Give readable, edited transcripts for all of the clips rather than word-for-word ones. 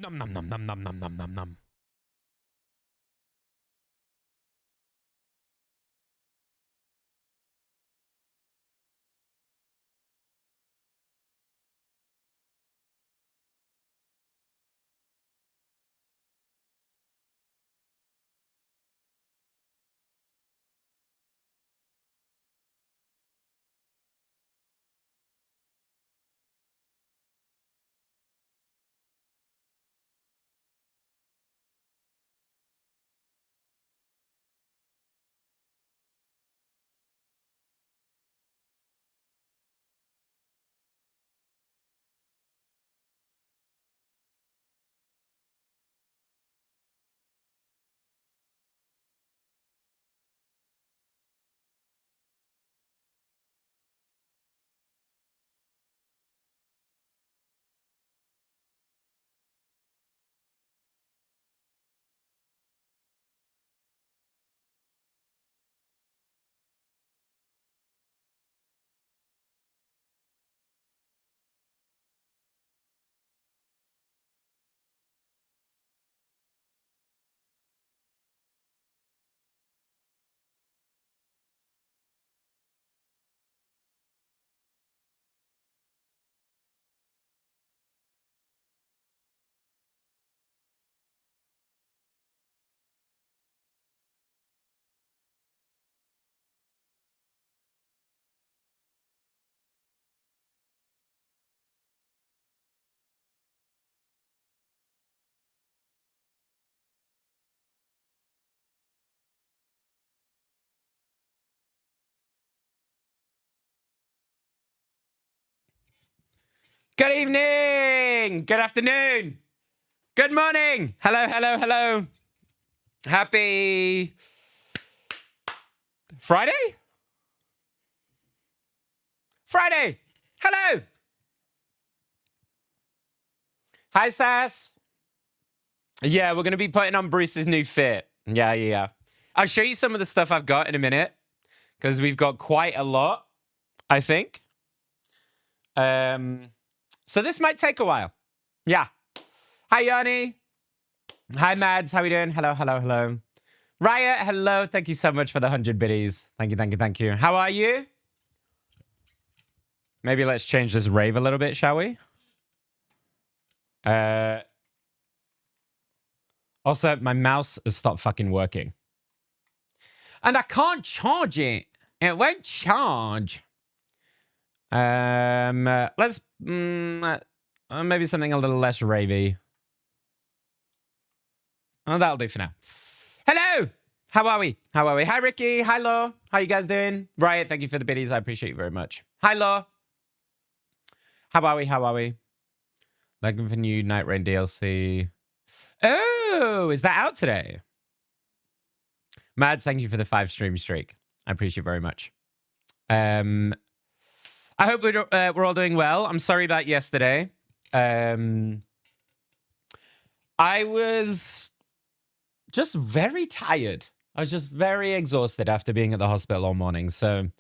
Num num num num num num num num num. Good evening. Good afternoon. Good morning. Hello, hello, hello. Happy Friday? Friday. Hello. Hi, Sass. Yeah, we're going to be putting on Bruce's new fit. Yeah. I'll show you some of the stuff I've got in a minute because we've got quite a lot, I think. So this might take a while. Yeah. Hi, Yanni. Hi, Mads. How we doing? Hello, hello, hello. Riot, hello. Thank you so much for the 100 biddies. Thank you. How are you? Maybe let's change this rave a little bit, shall we? Also, my mouse has stopped fucking working. And I can't charge it. It won't charge. Let's maybe something a little less ravey. Oh, that'll do for now. Hello. How are we? Hi, Ricky. Hi, Law. How you guys doing? Riot, thank you for the biddies. I appreciate you very much. Hi, Law. How are we? Looking for new Night Rain DLC. Oh, is that out today? Mads, thank you for the 5 stream streak. I appreciate it very much. I hope we're all doing well. I'm sorry about yesterday. I was just very tired. I was just very exhausted after being at the hospital all morning. So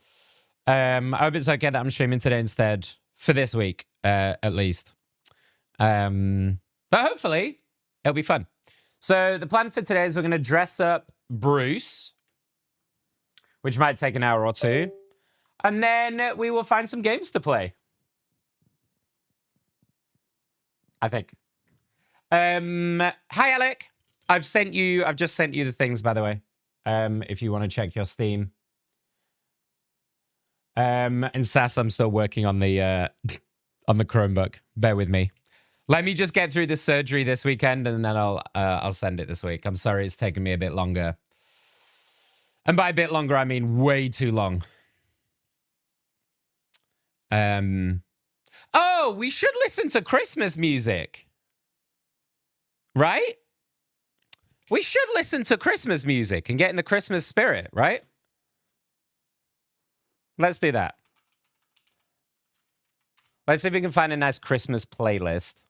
I hope it's okay that I'm streaming today instead for this week, at least. But hopefully it'll be fun. So the plan for today is we're going to dress up Bruce, which might take an hour or two. And then we will find some games to play. I think. Hi, Alec. I've just sent you the things, by the way. If you want to check your Steam. And Sass, I'm still working on the Chromebook. Bear with me. Let me just get through the surgery this weekend, and then I'll send it this week. I'm sorry it's taken me a bit longer. And by a bit longer, I mean way too long. Oh, we should listen to Christmas music. Right? We should listen to Christmas music and get in the Christmas spirit, right? Let's do that. Let's see if we can find a nice Christmas playlist.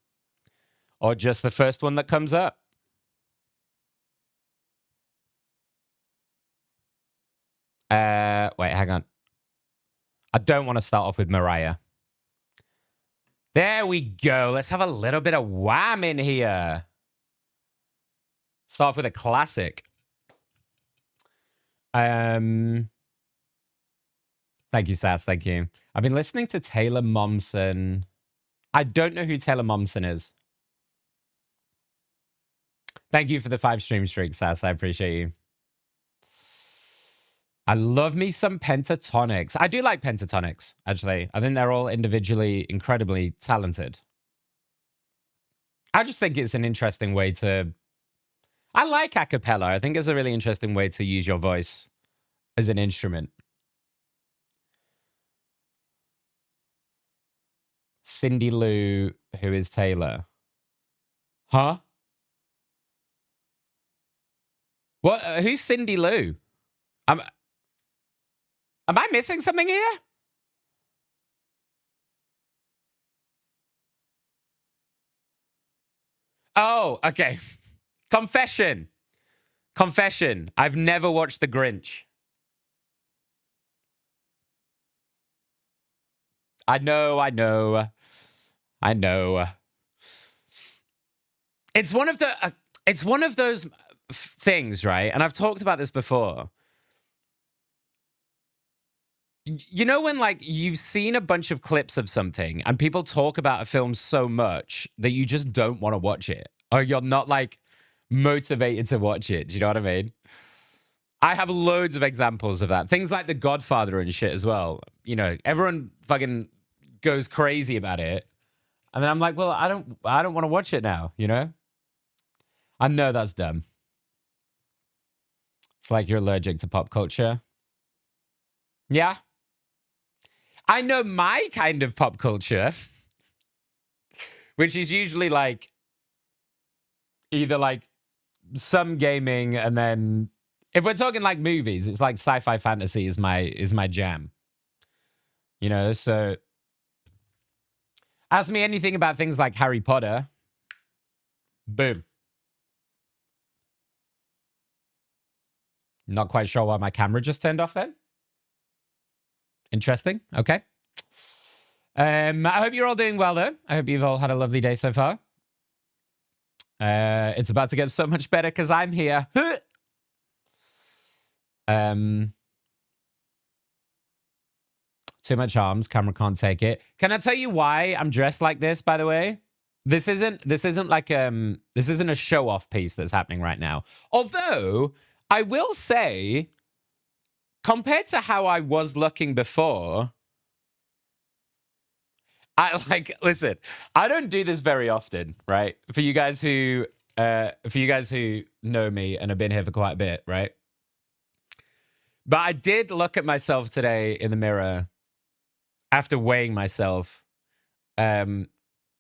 Or just the first one that comes up. Wait, hang on. I don't want to start off with Mariah. There we go. Let's have a little bit of wham in here. Start off with a classic. Thank you, Sass. Thank you. I've been listening to Taylor Momsen. I don't know who Taylor Momsen is. Thank you for the 5 stream streak, Sass. I appreciate you. I love me some pentatonics. I do like pentatonics, actually. I think they're all individually incredibly talented. I just think it's an interesting way to... I like a cappella. I think it's a really interesting way to use your voice as an instrument. Cindy Lou, who is Taylor? Huh? What? Who's Cindy Lou? Am I missing something here? Oh, okay. Confession. Confession. I've never watched The Grinch. I know. It's one of the. It's one of those things, right? And I've talked about this before. You know when, like, you've seen a bunch of clips of something and people talk about a film so much that you just don't want to watch it, or you're not, like, motivated to watch it. Do you know what I mean? I have loads of examples of that. Things like The Godfather and shit as well. You know, everyone fucking goes crazy about it. And then I'm like, well, I don't want to watch it now, you know? I know that's dumb. It's like you're allergic to pop culture. Yeah. I know my kind of pop culture, which is usually like either like some gaming, and then if we're talking like movies, it's like sci-fi fantasy is my jam. You know, so ask me anything about things like Harry Potter. Boom. Not quite sure why my camera just turned off then. Interesting. Okay. I hope you're all doing well, though. I hope you've all had a lovely day so far. It's about to get so much better because I'm here. Too much arms. Camera can't take it. Can I tell you why I'm dressed like this, by the way? This isn't like this isn't a show-off piece that's happening right now. Although I will say, compared to how I was looking before, listen, I don't do this very often, right? For you guys who know me and have been here for quite a bit, right? But I did look at myself today in the mirror after weighing myself. And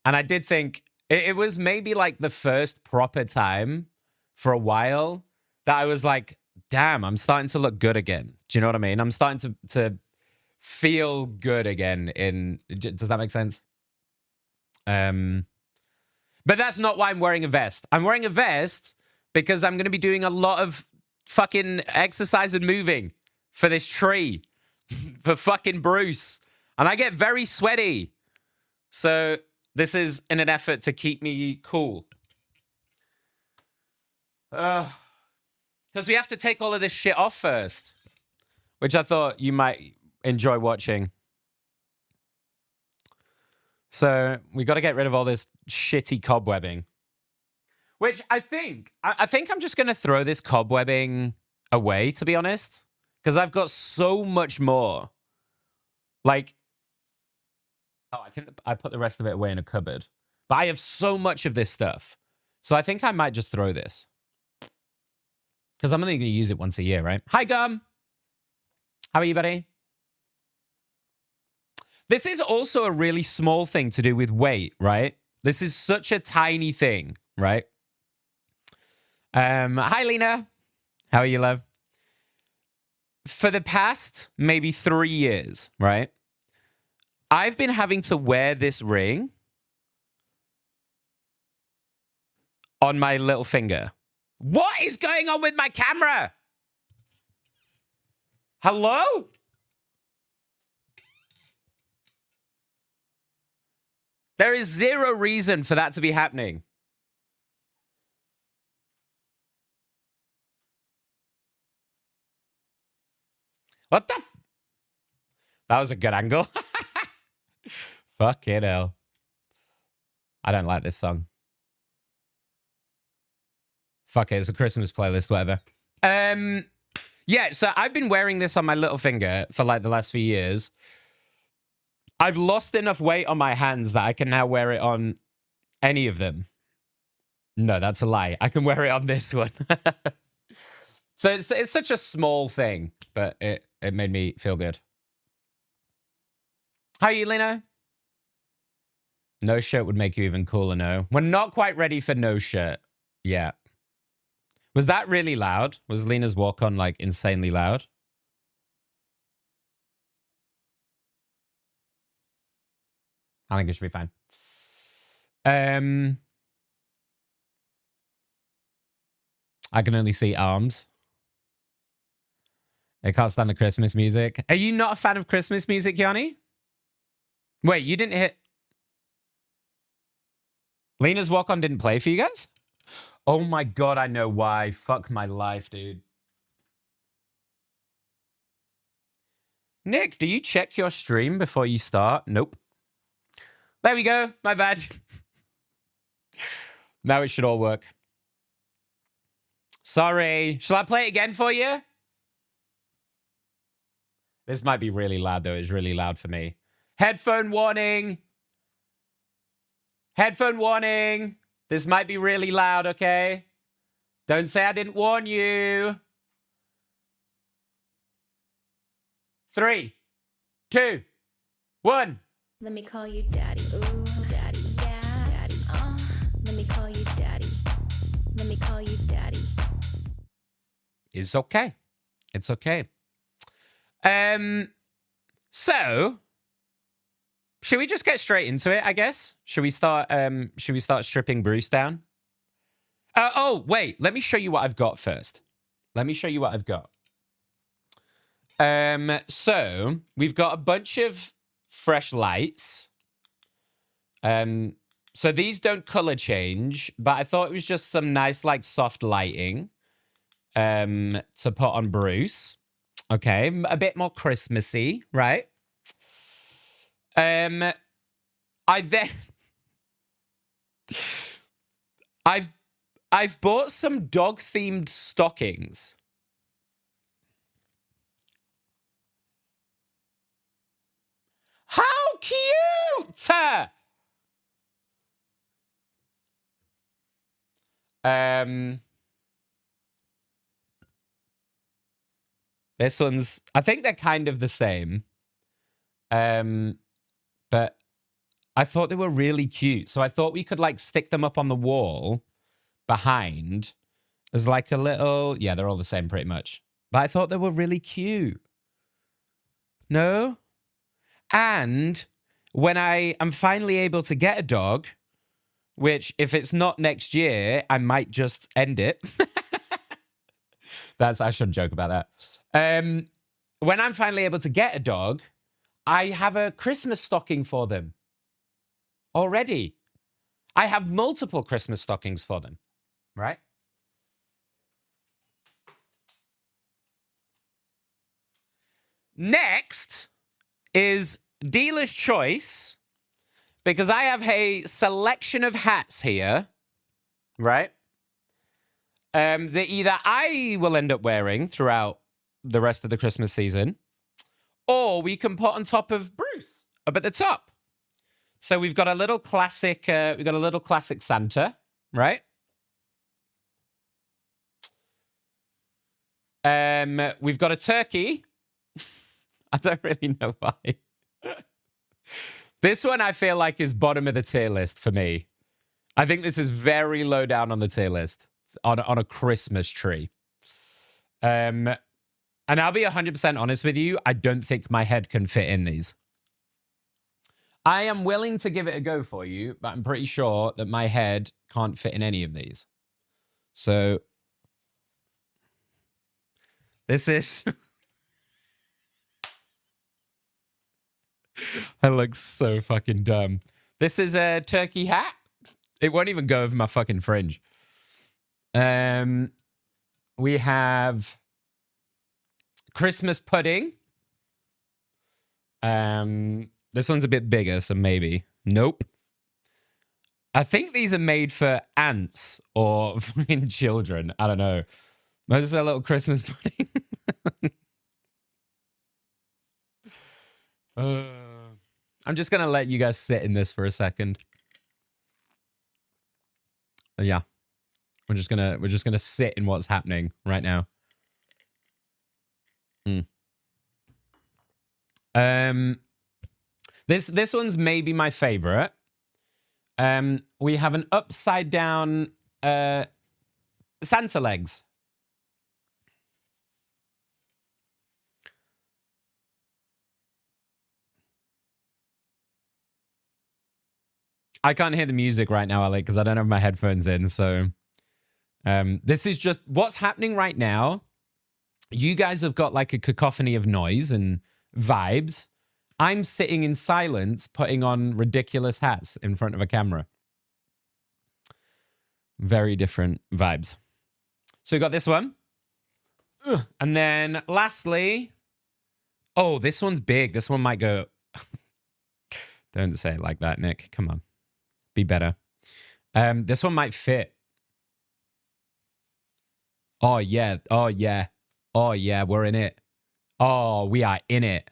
I did think it was maybe like the first proper time for a while that I was like, damn, I'm starting to look good again. Do you know what I mean? I'm starting to feel good again. Does that make sense? But that's not why I'm wearing a vest. I'm wearing a vest because I'm going to be doing a lot of fucking exercise and moving for this tree, for fucking Bruce. And I get very sweaty. So this is in an effort to keep me cool. Because we have to take all of this shit off first, which I thought you might enjoy watching. So we got to get rid of all this shitty cobwebbing, which I think I'm just going to throw this cobwebbing away, to be honest, because I've got so much more. Like, oh, I think I put the rest of it away in a cupboard, but I have so much of this stuff. So I think I might just throw this because I'm only going to use it once a year, right? Hi, Gum. How are you, buddy? This is also a really small thing to do with weight, right? This is such a tiny thing, right? Hi, Lena. How are you, love? For the past maybe 3 years, right? I've been having to wear this ring on my little finger. What is going on with my camera? Hello? There is zero reason for that to be happening. What the That was a good angle. Fuck it, hell. I don't like this song. Fuck it, it's a Christmas playlist, whatever. Yeah, so I've been wearing this on my little finger for like the last few years. I've lost enough weight on my hands that I can now wear it on any of them. No, that's a lie. I can wear it on this one. So it's such a small thing, but it made me feel good. How are you, Lena? No shirt would make you even cooler, no. We're not quite ready for no shirt yet. Was that really loud? Was Lena's walk-on, like, insanely loud? I think it should be fine. I can only see arms. I can't stand the Christmas music. Are you not a fan of Christmas music, Yanni? Wait, you didn't hit... Lena's walk-on didn't play for you guys? Oh my god, I know why. Fuck my life, dude. Nick, do you check your stream before you start? Nope. There we go. My bad. Now it should all work. Sorry. Shall I play it again for you? This might be really loud, though. It's really loud for me. Headphone warning. Headphone warning. This might be really loud, okay? Don't say I didn't warn you. 3, 2, 1. Let me call you daddy. Ooh, daddy, yeah, daddy. Let me call you daddy. Let me call you daddy. It's okay. It's okay. So should we just get straight into it, I guess? Should we start stripping Bruce down? Oh, wait, let me show you what I've got first. Let me show you what I've got. So we've got a bunch of fresh lights. So these don't color change, but I thought it was just some nice, like, soft lighting to put on Bruce. Okay, a bit more Christmassy, right? I've bought some dog-themed stockings. How cute! This one's, I think they're kind of the same. But I thought they were really cute. So I thought we could, like, stick them up on the wall behind as like a little... Yeah, they're all the same pretty much. But I thought they were really cute. No? And when I am finally able to get a dog, which if it's not next year, I might just end it. I shouldn't joke about that. When I'm finally able to get a dog, I have a Christmas stocking for them. Already. I have multiple Christmas stockings for them. Right? Next is dealer's choice, because I have a selection of hats here, right? That either I will end up wearing throughout the rest of the Christmas season, or we can put on top of Bruce up at the top. So we've got a little classic. We've got a little classic Santa, right? We've got a turkey. I don't really know why. This one I feel like is bottom of the tier list for me. I think this is very low down on the tier list on a Christmas tree. And I'll be 100% honest with you. I don't think my head can fit in these. I am willing to give it a go for you, but I'm pretty sure that my head can't fit in any of these. So this is... I look so fucking dumb. This is a turkey hat. It won't even go over my fucking fringe. We have Christmas pudding. This one's a bit bigger, so maybe. Nope. I think these are made for ants or fucking children. I don't know. This is a little Christmas pudding. I'm just gonna let you guys sit in this for a second. Yeah. We're just gonna sit in what's happening right now. This one's maybe my favorite. We have an upside down Santa legs. I can't hear the music right now, Alec, because I don't have my headphones in. So this is just what's happening right now. You guys have got like a cacophony of noise and vibes. I'm sitting in silence, putting on ridiculous hats in front of a camera. Very different vibes. So we got this one. And then lastly, oh, this one's big. This one might go. Don't say it like that, Nick. Come on. Be better. This one might fit. Oh, yeah. Oh, yeah. Oh, yeah. We're in it. Oh, we are in it.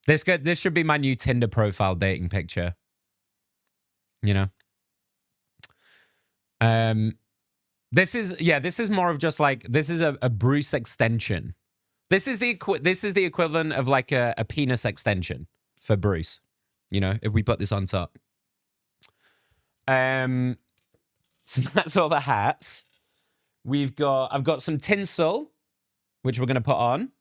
This should be my new Tinder profile dating picture. You know? This is more of just like, this is a Bruce extension. This is the equivalent of like a penis extension for Bruce. You know, if we put this on top. So that's all the hats. I've got some tinsel, which we're gonna put on.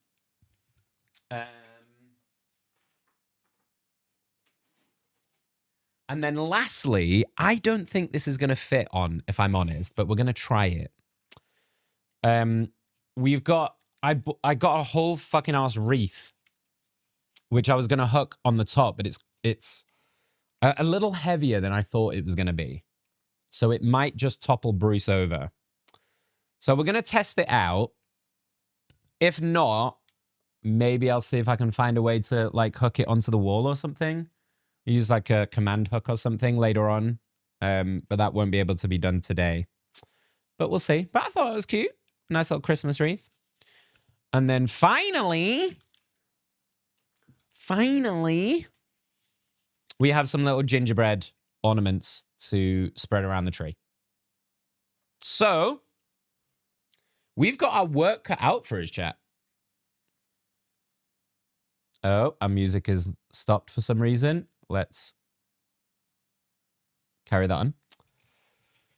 And then lastly, I don't think this is gonna fit on, if I'm honest, but we're gonna try it. I got a whole fucking ass wreath, which I was gonna hook on the top, but it's a little heavier than I thought it was gonna be. So it might just topple Bruce over. So we're gonna test it out. If not, maybe I'll see if I can find a way to like hook it onto the wall or something. Use like a command hook or something later on. But that won't be able to be done today. But we'll see. But I thought it was cute. Nice little Christmas wreath. And then finally, we have some little gingerbread ornaments to spread around the tree. So, we've got our work cut out for us, chat. Oh, our music is stopped for some reason. Let's carry that on.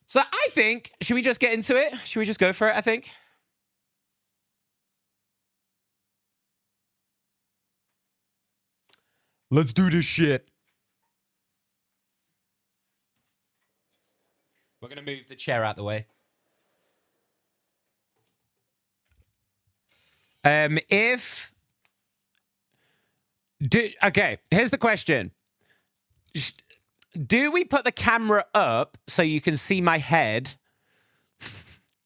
So I think, should we just get into it? Should we just go for it, I think? Let's do this shit. We're going to move the chair out the way. Okay, here's the question. Do we put the camera up so you can see my head?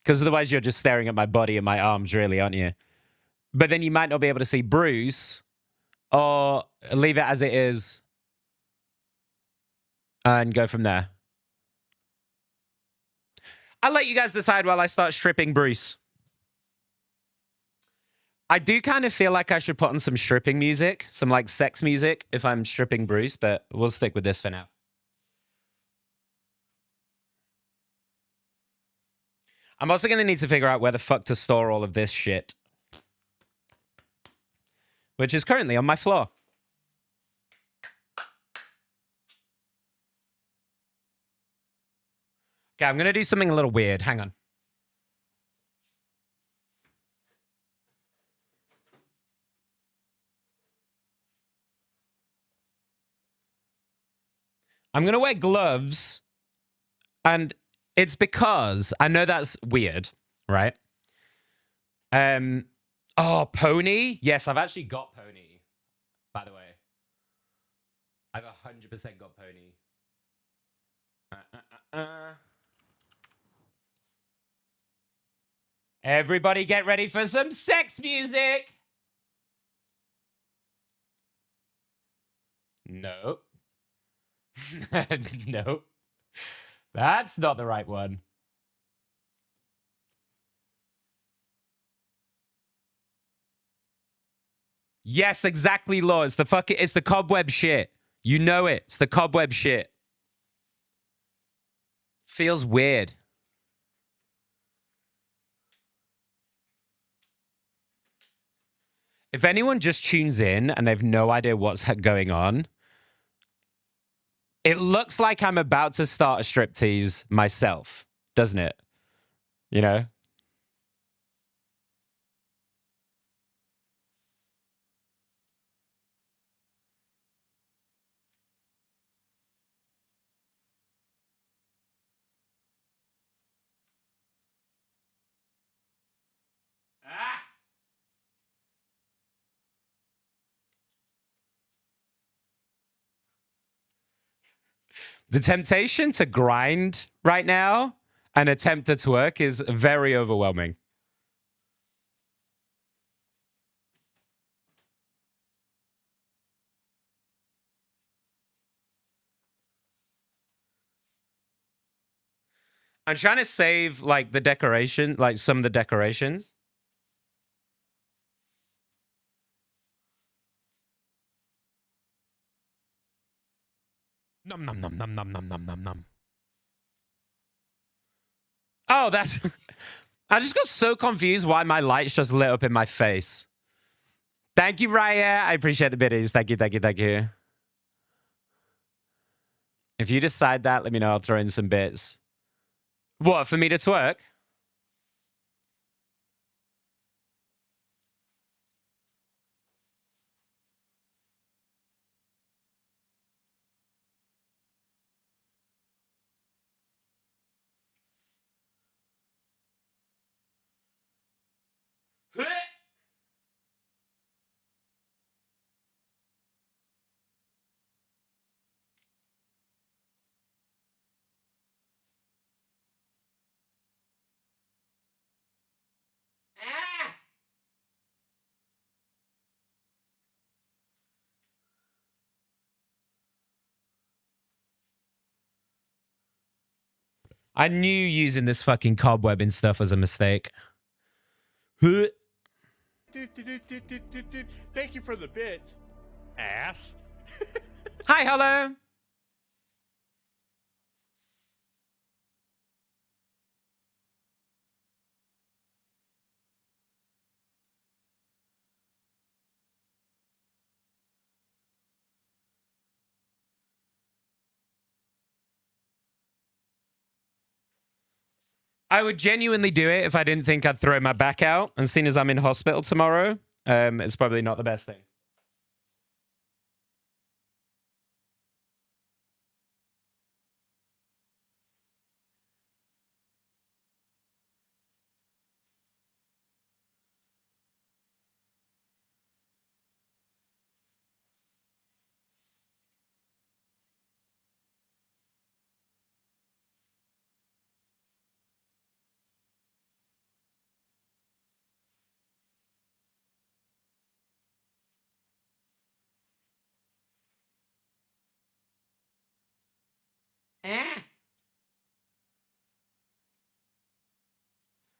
Because otherwise you're just staring at my body and my arms, really, aren't you? But then you might not be able to see Bruce. Or leave it as it is and go from there. I'll let you guys decide while I start stripping Bruce. I do kind of feel like I should put on some stripping music, some like sex music if I'm stripping Bruce, but we'll stick with this for now. I'm also going to need to figure out where the fuck to store all of this shit, which is currently on my floor. Okay, I'm going to do something a little weird. Hang on. I'm going to wear gloves, and it's because I know that's weird, right? Oh, pony? Yes, I've actually got pony. by the way. I've 100% got pony. Everybody get ready for some sex music. Nope. Nope. That's not the right one. Yes, exactly, Law. It's the cobweb shit. You know it. It's the cobweb shit. Feels weird. If anyone just tunes in and they've no idea what's going on, it looks like I'm about to start a striptease myself, doesn't it? You know? Ah! The temptation to grind right now and attempt to twerk is very overwhelming. I'm trying to save like the decoration, like some of the decorations. Num num num num num num num num num. Oh, that's. I just got so confused why my lights just lit up in my face. Thank you, Raya. I appreciate the biddies. Thank you, thank you, thank you. If you decide that, let me know. I'll throw in some bits. What, for me to twerk? I knew using this fucking cobweb and stuff was a mistake. Thank you for the bit, ass. Hi, hello. I would genuinely do it if I didn't think I'd throw my back out. And seeing as I'm in hospital tomorrow, it's probably not the best thing.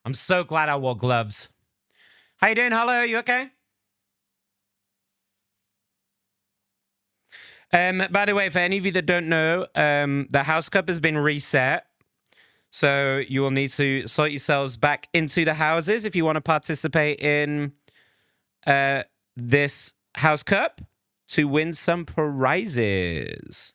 I'm so glad I wore gloves. How you doing? Hello, you okay? By the way, for any of you that don't know, the house cup has been reset. So you will need to sort yourselves back into the houses if you want to participate in this house cup to win some prizes.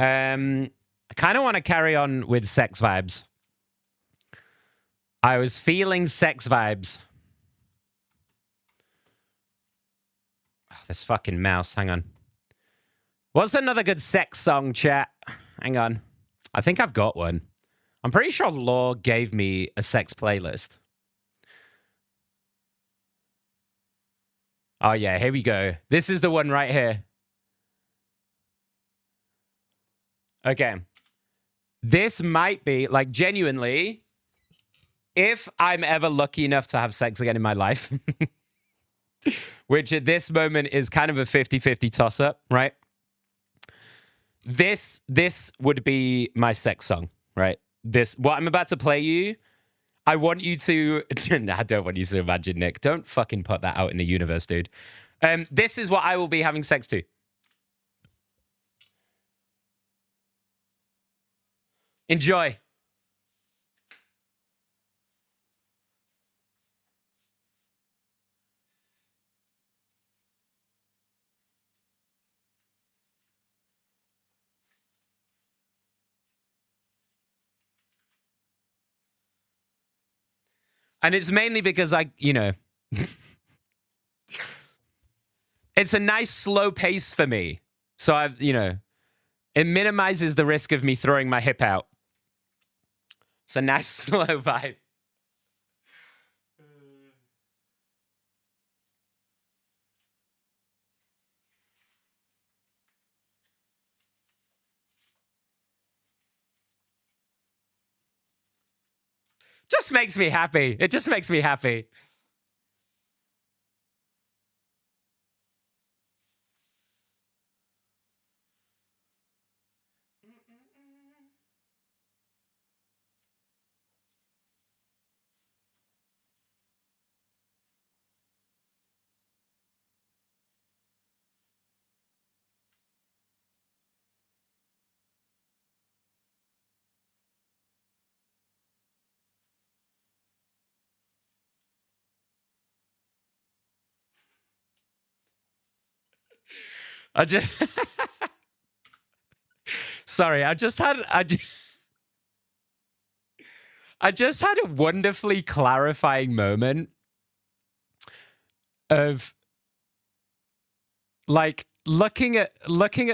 I kind of want to carry on with sex vibes. I was feeling sex vibes. Oh, this fucking mouse. Hang on. What's another good sex song, chat? Hang on. I think I've got one. I'm pretty sure Law gave me a sex playlist. Oh, yeah, here we go. This is the one right here. Okay. This might be, like, genuinely, if I'm ever lucky enough to have sex again in my life, which at this moment is kind of a 50-50 toss-up, right? This would be my sex song, right? What I'm about to play you, I want you to... I don't want you to imagine, Nick. Don't fucking put that out in the universe, dude. This is what I will be having sex to. Enjoy. And it's mainly because it's a nice slow pace for me. So it minimizes the risk of me throwing my hip out. It's a nice slow vibe. Just makes me happy. It just makes me happy. Sorry, I just had a wonderfully clarifying moment of like looking at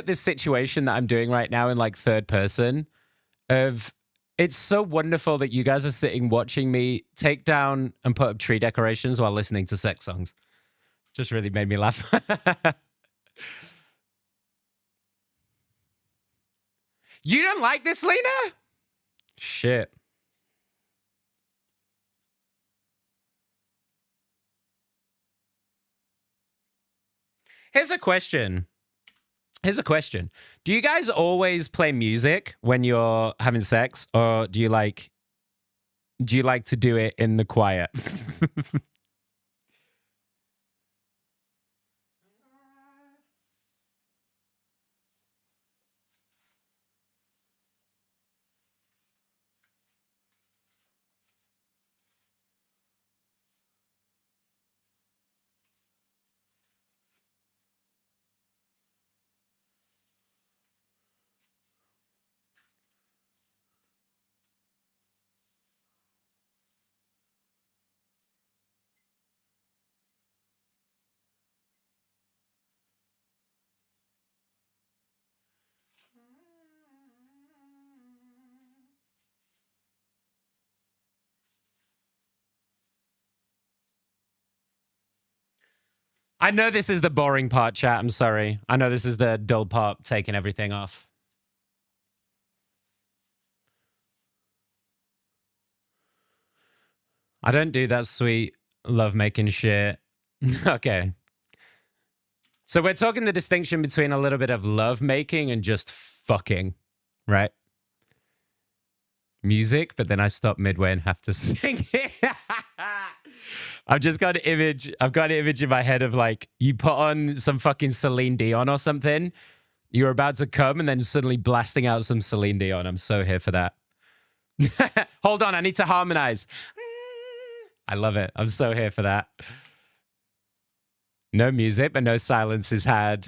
this situation that I'm doing right now in like third person of it's so wonderful that you guys are sitting watching me take down and put up tree decorations while listening to sex songs. Just really made me laugh. You don't like this, Lena? Shit. Here's a question. Do you guys always play music when you're having sex, or do you like to do it in the quiet? I know this is the boring part, chat. I'm sorry. I know this is the dull part, taking everything off. I don't do that sweet love-making shit. Okay. So we're talking the distinction between a little bit of love-making and just fucking, right? Music, but then I stop midway and have to sing it. I've just got an image. I've got an image in my head of like, you put on some fucking Celine Dion or something. You're about to come and then suddenly blasting out some Celine Dion. I'm so here for that. Hold on, I need to harmonize. I love it. I'm so here for that. No music, but no silence is had.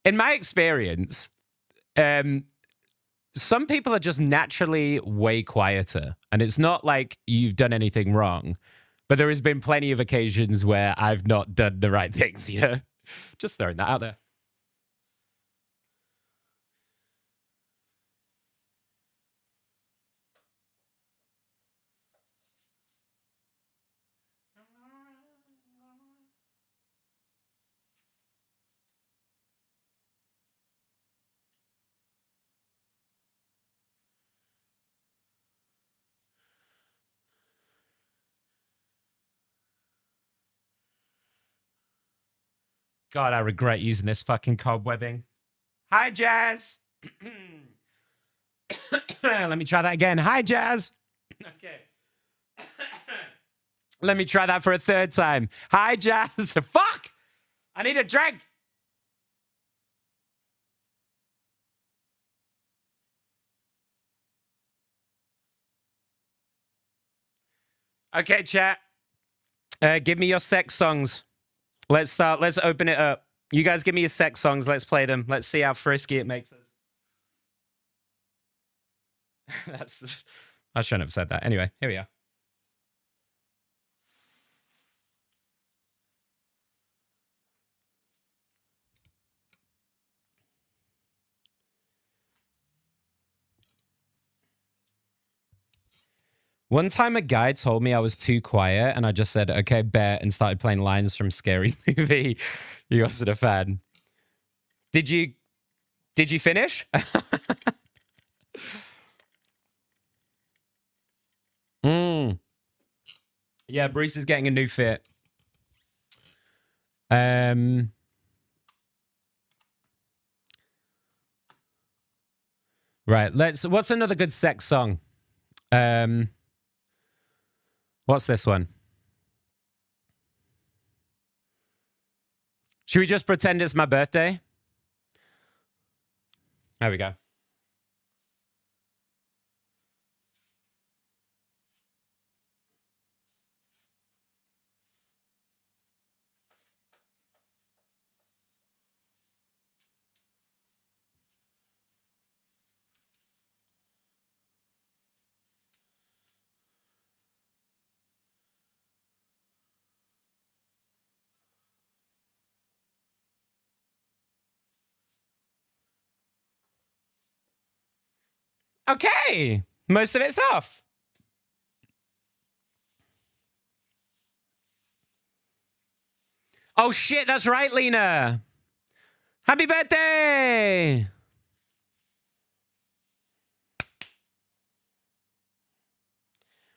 In my experience, some people are just naturally way quieter. And it's not like you've done anything wrong. But there has been plenty of occasions where I've not done the right things, you know? Just throwing that out there. God, I regret using this fucking cobwebbing. Hi, Jazz. Let me try that again. Hi, Jazz. Okay. Let me try that for a third time. Hi, Jazz. Fuck! I need a drink. Okay, chat. Give me your sex songs. Let's start. Let's open it up. You guys give me your sex songs. Let's play them. Let's see how frisky it makes us. I shouldn't have said that. Anyway, here we are. One time a guy told me I was too quiet and I just said, okay, bet, and started playing lines from Scary Movie. You wasn't a fan. Did you finish? Yeah, Bruce is getting a new fit. Right, what's another good sex song? What's this one? Should we just pretend it's my birthday? There we go. Okay, most of it's off. Oh shit, that's right, Lena. Happy birthday!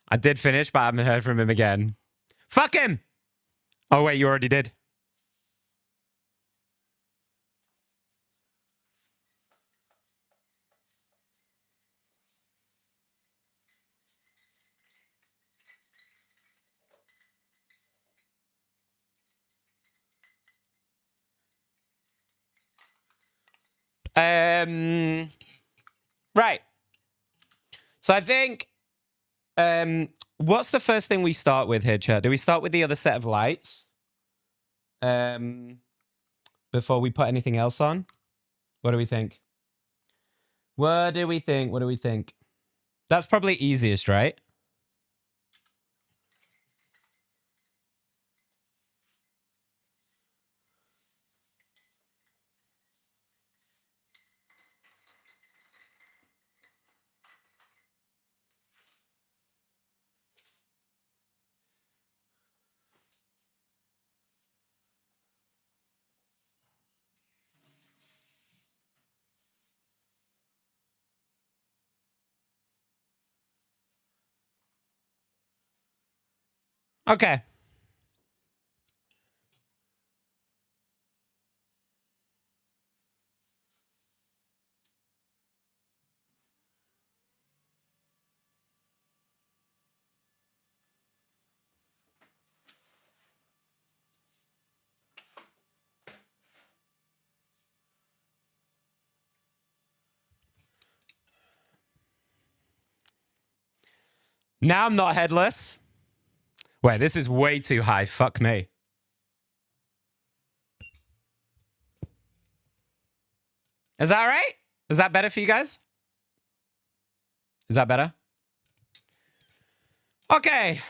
I did finish, but I haven't heard from him again. Fuck him! Oh wait, you already did. Right. So I think, what's the first thing we start with here, chat? Do we start with the other set of lights? Before we put anything else on? What do we think? What do we think? What do we think? That's probably easiest, right? Okay. Now I'm not headless. Wait, this is way too high. Fuck me. Is that right? Is that better for you guys? Is that better? Okay.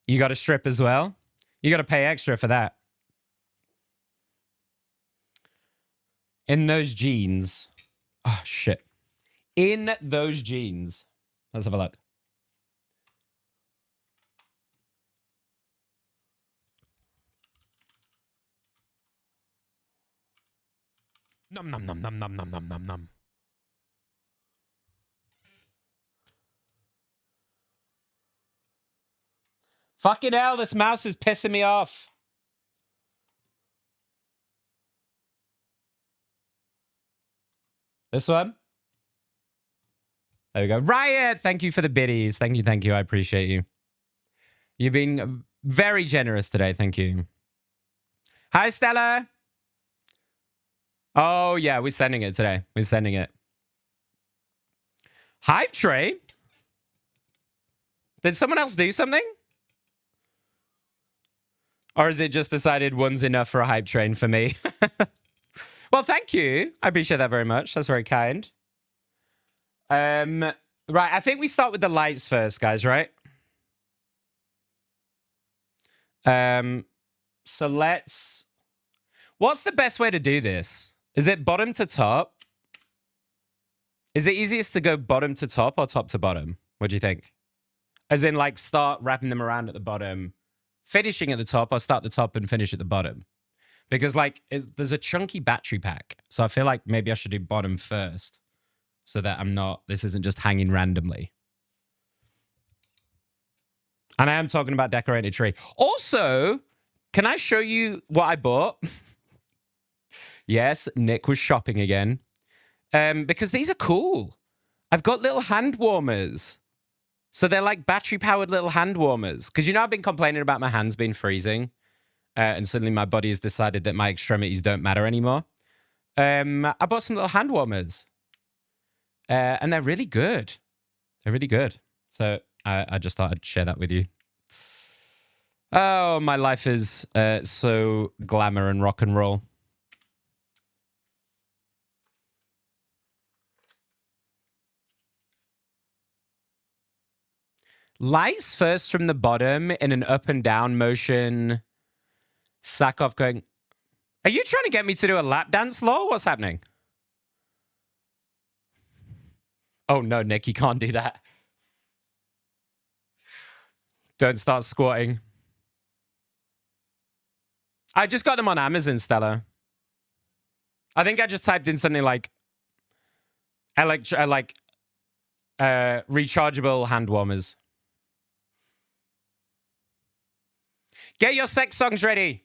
You got to strip as well? You got to pay extra for that. In those jeans. Oh, shit. In those jeans. Let's have a look. Nom nom nom nom nom nom nom nom nom. Fucking hell, this mouse is pissing me off. This one? There we go. Riot, thank you for the biddies. Thank you. I appreciate you. You've been very generous today. Thank you. Hi, Stella. Oh, yeah, we're sending it today. We're sending it. Hype train? Did someone else do something? Or is it just decided one's enough for a hype train for me? Well, thank you. I appreciate that very much. That's very kind. Right, I think we start with the lights first, guys, right? So let's... What's the best way to do this? Is it bottom to top? Is it easiest to go bottom to top or top to bottom? What do you think? As in, like, start wrapping them around at the bottom, finishing at the top, or start the top and finish at the bottom? Because, like, there's a chunky battery pack. So I feel like maybe I should do bottom first so that this isn't just hanging randomly. And I am talking about decorated tree. Also, can I show you what I bought? Yes, Nick was shopping again. Because these are cool. I've got little hand warmers. So they're like battery-powered little hand warmers. Because, I've been complaining about my hands being freezing. And suddenly my body has decided that my extremities don't matter anymore. I bought some little hand warmers. And they're really good. They're really good. So I just thought I'd share that with you. Oh, my life is so glamour and rock and roll. Lights first from the bottom in an up and down motion. Sack off going. Are you trying to get me to do a lap dance, Law? What's happening? Oh, no, Nick, you can't do that. Don't start squatting. I just got them on Amazon, Stella. I think I just typed in something like rechargeable hand warmers. Get your sex songs ready.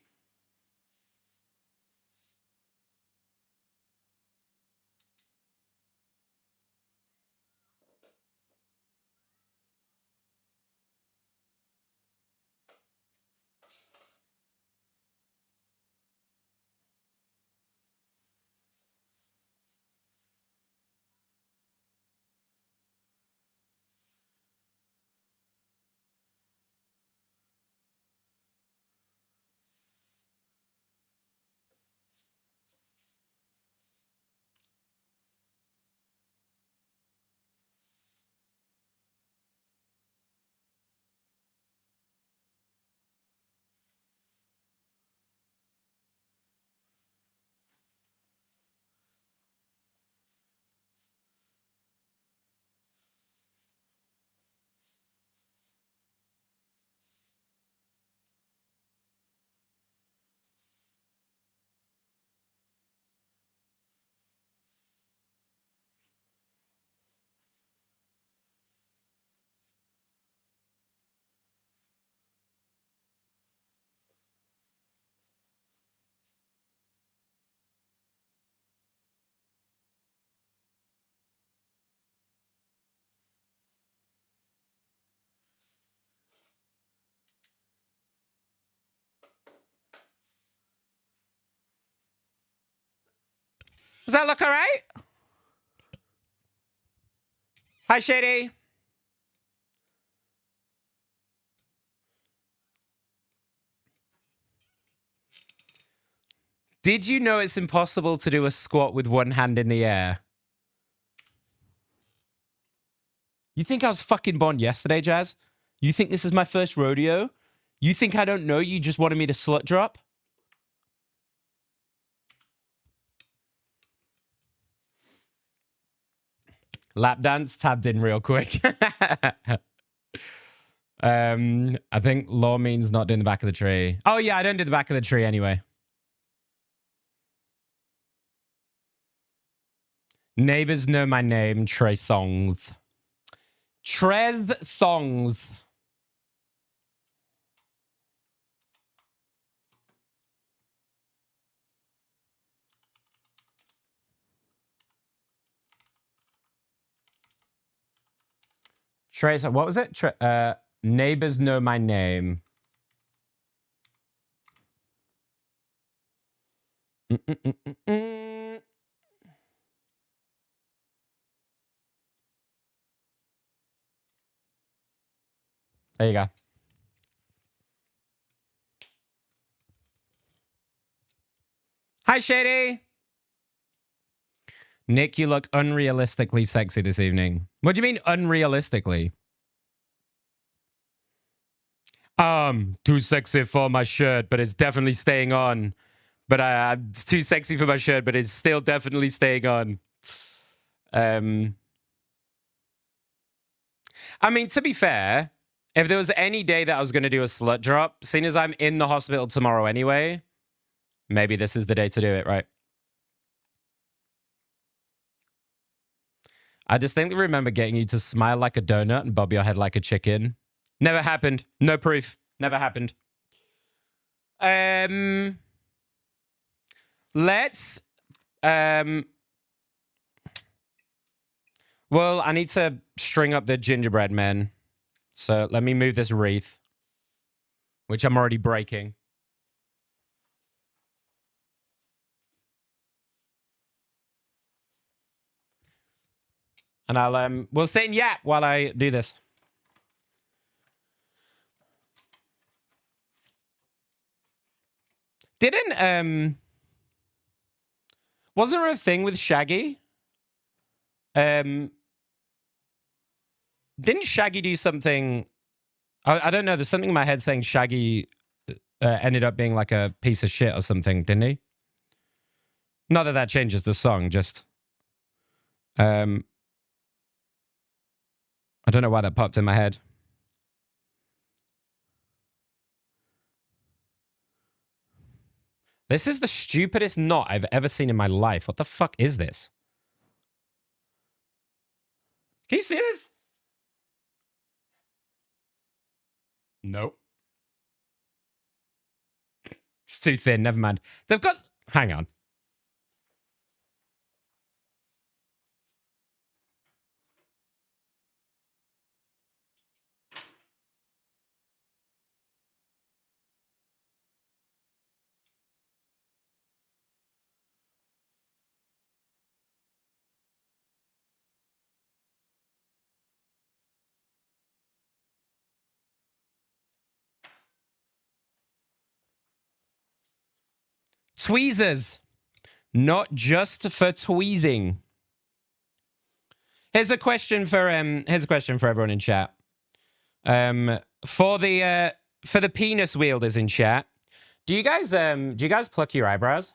Does that look all right? Hi, Shady. Did you know it's impossible to do a squat with one hand in the air? You think I was fucking born yesterday, Jazz? You think this is my first rodeo? You think I don't know you just wanted me to slut drop? Lap dance tabbed in real quick. I think law means not doing the back of the tree. Oh yeah, I don't do the back of the tree anyway. Neighbors know my name, Trey Songs. Trez Songs. Trey, what was it? Neighbors know my name. There you go. Hi, Shady. Nick, you look unrealistically sexy this evening. What do you mean unrealistically? Too sexy for my shirt, but it's definitely staying on. But it's too sexy for my shirt, but it's still definitely staying on. I mean, to be fair, if there was any day that I was going to do a slut drop, seeing as I'm in the hospital tomorrow anyway, maybe this is the day to do it, right? I distinctly remember getting you to smile like a donut and bob your head like a chicken. Never happened. No proof. Never happened. Let's... Well, I need to string up the gingerbread men. So let me move this wreath, which I'm already breaking. And I'll we'll sit and yap while I do this. Wasn't there a thing with Shaggy? Didn't Shaggy do something? I don't know. There's something in my head saying Shaggy ended up being like a piece of shit or something, didn't he? Not that that changes the song, just... I don't know why that popped in my head. This is the stupidest knot I've ever seen in my life. What the fuck is this? Can you see this? Nope. It's too thin. Never mind. They've got... Hang on. Tweezers. Not just for tweezing. Here's a question for everyone in chat. For the penis wielders in chat, do you guys pluck your eyebrows?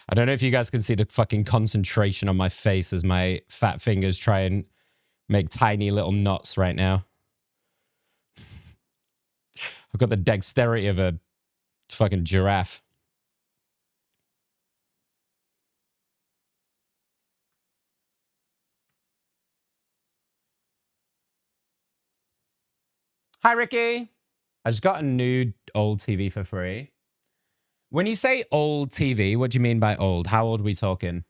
I don't know if you guys can see the fucking concentration on my face as my fat fingers try and make tiny little knots right now. I've got the dexterity of a fucking giraffe. Hi, Ricky. I just got a new old TV for free. When you say old TV, what do you mean by old? How old are we talking?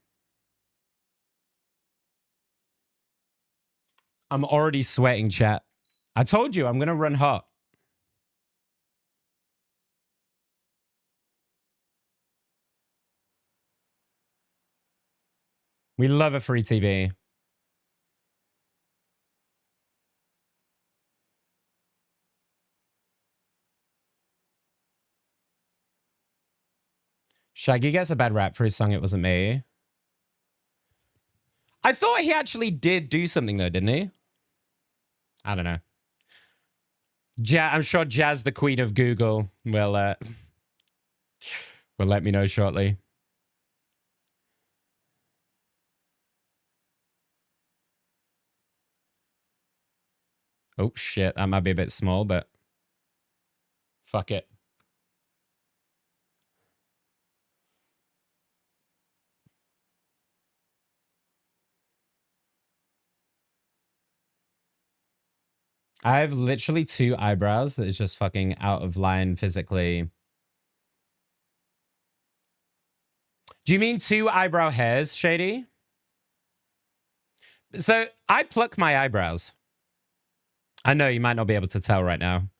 I'm already sweating, chat. I told you I'm going to run hot. We love a free TV. Shaggy gets a bad rap for his song It Wasn't Me. I thought he actually did do something though, didn't he? I don't know. I'm sure Jazz, the queen of Google, will let me know shortly. Oh, shit. That might be a bit small, but fuck it. I have literally 2 eyebrows that is just fucking out of line physically. Do you mean 2 eyebrow hairs, Shady? So I pluck my eyebrows. I know you might not be able to tell right now.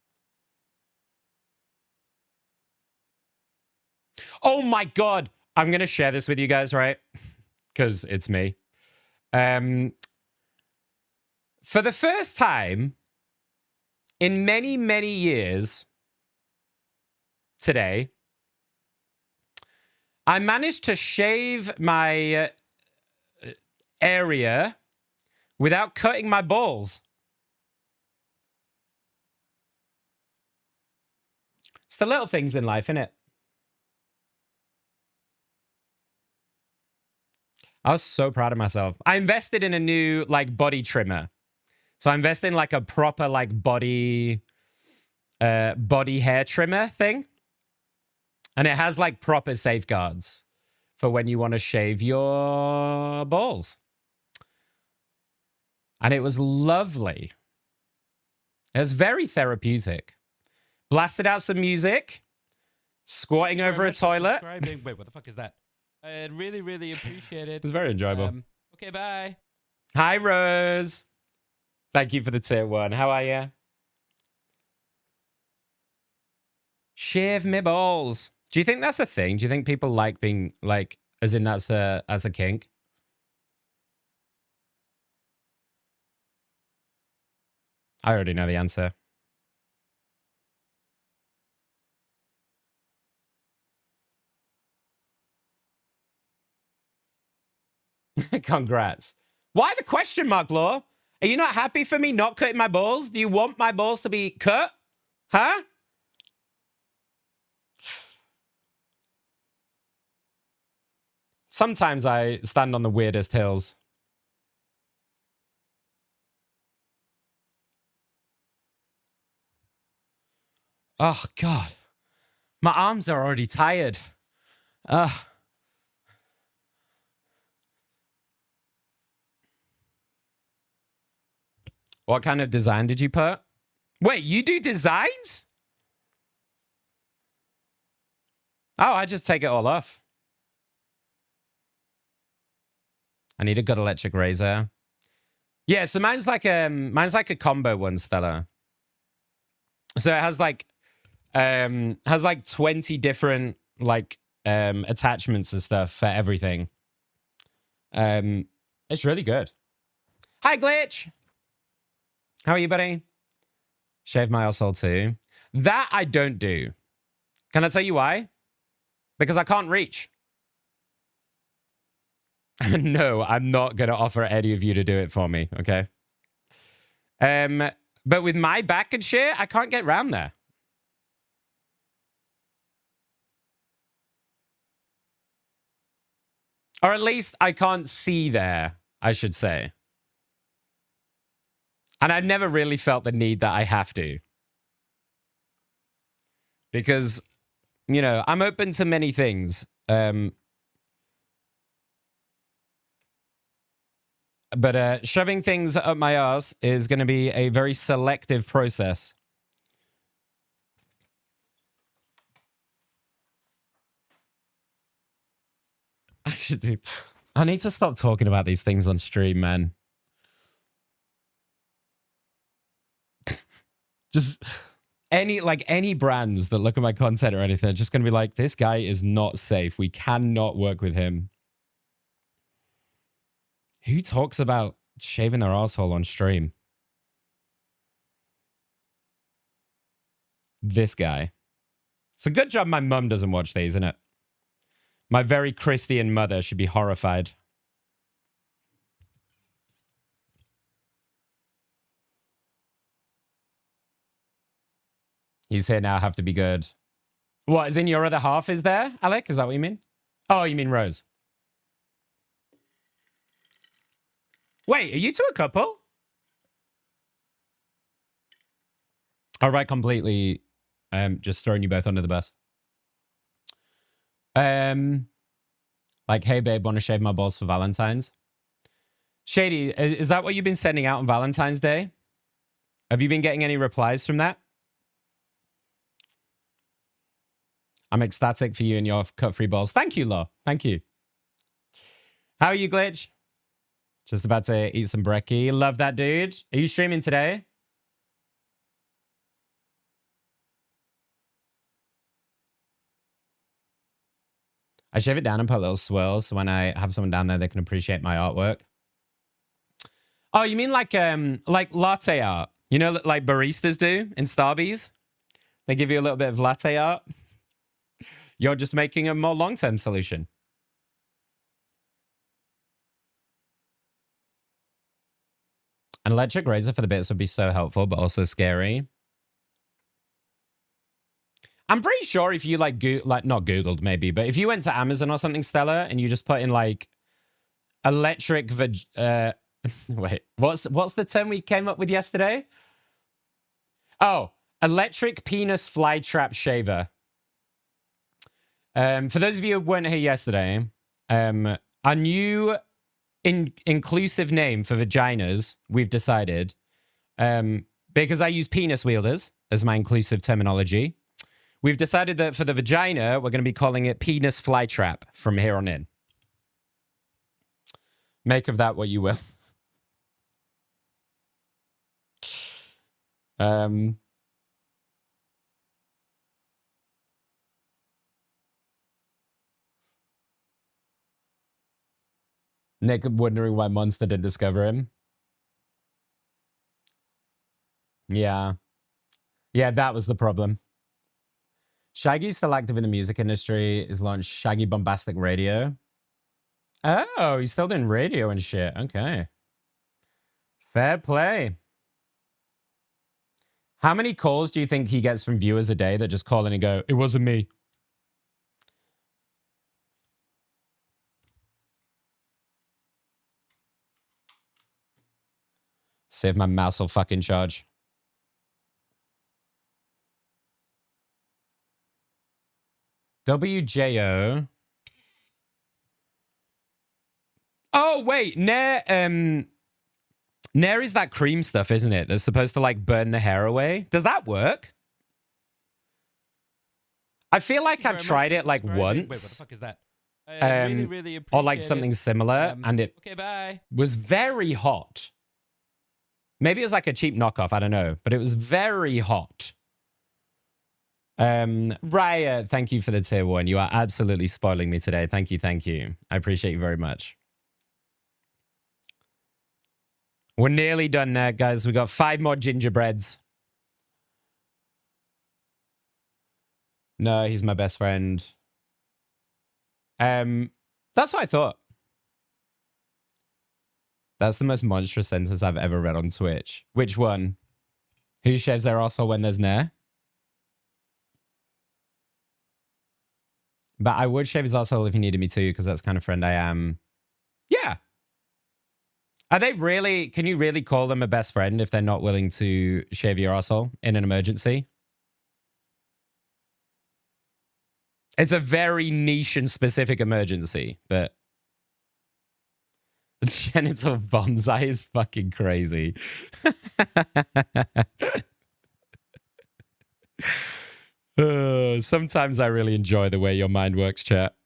Oh my God. I'm going to share this with you guys, right? Because it's me. For the first time in many, many years today, I managed to shave my area without cutting my balls. It's the little things in life, innit? I was so proud of myself. I invested in a new like body trimmer. So I invested in like a proper like body hair trimmer thing. And it has like proper safeguards for when you want to shave your balls. And it was lovely. It was very therapeutic. Blasted out some music, squatting over a toilet. Wait, what the fuck is that? I'd really, really appreciate it. It was very enjoyable. Okay, bye. Hi, Rose. Thank you for the tier 1. How are you? Shave me balls. Do you think that's a thing? Do you think people like being like, as in that's a kink? I already know the answer. Congrats. Why the question mark, Law? Are you not happy for me not cutting my balls? Do you want my balls to be cut? Huh? Sometimes I stand on the weirdest hills. Oh, God. My arms are already tired. Ugh. What kind of design did you put? Wait, you do designs? Oh, I just take it all off. I need a good electric razor. Yeah, so mine's like a combo one, Stella. So it has like 20 different like attachments and stuff for everything. It's really good. Hi, Glitch. How are you, buddy? Shave my arsehole too. That I don't do. Can I tell you why? Because I can't reach. No, I'm not going to offer any of you to do it for me, okay? But with my back and shit, I can't get round there. Or at least I can't see there, I should say. And I've never really felt the need that I have to. Because, you know, I'm open to many things. But shoving things up my ass is going to be a very selective process. I need to stop talking about these things on stream, man. Just any brands that look at my content or anything are just going to be like, this guy is not safe. We cannot work with him. Who talks about shaving their asshole on stream? This guy. It's a good job my mum doesn't watch these, isn't it? My very Christian mother should be horrified. He's here now, have to be good. What, is in your other half is there, Alec? Is that what you mean? Oh, you mean Rose. Wait, are you two a couple? All right, completely just throwing you both under the bus. Like, hey babe, want to shave my balls for Valentine's? Shady, is that what you've been sending out on Valentine's Day? Have you been getting any replies from that? I'm ecstatic for you and your cut-free balls. Thank you, Law. Thank you. How are you, Glitch? Just about to eat some brekkie. Love that, dude. Are you streaming today? I shave it down and put little swirls so when I have someone down there, they can appreciate my artwork. Oh, you mean like latte art? You know, like baristas do in Starbucks? They give you a little bit of latte art. You're just making a more long-term solution. An electric razor for the bits would be so helpful, but also scary. I'm pretty sure if you not Googled maybe, but if you went to Amazon or something, Stella, and you just put in like electric wait, what's the term we came up with yesterday? Oh, electric penis fly trap shaver. For those of you who weren't here yesterday, our new inclusive name for vaginas, we've decided, because I use penis wielders as my inclusive terminology, we've decided that for the vagina, we're going to be calling it penis fly trap from here on in. Make of that what you will. Nick wondering why Monster didn't discover him. Yeah. Yeah, that was the problem. Shaggy's still active in the music industry. He's launched Shaggy Bombastic Radio. Oh, he's still doing radio and shit. Okay. Fair play. How many calls do you think he gets from viewers a day that just call in and go, it wasn't me? Save my mouse will fucking charge. WJO. Oh, wait. Nair is that cream stuff, isn't it? That's supposed to, like, burn the hair away. Does that work? I feel like I've tried it, like, once. Wait, what the fuck is that? I really appreciate or, like, something similar, and it was very hot. Maybe it was, like, a cheap knockoff. I don't know. But it was very hot. Raya, thank you for the tier 1. You are absolutely spoiling me today. Thank you, thank you. I appreciate you very much. We're nearly done there, guys. We got 5 more gingerbreads. No, he's my best friend. That's what I thought. That's the most monstrous sentence I've ever read on Twitch. Which one? Who shaves their arsehole when there's Nair? But I would shave his arsehole if he needed me to, because that's the kind of friend I am. Yeah. Are they really, can you really call them a best friend if they're not willing to shave your arsehole in an emergency? It's a very niche and specific emergency, but genital bonsai is fucking crazy. Sometimes I really enjoy the way your mind works, chat.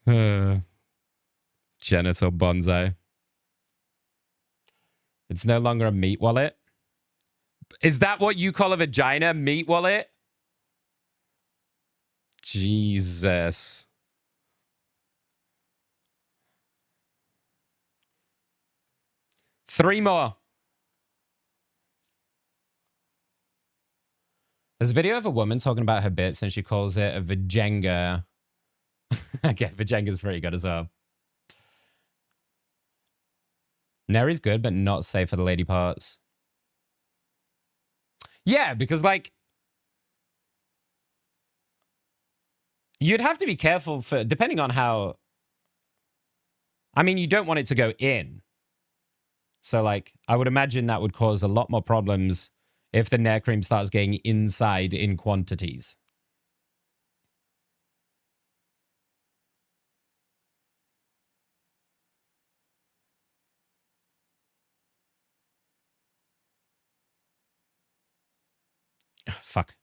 Genital bonsai. It's no longer a meat wallet. Is that what you call a vagina? Meat wallet? Jesus. 3 more. There's a video of a woman talking about her bits and she calls it a Vajenga. Okay, Vajenga's pretty good as well. Neri's good, but not safe for the lady parts. Yeah, because like, you'd have to be careful for, depending on how, I mean, you don't want it to go in. So like, I would imagine that would cause a lot more problems if the Nair cream starts getting inside in quantities. Fuck.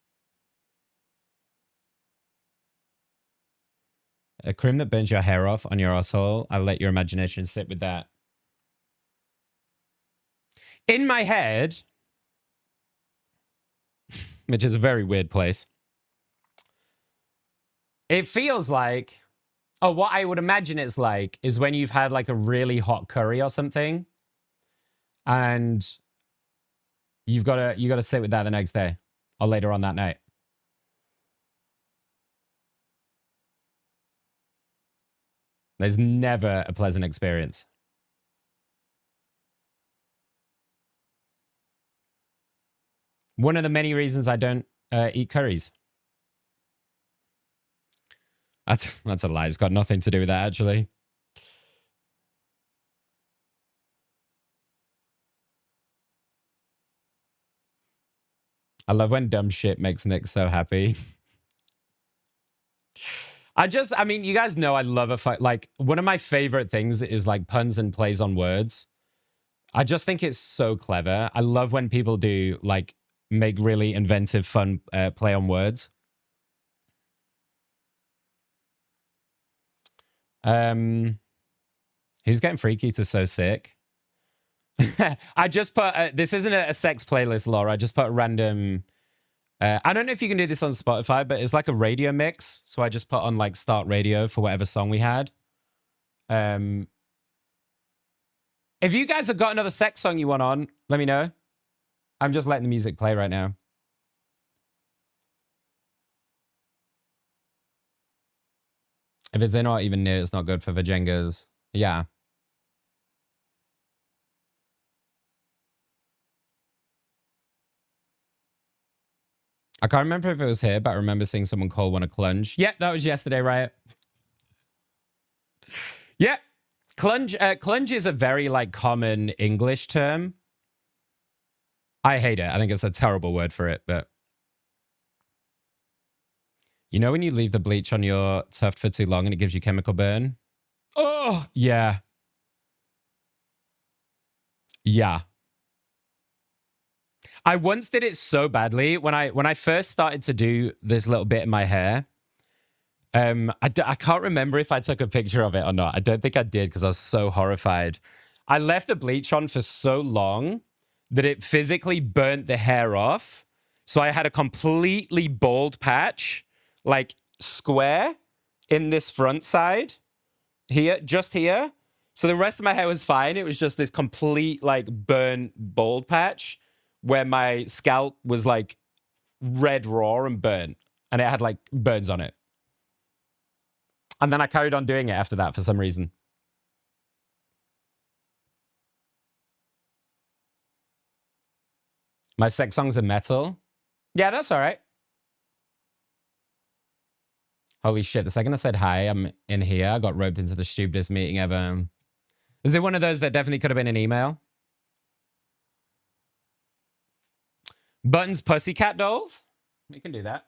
A cream that burns your hair off on your asshole. I'll let your imagination sit with that. In my head, which is a very weird place, it feels like, oh, what I would imagine it's like is when you've had like a really hot curry or something and you gotta sit with that the next day or later on that night. There's never a pleasant experience. One of the many reasons I don't eat curries. That's a lie. It's got nothing to do with that, actually. I love when dumb shit makes Nick so happy. I mean, you guys know I love a fight. Like, one of my favorite things is like puns and plays on words. I just think it's so clever. I love when people do like make really inventive, fun play on words. Who's getting freaky to so sick? I just put, this isn't a sex playlist, Laura. I just put a random, I don't know if you can do this on Spotify, but it's like a radio mix. So I just put on like start radio for whatever song we had. If you guys have got another sex song you want on, let me know. I'm just letting the music play right now. If it's in or even near, it's not good for Vajengas. Yeah. I can't remember if it was here, but I remember seeing someone call one a clunge. Yeah, that was yesterday, right? Yeah. Clunge is a very like common English term. I hate it. I think it's a terrible word for it, but you know when you leave the bleach on your tuft for too long and it gives you chemical burn? Oh, yeah. Yeah. I once did it so badly when I first started to do this little bit in my hair. I can't remember if I took a picture of it or not. I don't think I did because I was so horrified. I left the bleach on for so long that it physically burnt the hair off. So I had a completely bald patch, like square in this front side here, just here. So the rest of my hair was fine. It was just this complete like burnt bald patch where my scalp was like red raw and burnt and it had like burns on it. And then I carried on doing it after that for some reason. My sex songs are metal. Yeah, that's all right. Holy shit. The second I said hi, I'm in here. I got roped into the stupidest meeting ever. Is it one of those that definitely could have been an email? Buttons Pussycat Dolls? We can do that.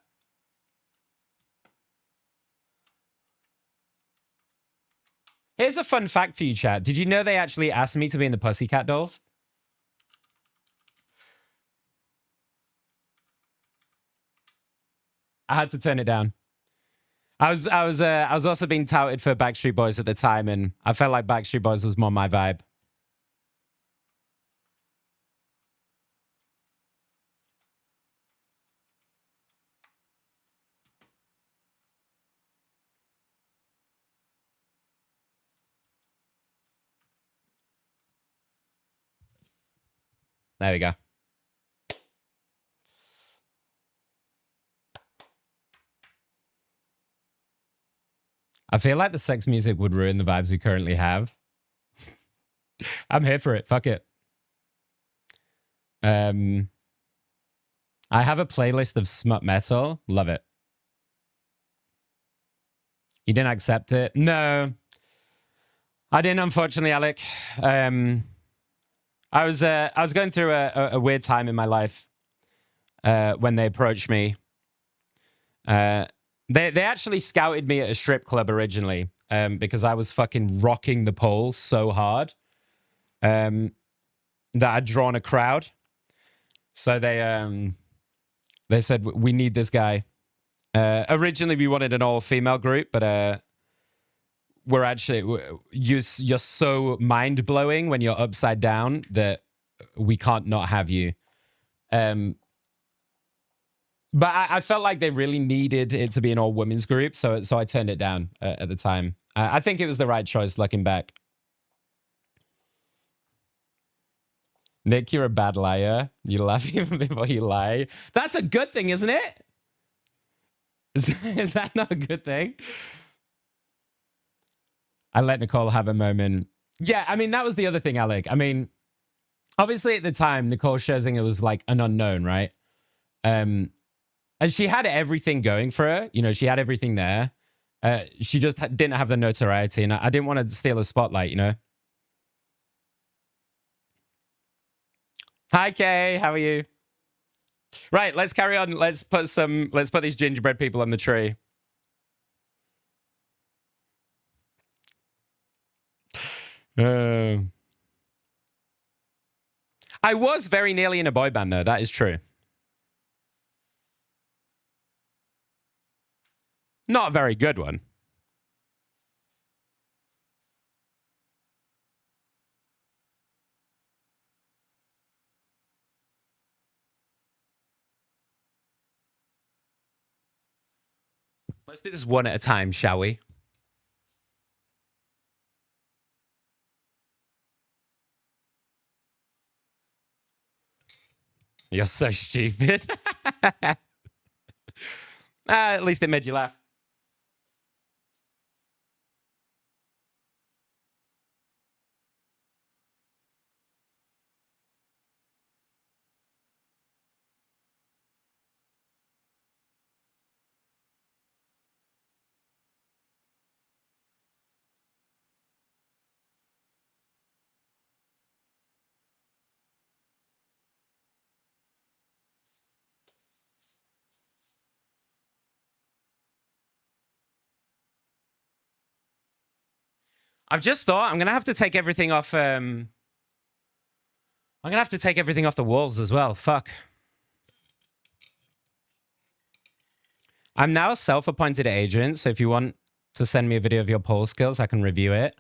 Here's a fun fact for you, chat. Did you know they actually asked me to be in the Pussycat Dolls? I had to turn it down. I was also being touted for Backstreet Boys at the time, and I felt like Backstreet Boys was more my vibe. There we go. I feel like the sex music would ruin the vibes we currently have. I'm here for it. Fuck it. I have a playlist of smut metal. Love it. You didn't accept it? No. I didn't, unfortunately, Alec. I was going through a weird time in my life when they approached me. They actually scouted me at a strip club originally because I was fucking rocking the pole so hard that I'd drawn a crowd. So they said, we need this guy. Originally, we wanted an all-female group, but we're actually, you're so mind-blowing when you're upside down that we can't not have you. But I felt like they really needed it to be an all-women's group, so I turned it down at the time. I think it was the right choice looking back. Nick, you're a bad liar. You laugh even before you lie. That's a good thing, isn't it? Is that not a good thing? I let Nicole have a moment. Yeah, I mean, that was the other thing, Alec. I mean, obviously at the time, Nicole Scherzinger was like an unknown, right? And she had everything going for her. You know, she had everything there. She just didn't have the notoriety, and I didn't want to steal a spotlight, you know? Hi, Kay. How are you? Right, let's carry on. Let's put these gingerbread people on the tree. I was very nearly in a boy band, though. That is true. Not a very good one. Let's do this one at a time, shall we? You're so stupid. At least it made you laugh. I've just thought I'm going to have to take everything off. I'm going to have to take everything off the walls as well. Fuck. I'm now a self-appointed agent, so if you want to send me a video of your pole skills, I can review it.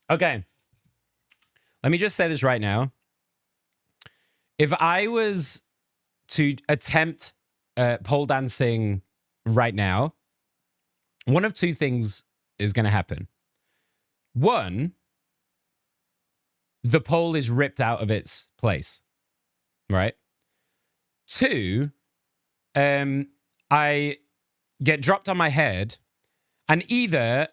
Okay. Let me just say this right now. If I was to attempt pole dancing right now, one of two things is going to happen. One, the pole is ripped out of its place, right? Two, I get dropped on my head and either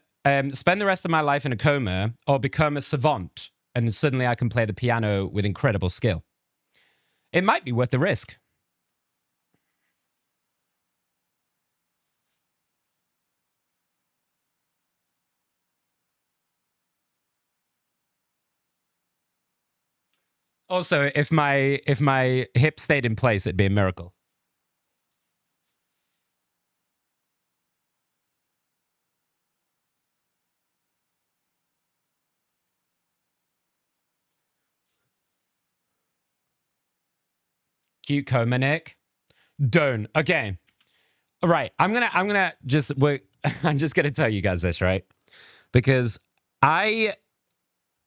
spend the rest of my life in a coma or become a savant and suddenly I can play the piano with incredible skill. It might be worth the risk. Also, if my hip stayed in place, it'd be a miracle. Cute coma, Nick. Don't. Okay. All right. I'm gonna just I'm just gonna tell you guys this, right? Because I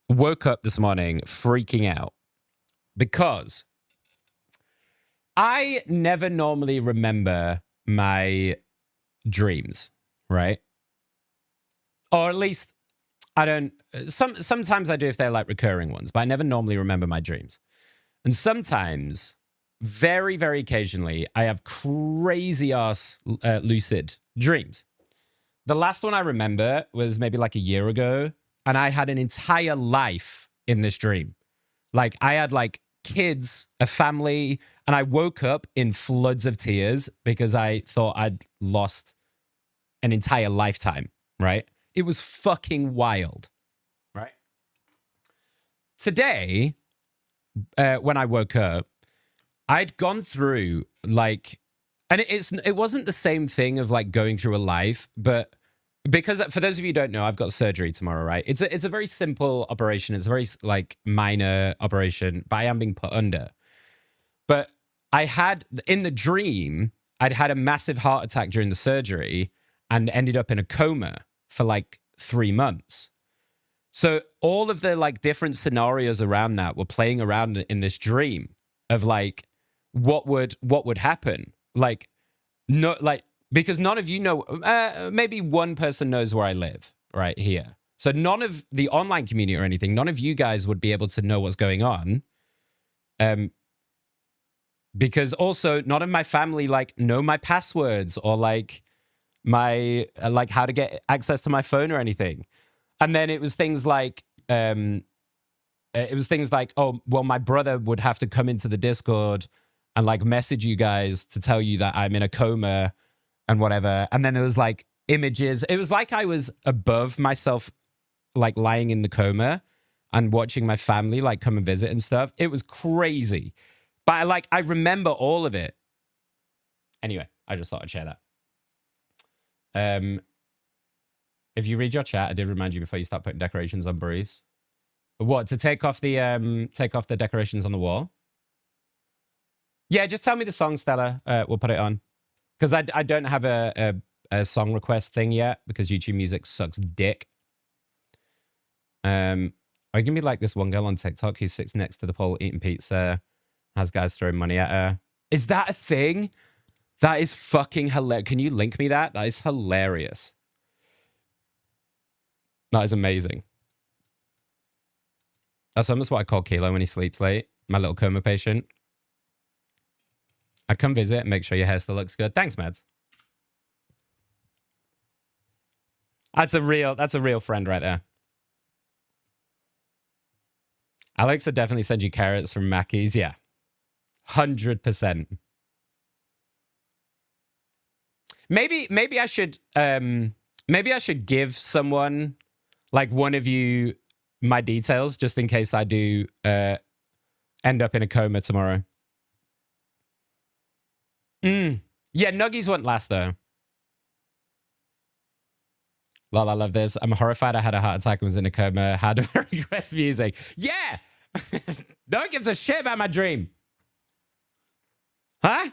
woke up this morning freaking out because I never normally remember my dreams, right? Or at least I don't. Sometimes I do if they're like recurring ones, but I never normally remember my dreams. And sometimes, very, very occasionally, I have crazy ass lucid dreams. The last one I remember was maybe like a year ago, and I had an entire life in this dream. Like I had like kids, a family, and I woke up in floods of tears because I thought I'd lost an entire lifetime, right? It was fucking wild, right? Today, when I woke up, I'd gone through like, and it wasn't the same thing of like going through a life, but because for those of you who don't know, I've got surgery tomorrow, right? It's a very simple operation. It's a very like minor operation, but I am being put under. But I had in the dream, I'd had a massive heart attack during the surgery and ended up in a coma for like 3 months. So all of the like different scenarios around that were playing around in this dream of like what would happen, like no, like because none of you know. Maybe one person knows where I live right here. So none of the online community or anything, none of you guys would be able to know what's going on. Because also none of my family like know my passwords or like my like how to get access to my phone or anything. And then it was things like oh well, my brother would have to come into the Discord and like message you guys to tell you that I'm in a coma and whatever. And then there was like images. It was like I was above myself, like lying in the coma and watching my family like come and visit and stuff. It was crazy. But I remember all of it. Anyway, I just thought I'd share that. If you read your chat, I did remind you before you start putting decorations on Bruce. What, to take off the decorations on the wall? Yeah, just tell me the song, Stella. We'll put it on. Because I don't have a song request thing yet because YouTube Music sucks dick. I can be like this one girl on TikTok who sits next to the pole eating pizza, has guys throwing money at her. Is that a thing? That is fucking hilarious. Can you link me that? That is hilarious. That is amazing. That's almost what I call Kilo when he sleeps late. My little coma patient. I'd come visit and make sure your hair still looks good. Thanks, Mads. That's a real friend right there. Alex would definitely send you carrots from Mackey's. Yeah. 100%. Maybe I should give someone, like one of you, my details just in case I do end up in a coma tomorrow. Yeah, Nuggies won't last though. Lol, I love this. I'm horrified I had a heart attack and was in a coma. How do I request music? Yeah! No one gives a shit about my dream. Huh?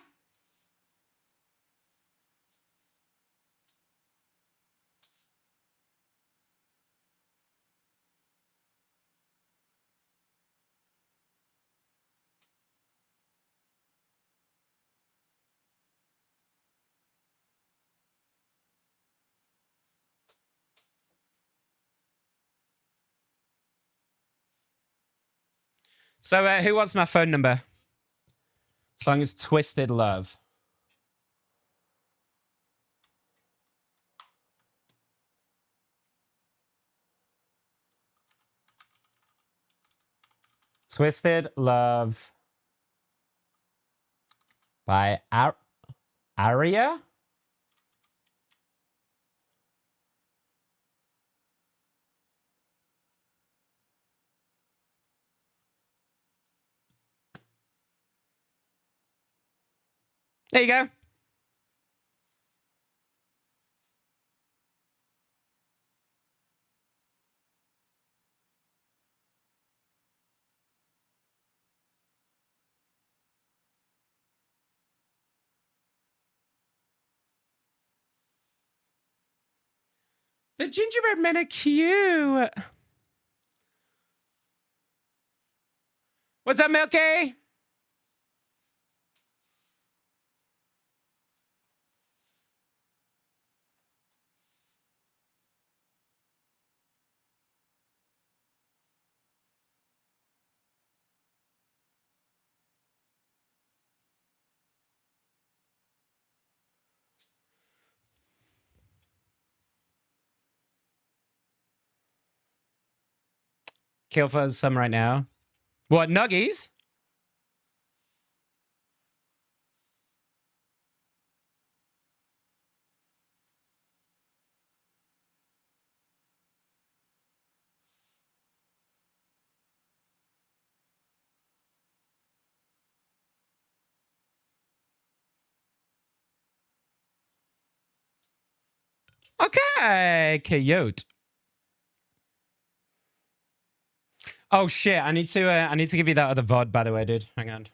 So who wants my phone number? Song is Twisted Love. Twisted Love by Aria? There you go. The gingerbread men are cute. What's up, Milky? kill for some right now. What, nuggies? Okay, coyote. Oh shit! I need to give you that other VOD, by the way, dude. Hang on.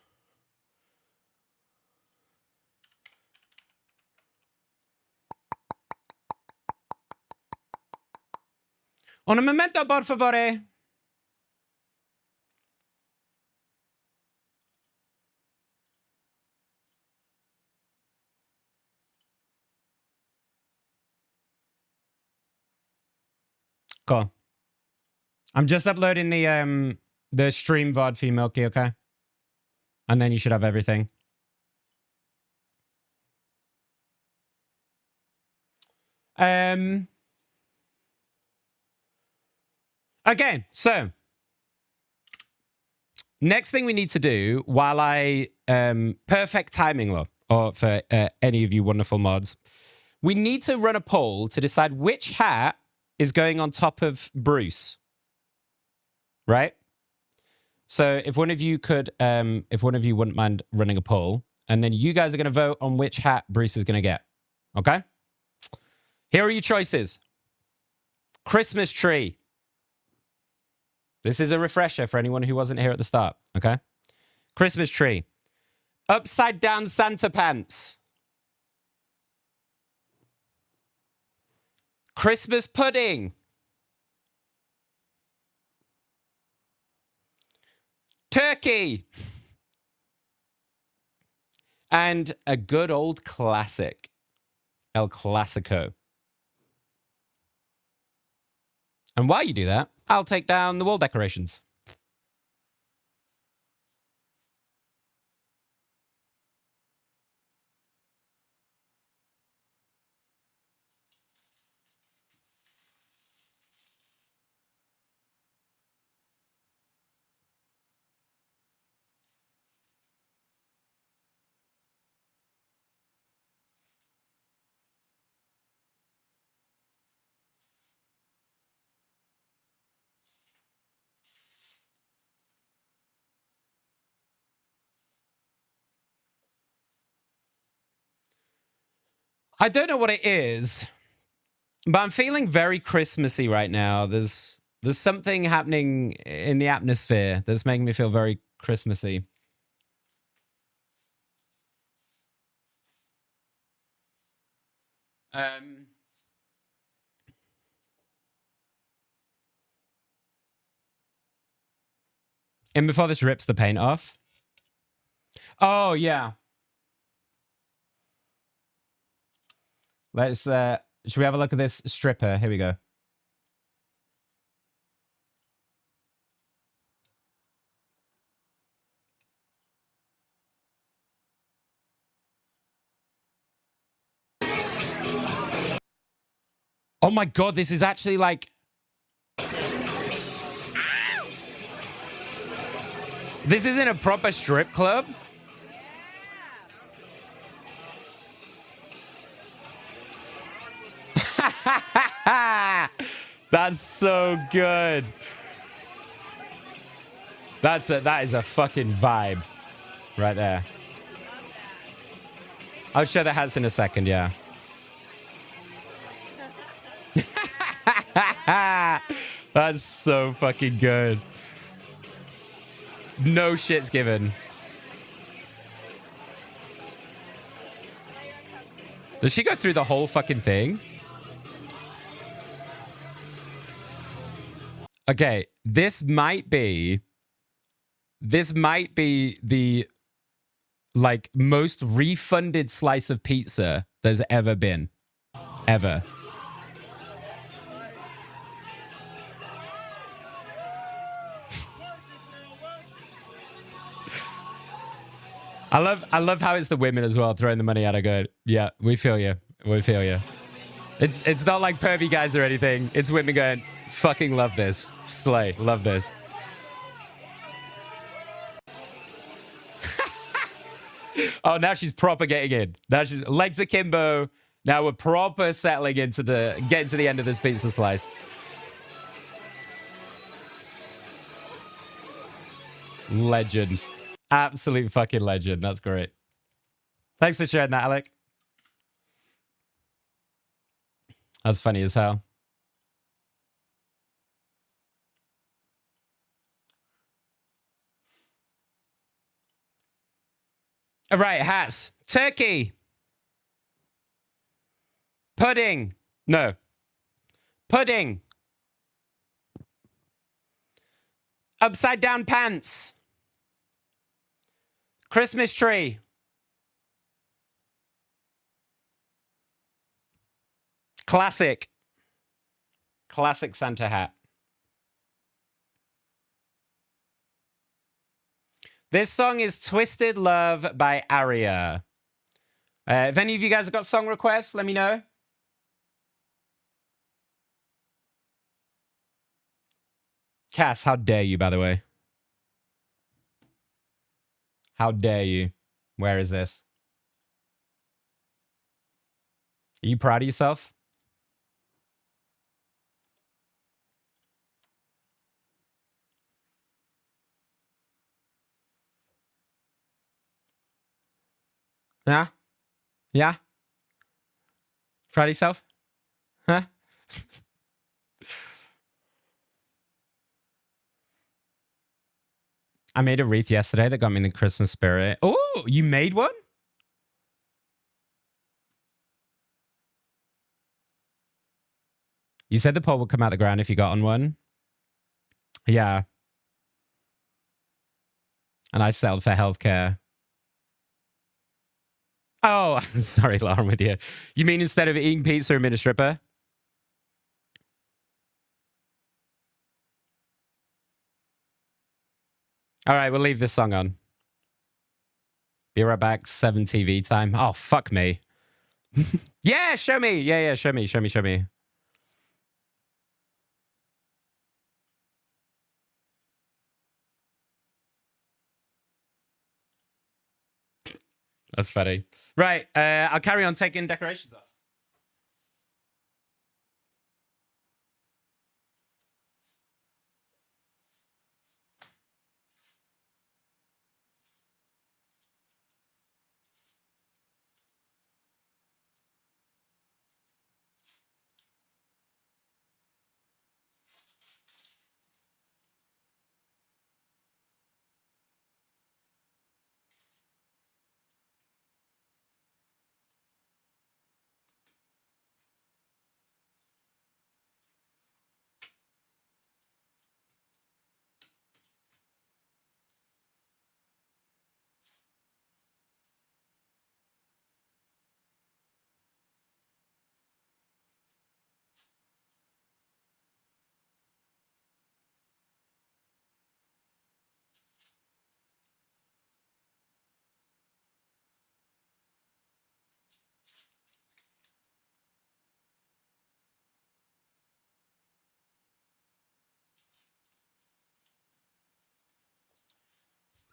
Un momento, por favore. Cool. I'm just uploading the stream VOD for you, Milky, okay? And then you should have everything. Okay, so next thing we need to do while I perfect timing, love, or for any of you wonderful mods, we need to run a poll to decide which hat is going on top of Bruce. Right? So if one of you could, if one of you wouldn't mind running a poll, and then you guys are going to vote on which hat Bruce is going to get. Okay? Here are your choices. Christmas tree. This is a refresher for anyone who wasn't here at the start. Okay? Christmas tree. Upside down Santa pants. Christmas pudding. Turkey. And a good old classic. El Clasico. And while you do that, I'll take down the wall decorations. I don't know what it is, but I'm feeling very Christmassy right now. There's something happening in the atmosphere that's making me feel very Christmassy. And before this rips the paint off. Oh, yeah. Let's, should we have a look at this stripper? Here we go. Oh my God, this is actually like... This isn't a proper strip club? That's so good. That is a fucking vibe right there. I'll show the hats in a second, yeah. That's so fucking good. No shit's given. Does she go through the whole fucking thing? Okay, this might be the like most refunded slice of pizza there's ever been. Ever. I love how it's the women as well throwing the money at her going, yeah, we feel you. We feel you. It's not like pervy guys or anything. It's women going, fucking love this. Slay. Love this. Oh, now she's proper getting in. Now she's legs akimbo. Now we're proper settling into getting to the end of this pizza slice. Legend. Absolute fucking legend. That's great. Thanks for sharing that, Alec. That's funny as hell. All right, hats. Turkey. Pudding. No. Pudding. Upside down pants. Christmas tree. Classic. Classic Santa hat. This song is Twisted Love by Aria. If any of you guys have got song requests, let me know. Cass, how dare you, by the way? How dare you? Where is this? Are you proud of yourself? Yeah? Yeah? Proud of yourself? Huh? I made a wreath yesterday that got me in the Christmas spirit. Oh, you made one? You said the pole would come out the ground if you got on one. Yeah. And I settled for healthcare. Oh, sorry, Lauren, with you. You mean instead of eating pizza and being a stripper? All right, we'll leave this song on. Be right back. 7 TV time. Oh, fuck me. Yeah, show me. Yeah, show me. That's funny. Right, I'll carry on taking decorations off.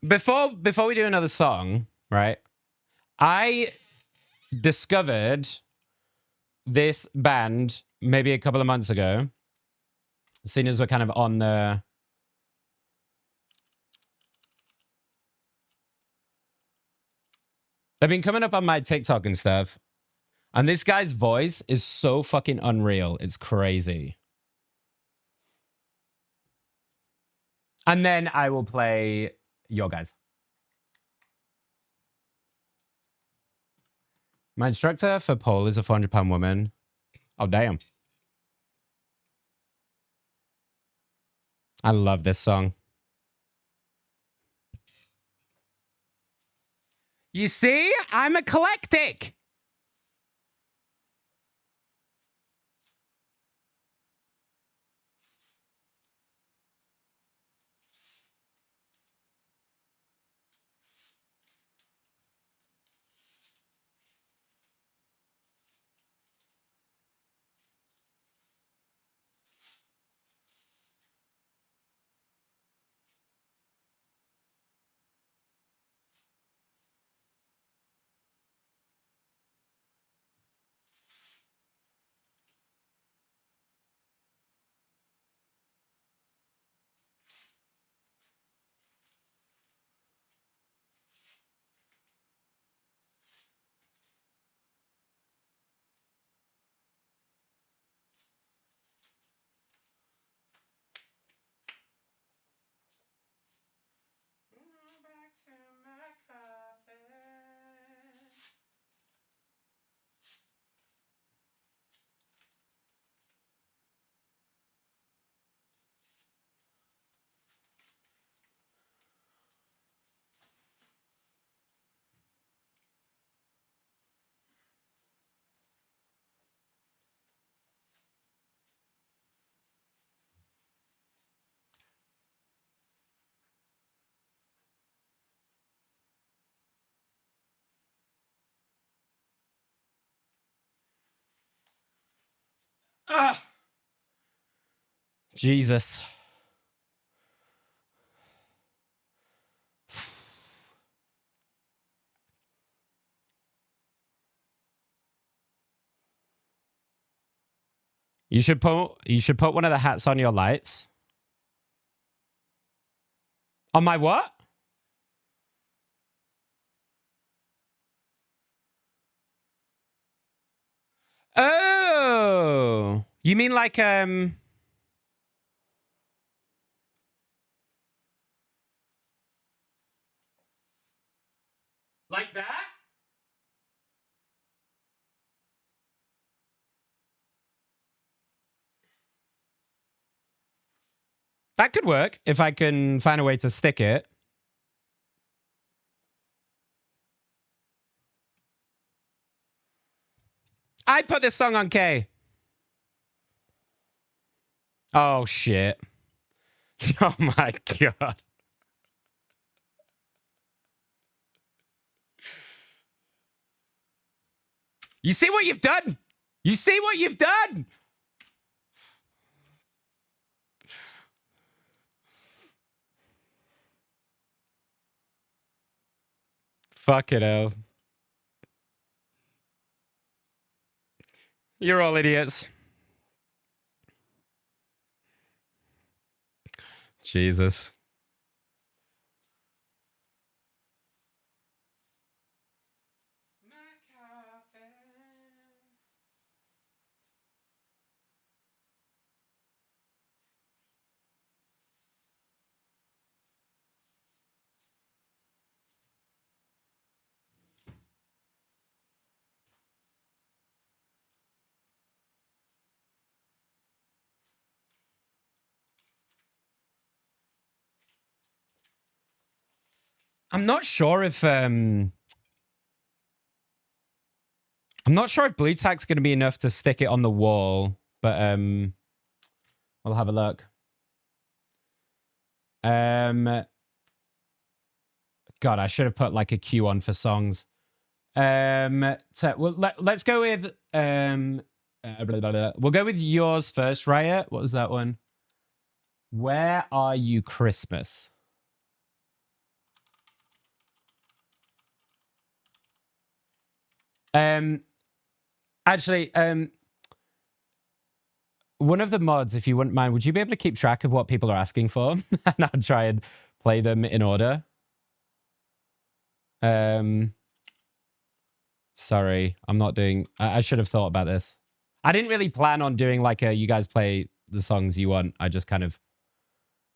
Before we do another song, right? I discovered this band maybe a couple of months ago. Seeing as we're kind of on the... They've been coming up on my TikTok and stuff. And this guy's voice is so fucking unreal. It's crazy. And then I will play your guys. My instructor for pole is a 400-pound woman. Oh, damn. I love this song. You see? I'm eclectic. Ah. Jesus. You should put one of the hats on your lights. On my what? Oh. You mean like like that? That could work if I can find a way to stick it. I put this song on K. Oh, shit. Oh, my God. You see what you've done? You see what you've done? Fuck it, hell. You're all idiots. Jesus. I'm not sure if blue tack's going to be enough to stick it on the wall, but we'll have a look. God, I should have put like a queue on for songs. Let's go with we'll go with yours first, Riot. What was that one? Where Are You Christmas? Actually, one of the mods, if you wouldn't mind, would you be able to keep track of what people are asking for? And I'll try and play them in order. Sorry, I'm not doing... I should have thought about this. I didn't really plan on doing like a you guys play the songs you want. I just kind of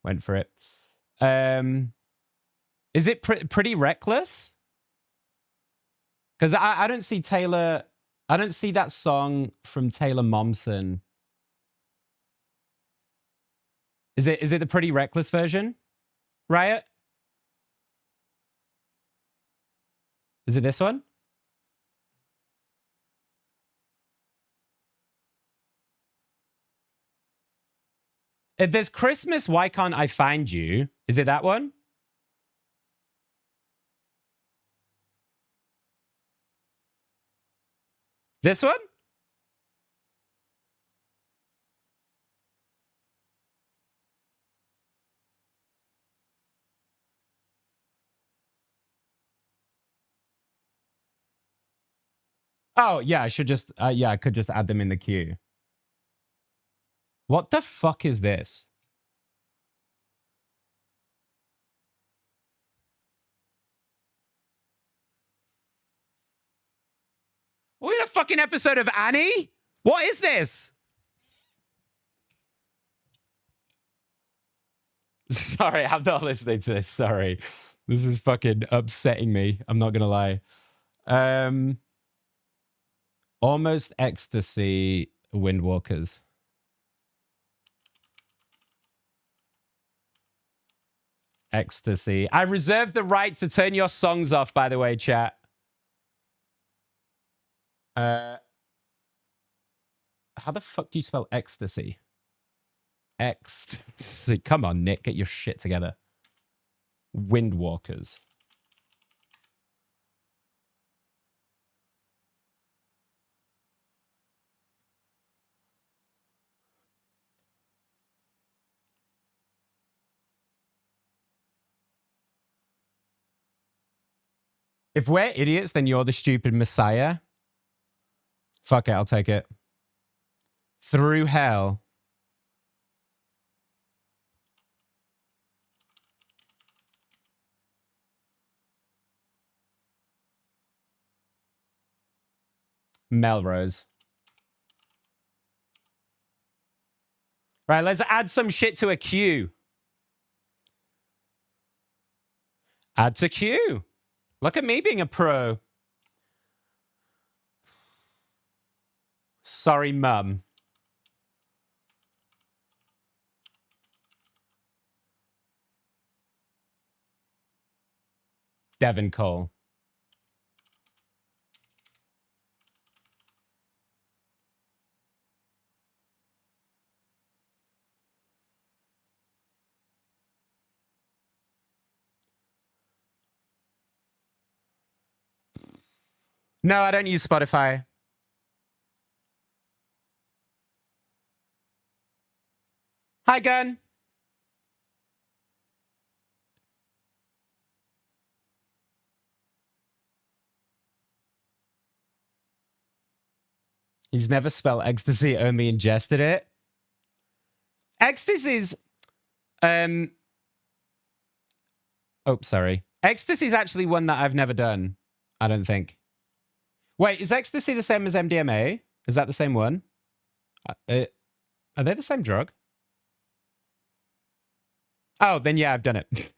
went for it. Is it Pretty Reckless? Because I don't see Taylor... I don't see that song from Taylor Momsen. Is it the Pretty Reckless version? Riot? Is it this one? If there's Christmas, Why Can't I Find You? Is it that one? This one? Oh, yeah, I should just... yeah, I could just add them in the queue. What the fuck is this? Are we in a fucking episode of Annie? What is this? Sorry, I'm not listening to this. Sorry. This is fucking upsetting me. I'm not gonna lie. Almost Ecstasy, Windwalkers. Ecstasy. I reserve the right to turn your songs off, by the way, chat. How the fuck do you spell ecstasy? Ecstasy. Come on, Nick. Get your shit together. Windwalkers. If we're idiots, then you're the stupid messiah. Fuck it, I'll take it. Through hell. Melrose. Right, let's add some shit to a queue. Add to queue. Look at me being a pro. Sorry, mum. Devon Cole. No, I don't use Spotify. Hi, Gun. He's never spelled ecstasy, only ingested it. Ecstasy's... Oh, sorry. Ecstasy's actually one that I've never done, I don't think. Wait, is ecstasy the same as MDMA? Is that the same one? Are they the same drug? Oh, then yeah, I've done it.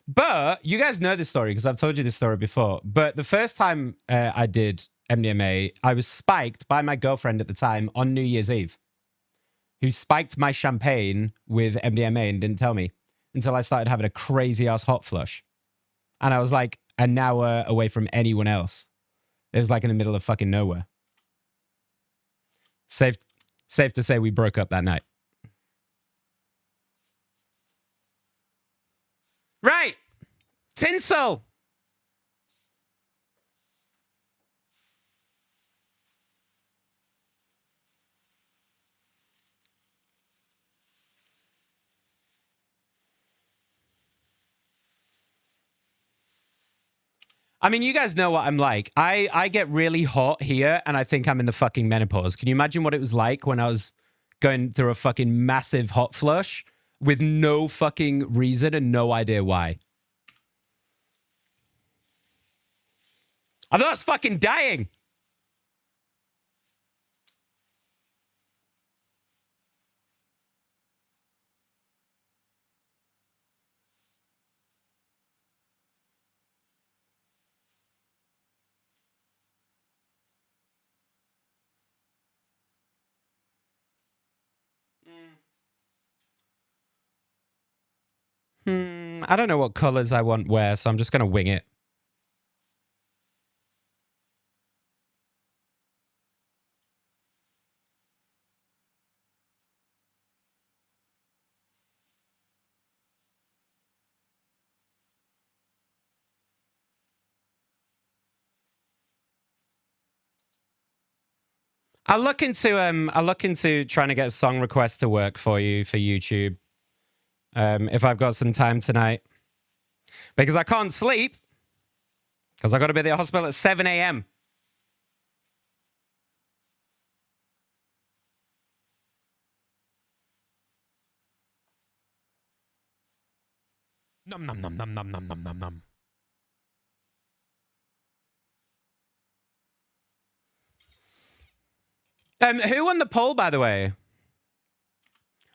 But you guys know this story because I've told you this story before. But the first time I did MDMA, I was spiked by my girlfriend at the time on New Year's Eve, who spiked my champagne with MDMA and didn't tell me until I started having a crazy ass hot flush. And I was like an hour away from anyone else. It was like in the middle of fucking nowhere. Safe to say we broke up that night. Right. Tinsel. I mean, you guys know what I'm like. I get really hot here and I think I'm in the fucking menopause. Can you imagine what it was like when I was going through a fucking massive hot flush with no fucking reason and no idea why? I thought I was fucking dying. I don't know what colors I want wear, so I'm just going to wing it. I'll look into trying to get a song request to work for you for YouTube. If I've got some time tonight. Because I can't sleep. Because I got to be at the hospital at 7 a.m. Nom nom nom nom nom nom nom nom nom. Who won the poll, by the way?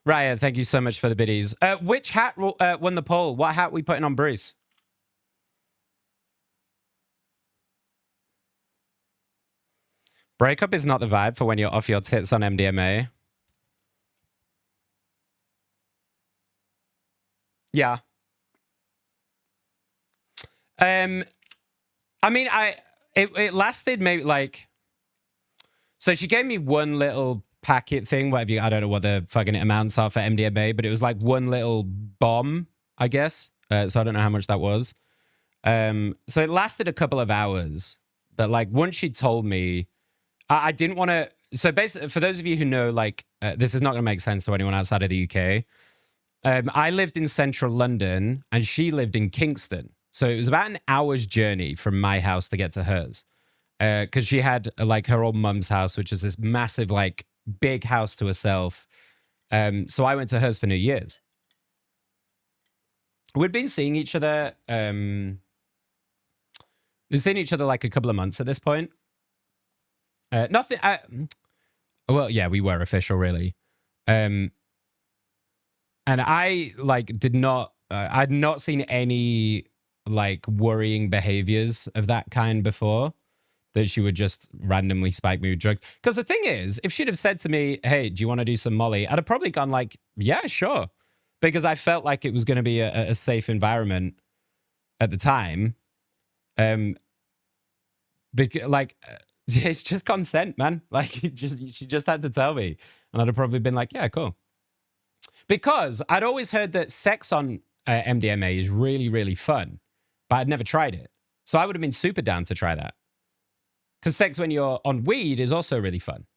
Ryan, thank you so much for the biddies. Which hat won the poll? What hat we putting on Bruce? Breakup is not the vibe for when you're off your tits on MDMA. Yeah. I mean, it lasted maybe like... So she gave me one little packet thing, whatever I don't know what the fucking amounts are for MDMA, but it was like one little bomb, I guess. So I don't know how much that was. So it lasted a couple of hours. But like once she told me, I didn't want to... So basically, for those of you who know, like, this is not going to make sense to anyone outside of the UK. I lived in central London and she lived in Kingston. So it was about an hour's journey from my house to get to hers. Because she had like her old mum's house, which is this massive, like big house to herself. So I went to hers for New Year's. We'd been seeing each other. We'd seen each other like a couple of months at this point. Nothing. Well, yeah, we were official, really. And I like did not. I'd not seen any like worrying behaviors of that kind before. That she would just randomly spike me with drugs. Because the thing is, if she'd have said to me, "Hey, do you want to do some Molly?" I'd have probably gone like, "Yeah, sure," because I felt like it was going to be a safe environment at the time. Like it's just consent, man. Like she just had to tell me, and I'd have probably been like, "Yeah, cool." Because I'd always heard that sex on MDMA is really, really fun, but I'd never tried it, so I would have been super down to try that. Because sex when you're on weed is also really fun,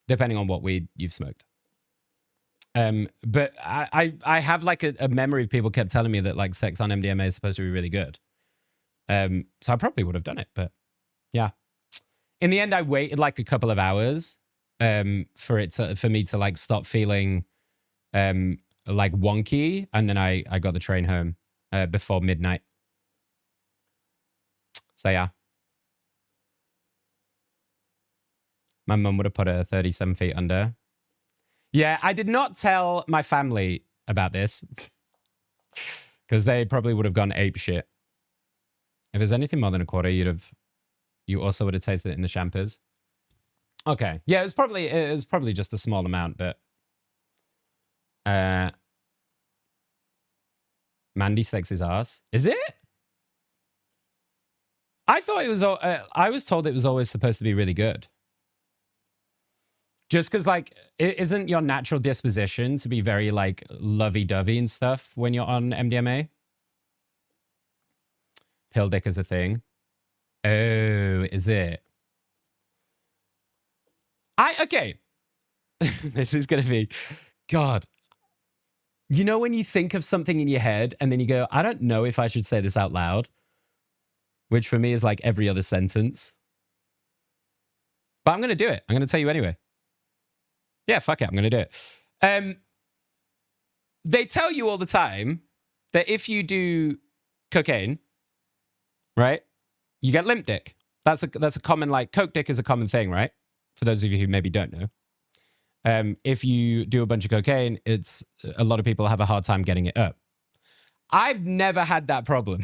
depending on what weed you've smoked. But I have like a memory of people kept telling me that like sex on MDMA is supposed to be really good. So I probably would have done it, but yeah. In the end, I waited like a couple of hours for me to like stop feeling like wonky, and then I got the train home before midnight. So yeah. My mum would have put her 37 feet under. Yeah, I did not tell my family about this because they probably would have gone ape shit. If there's anything more than a quarter, you also would have tasted it in the champers. Okay, yeah, it was probably just a small amount, but Mandy sex his ass. Is it? I thought it was. I was told it was always supposed to be really good. Just because, like, isn't your natural disposition to be very, like, lovey-dovey and stuff when you're on MDMA? Pill dick is a thing. Oh, is it? Okay. This is going to be, God. You know when you think of something in your head and then you go, I don't know if I should say this out loud? Which for me is like every other sentence. But I'm going to do it. I'm going to tell you anyway. Yeah, fuck it. I'm going to do it. They tell you all the time that if you do cocaine, right, you get limp dick. That's a common, like, coke dick is a common thing, right? For those of you who maybe don't know. If you do a bunch of cocaine, a lot of people have a hard time getting it up. I've never had that problem.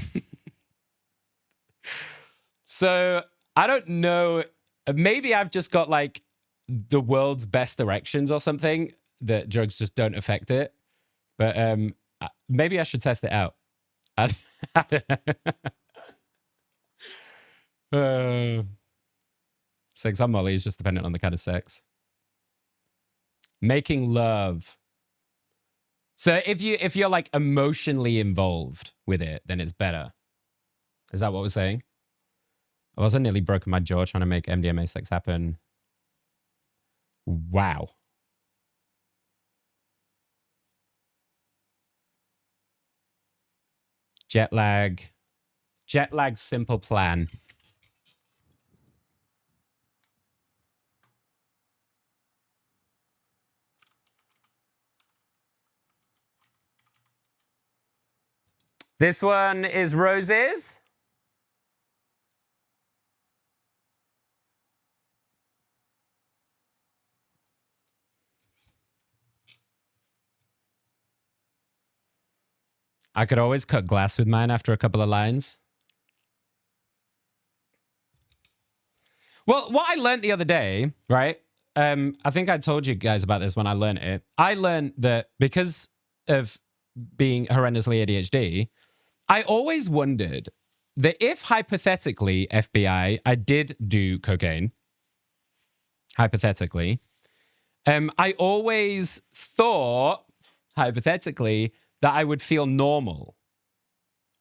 So I don't know. Maybe I've just got like the world's best erections or something that drugs just don't affect it. But maybe I should test it out. I don't know. Sex on Molly is just dependent on the kind of sex. Making love. So if you're like emotionally involved with it, then it's better. Is that what we're saying? I also nearly broken my jaw trying to make MDMA sex happen. Wow. Jet lag. Jet lag simple plan. This one is roses. I could always cut glass with mine after a couple of lines. Well, what I learned the other day, right? I think I told you guys about this when I learned it. I learned that because of being horrendously ADHD, I always wondered that if hypothetically, FBI, I did do cocaine, hypothetically, I always thought, hypothetically, that I would feel normal,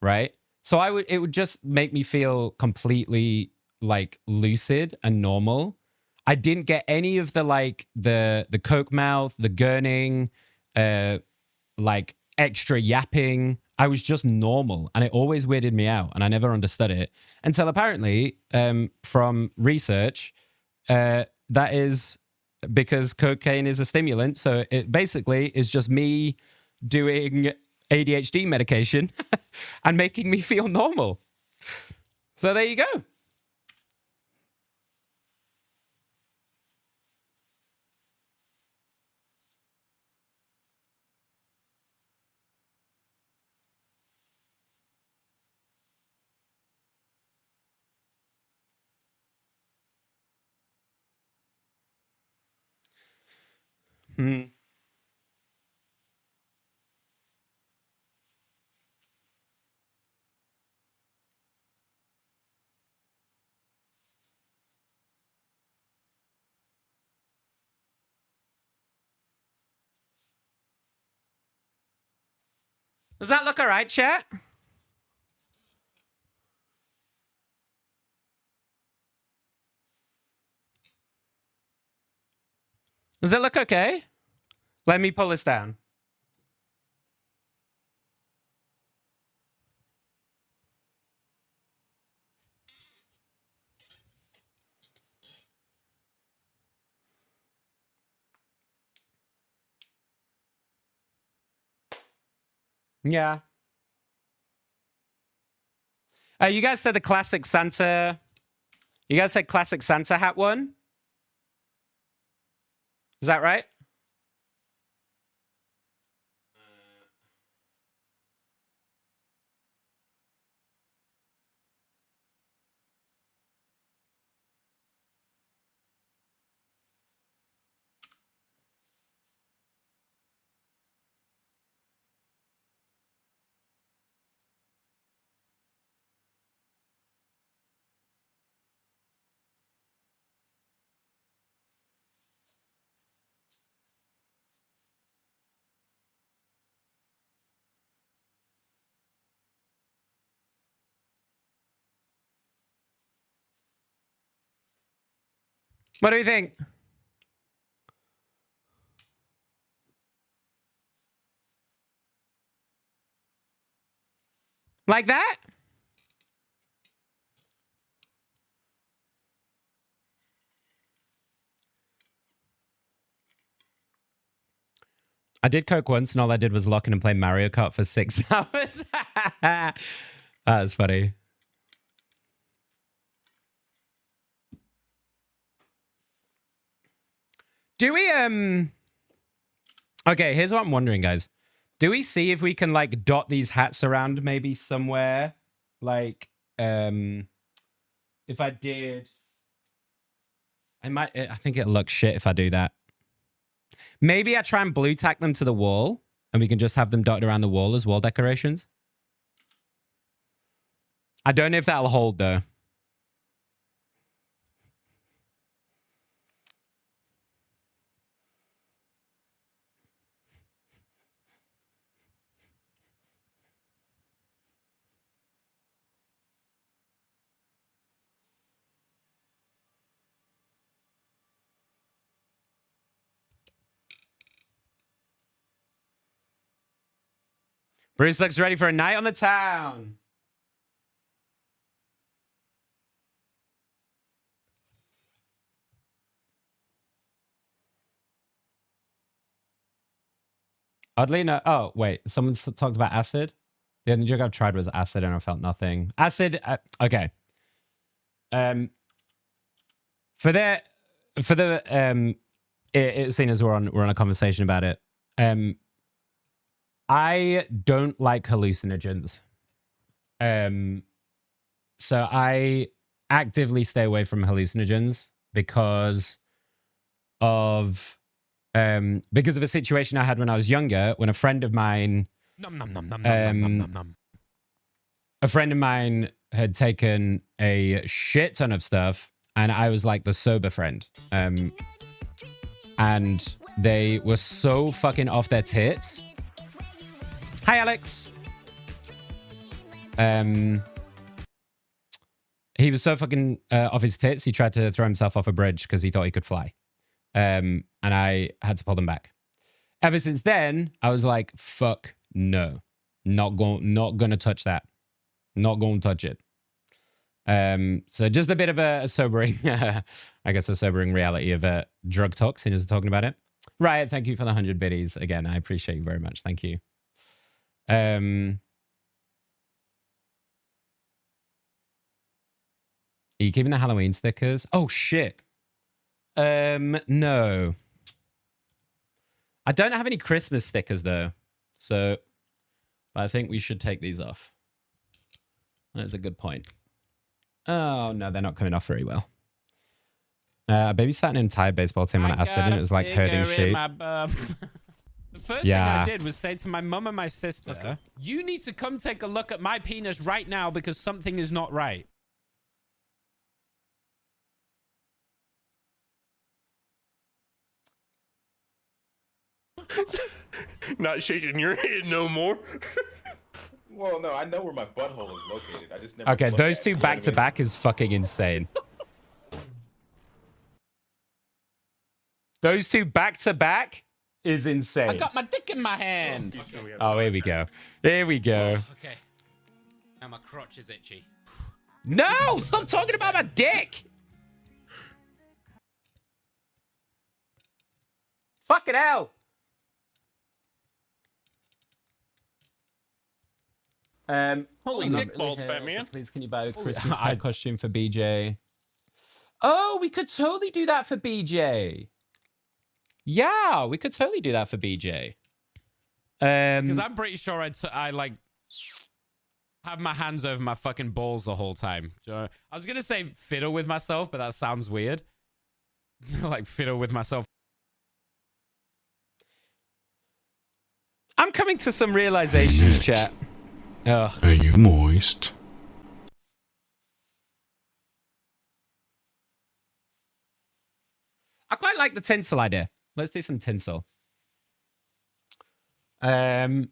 right? So it would just make me feel completely like lucid and normal. I didn't get any of the like the coke mouth, the gurning, like extra yapping. I was just normal, and it always weirded me out, and I never understood it until apparently, from research, that is because cocaine is a stimulant. So it basically is just me doing ADHD medication and making me feel normal. So there you go. Hmm. Does that look all right, chat? Does it look okay? Let me pull this down. Yeah. You guys said the classic Santa. You guys said classic Santa hat one? Is that right? What do you think? Like that? I did coke once, and all I did was lock in and play Mario Kart for 6 hours. That's funny. Do we, okay, here's what I'm wondering, guys. Do we see if we can, like, dot these hats around maybe somewhere? Like, if I did... I think it'll look shit if I do that. Maybe I try and blue tack them to the wall, and we can just have them dotted around the wall as wall decorations. I don't know if that'll hold, though. Bruce looks ready for a night on the town. Oddly enough, oh, wait. Someone talked about acid. The only drug I've tried was acid and I felt nothing. Acid, okay. For the, seeing as we're on a conversation about it, I don't like hallucinogens. So I actively stay away from hallucinogens because of a situation I had when I was younger, when a friend of mine had taken a shit ton of stuff, and I was like the sober friend. And they were so fucking off their tits. Hi, Alex. He was so fucking off his tits, he tried to throw himself off a bridge because he thought he could fly. And I had to pull them back. ever since then, I was like, fuck no. Not gonna touch that. Not gonna touch it. So just a bit of a sobering, I guess a sobering reality of drug talk, since we're talking about it. Riot, thank you for the 100 biddies. Again, I appreciate you very much. Thank you. Are you keeping the Halloween stickers? Oh, shit. No. I don't have any Christmas stickers, though. So I think we should take these off. That's a good point. Oh, no, they're not coming off very well. I babysat an entire baseball team on acid, and it was like herding sheep. The first Yeah. thing I did was say to my mum and my sister, you need to come take a look at my penis right now because something is not right. Not shaking your head no more. Well, no, I know where my butthole is located. I just never. Okay, looked those at two it, you know what I back to mean? back is fucking insane. Those two back to back is insane. I got my dick in my hand. Oh, here we go. Here we go. Okay. Now my crotch is itchy. No, stop talking about my dick. Fucking hell. Holy dick balls, Batman. Please, can you buy a Christmas pie costume for BJ? Oh, we could totally do that for BJ. Yeah, we could totally do that for BJ. Because I'm pretty sure I like have my hands over my fucking balls the whole time. Do you know? I was gonna say fiddle with myself, but that sounds weird. Like fiddle with myself. I'm coming to some realizations, chat. Ugh. Are you moist? I quite like the tinsel idea. Let's do some tinsel. Oh,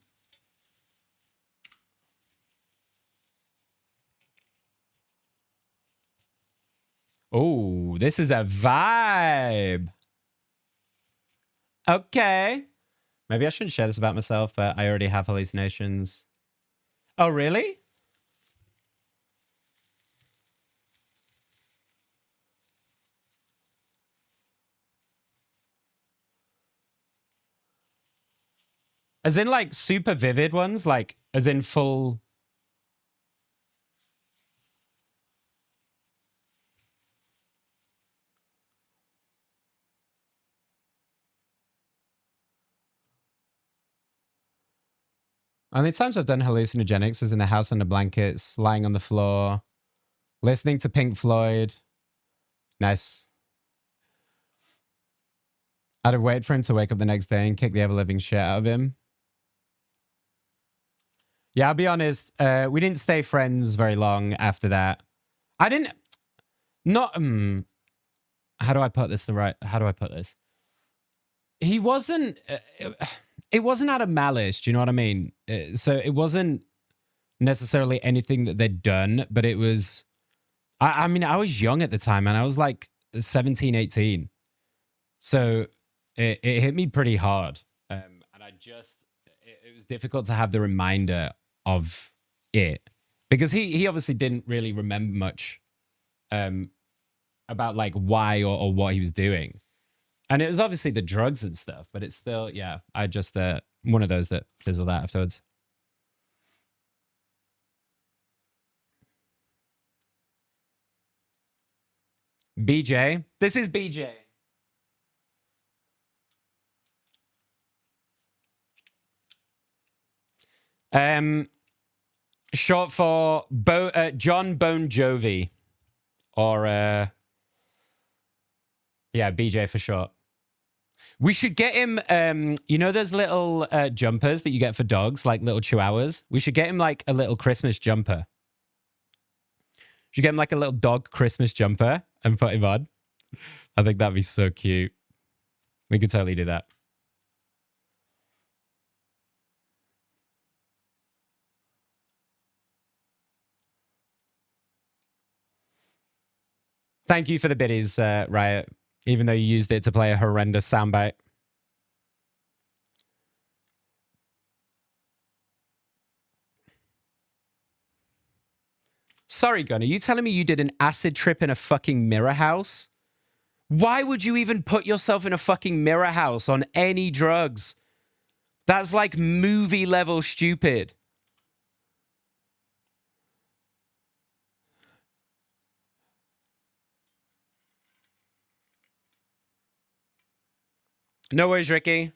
this is a vibe. Okay. Maybe I shouldn't share this about myself, but I already have hallucinations. Oh, really? As in like super vivid ones, like as in full. Only times I've done hallucinogenics is in the house under blankets, lying on the floor, listening to Pink Floyd. Nice. I'd have waited for him to wake up the next day and kick the ever-living shit out of him. Yeah, I'll be honest. We didn't stay friends very long after that. I didn't... Not... how do I put this How do I put this? He wasn't... it wasn't out of malice, do you know what I mean? So it wasn't necessarily anything that they'd done, but it was... I mean, I was young at the time, and I was like 17, 18. So it hit me pretty hard. And I just... It was difficult to have the reminder of it. Because he obviously didn't really remember much about like why or what he was doing. And it was obviously the drugs and stuff, but it's still, yeah, I just, one of those that fizzled out afterwards. BJ. This is BJ. Short for John Bon Jovi. Or, yeah, BJ for short. We should get him, you know those little jumpers that you get for dogs, like little chihuahuas? We should get him like a little Christmas jumper. Should get him like a little dog Christmas jumper and put him on. I think that'd be so cute. We could totally do that. Thank you for the biddies, Riot. Even though you used it to play a horrendous soundbite. Sorry, Gunner, you telling me you did an acid trip in a fucking mirror house? Why would you even put yourself in a fucking mirror house on any drugs? That's like movie level stupid. No worries, Ricky.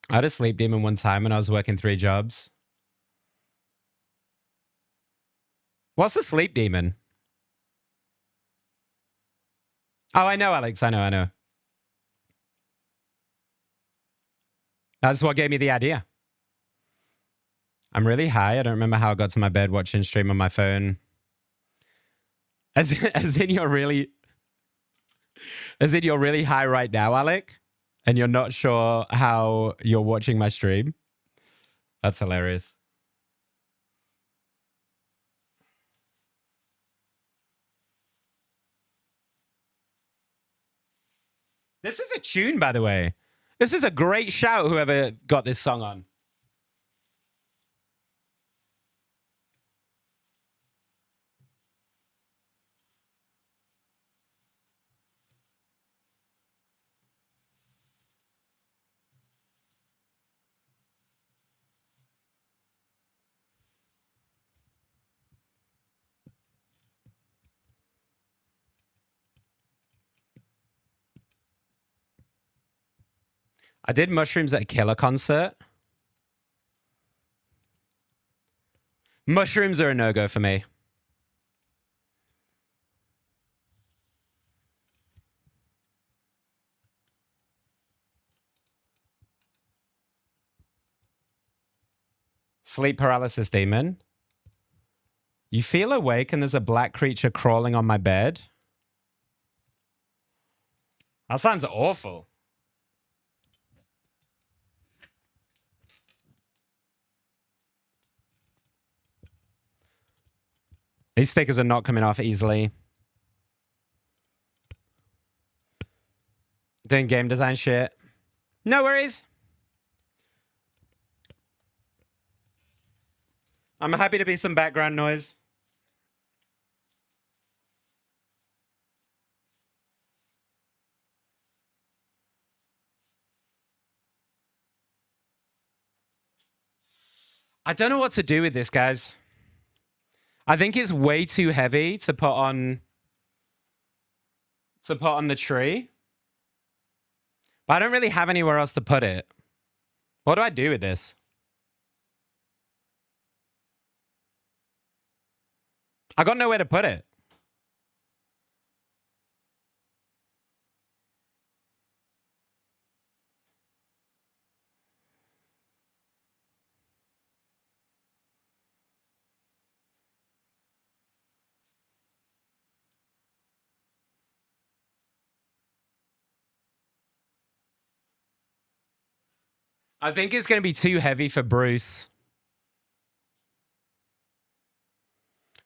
I had a sleep demon one time when I was working 3 jobs. What's a sleep demon? Oh, I know, Alex. I know. That's what gave me the idea. I'm really high. I don't remember how I got to my bed watching stream on my phone. As in you're really high right now, Alec, and you're not sure how you're watching my stream. That's hilarious. This is a tune, by the way. This is a great shout, whoever got this song on. I did mushrooms at a Killer concert. Mushrooms are a no-go for me. Sleep paralysis demon. You feel awake and there's a black creature crawling on my bed. That sounds awful. These stickers are not coming off easily. Doing game design shit. No worries. I'm happy to be some background noise. I don't know what to do with this, guys. I think it's way too heavy to put on the tree. But I don't really have anywhere else to put it. What do I do with this? I got nowhere to put it. I think it's going to be too heavy for Bruce.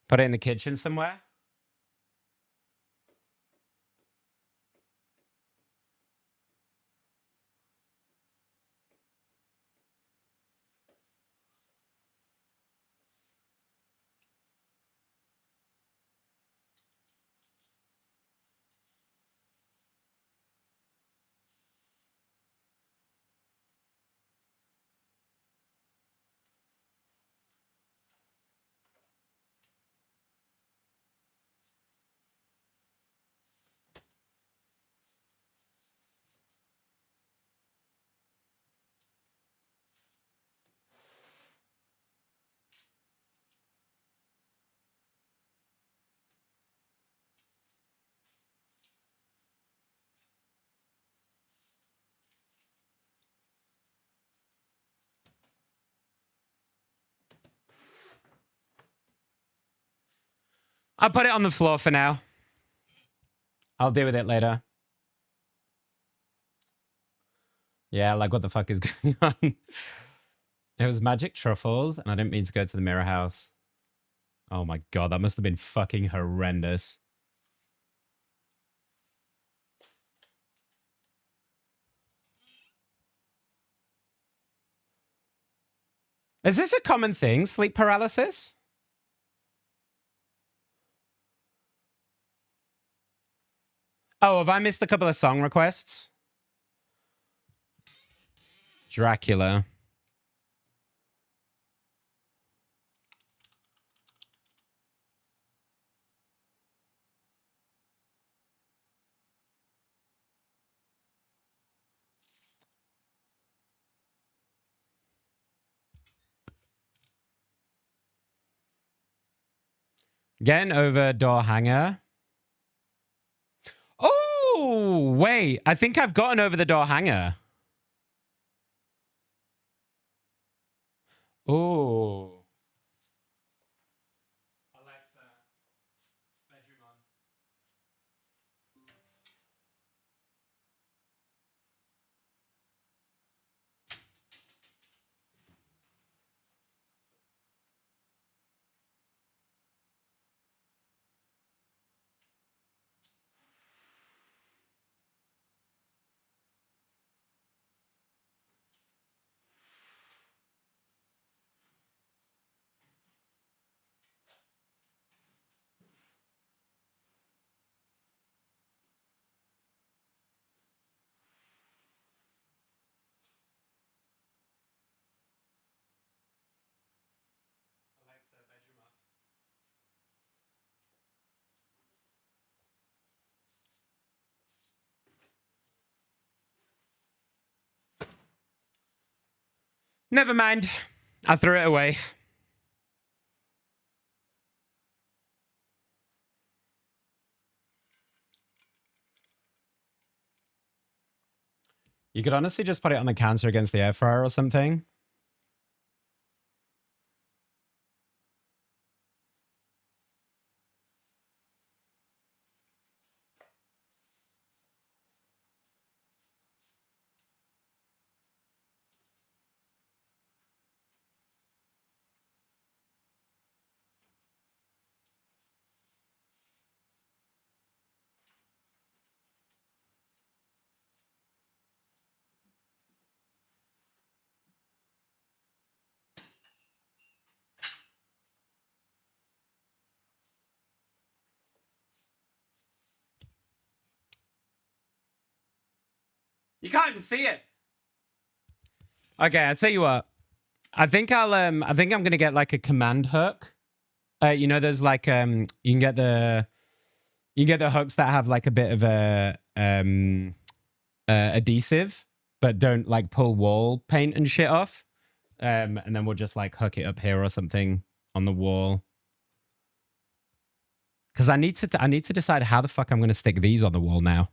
Put it in the kitchen somewhere. I'll put it on the floor for now. I'll deal with it later. Yeah, like what the fuck is going on? It was magic truffles, and I didn't mean to go to the mirror house. Oh my god, that must have been fucking horrendous. Is this a common thing, sleep paralysis? Oh, have I missed a couple of song requests? Dracula. Getting over door hanger. Oh, wait. I think I've gotten over the door hanger. Oh. Alexa, bedroom on. Alexa, bedroom off. Never mind. I threw it away. You could honestly just put it on the counter against the air fryer or something. You can't even see it. Okay, I'll tell you what. I think I'm gonna get like a command hook. You know, there's like you can get the hooks that have like a bit of a adhesive, but don't like pull wall paint and shit off. And then we'll just like hook it up here or something on the wall. Because I need to decide how the fuck I'm gonna stick these on the wall now.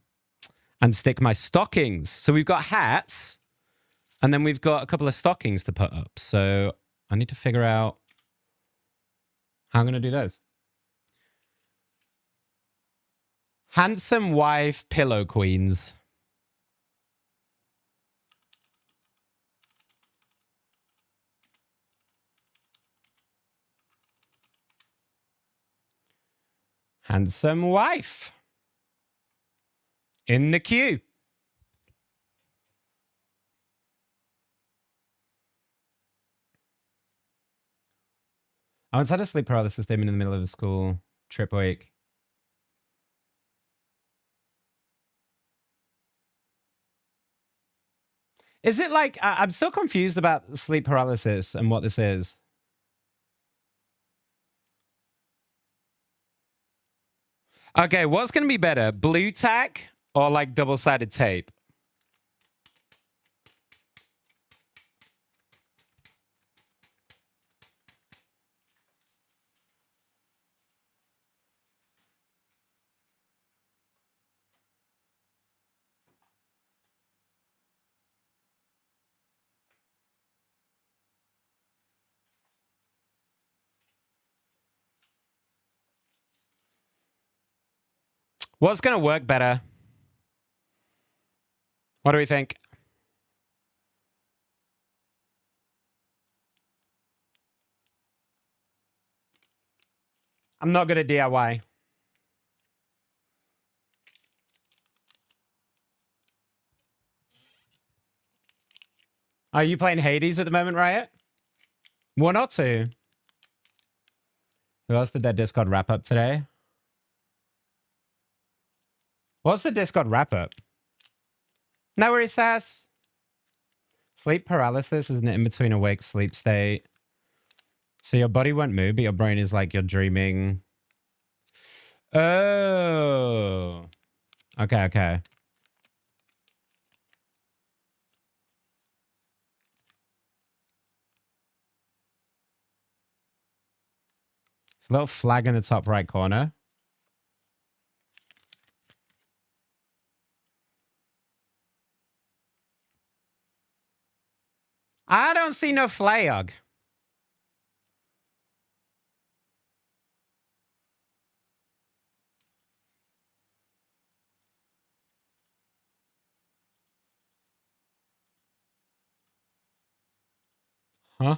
And stick my stockings. So we've got hats, and then we've got a couple of stockings to put up. So I need to figure out how I'm going to do those. Handsome wife pillow queens. Handsome wife. In the queue. I once had a sleep paralysis statement in the middle of a school trip week. Is it like, I'm still confused about sleep paralysis and what this is. Okay, what's going to be better? Blue tack or like double-sided tape? What's going to work better? What do we think? I'm not good at DIY. Are you playing Hades at the moment, Riot? One or two. Who else did their Discord wrap up today? What's the Discord wrap up? No worries, Sass. Sleep paralysis is an in-between awake sleep state. So your body won't move, but your brain is like you're dreaming. Oh. Okay, okay. It's a little flag in the top right corner. I don't see no flag. Huh?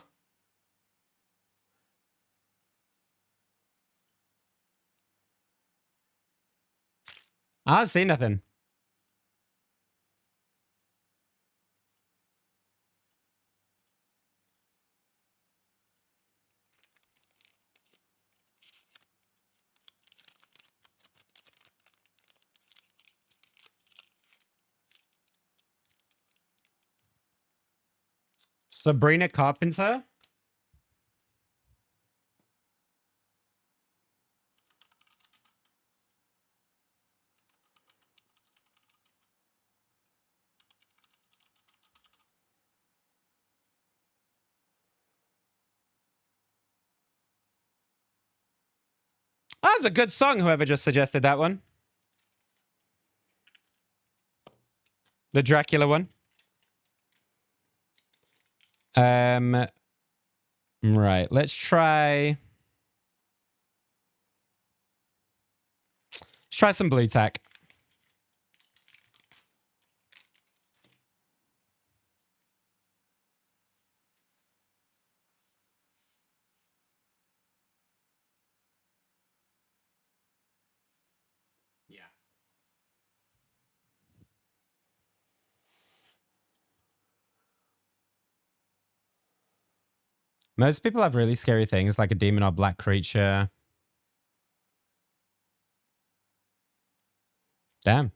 I don't see nothing. Sabrina Carpenter? Oh, that's a good song, whoever just suggested that one. The Dracula one. Right. Let's try some blue tack. Yeah. Most people have really scary things like a demon or black creature. Damn.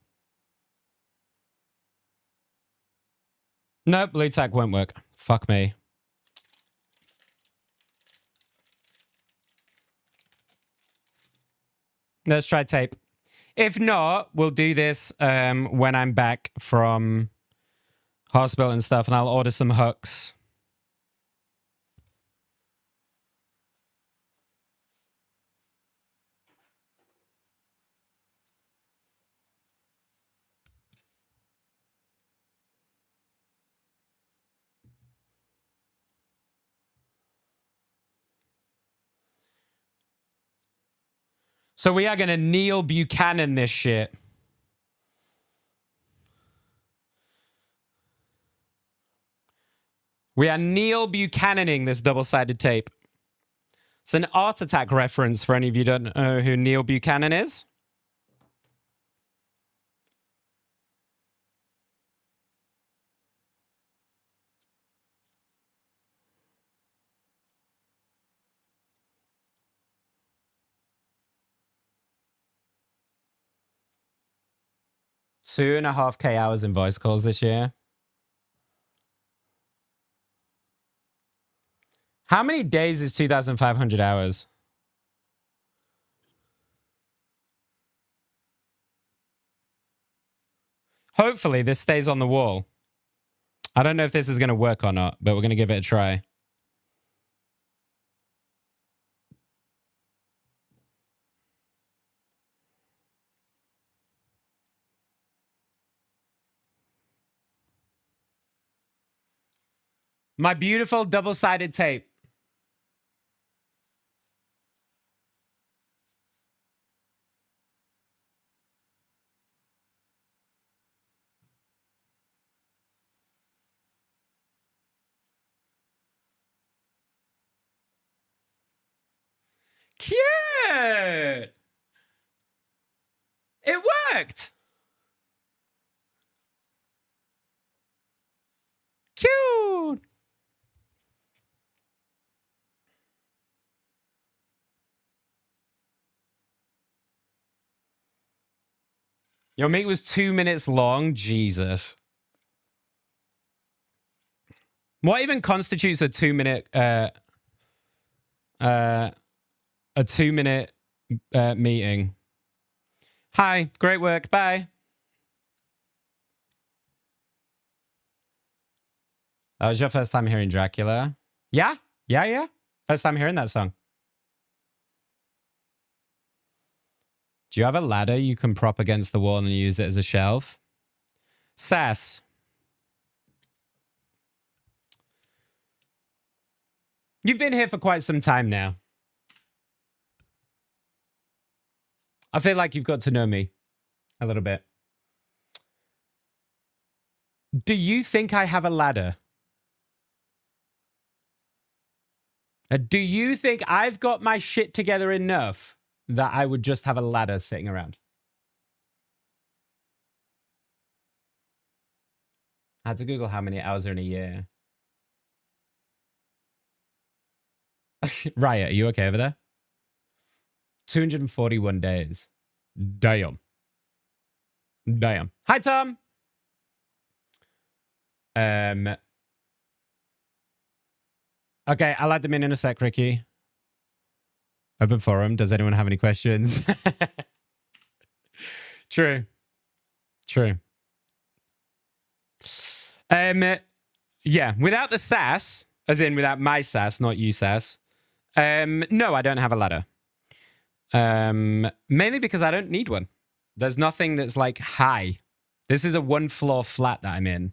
Nope, blue tack won't work. Fuck me. Let's try tape. If not, we'll do this when I'm back from hospital and stuff, and I'll order some hooks. So we are going to Neil Buchanan this shit. We are Neil Buchananing this double-sided tape. It's an Art Attack reference for any of you who don't know who Neil Buchanan is. $2.5K hours in voice calls this year. How many days is 2,500 hours? Hopefully this stays on the wall. I don't know if this is going to work or not, but we're going to give it a try. My beautiful double-sided tape. Cute! It worked! Cute! Your meet was 2 minutes long? Jesus. What even constitutes a 2 minute a 2 minute meeting? Hi, great work. Bye. That was your first time hearing Dracula? Yeah? Yeah. First time hearing that song. Do you have a ladder you can prop against the wall and use it as a shelf? Sass. You've been here for quite some time now. I feel like you've got to know me a little bit. Do you think I have a ladder? Do you think I've got my shit together enough that I would just have a ladder sitting around? I had to Google how many hours are in a year. Riot, are you okay over there? 241 days. Damn. Hi, Tom. Okay, I'll add them in a sec, Ricky. Open forum. Does anyone have any questions? True. Yeah, without the sass, as in without my sass, not you sass. No, I don't have a ladder. Mainly because I don't need one. There's nothing that's like high. This is a 1 floor flat that I'm in.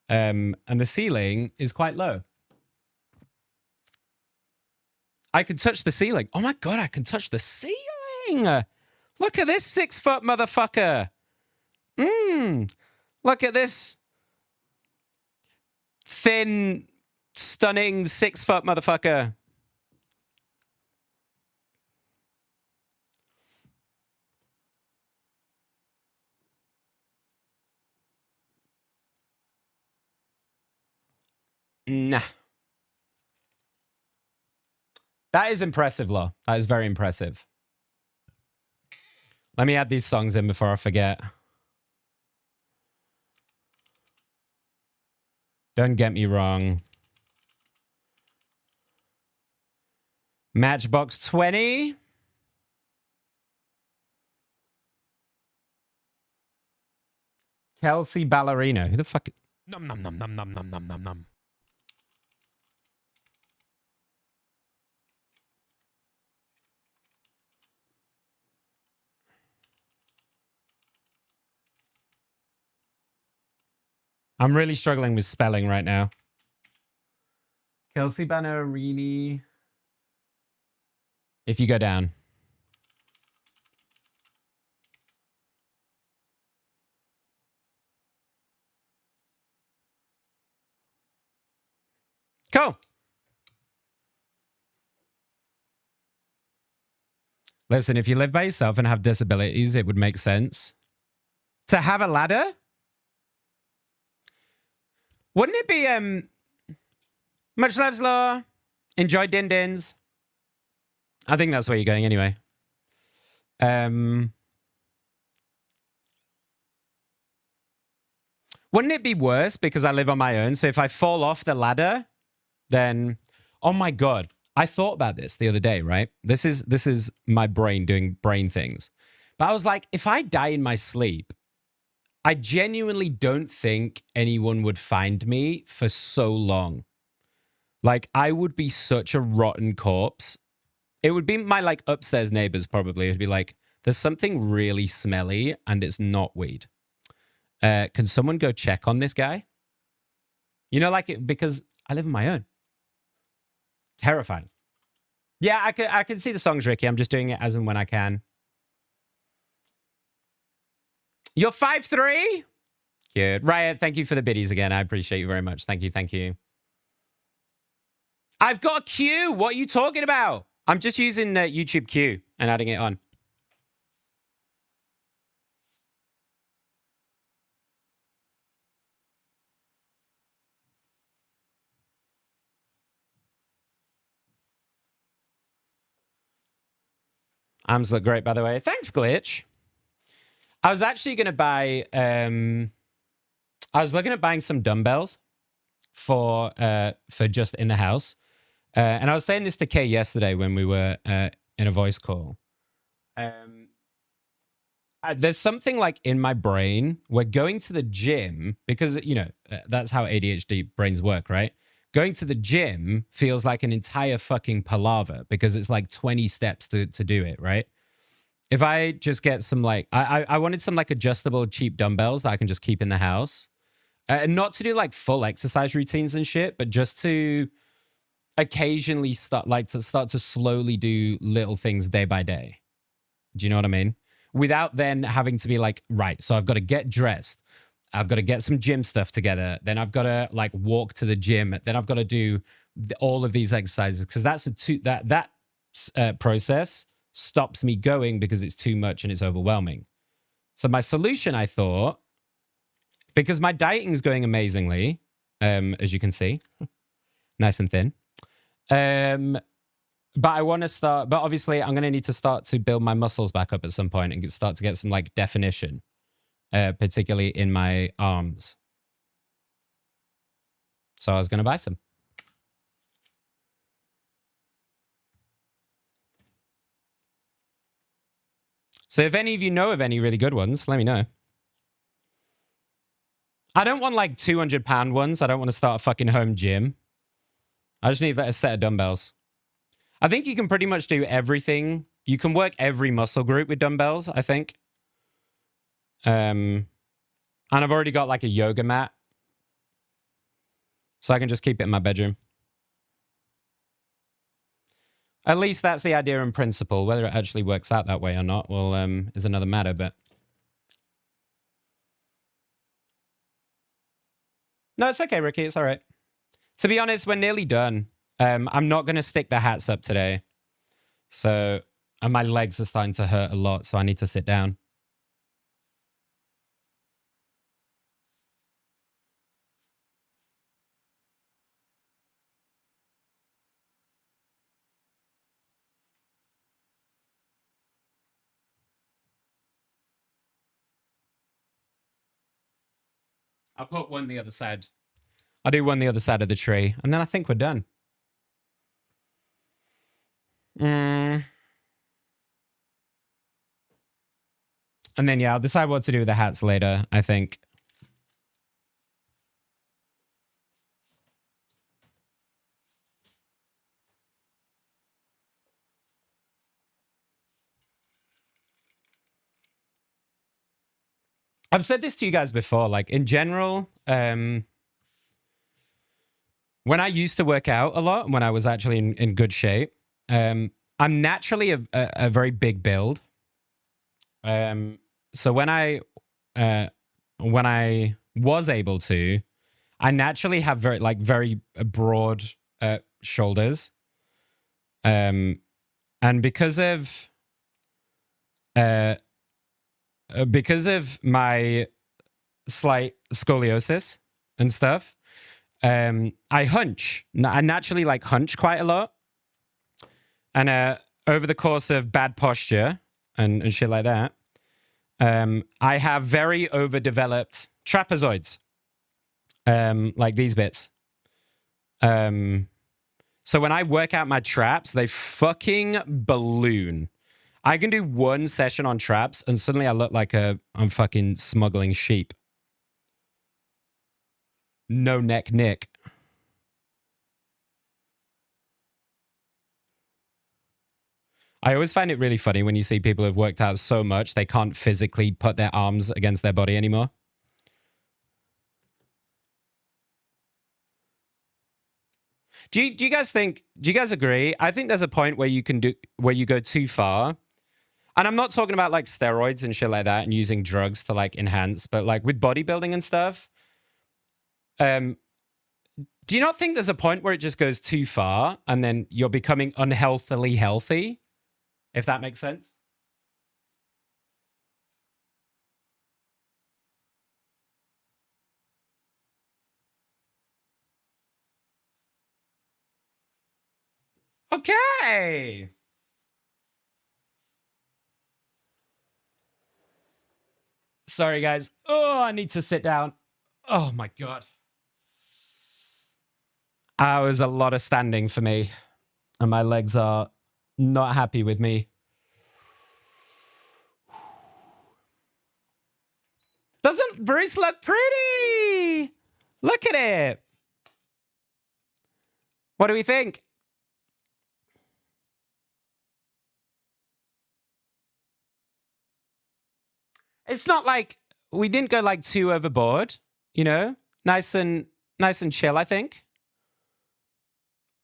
And the ceiling is quite low. I can touch the ceiling. Oh my God, I can touch the ceiling. Look at this 6 foot motherfucker. Look at this thin, stunning 6 foot motherfucker. Nah. That is impressive, Lo. That is very impressive. Let me add these songs in before I forget. Don't get me wrong. Matchbox 20. Kelsey Ballerina. Who the fuck? Num num num num num num num num num. I'm really struggling with spelling right now. Kelsey Ballerini. If you go down. Cool. Listen, if you live by yourself and have disabilities, it would make sense to have a ladder. Wouldn't it be, much love's law, enjoy din-dins. I think that's where you're going anyway. Wouldn't it be worse because I live on my own? So if I fall off the ladder, then, oh my God. I thought about this the other day, right? This is my brain doing brain things. But I was like, if I die in my sleep, I genuinely don't think anyone would find me for so long. Like, I would be such a rotten corpse. It would be my, like, upstairs neighbors probably. It'd be like, there's something really smelly and it's not weed. Can someone go check on this guy? You know, like, because I live on my own. Terrifying. Yeah, I can see the songs, Ricky. I'm just doing it as and when I can. You're 5'3"? Cute. Riot, thank you for the biddies again. I appreciate you very much. Thank you. I've got a queue. What are you talking about? I'm just using YouTube Q and adding it on. Arms look great, by the way. Thanks, Glitch. I was actually going to buy, I was looking at buying some dumbbells for just in the house. And I was saying this to Kay yesterday when we were in a voice call. There's something like in my brain where going to the gym, because, you know, that's how ADHD brains work, right? Going to the gym feels like an entire fucking palaver because it's like 20 steps to do it, right? If I just get some like, I wanted some like adjustable cheap dumbbells that I can just keep in the house. And not to do like full exercise routines and shit, but just to occasionally start to slowly do little things day by day. Do you know what I mean? Without then having to be like, right, so I've got to get dressed. I've got to get some gym stuff together. Then I've got to like walk to the gym. Then I've got to do all of these exercises because that's that process stops me going because it's too much and it's overwhelming. So my solution, I thought, because my dieting is going amazingly, as you can see, nice and thin. But I want to start, but obviously I'm going to need to start to build my muscles back up at some point and start to get some like definition, particularly in my arms. So I was going to buy some. So if any of you know of any really good ones, let me know. I don't want like 200-pound ones. I don't want to start a fucking home gym. I just need a set of dumbbells. I think you can pretty much do everything. You can work every muscle group with dumbbells, I think. And I've already got like a yoga mat. So I can just keep it in my bedroom. At least that's the idea in principle. Whether it actually works out that way or not, well, is another matter, but... No, it's okay, Ricky. It's all right. To be honest, we're nearly done. I'm not going to stick the hats up today. So, and my legs are starting to hurt a lot, so I need to sit down. I'll put one the other side. I'll do one the other side of the tree, and then I think we're done. And then, yeah, I'll decide what to do with the hats later, I think. I've said this to you guys before, like in general, when I used to work out a lot, when I was actually in good shape, I'm naturally a very big build. So when I was able to, I naturally have very broad shoulders. And because of my slight scoliosis and stuff, I hunch. I naturally like hunch quite a lot. And over the course of bad posture and shit like that, I have very overdeveloped trapezoids, like these bits. So when I work out my traps, they fucking balloon. I can do one session on traps and suddenly I look like I'm fucking smuggling sheep. No neck Nick. I always find it really funny when you see people who've worked out so much they can't physically put their arms against their body anymore. Do you guys agree? I think there's a point where you go too far. And I'm not talking about like steroids and shit like that and using drugs to like enhance, but like with bodybuilding and stuff. Do you not think there's a point where it just goes too far and then you're becoming unhealthily healthy? If that makes sense? Okay. Sorry, guys. Oh, I need to sit down. Oh, my God. Hours a lot of standing for me. And my legs are not happy with me. Doesn't Bruce look pretty? Look at it. What do we think? It's not like we didn't go like too overboard, you know? Nice and chill, I think.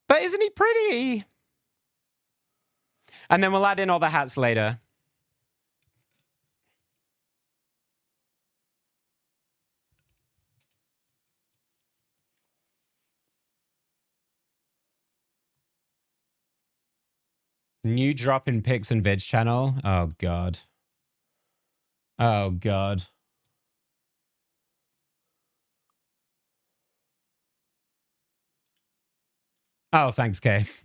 But isn't he pretty? And then we'll add in all the hats later. New drop in pics and vid channel. Oh, God. Oh, God. Oh, thanks, Kate.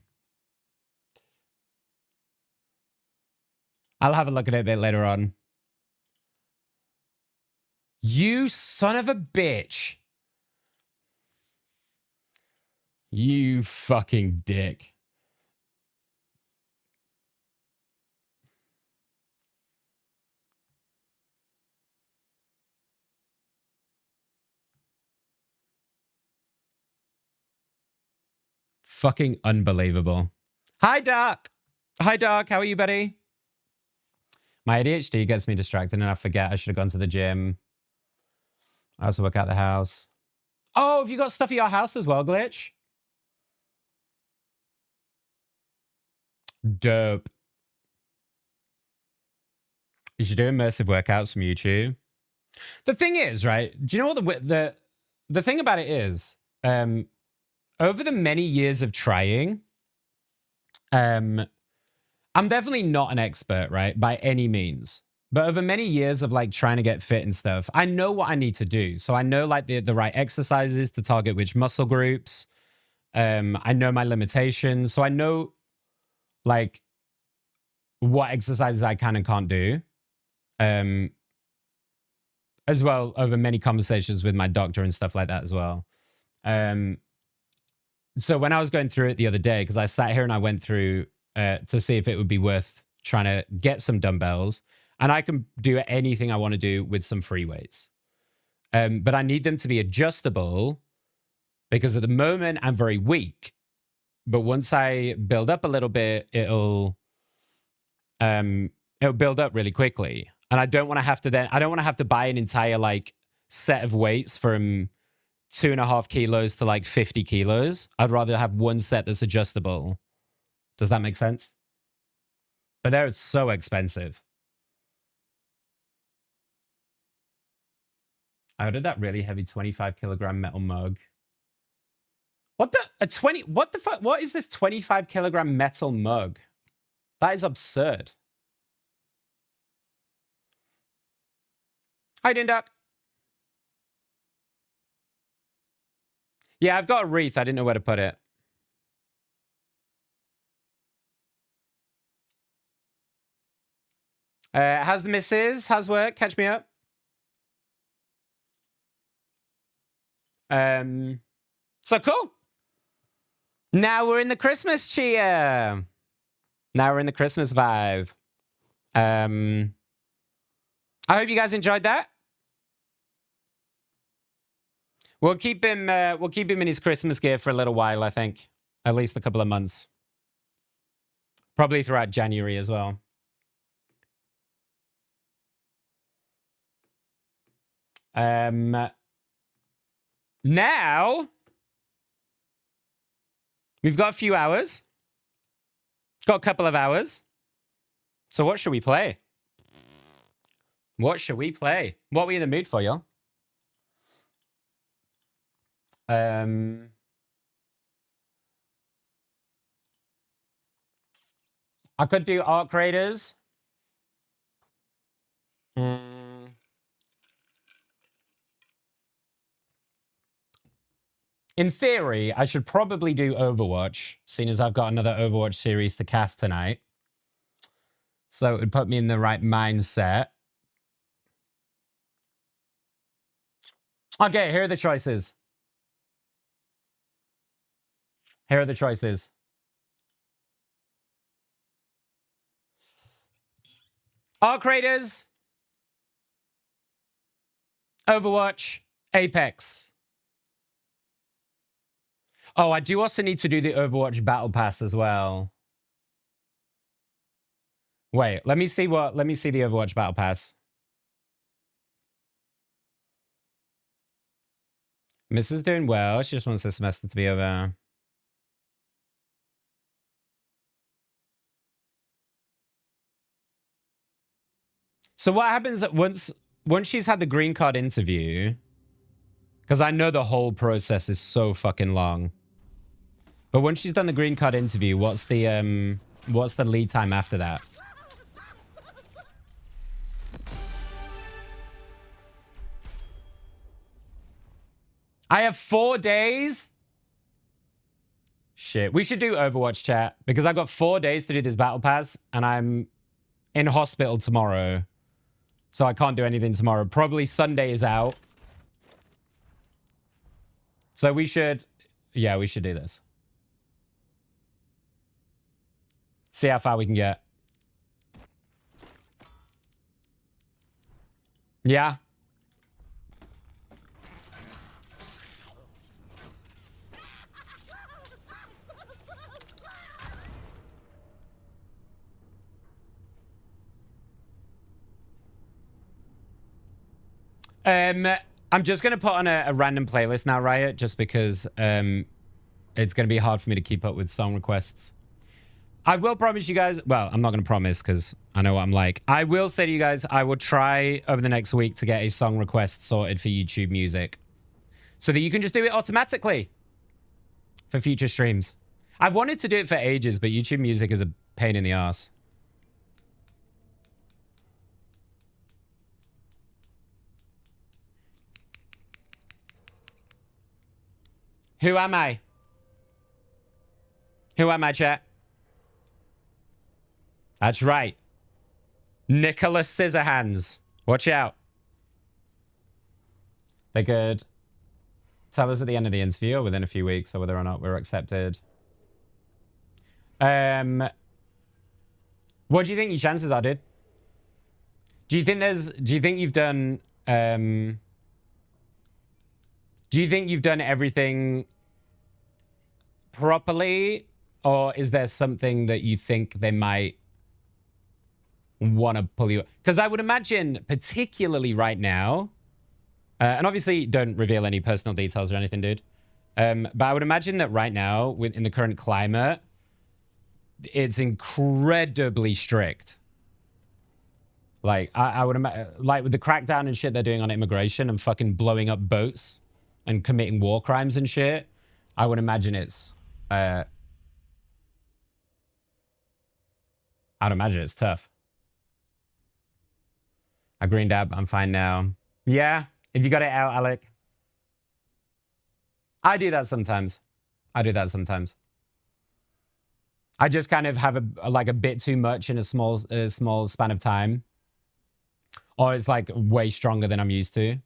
I'll have a look at it a bit later on. You son of a bitch. You fucking dick. Fucking unbelievable. Hi, Doc. Hi, Doc. How are you, buddy? My ADHD gets me distracted and I forget I should have gone to the gym. I also work out the house. Oh, have you got stuff at your house as well, Glitch? Dope. You should do immersive workouts from YouTube. The thing is, right? Do you know what the thing about it is? Over the many years of trying, I'm definitely not an expert, right? By any means. But over many years of like trying to get fit and stuff, I know what I need to do. So I know like the right exercises to target which muscle groups. I know my limitations. So I know like what exercises I can and can't do. As well, over many conversations with my doctor and stuff like that as well. So when I was going through it the other day, because I sat here and I went through to see if it would be worth trying to get some dumbbells, and I can do anything I want to do with some free weights. But I need them to be adjustable because at the moment I'm very weak. But once I build up a little bit, it'll build up really quickly. And I don't want to have to buy an entire like set of weights from 2.5 kilos to like 50 kilos. I'd rather have one set that's adjustable. Does that make sense? But they're so expensive. I ordered that really heavy 25 kilogram metal mug. What the fuck? What is this 25 kilogram metal mug? That is absurd. How you doing, Doc? Yeah, I've got a wreath. I didn't know where to put it. How's the missus? How's work? Catch me up. So cool. Now we're in the Christmas cheer. Now we're in the Christmas vibe. I hope you guys enjoyed that. We'll keep him in his Christmas gear for a little while, I think. At least a couple of months. Probably throughout January as well. Now we've got a few hours. Got a couple of hours. So what should we play? What should we play? What are we in the mood for, y'all? I could do Arc Raiders. In theory, I should probably do Overwatch, seeing as I've got another Overwatch series to cast tonight. So it would put me in the right mindset. Okay, here are the choices. Here are the choices. Arc Raiders, Overwatch, Apex. Oh, I do also need to do the Overwatch Battle Pass as well. Wait, let me see the Overwatch Battle Pass. Mrs. doing well. She just wants the semester to be over. So what happens once she's had the green card interview? Because I know the whole process is so fucking long. But once she's done the green card interview, what's the lead time after that? I have 4 days? Shit. We should do Overwatch chat because I've got 4 days to do this battle pass and I'm in hospital tomorrow. So I can't do anything tomorrow. Probably Sunday is out. So we should do this. See how far we can get. Yeah. I'm just going to put on a random playlist now, Riot, just because it's going to be hard for me to keep up with song requests. I will promise you guys, well, I'm not going to promise because I know what I'm like. I will say to you guys, I will try over the next week to get a song request sorted for YouTube Music so that you can just do it automatically for future streams. I've wanted to do it for ages, but YouTube Music is a pain in the ass. Who am I? Who am I, chat? That's right. Nicholas Scissorhands. Watch out. They could tell us at the end of the interview or within a few weeks or whether or not we're accepted. What do you think your chances are, dude? Do you think you've done everything properly, or is there something that you think they might want to pull you? Because I would imagine, particularly right now, and obviously don't reveal any personal details or anything, dude. But I would imagine that right now, in the current climate, it's incredibly strict. Like I would imagine, like with the crackdown and shit they're doing on immigration and fucking blowing up boats and committing war crimes and shit, I would imagine it's tough. I greened up. I'm fine now. Yeah, if you got it out, Alec. I do that sometimes. I just kind of have a bit too much in a small span of time. Or it's like way stronger than I'm used to.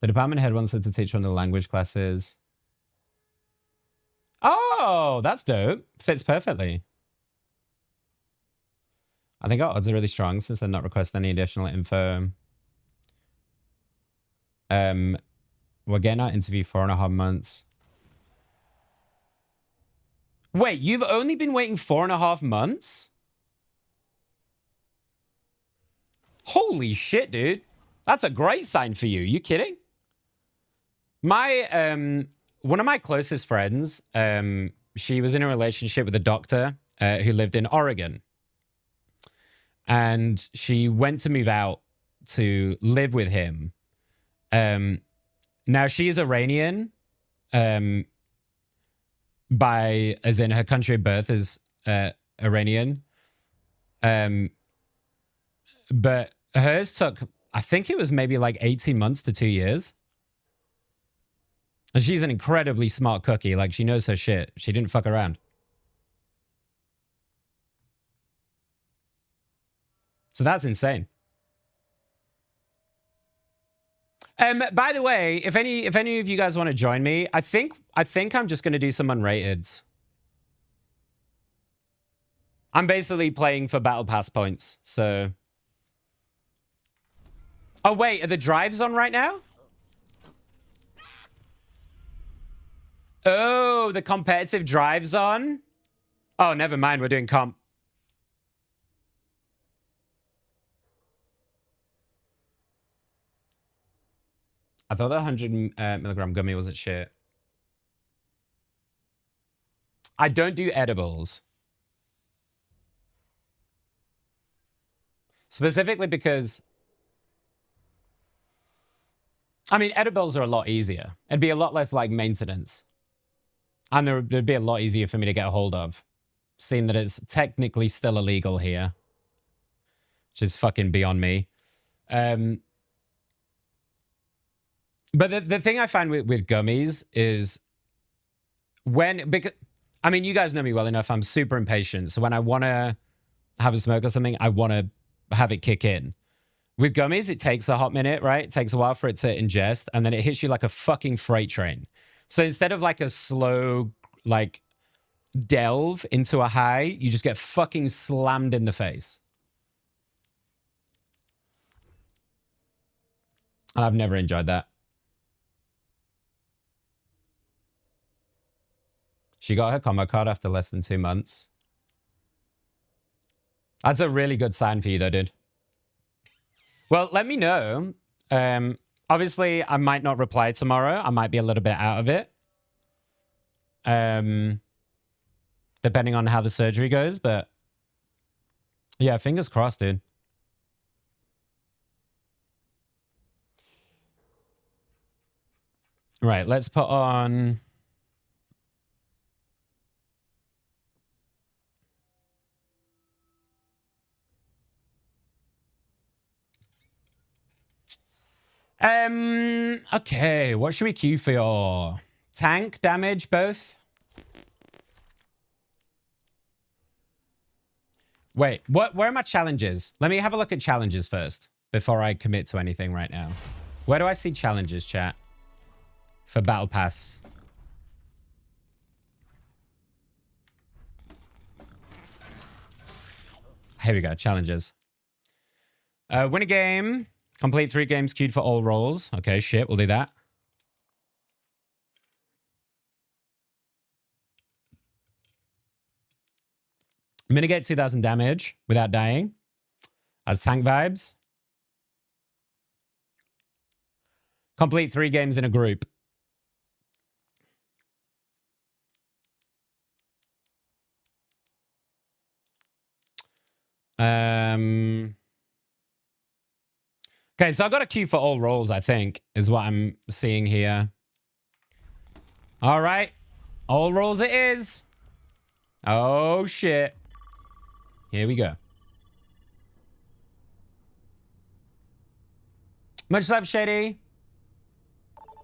The department head wants her to teach one of the language classes. Oh, that's dope. Fits perfectly. I think our odds are really strong since they're not requesting any additional info. We're getting our interview 4.5 months. Wait, you've only been waiting 4.5 months? Holy shit, dude. That's a great sign for you. You kidding? My one of my closest friends, she was in a relationship with a doctor who lived in Oregon. And she went to move out to live with him. Now she's Iranian, as in her country of birth is Iranian. But hers took, I think it was maybe like 18 months to 2 years. And she's an incredibly smart cookie. Like, she knows her shit. She didn't fuck around. So that's insane. By the way, if any of you guys want to join me, I think I'm just going to do some unrateds. I'm basically playing for battle pass points. So, oh wait, are the drives on right now? Oh, the competitive drives on. Oh, never mind. We're doing comp. I thought the 100 milligram gummy wasn't shit. I don't do edibles. Specifically because, I mean, edibles are a lot easier. It'd be a lot less like maintenance. And it'd be a lot easier for me to get a hold of. Seeing that it's technically still illegal here. Which is fucking beyond me. But the thing I find with gummies is because, I mean, you guys know me well enough. I'm super impatient. So when I want to have a smoke or something, I want to have it kick in. With gummies, it takes a hot minute, right? It takes a while for it to ingest, and then it hits you like a fucking freight train. So instead of like a slow, like, delve into a high, you just get fucking slammed in the face. And I've never enjoyed that. She got her combo card after less than 2 months. That's a really good sign for you though, dude. Well, let me know. Obviously, I might not reply tomorrow. I might be a little bit out of it. Depending on how the surgery goes, but yeah, fingers crossed, dude. Right, let's put on... Okay, what should we queue for your tank damage, both? Wait, where are my challenges? Let me have a look at challenges first before I commit to anything right now. Where do I see challenges, chat? For Battle Pass. Here we go, challenges. Win a game. Complete 3 games queued for all roles. Okay, shit, we'll do that. Mitigate 2,000 damage without dying. As tank vibes. Complete 3 games in a group. Okay, so I've got a queue for all roles, I think, is what I'm seeing here. All right. All roles it is. Oh, shit. Here we go. Much love, Shady.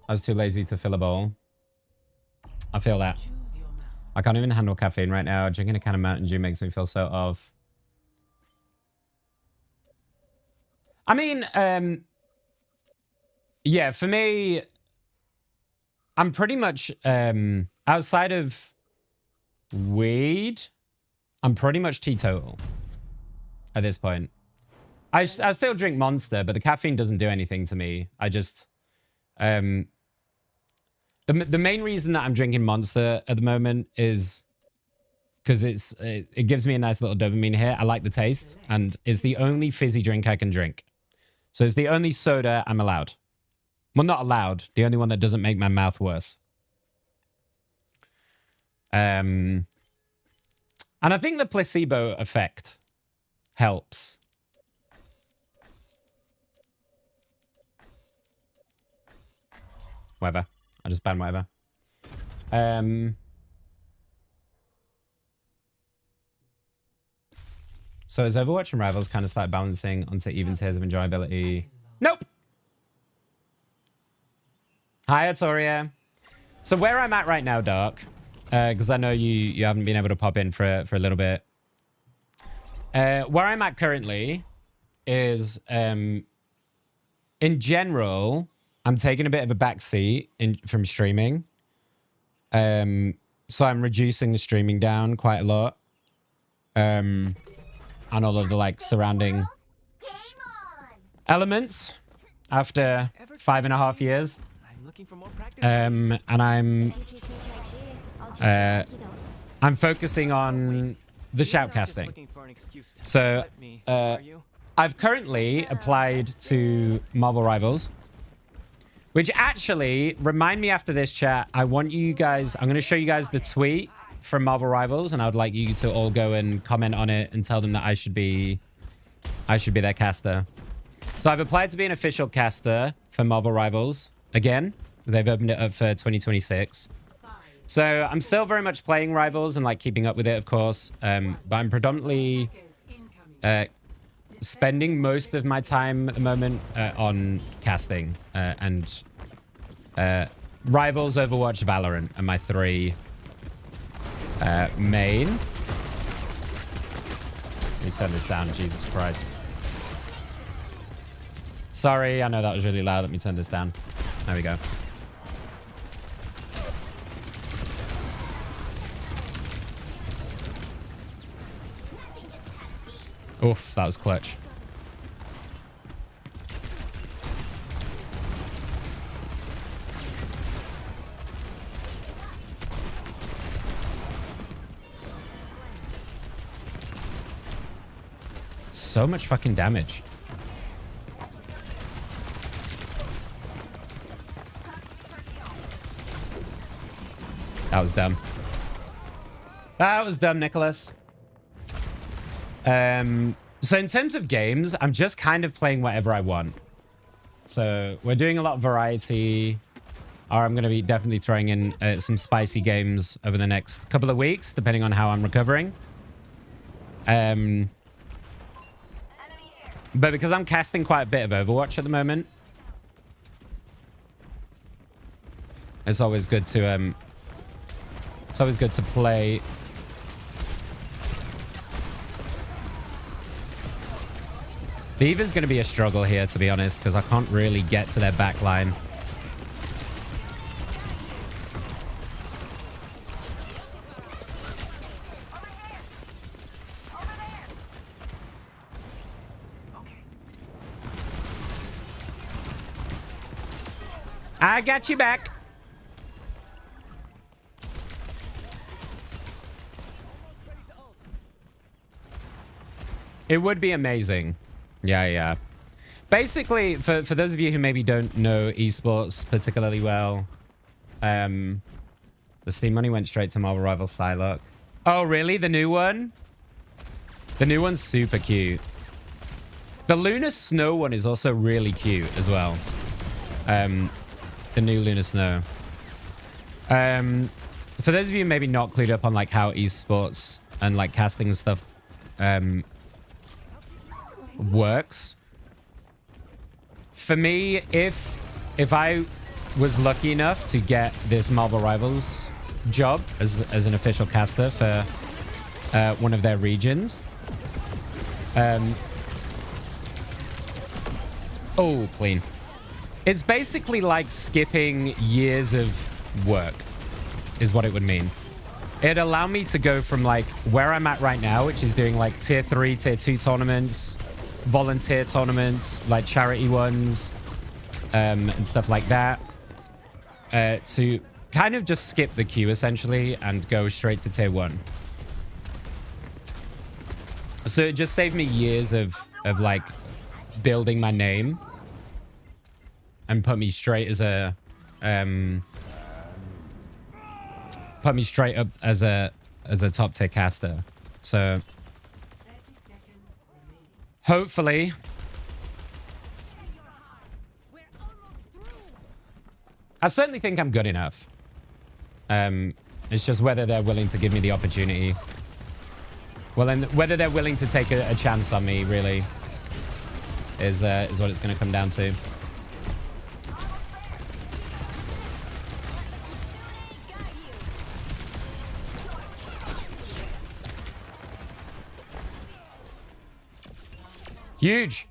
I was too lazy to fill a bowl. I feel that. I can't even handle caffeine right now. Drinking a can of Mountain Dew makes me feel so off. I mean, yeah, for me, I'm pretty much, outside of weed, I'm pretty much teetotal at this point. I still drink Monster, but the caffeine doesn't do anything to me. I just, the main reason that I'm drinking Monster at the moment is because it gives me a nice little dopamine hit. I like the taste, and it's the only fizzy drink I can drink. So it's the only soda I'm allowed. Well, not allowed. The only one that doesn't make my mouth worse. And I think the placebo effect helps. Whatever. I just banned whatever. So is Overwatch and Rivals kind of start balancing onto even tiers of enjoyability? Nope. Hi, Artoria. So where I'm at right now, Dark, because I know you haven't been able to pop in for a little bit. Where I'm at currently is in general, I'm taking a bit of a backseat from streaming. So I'm reducing the streaming down quite a lot. And all of the like surrounding elements after 5.5 years. And I'm focusing on the shoutcasting. So I've currently applied to Marvel Rivals, which actually, remind me after this chat, I want you guys, I'm going to show you guys the tweet from Marvel Rivals, and I would like you to all go and comment on it and tell them that I should be their caster. So I've applied to be an official caster for Marvel Rivals. Again, they've opened it up for 2026. So I'm still very much playing Rivals and like keeping up with it, of course. But I'm predominantly spending most of my time at the moment on casting and Rivals, Overwatch, Valorant are my 3 main. Let me turn this down, Jesus Christ. Sorry, I know that was really loud. Let me turn this down. There we go. Oof, that was clutch. So much fucking damage. That was dumb. That was dumb, Nicholas. So in terms of games, I'm just kind of playing whatever I want. So we're doing a lot of variety. Or I'm going to be definitely throwing in some spicy games over the next couple of weeks, depending on how I'm recovering. But because I'm casting quite a bit of Overwatch at the moment, it's always good to play. The Eva's going to be a struggle here, to be honest, because I can't really get to their back line. I got you back. It would be amazing. Yeah. Basically, for those of you who maybe don't know esports particularly well, the Steam money went straight to Marvel Rivals Psylocke. Oh, really? The new one? The new one's super cute. The Lunar Snow one is also really cute as well. The new Lunar Snow. For those of you maybe not clued up on like how esports and like casting and stuff works. For me, if I was lucky enough to get this Marvel Rivals job as an official caster for one of their regions, oh, clean. It's basically like skipping years of work is what it would mean. It'd allow me to go from like where I'm at right now, which is doing like tier 3, tier 2 tournaments, volunteer tournaments, like charity ones, and stuff like that, to kind of just skip the queue essentially and go straight to tier 1. So it just saved me years of like building my name and put me straight as a put me straight up as a top tier caster. So hopefully I certainly think I'm good enough. It's just whether they're willing to give me the opportunity. Well, and whether they're willing to take a chance on me really is what it's going to come down to. Huge.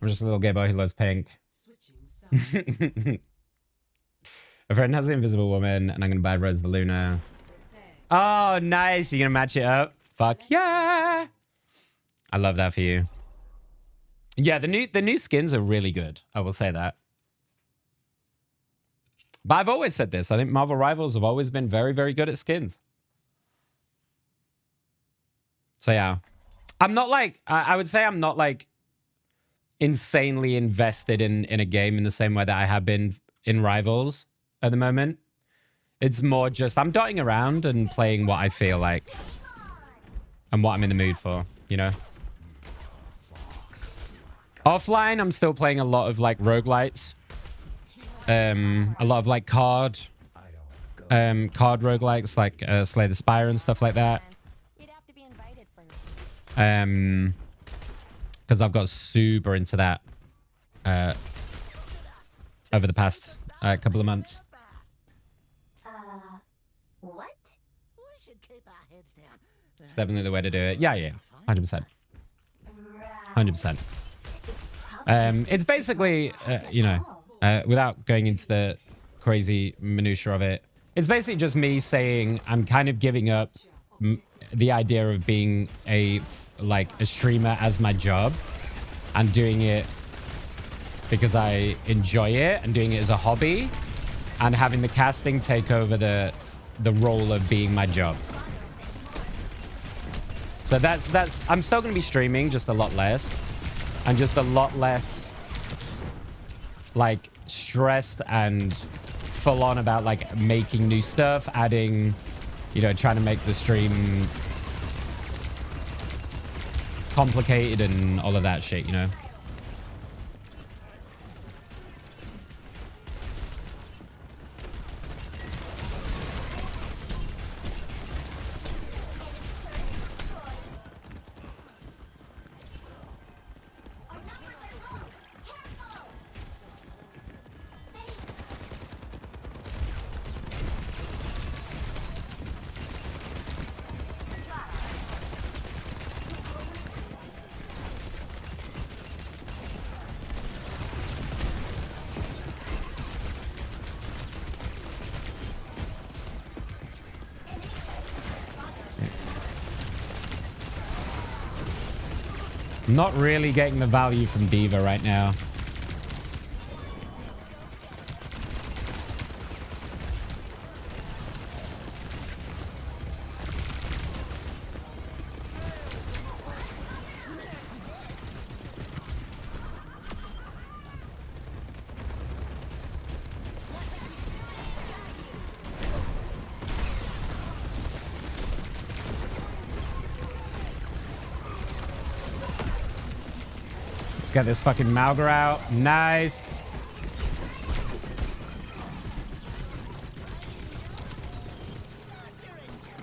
I'm just a little gay boy who loves pink. A friend has the Invisible Woman, and I'm gonna buy Rose the Luna. Oh, nice. You're gonna match it up? Fuck yeah. I love that for you. Yeah, the new skins are really good. I will say that. But I've always said this. I think Marvel Rivals have always been very, very good at skins. So yeah. I'm not like, I would say I'm not like insanely invested in a game in the same way that I have been in Rivals at the moment. It's more just I'm dotting around and playing what I feel like and what I'm in the mood for, you know? Offline, I'm still playing a lot of like roguelites. A lot of like card roguelites like Slay the Spire and stuff like that. Because I've got super into that over the past couple of months. What? We should keep our heads down. It's definitely the way to do it. Yeah, yeah. 100%. 100%. It's basically, you know, without going into the crazy minutiae of it, it's basically just me saying I'm kind of giving up the idea of being a streamer as my job and doing it because I enjoy it and doing it as a hobby and having the casting take over the role of being my job. So that's I'm still going to be streaming, just a lot less and just a lot less like stressed and full on about like making new stuff, adding, you know, trying to make the stream complicated and all of that shit, you know? Not really getting the value from Diva right now. Let's get this fucking Malgar out. Nice.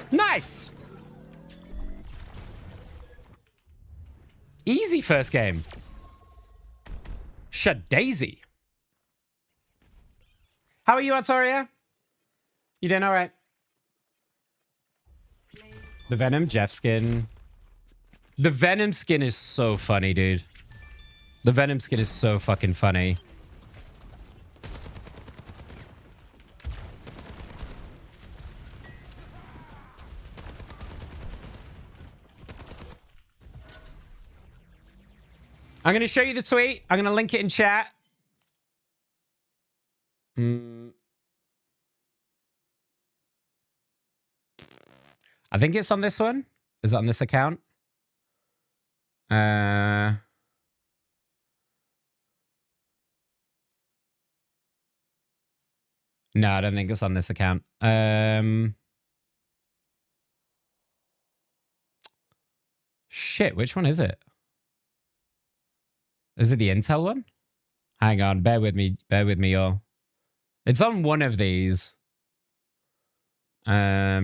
Nice. Easy first game. Shadaisy. How are you, Artoria? You doing all right? The Venom Jeff skin. The Venom skin is so funny, dude. The Venom skin is so fucking funny. I'm going to show you the tweet. I'm going to link it in chat. I think it's on this one. Is it on this account? No, I don't think it's on this account. Shit, which one is it? Is it the Intel one? Hang on, bear with me, y'all. It's on one of these. I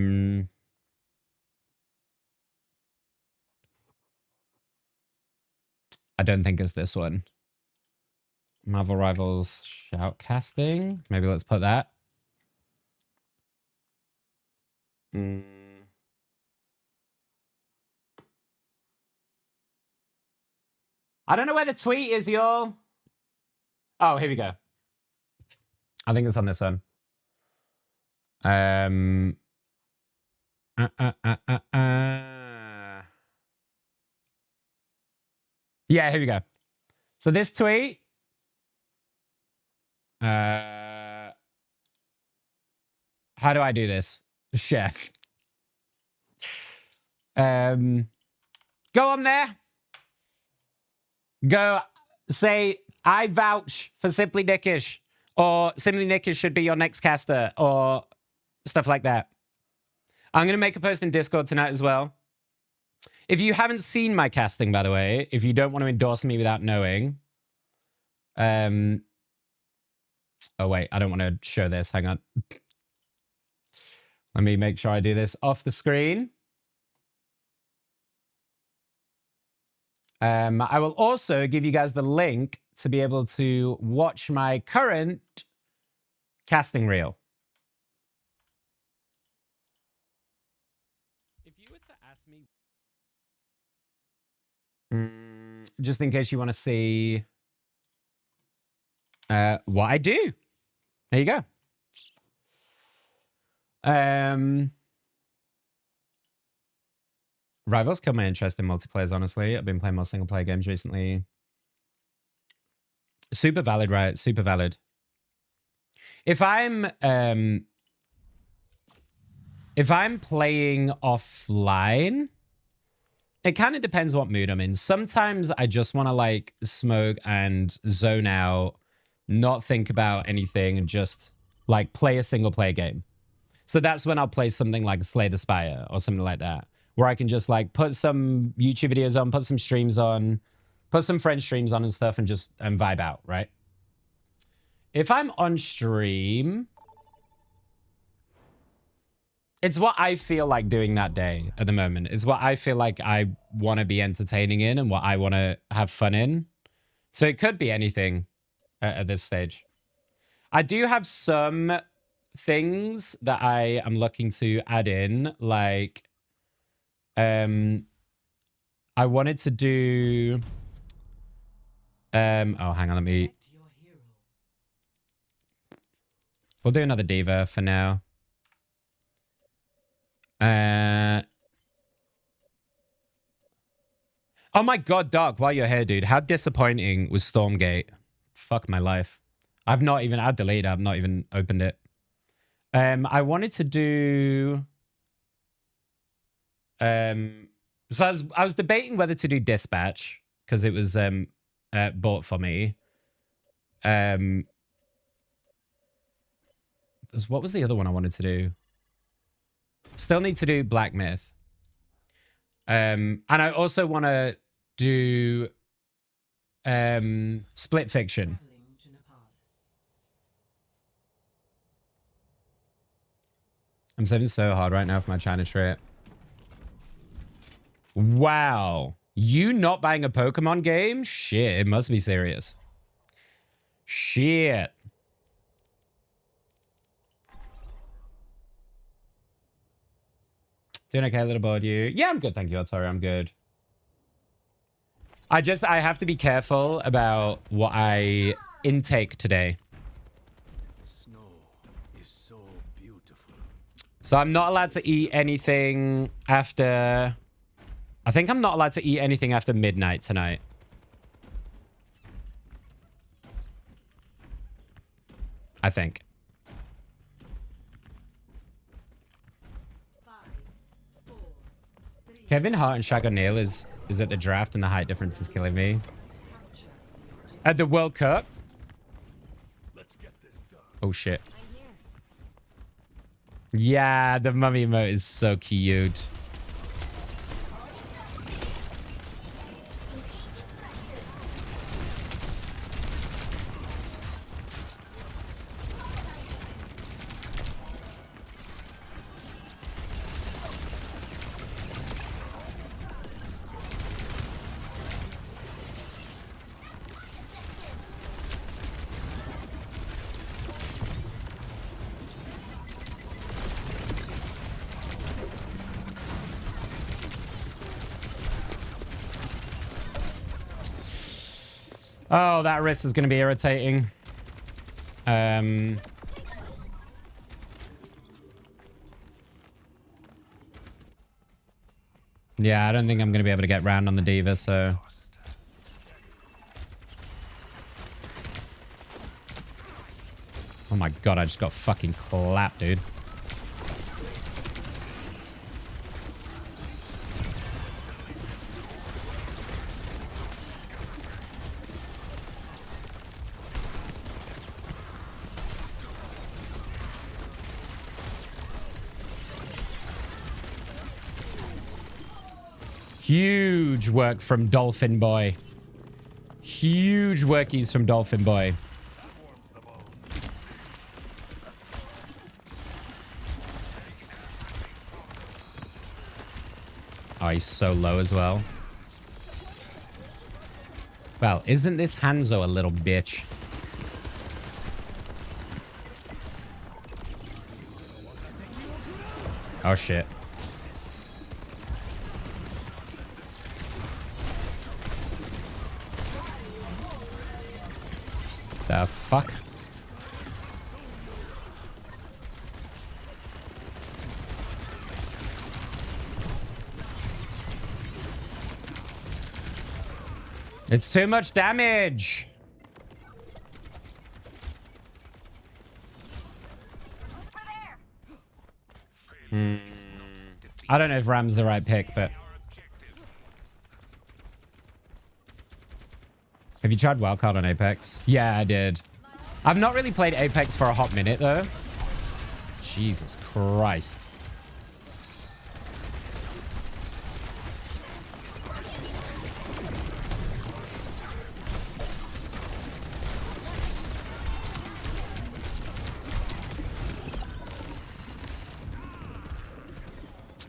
don't think it's this one. Marvel Rivals shoutcasting. Maybe let's put that. I don't know where the tweet is, y'all. Oh, here we go. I think it's on this one. Yeah, here we go. So this tweet. How do I do this? Chef. Go on there. Go say, I vouch for SimplyNickish, or SimplyNickish should be your next caster, or stuff like that. I'm going to make a post in Discord tonight as well. If you haven't seen my casting, by the way, if you don't want to endorse me without knowing. Oh, wait, I don't want to show this. Hang on. Let me make sure I do this off the screen. I will also give you guys the link to be able to watch my current casting reel. If you were to ask me, just in case you want to see what I do, there you go. Rivals killed my interest in multiplayers, honestly. I've been playing more single player games recently. Super valid, right? Super valid. If I'm playing offline, it kind of depends what mood I'm in. Sometimes I just want to like smoke and zone out, not think about anything, and just like play a single player game. So that's when I'll play something like Slay the Spire or something like that, where I can just like put some YouTube videos on, put some streams on, put some friend streams on and stuff, and just vibe out, right? If I'm on stream, it's what I feel like doing that day at the moment. It's what I feel like I want to be entertaining in and what I want to have fun in. So it could be anything at this stage. I do have some things that I am looking to add in, like I wanted to do oh, hang on, let me, we'll do another diva for now. Oh my god, Doc, while you're here, dude, how disappointing was Stormgate? Fuck my life. I've deleted it, I've not even opened it. I wanted to do so I was debating whether to do Dispatch because it was bought for me. What was the other one I wanted to do? Still need to do Black Myth. And I also want to do Split Fiction. I'm saving so hard right now for my China trip. Wow. You not buying a Pokemon game? Shit, it must be serious. Shit. Doing okay, little boy, you? Yeah, I'm good, thank you. Sorry, I'm good. I have to be careful about what I intake today. Snow is so beautiful. So I'm not allowed to eat anything after... I think I'm not allowed to eat anything after midnight tonight. I think. Kevin Hart and Shaq O'Neal is at the draft and the height difference is killing me. At the World Cup? Let's get this done. Oh shit. Yeah, the mummy emote is so cute. Oh, that wrist is going to be irritating. Yeah, I don't think I'm going to be able to get round on the diva, so... Oh my god, I just got fucking clapped, dude. Huge work from Dolphin Boy. Huge workies from Dolphin Boy. Oh, he's so low as well. Well, isn't this Hanzo a little bitch? Oh, shit. The fuck? It's too much damage. I don't know if Ram's the right pick, but... Have you tried wildcard on Apex? Yeah, I did. I've not really played Apex for a hot minute, though. Jesus Christ.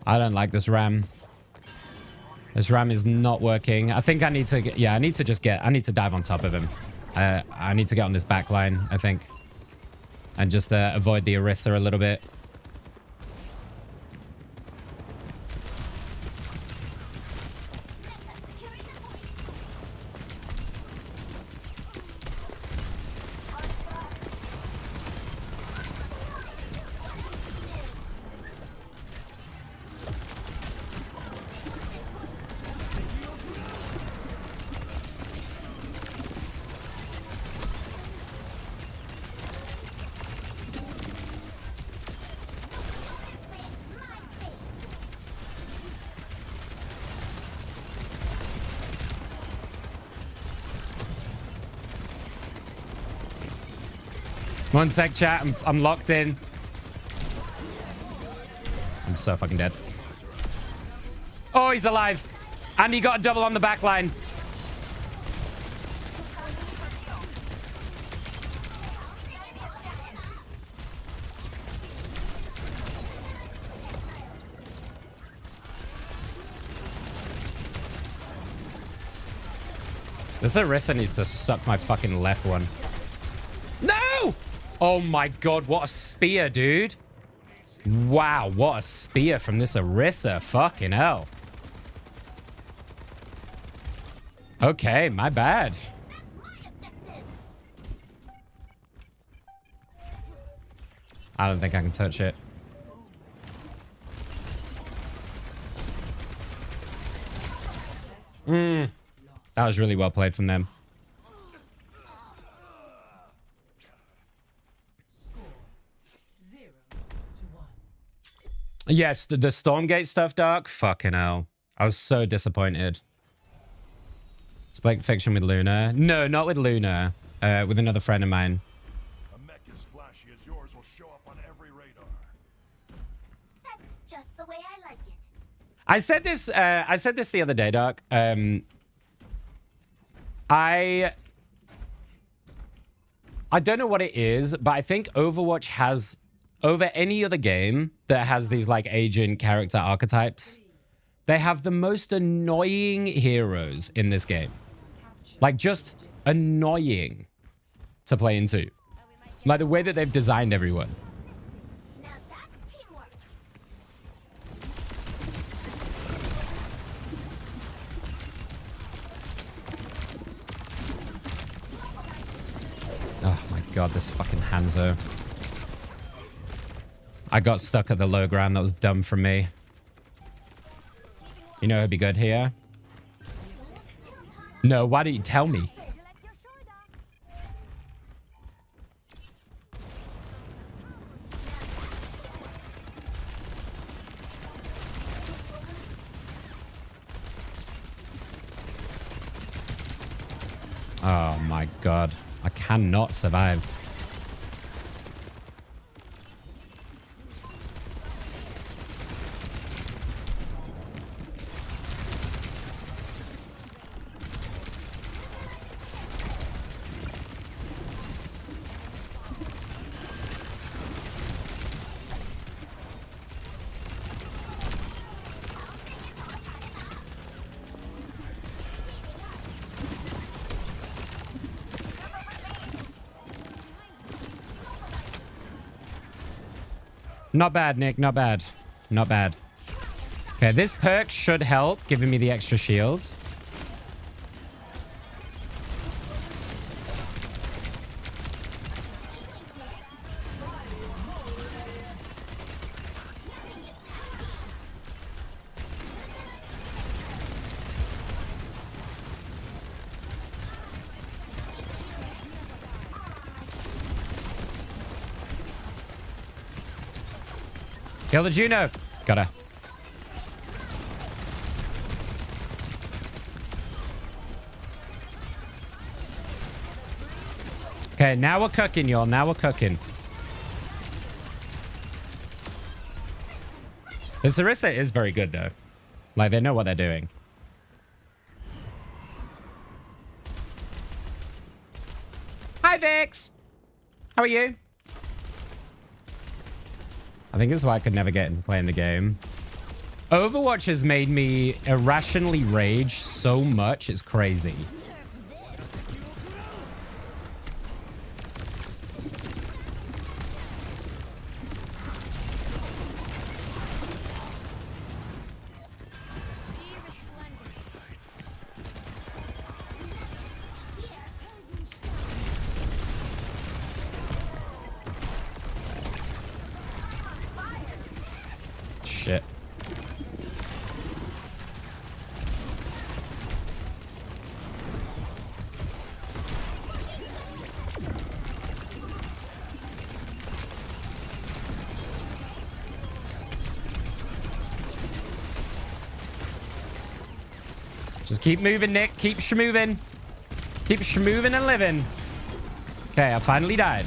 I don't like this Ram. This Ram is not working. I think I need to get... Yeah, I need to dive on top of him. I need to get on this back line, I think. And just avoid the Orisa a little bit. One sec, chat. I'm locked in. I'm so fucking dead. Oh, he's alive. And he got a double on the back line. This Orisa needs to suck my fucking left one. No! Oh my god, what a spear, dude. Wow, what a spear from this Orisa. Fucking hell. Okay, my bad. I don't think I can touch it. That was really well played from them. Yes, the Stormgate stuff, Dark. Fucking hell. I was so disappointed. Split fiction with Luna. No, not with Luna. With another friend of mine. A mech as flashy as yours will show up on every radar. That's just the way I like it. I said this the other day, Dark. I don't know what it is, but I think Overwatch has, over any other game that has these like agent character archetypes, they have the most annoying heroes in this game. Like, just annoying to play into. Like the way that they've designed everyone. Now that's teamwork. god, this fucking Hanzo. I got stuck at the low ground. That was dumb from me. You know who'd be good here? No, why don't you tell me? Oh my god. I cannot survive. Not bad, Nick. Not bad. Not bad. Okay, this perk should help, giving me the extra shields. Kill the Juno. Got her. Okay, now we're cooking, y'all. Now we're cooking. The Sarissa is very good, though. Like, they know what they're doing. Hi, Vix. How are you? I think it's why I could never get into playing the game. Overwatch has made me irrationally rage so much, it's crazy. Shit. Just keep moving, Nick. Keep schmoving. Keep schmoving and living. Okay, I finally died.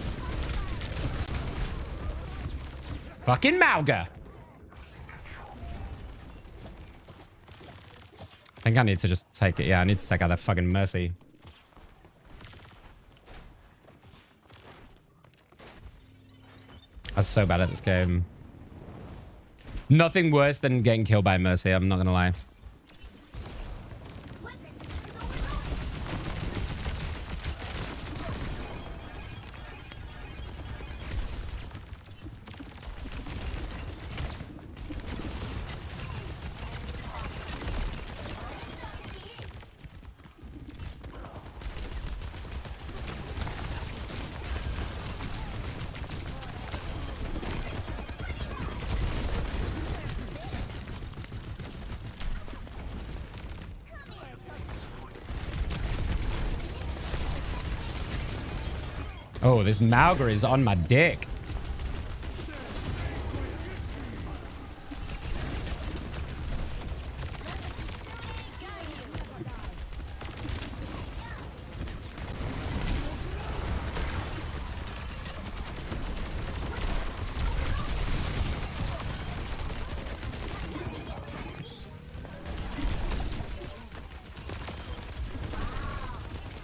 Fucking Mauga. I think I need to just take it. Yeah, I need to take out that fucking Mercy. I'm so bad at this game. Nothing worse than getting killed by Mercy, I'm not gonna lie. Oh, this Mauga is on my dick.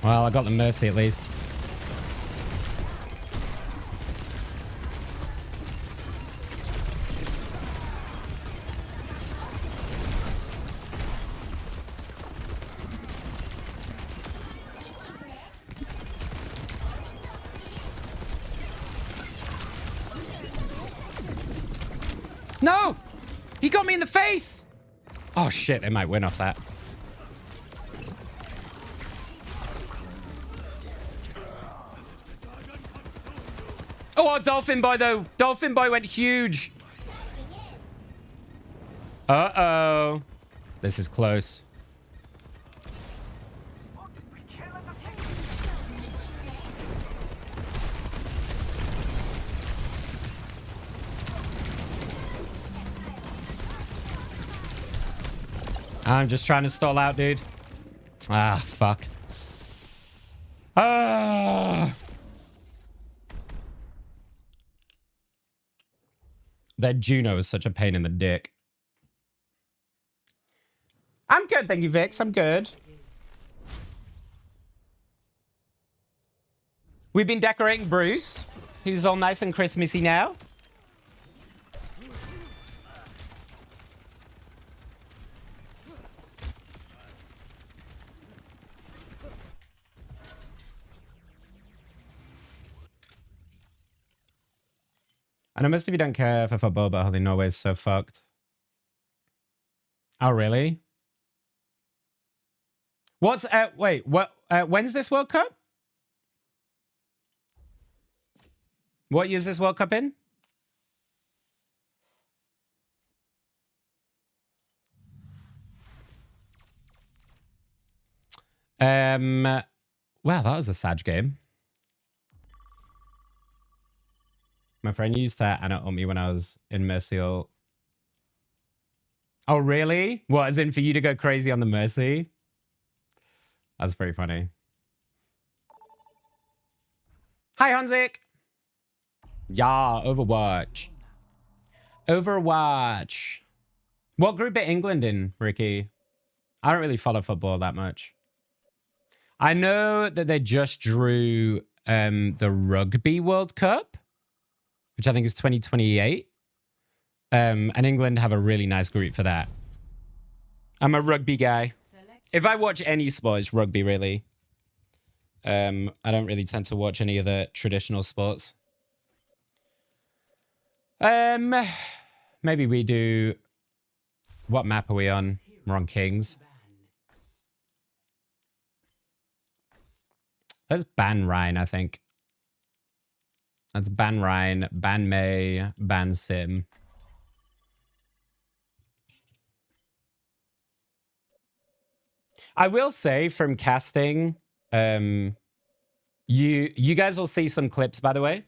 Well, I got the Mercy at least. No! He got me in the face! Oh shit, they might win off that. Oh, Dolphin Boy, though. Dolphin Boy went huge. Uh-oh. This is close. I'm just trying to stall out, dude. Ah, fuck. Ah. That Juno is such a pain in the dick. I'm good, thank you, Vix. I'm good. We've been decorating Bruce. He's all nice and Christmassy now. I know most of you don't care for football, but holy Norway is so fucked. Oh, really? What's, wait, what, when's this World Cup? What year is this World Cup in? Wow, that was a sad game. My friend used to Anna on me when I was in Mercial. Oh, really? What, as in for you to go crazy on the Mercy? That's pretty funny. Hi, Hanzik. Yeah, Overwatch. Overwatch. What group are England in, Ricky? I don't really follow football that much. I know that they just drew the Rugby World Cup, which I think is 2028. And England have a really nice group for that. I'm a rugby guy. If I watch any sport, it's rugby, really. I don't really tend to watch any of the traditional sports. Maybe we do... What map are we on? We're on Kings. Let's ban Rhine, I think. Let's ban Rhine, ban May, ban Sim. I will say from casting, you guys will see some clips, by the way.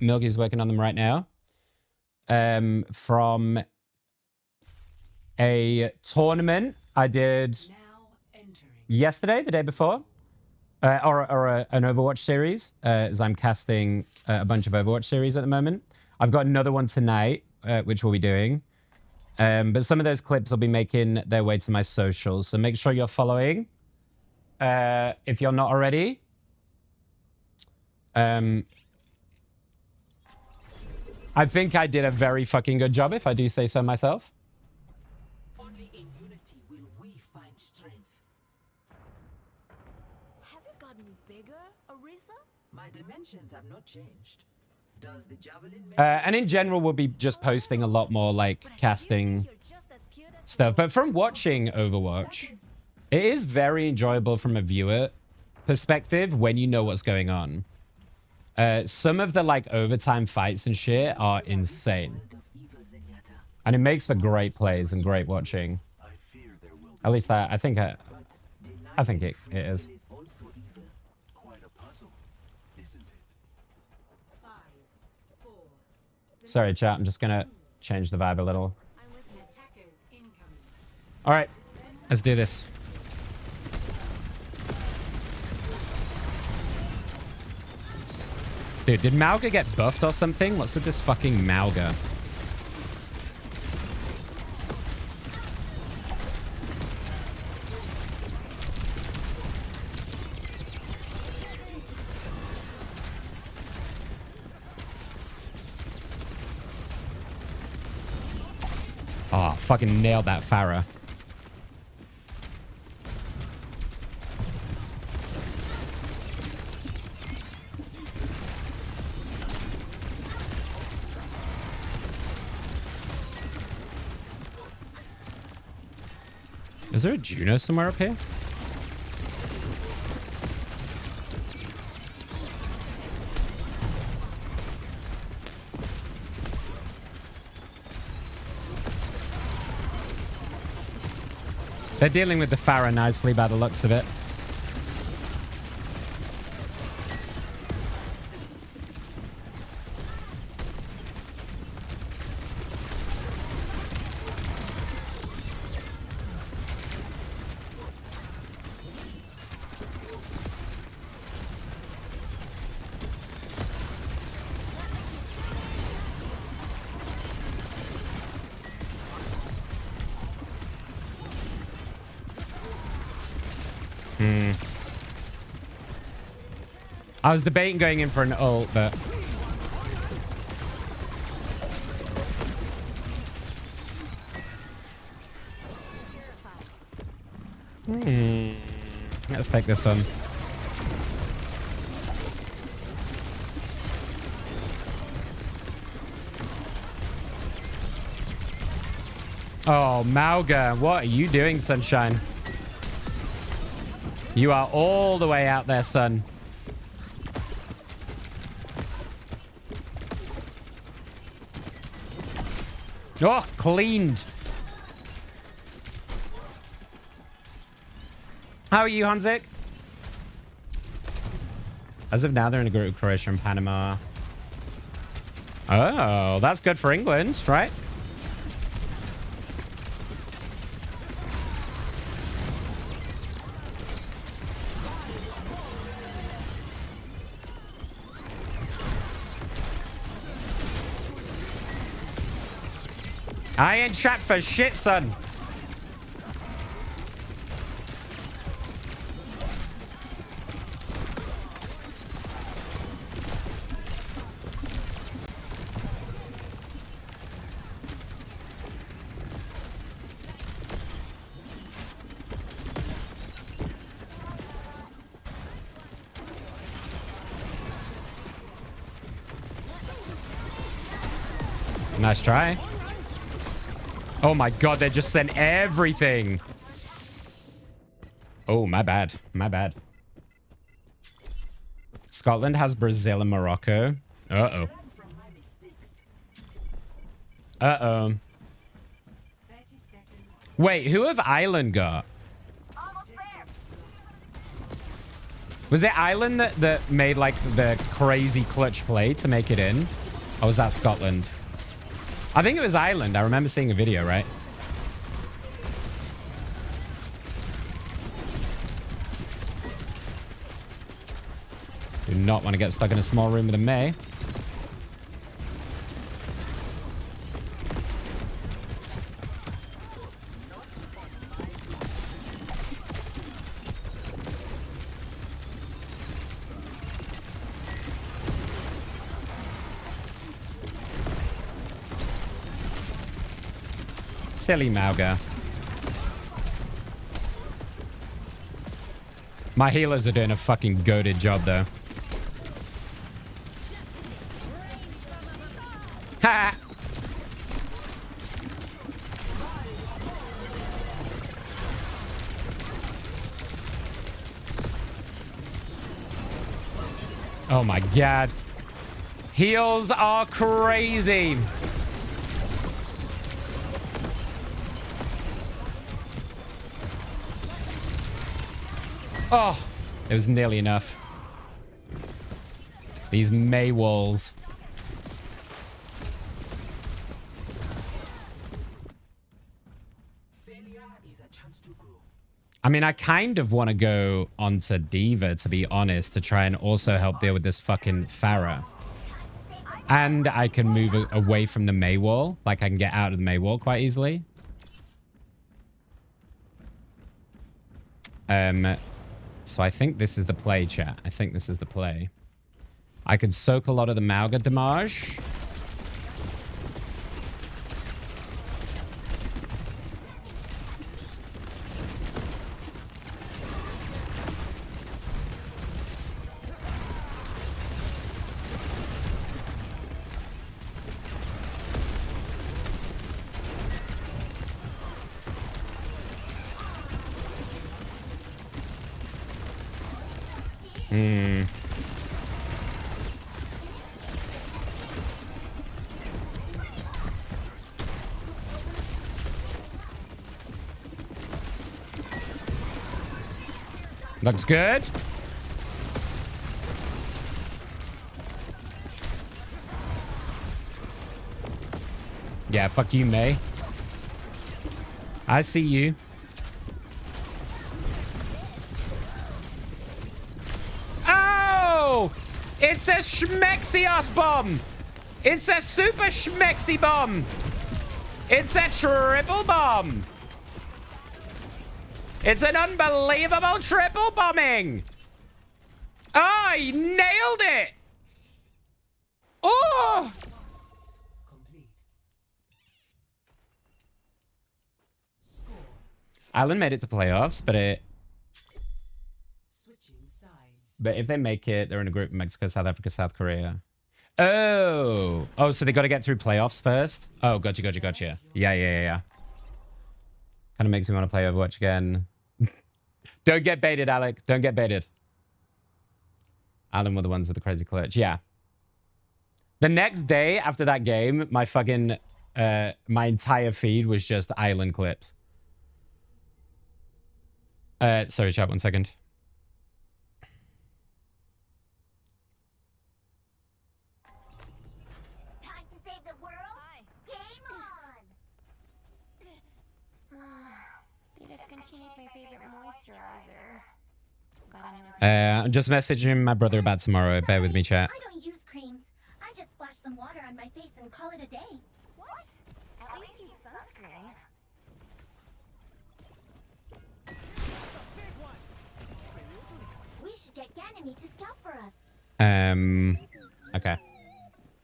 Milky's working on them right now. From a tournament I did yesterday, the day before. Or an Overwatch series, as I'm casting a bunch of Overwatch series at the moment. I've got another one tonight, which we'll be doing. But some of those clips will be making their way to my socials. So make sure you're following if you're not already. I think I did a very fucking good job, if I do say so myself. Only in unity will we find strength. Have you gotten bigger, Arisa? My dimensions have not changed. Does the javelin And in general, we'll be just posting a lot more like casting You're just as cute as stuff. But from watching Overwatch, it is very enjoyable from a viewer perspective when you know what's going on. Some of the like overtime fights and shit are insane. And it makes for great plays and great watching. At least I think it is. Quite a puzzle, isn't it? Sorry, chat. I'm just going to change the vibe a little. All right. Let's do this. Dude, did Mauga get buffed or something? What's with this fucking Mauga? Oh, fucking nailed that Pharah. Is there a Juno somewhere up here? They're dealing with the Pharah nicely by the looks of it. I was debating going in for an ult, but... Let's take this one. Oh, Mauga, what are you doing, Sunshine? You are all the way out there, son. Oh, cleaned. How are you, Hanzik? As of now, they're in a group with Croatia and Panama. Oh, that's good for England, right? I ain't trapped for shit, son. Nice try. Oh my god, they just sent everything. Oh, my bad. My bad. Scotland has Brazil and Morocco. Uh-oh. Uh-oh. Wait, who have Ireland got? Was it Ireland that made, like, the crazy clutch play to make it in? Or was that Scotland? I think it was Ireland. I remember seeing a video, right? Do not want to get stuck in a small room with a May. Silly Mauga. My healers are doing a fucking goated job, though. Ha! Oh my god. Heals are crazy. Oh, it was nearly enough. These May walls. I mean, I kind of want to go onto Diva, to be honest, to try and also help deal with this fucking Pharah. And I can move away from the May wall. Like, I can get out of the May wall quite easily. So I think this is the play, chat. I think this is the play. I could soak a lot of the Mauga damage. Looks good. Yeah, fuck you, May. I see you. Oh! It's a Schmexios bomb! It's a super Schmexy bomb! It's a triple bomb! It's an unbelievable triple bombing! Oh, he nailed it! Oh! Complete. Ireland made it to playoffs, Switching sides. but if they make it, they're in a group with Mexico, South Africa, South Korea. Oh. Oh, so they got to get through playoffs first? Oh, gotcha. Yeah. Kind of makes me want to play Overwatch again. Don't get baited, Alec. Don't get baited. Alan were the ones with the crazy clutch. Yeah. The next day after that game, my fucking, my entire feed was just Island clips. Sorry, chat, 1 second. Time to save the world. Game on. They discontinued my favorite moisturizer. Got a new I'm just messaging my brother about tomorrow. Bear with me, chat. I don't use creams. I just splash some water on my face and call it a day. What? At least use sunscreen. We should get Ganymede to scout for us. Okay.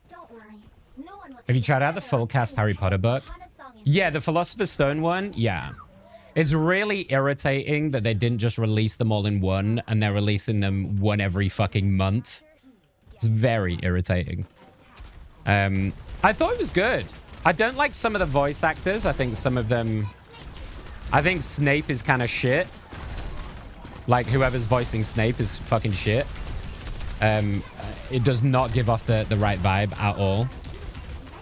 Don't worry. No one will. Have you tried out the full cast Harry Potter book? Yeah, the Philosopher's Stone one. Yeah. It's really irritating that they didn't just release them all in one and they're releasing them one every fucking month. It's very irritating. I thought it was good. I don't like some of the voice actors. I think some of them... I think Snape is kind of shit. Like, whoever's voicing Snape is fucking shit. It does not give off the right vibe at all.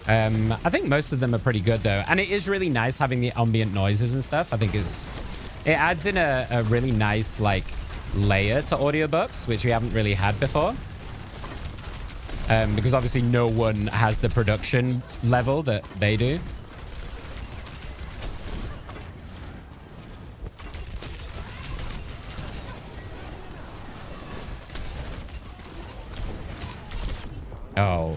I think most of them are pretty good, though. And it is really nice having the ambient noises and stuff. I think it adds in a really nice, like, layer to audiobooks, which we haven't really had before. Because obviously no one has the production level that they do. Oh.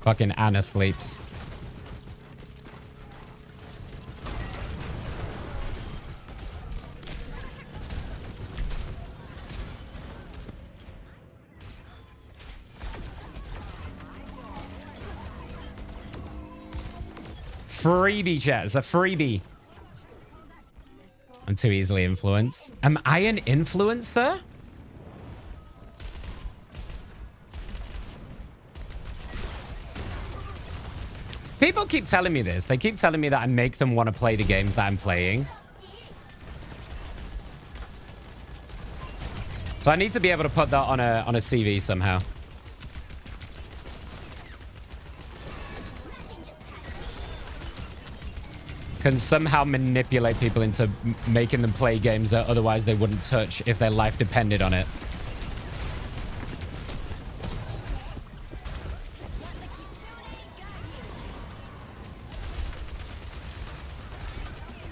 Fucking Anna sleeps. Freebie, chat. It's a freebie. I'm too easily influenced. Am I an influencer? People keep telling me this. They keep telling me that I make them want to play the games that I'm playing. So I need to be able to put that on a CV somehow. Can somehow manipulate people into making them play games that otherwise they wouldn't touch if their life depended on it.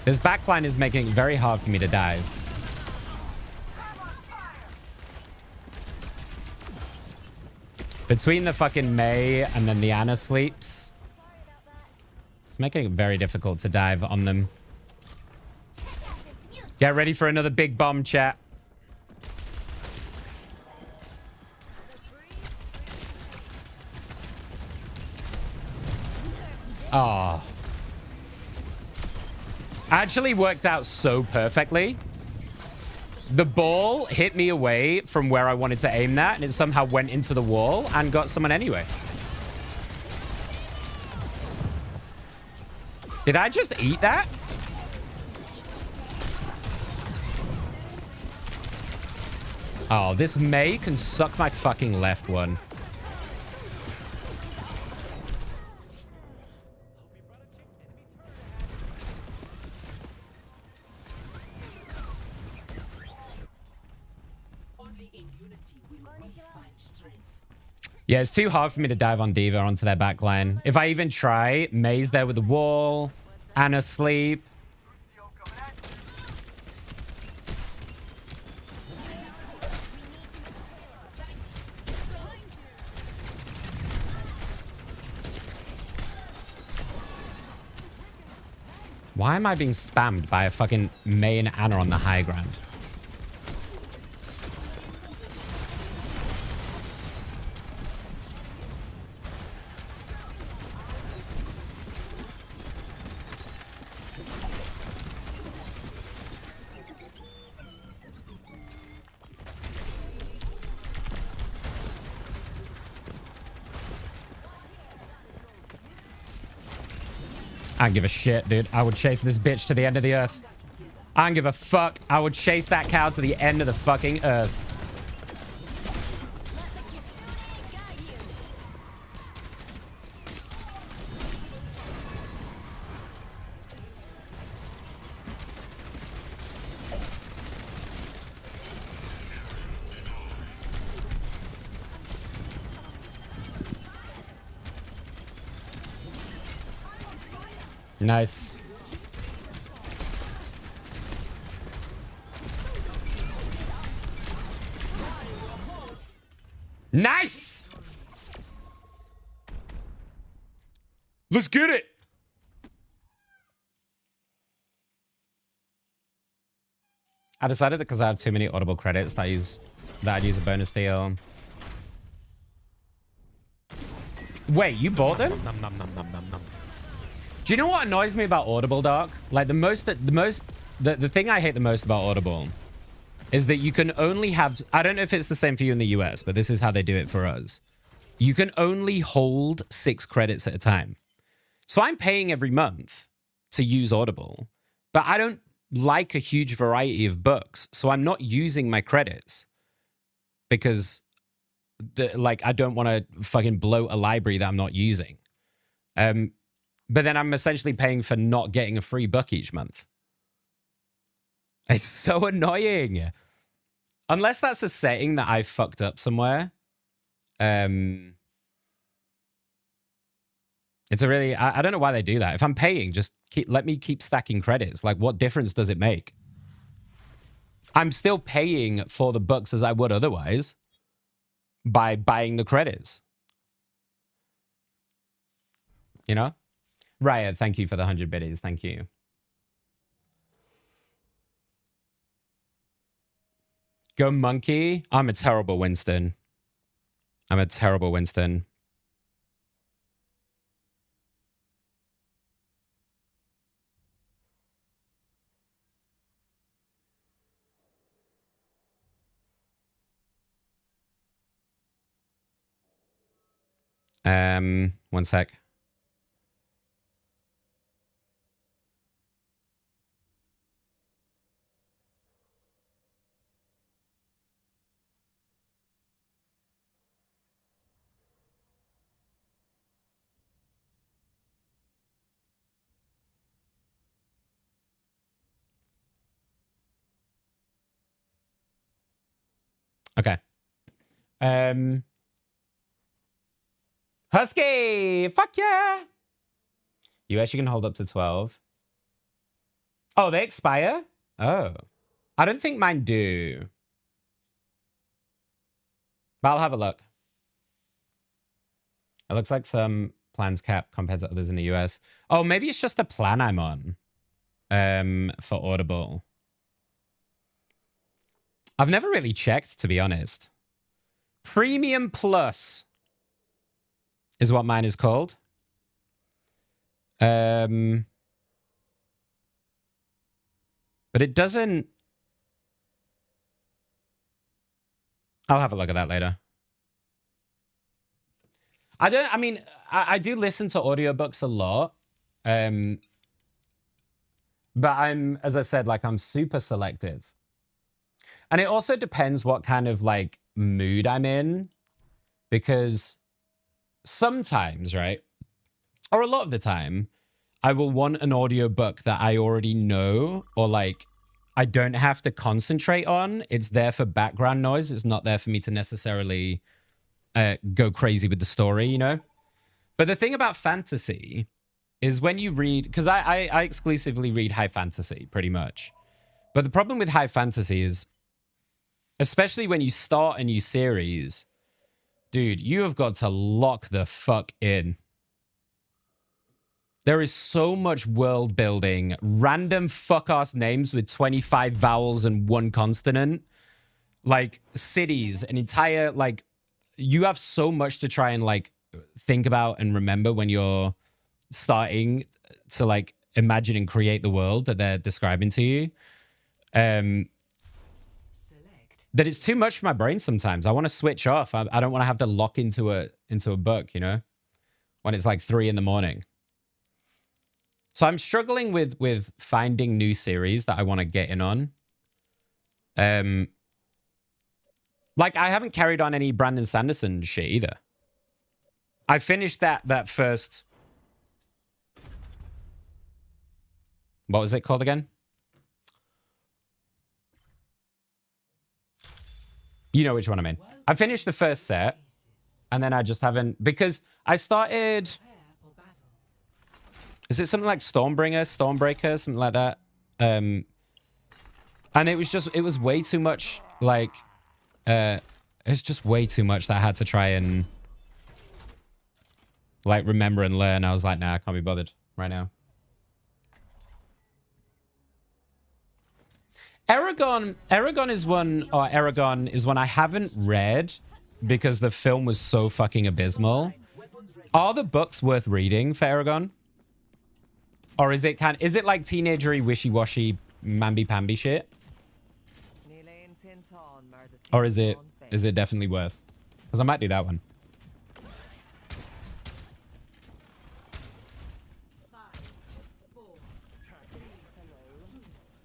This backline is making it very hard for me to dive. Between the fucking May and then the Anna sleeps. It's making it very difficult to dive on them. Get ready for another big bomb, chat. Oh. Actually worked out so perfectly. The ball hit me away from where I wanted to aim that, and it somehow went into the wall and got someone anyway. Did I just eat that? Oh, this May can suck my fucking left one. Only in unity will we find strength. Yeah, it's too hard for me to dive on Diva onto their back line. If I even try, May's there with the wall. Anna asleep. Why am I being spammed by a fucking May and Anna on the high ground? I don't give a shit, dude. I would chase this bitch to the end of the earth. I don't give a fuck. I would chase that cow to the end of the fucking earth. Nice. Nice! Let's get it! I decided that because I have too many audible credits that I'd use a bonus deal. Wait, you bought them? Do you know what annoys me about Audible, Doc? Like the thing I hate the most about Audible is that you can only have, I don't know if it's the same for you in the US, but this is how they do it for us. You can only hold 6 credits at a time. So I'm paying every month to use Audible, but I don't like a huge variety of books. So I'm not using my credits because I don't want to fucking bloat a library that I'm not using. But then I'm essentially paying for not getting a free book each month. It's so annoying. Unless that's a setting that I fucked up somewhere. It's a really... I don't know why they do that. If I'm paying, just let me keep stacking credits. Like, what difference does it make? I'm still paying for the books as I would otherwise by buying the credits. You know? Riot, thank you for the 100 biddies. Thank you. Go monkey. I'm a terrible Winston. I'm a terrible Winston. One sec. Okay. Husky! Fuck yeah! US, you can hold up to 12. Oh, they expire? Oh. I don't think mine do. But I'll have a look. It looks like some plans cap compared to others in the US. Oh, maybe it's just the plan I'm on. For Audible. I've never really checked, to be honest. Premium Plus is what mine is called. But it doesn't... I'll have a look at that later. I do listen to audiobooks a lot. But as I said, I'm super selective. And it also depends what kind of mood I'm in. Because sometimes, right? Or a lot of the time, I will want an audiobook that I already know or I don't have to concentrate on. It's there for background noise. It's not there for me to necessarily go crazy with the story, you know? But the thing about fantasy is when you read, because I exclusively read high fantasy pretty much. But the problem with high fantasy is, especially when you start a new series, dude, you have got to lock the fuck in. There is so much world building, random fuck-ass names with 25 vowels and 1 consonant, like cities, an entire, like, you have so much to try and, like, think about and remember when you're starting to, like, imagine and create the world that they're describing to you. That it's too much for my brain sometimes. I want to switch off. I don't want to have to lock into a book, you know, when it's like 3 a.m. So I'm struggling with finding new series that I want to get in on. Like I haven't carried on any Brandon Sanderson shit either. I finished that first. What was it called again? You know which one I mean. I finished the first set, and then I just haven't, because I started. Is it something like Stormbreaker, something like that? And it was way too much, like, it's just way too much that I had to try and, like, remember and learn. I was like, nah, I can't be bothered right now. Aragon is one I haven't read because the film was so fucking abysmal. Are the books worth reading for Aragon? Or is it like teenagery, wishy-washy, mamby-pamby shit? Or is it definitely worth? Because I might do that one.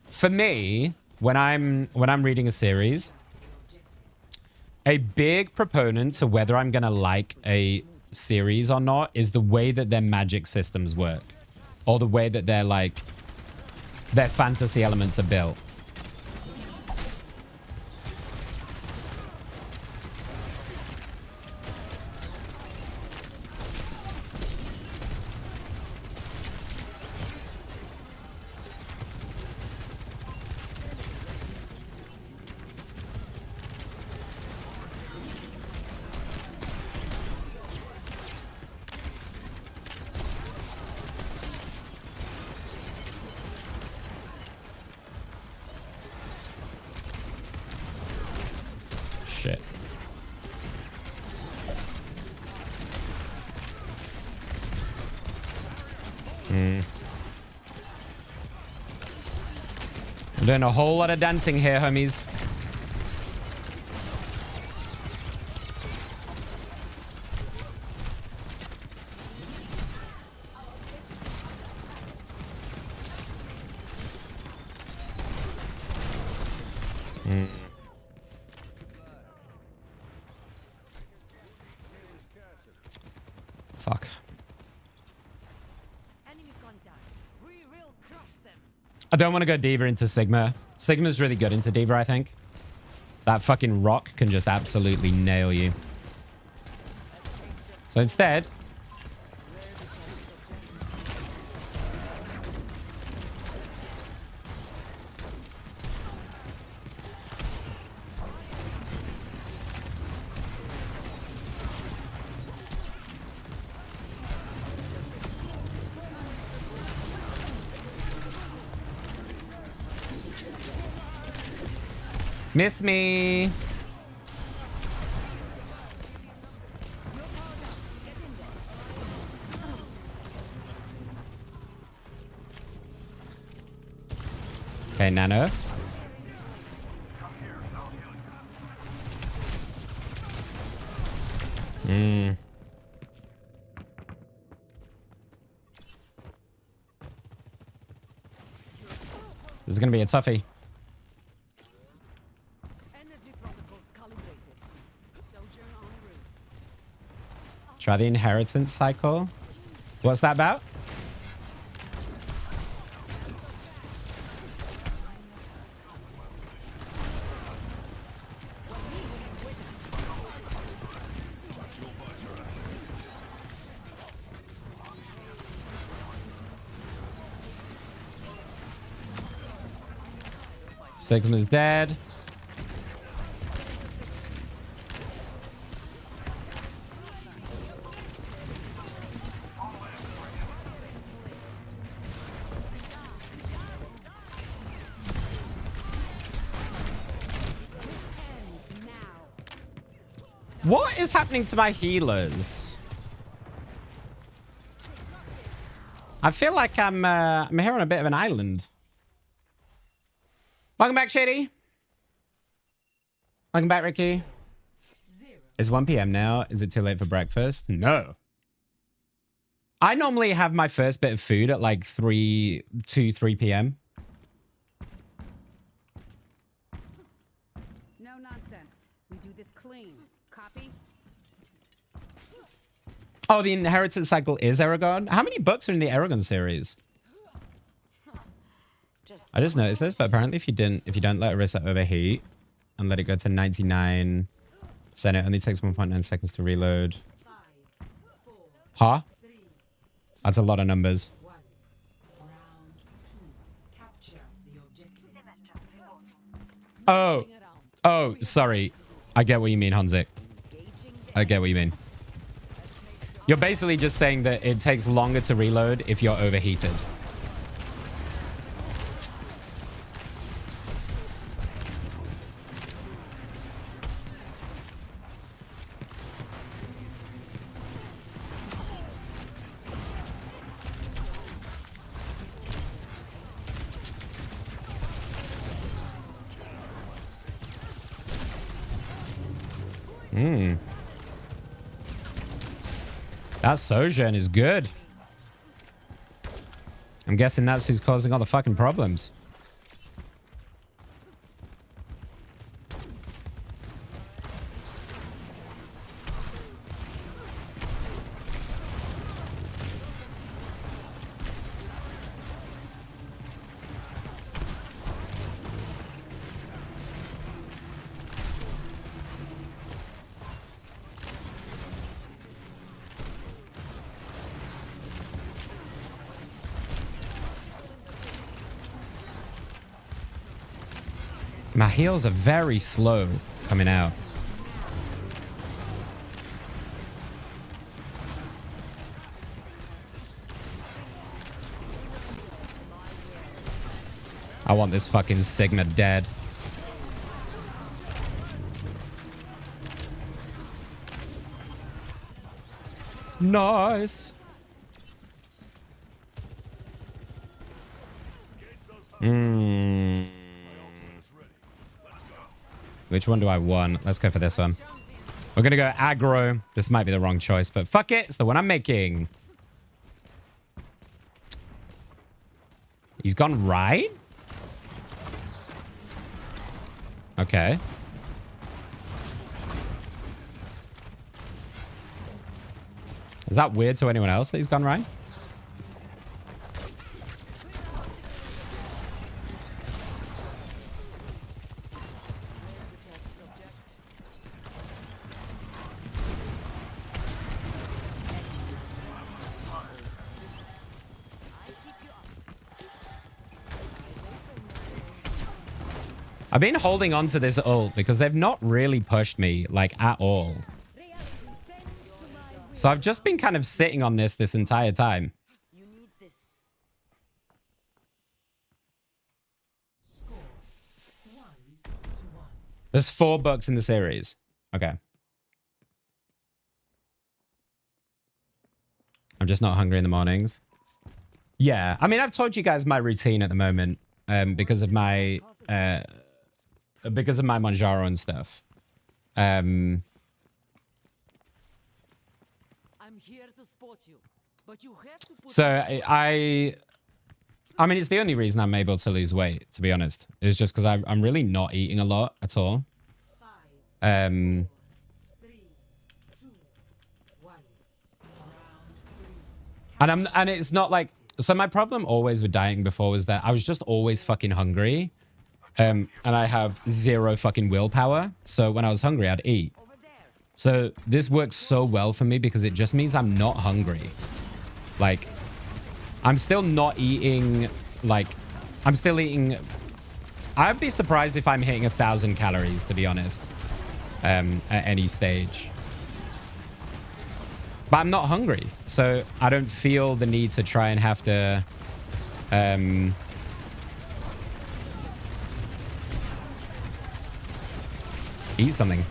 For me, when I'm reading a series, a big proponent to whether I'm gonna like a series or not is the way that their magic systems work. Or the way that their fantasy elements are built. Shit. I'm doing a whole lot of dancing here, homies. Fuck. I don't want to go D.Va into Sigma. Sigma's really good into D.Va, I think. That fucking rock can just absolutely nail you. So instead... Miss me. Okay, Nano. This is going to be a toughie. Try the inheritance cycle. What's that about? Sigma's dead. What is happening to my healers? I feel like I'm here on a bit of an island. Welcome back, Shady. Welcome back, Ricky. It's 1 p.m. now. Is it too late for breakfast? No. I normally have my first bit of food at like 3 p.m. No nonsense. We do this clean. Copy? Oh, the inheritance cycle is Aragon. How many books are in the Aragon series? I just noticed this, but apparently if you don't let Orisa overheat and let it go to 99%, it only takes 1.9 seconds to reload. Huh? That's a lot of numbers. Oh, sorry. I get what you mean, Hanzik. I get what you mean. You're basically just saying that it takes longer to reload if you're overheated. That Sojourn is good. I'm guessing that's who's causing all the fucking problems. My heals are very slow coming out. I want this fucking Sigma dead. Nice. Which one do I want? Let's go for this one. We're going to go aggro. This might be the wrong choice, but fuck it. It's the one I'm making. He's gone right? Okay. Is that weird to anyone else that he's gone right? I've been holding on to this ult because they've not really pushed me, like, at all. So I've just been kind of sitting on this entire time. There's 4 books in the series. Okay. I'm just not hungry in the mornings. Yeah. I mean, I've told you guys my routine at the moment because of my Manjaro and stuff. I'm here to support you, but you have to put So I mean, it's the only reason I'm able to lose weight, to be honest. It's just because I'm really not eating a lot at all. 5, 3, 2, 1. And it's not like, so my problem always with dieting before was that I was just always fucking hungry. And I have 0 fucking willpower. So when I was hungry, I'd eat. So this works so well for me because it just means I'm not hungry. Like, I'm still not eating, like, I'm still eating I'd be surprised if I'm hitting 1,000 calories, to be honest, at any stage. But I'm not hungry, so I don't feel the need to try and have to eat something.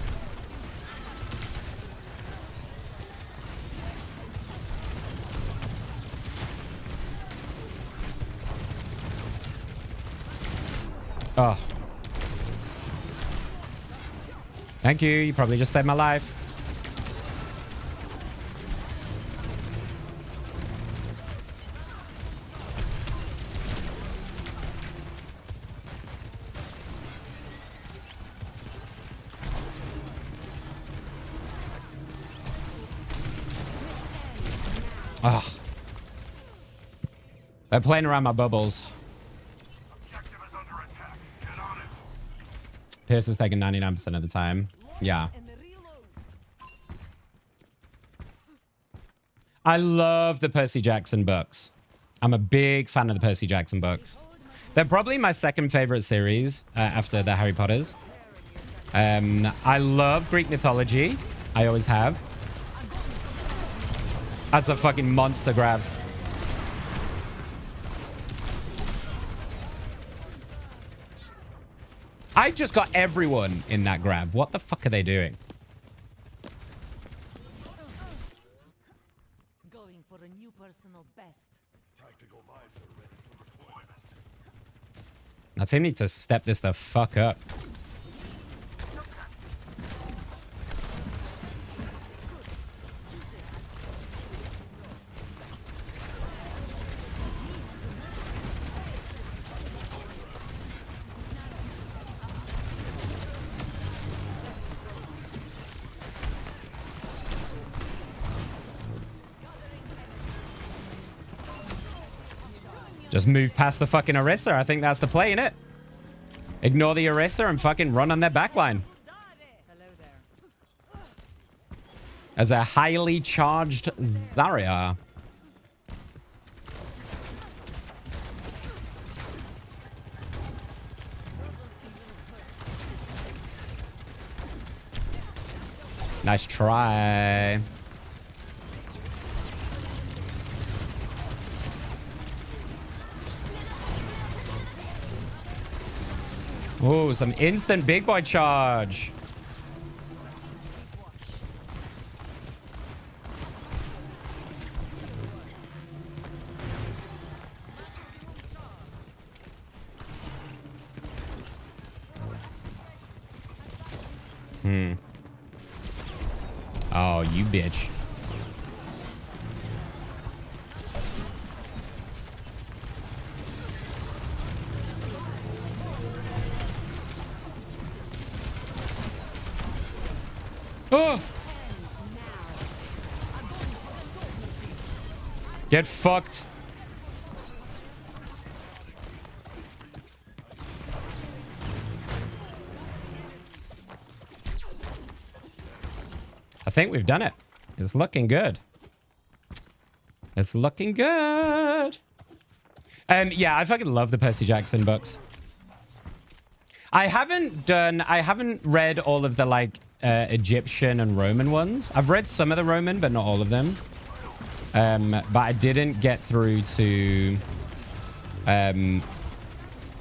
Oh. Thank you. You probably just saved my life. Oh. They're playing around my bubbles. Pierce is taking 99% of the time. Yeah. I love the Percy Jackson books. I'm a big fan of the Percy Jackson books. They're probably my second favorite series after the Harry Potters. I love Greek mythology. I always have. That's a fucking monster grab. I just got everyone in that grab. What the fuck are they doing? Going for a new personal best. Tactical visor ready for deployment. Now, Tim needs to step this the fuck up. Just move past the fucking Orisa. I think that's the play, innit? Ignore the Orisa and fucking run on their backline. Hello there. As a highly charged Zarya. Nice try. Oh, some instant big boy charge. Oh, you bitch. Oh! Get fucked. I think we've done it. It's looking good. It's looking good. Yeah, I fucking love the Percy Jackson books. I haven't read all of the like Egyptian and Roman ones. I've read some of the Roman, but not all of them. But I didn't get through to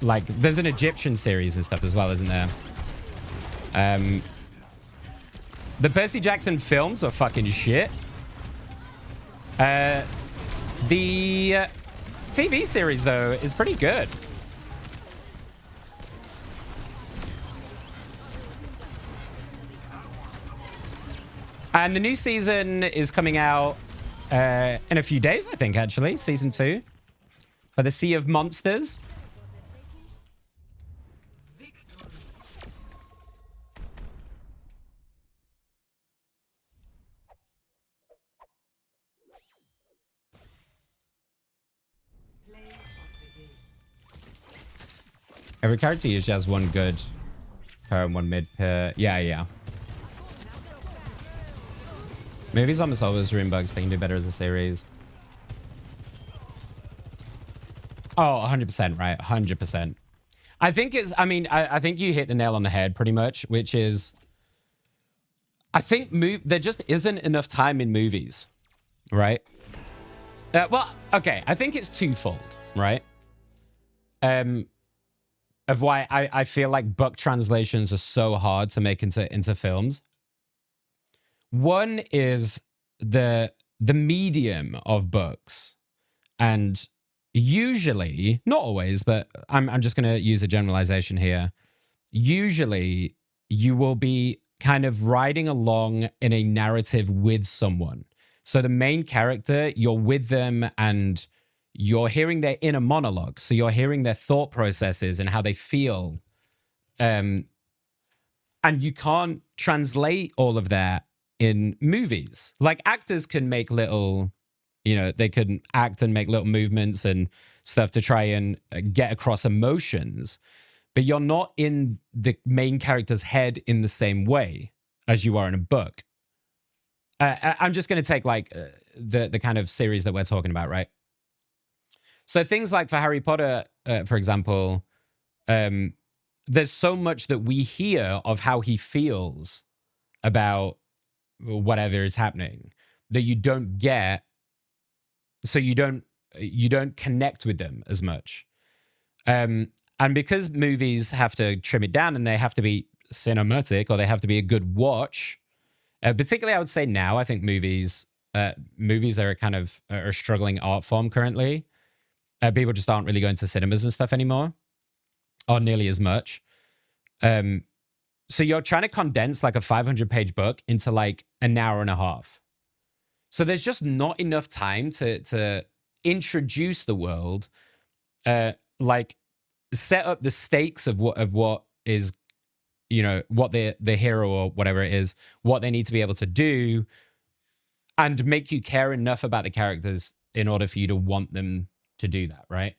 like there's an Egyptian series and stuff as well, isn't there? The Percy Jackson films are fucking shit. The TV series though is pretty good. And the new season is coming out in a few days, I think, actually. Season 2 for the Sea of Monsters. Every character usually has one good per and one mid per. Yeah. Movies almost always ruin bugs. They can do better as a series. Oh, 100%, right? 100%. I think it's, I mean, I think you hit the nail on the head pretty much, which is, I think there just isn't enough time in movies, right? Well, okay, I think it's twofold, right? Of why I feel like book translations are so hard to make into films. One is the medium of books, and usually, not always, but I'm just going to use a generalization here. Usually, you will be kind of riding along in a narrative with someone. So the main character, you're with them and you're hearing their inner monologue. So you're hearing their thought processes and how they feel. And you can't translate all of that in movies. Like actors can make little, they can act and make little movements and stuff to try and get across emotions. But you're not in the main character's head in the same way as you are in a book. I'm just going to take like the kind of series that we're talking about, right? So things like for Harry Potter, for example, there's so much that we hear of how he feels about whatever is happening that you don't get. So you don't connect with them as much. And because movies have to trim it down and they have to be cinematic or they have to be a good watch, particularly I would say now, I think movies are a kind of a struggling art form currently. People just aren't really going to cinemas and stuff anymore, or nearly as much. So you're trying to condense like a 500-page book into like an hour and a half. So there's just not enough time to introduce the world, like set up the stakes of what is, what the hero or whatever it is, what they need to be able to do, and make you care enough about the characters in order for you to want them to do that, right?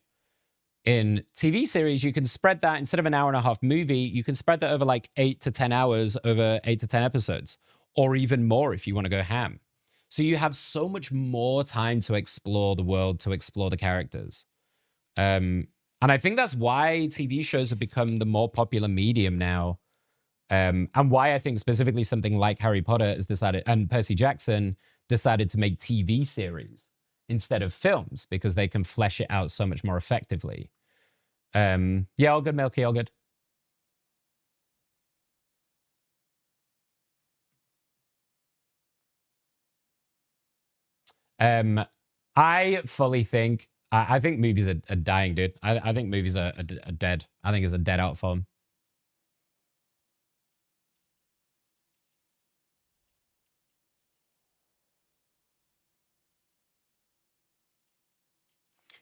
In TV series, you can spread that instead of an hour and a half movie, you can spread that over like 8 to 10 hours over 8 to 10 episodes, or even more if you want to go ham. So you have so much more time to explore the world, to explore the characters. And I think that's why TV shows have become the more popular medium now. And why I think specifically something like Harry Potter has decided, and Percy Jackson decided to make TV series instead of films, because they can flesh it out so much more effectively. Yeah, all good, Milky, all good. I fully think, I think movies are dying, dude. I think movies are dead. I think it's a dead art form.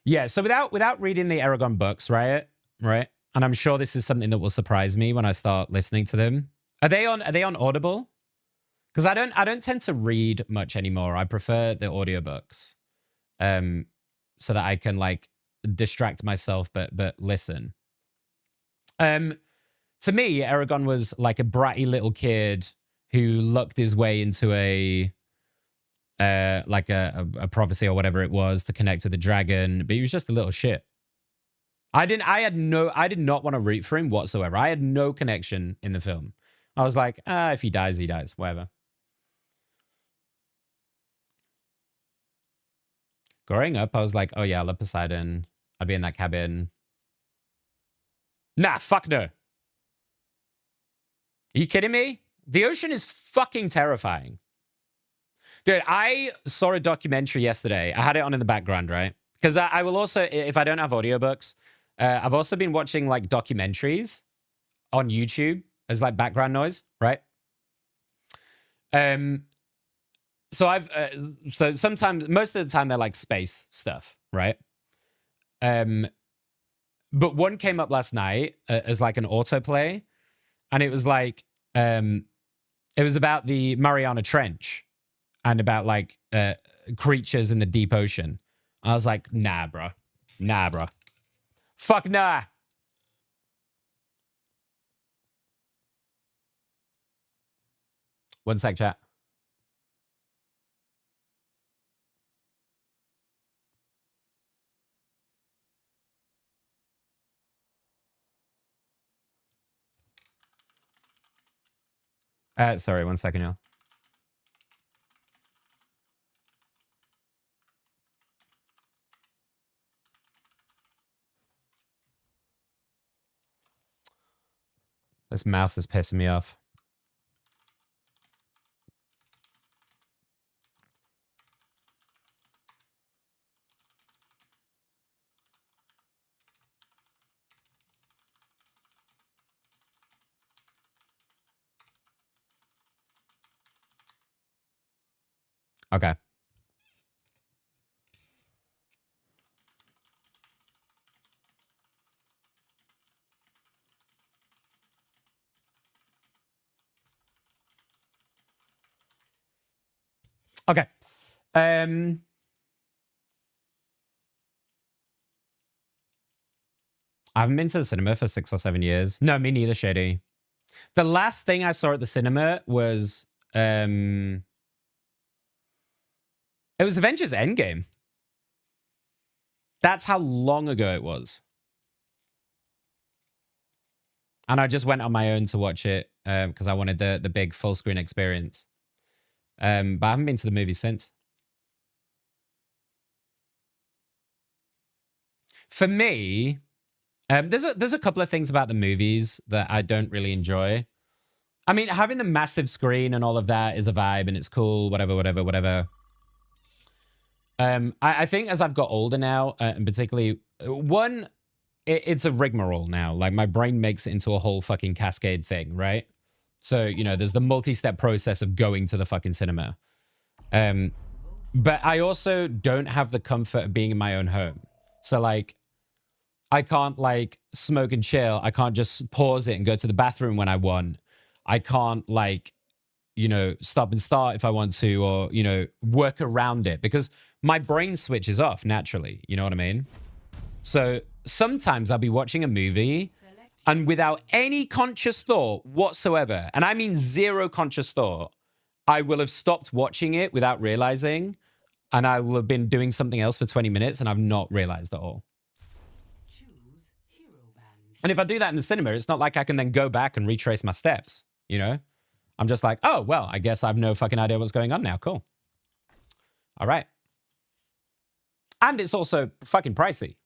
Yeah, so without reading the Aragon books, right? And I'm sure this is something that will surprise me when I start listening to them. Are they on Audible? Because I don't tend to read much anymore. I prefer the audiobooks. So that I can like distract myself but listen. To me, Aragon was like a bratty little kid who lucked his way into a prophecy or whatever it was to connect with the dragon, but he was just a little shit. I did not want to root for him whatsoever. I had no connection in the film. I was like, if he dies, he dies, whatever. Growing up, I was like, oh yeah, I love Poseidon. I'd be in that cabin. Nah, fuck no. Are you kidding me? The ocean is fucking terrifying. Dude, I saw a documentary yesterday. I had it on in the background, right? Because I will also, if I don't have audiobooks, I've also been watching like documentaries on YouTube as like background noise, right? So sometimes, most of the time, they're like space stuff, right? But one came up last night as like an autoplay, and it was like, it was about the Mariana Trench and about like creatures in the deep ocean. I was like, nah, bro. Fuck nah. One sec, chat. Sorry, 1 second, y'all. This mouse is pissing me off. Okay. Okay. I haven't been to the cinema for 6 or 7 years. No, me neither, Shady. The last thing I saw at the cinema was it was Avengers Endgame. That's how long ago it was. And I just went on my own to watch it because I wanted the big full screen experience. But I haven't been to the movie since. For me, there's a couple of things about the movies that I don't really enjoy. I mean, having the massive screen and all of that is a vibe and it's cool, whatever. I think as I've got older now, and particularly one, it's a rigmarole now. Like my brain makes it into a whole fucking cascade thing, right? So, you know, there's the multi-step process of going to the fucking cinema. But I also don't have the comfort of being in my own home. So like, I can't like smoke and chill. I can't just pause it and go to the bathroom when I want. I can't like, you know, stop and start if I want to, or, you know, work around it because my brain switches off naturally. You know what I mean? So sometimes I'll be watching a movie and without any conscious thought whatsoever, and I mean zero conscious thought, I will have stopped watching it without realizing, and I will have been doing something else for 20 minutes and I've not realized at all. And if I do that in the cinema, it's not like I can then go back and retrace my steps, you know? I'm just like, oh, well, I guess I have no fucking idea what's going on now. Cool. All right. And it's also fucking pricey.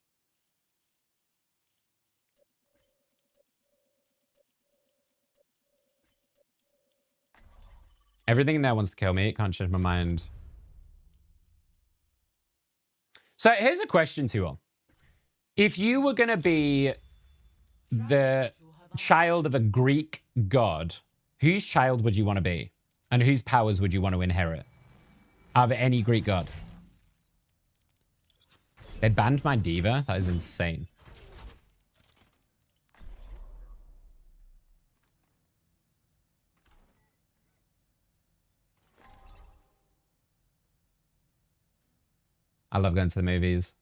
Everything in there wants to kill me. It can't change my mind. So here's a question to you all. If you were going to be the child of a Greek god, whose child would you want to be? And whose powers would you want to inherit? Out of any Greek god? They banned my diva? That is insane. I love going to the movies.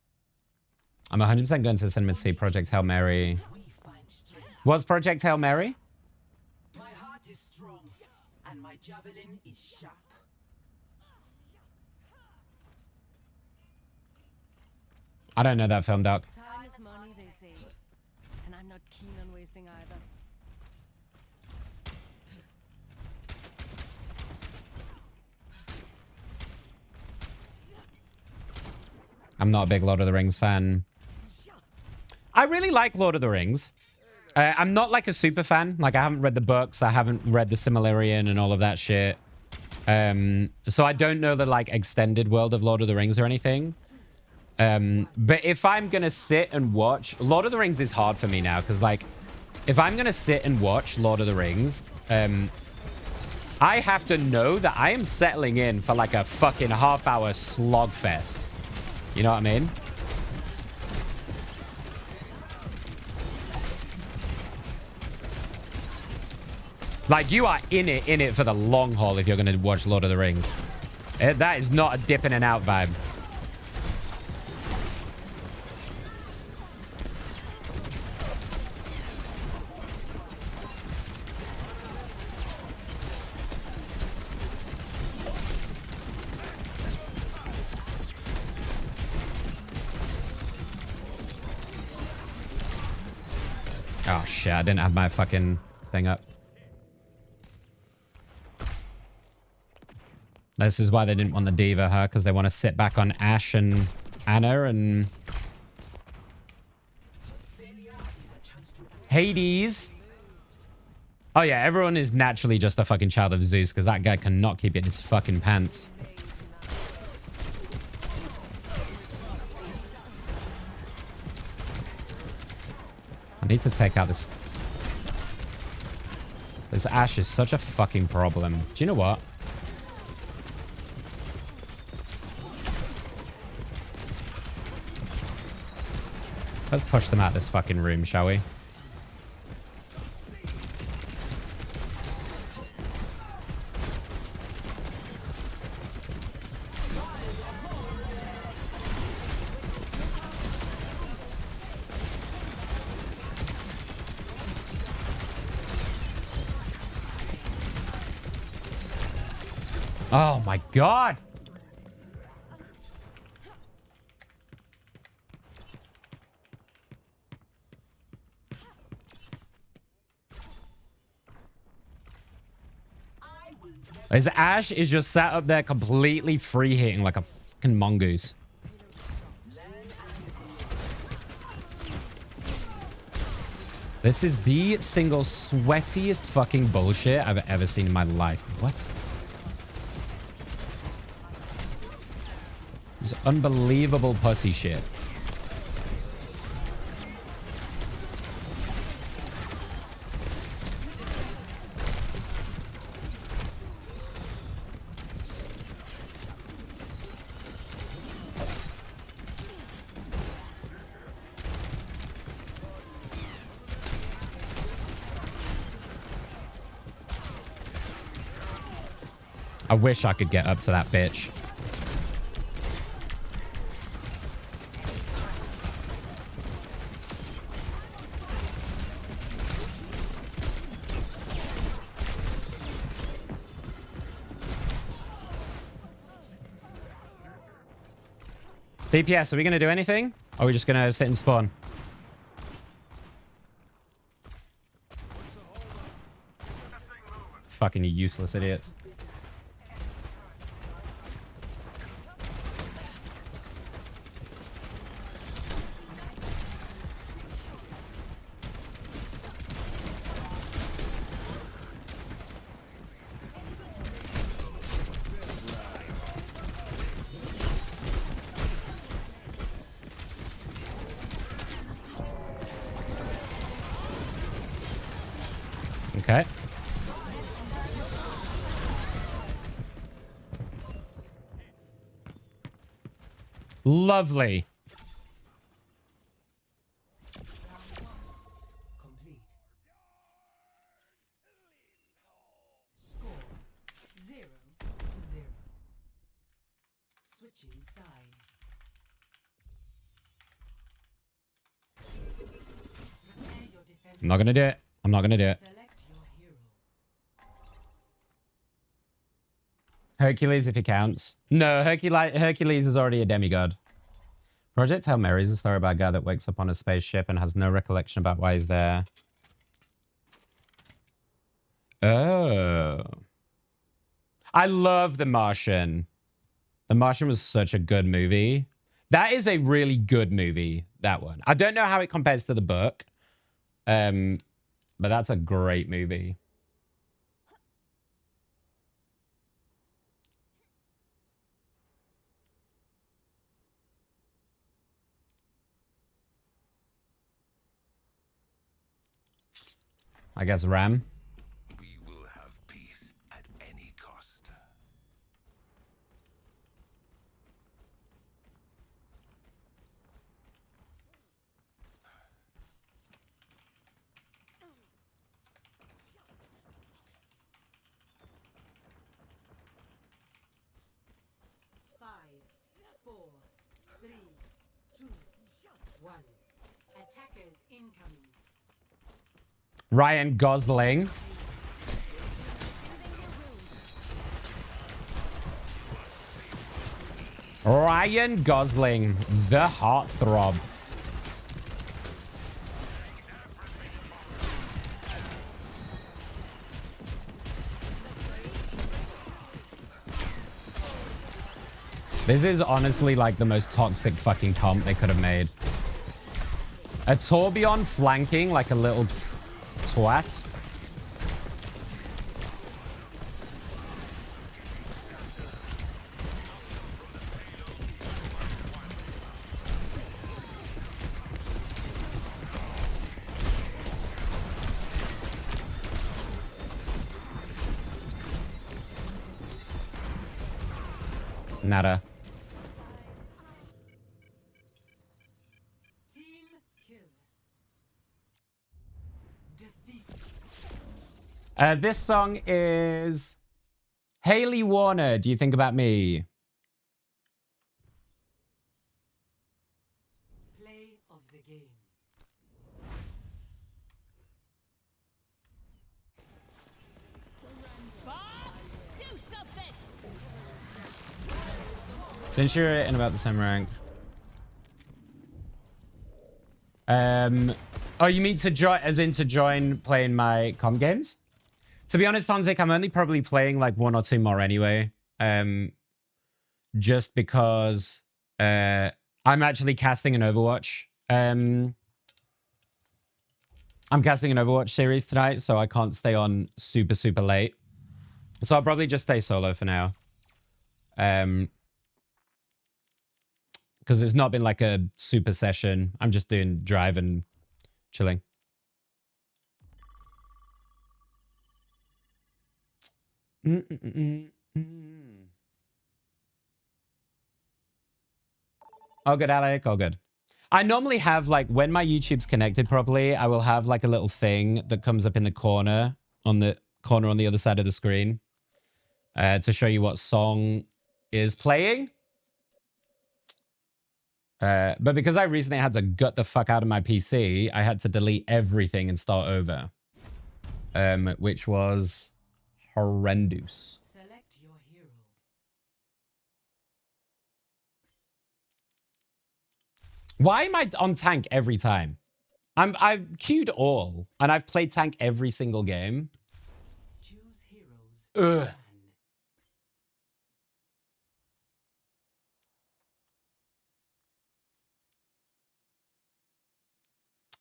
I'm 100% going to the cinema to see Project Hail Mary. What's Project Hail Mary? My heart is strong, and my javelin is sharp. I don't know that film, Doc. Time is money, they say. And I'm not keen on wasting either. I'm not a big Lord of the Rings fan. I really like Lord of the Rings. I'm not like a super fan. Like I haven't read the books. I haven't read the Silmarillion and all of that shit. So I don't know the like extended world of Lord of the Rings or anything. But if I'm going to sit and watch... Lord of the Rings is hard for me now because like if I'm going to sit and watch Lord of the Rings, I have to know that I am settling in for like a fucking half-hour slog fest. You know what I mean? Like, you are in it for the long haul if you're going to watch Lord of the Rings. That is not a dip in and out vibe. Oh, shit. I didn't have my fucking thing up. This is why they didn't want the Diva, huh? Because they want to sit back on Ashe and Anna and Hades. Oh yeah, everyone is naturally just a fucking child of Zeus because that guy cannot keep it in his fucking pants. I need to take out this. This Ashe is such a fucking problem. Do you know what? Let's push them out this fucking room, shall we? Oh my god! His Ashe is just sat up there completely free hitting like a fucking mongoose. This is the single sweatiest fucking bullshit I've ever seen in my life. What? This unbelievable pussy shit. I wish I could get up to that bitch. DPS, are we going to do anything? Or are we just going to sit and spawn? Fucking useless idiots. Okay. Lovely. Complete. Score 0-0. Switching sides. Prepare your defense. I'm not going to do it. I'm not going to do it. Select your hero. Hercules, if he counts. No, Hercules is already a demigod. Project Hail Mary is a story about a guy that wakes up on a spaceship and has no recollection about why he's there. Oh. I love The Martian. The Martian was such a good movie. That is a really good movie, that one. I don't know how it compares to the book. But that's a great movie. I guess Ram. We will have peace at any cost. Five, 4, 3, 2, 1. Attackers incoming. Ryan Gosling. Ryan Gosling, the heartthrob. This is honestly like the most toxic fucking comp they could have made. A Torbjorn flanking like a little twat. Nada. Team kill. Defeat. This song is Haley Warner. Do you think about me? Play of the game. Do something. Since you're in about the same rank. Oh, you mean to join, as in to join playing my comp games? To be honest, Hanzik, I'm only probably playing like 1 or 2 more anyway. Just because I'm actually casting an Overwatch. I'm casting an Overwatch series tonight, so I can't stay on super, super late. So I'll probably just stay solo for now. Because it's not been like a super session. I'm just doing drive and chilling. All good, Alec. All good. I normally have like when my YouTube's connected properly, I will have like a little thing that comes up in the corner on the other side of the screen to show you what song is playing. But because I recently had to gut the fuck out of my PC, I had to delete everything and start over. Which was horrendous. Select your hero. Why am I on tank every time? I've queued all, and I've played tank every single game. Choose heroes. Ugh.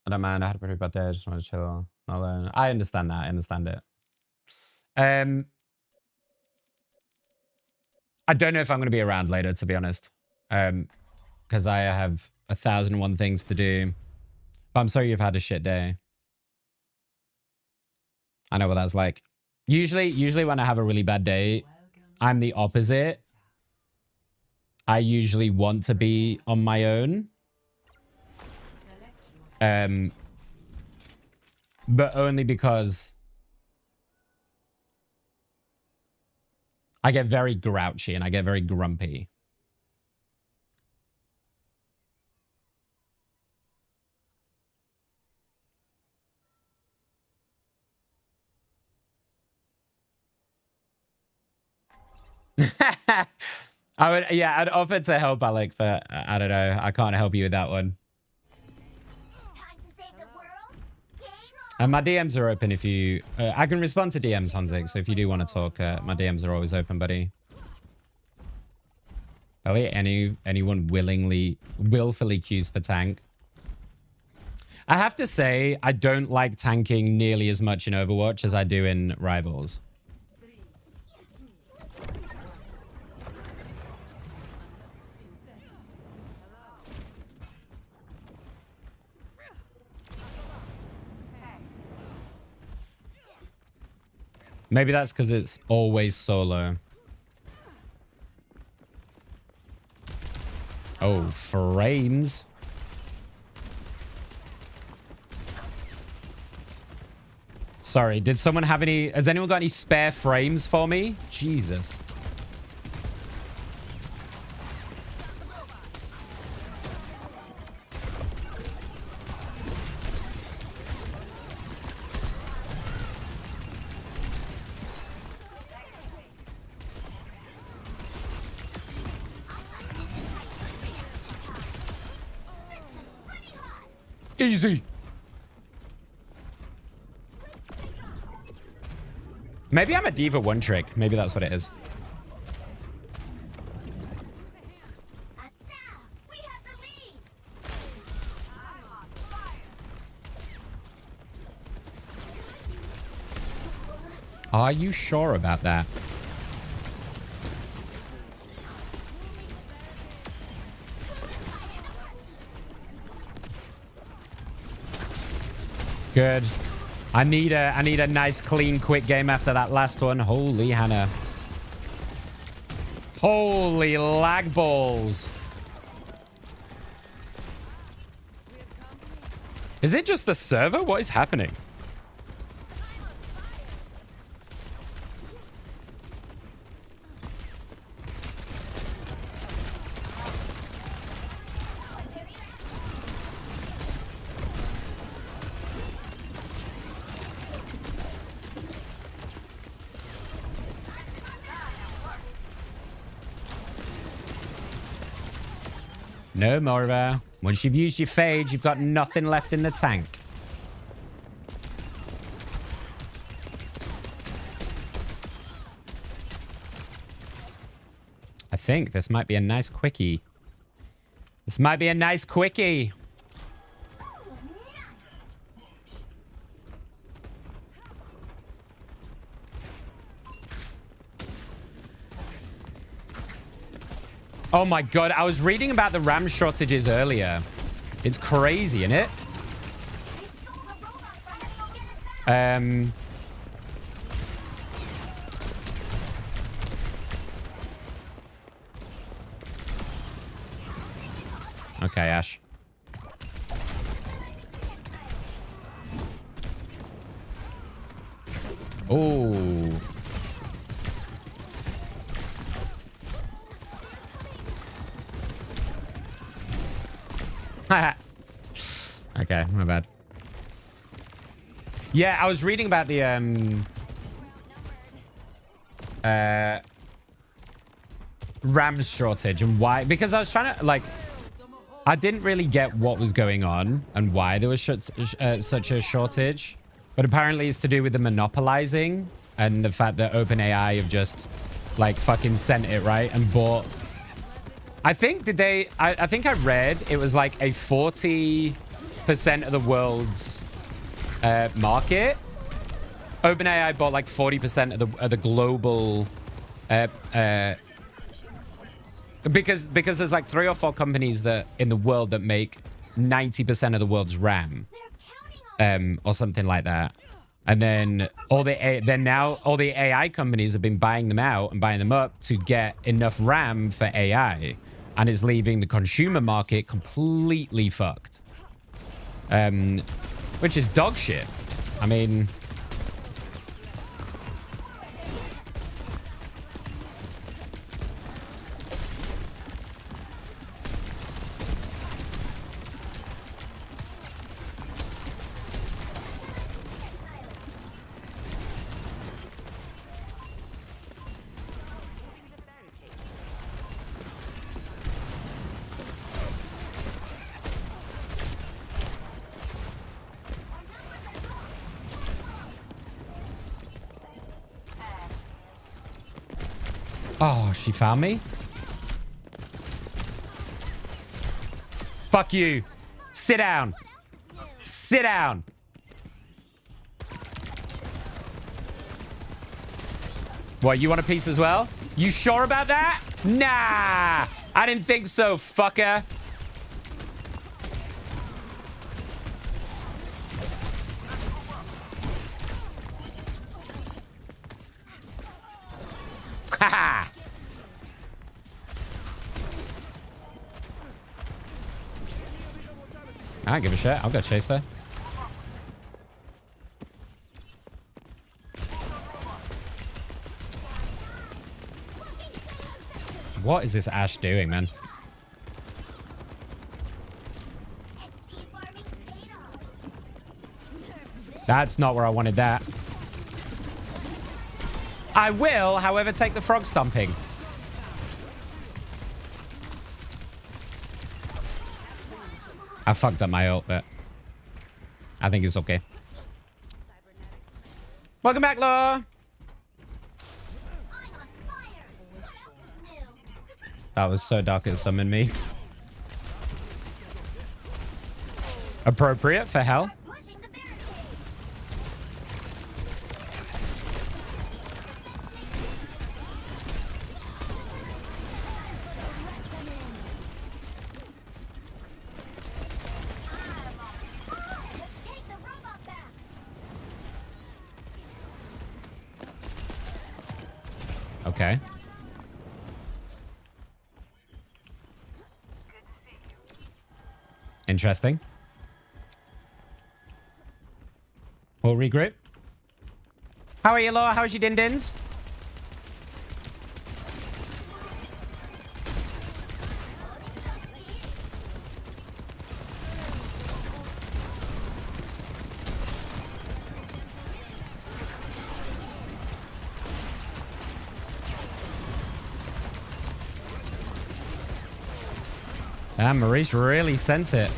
I don't mind. I had a pretty bad day. I just want to chill. Not alone. I understand that. I understand it. I don't know if I'm going to be around later, to be honest. Because I have 1,001 things to do. But I'm sorry you've had a shit day. I know what that's like. Usually when I have a really bad day, I'm the opposite. I usually want to be on my own. But only because I get very grouchy and I get very grumpy. I'd offer to help, Alec, but I don't know. I can't help you with that one. Time to save the world. Game on. And my DMs are open if you... I can respond to DMs, Hanzik, so if you do want to talk, my DMs are always open, buddy. Ellie, anyone willfully queues for tank? I have to say, I don't like tanking nearly as much in Overwatch as I do in Rivals. Maybe that's because it's always solo. Oh, frames. Sorry, did someone have any... Has anyone got any spare frames for me? Jesus. Easy. Maybe I'm a diva one trick. Maybe that's what it is. Are you sure about that? Good. I need a nice, clean, quick game after that last one. Holy Hannah. Holy lag balls. Is it just the server? What is happening? No, Morva. Once you've used your phage, you've got nothing left in the tank. I think this might be a nice quickie. This might be a nice quickie. Oh my god, I was reading about the RAM shortages earlier. It's crazy, isn't it? Okay, Ash. Oh. Okay, my bad. Yeah, I was reading about the RAM shortage and why, because I was trying to, like, I didn't really get what was going on and why there was such a shortage, but apparently it's to do with the monopolizing and the fact that OpenAI have just like fucking sent it, right, and bought. I think I think I read it was like a 40% of the world's market. OpenAI bought like 40% of the global because there's like 3 or 4 companies that in the world that make 90% of the world's RAM, or something like that. And then all the AI companies have been buying them out and buying them up to get enough RAM for AI, and is leaving the consumer market completely fucked. Which is dog shit. I mean, oh, she found me? Fuck you. Sit down. Sit down. What, you want a piece as well? You sure about that? Nah. I didn't think so, fucker. Haha. I don't give a shit. I'll go chase her. What is this Ash doing, man? That's not where I wanted that. I will, however, take the frog stomping. I fucked up my ult, but I think it's okay. Welcome back, Law. That was so dark it summoned me. Appropriate for hell. Okay. Interesting. We'll regroup. How are you, Laura? How's your din-dins? Damn, Maurice really sent it.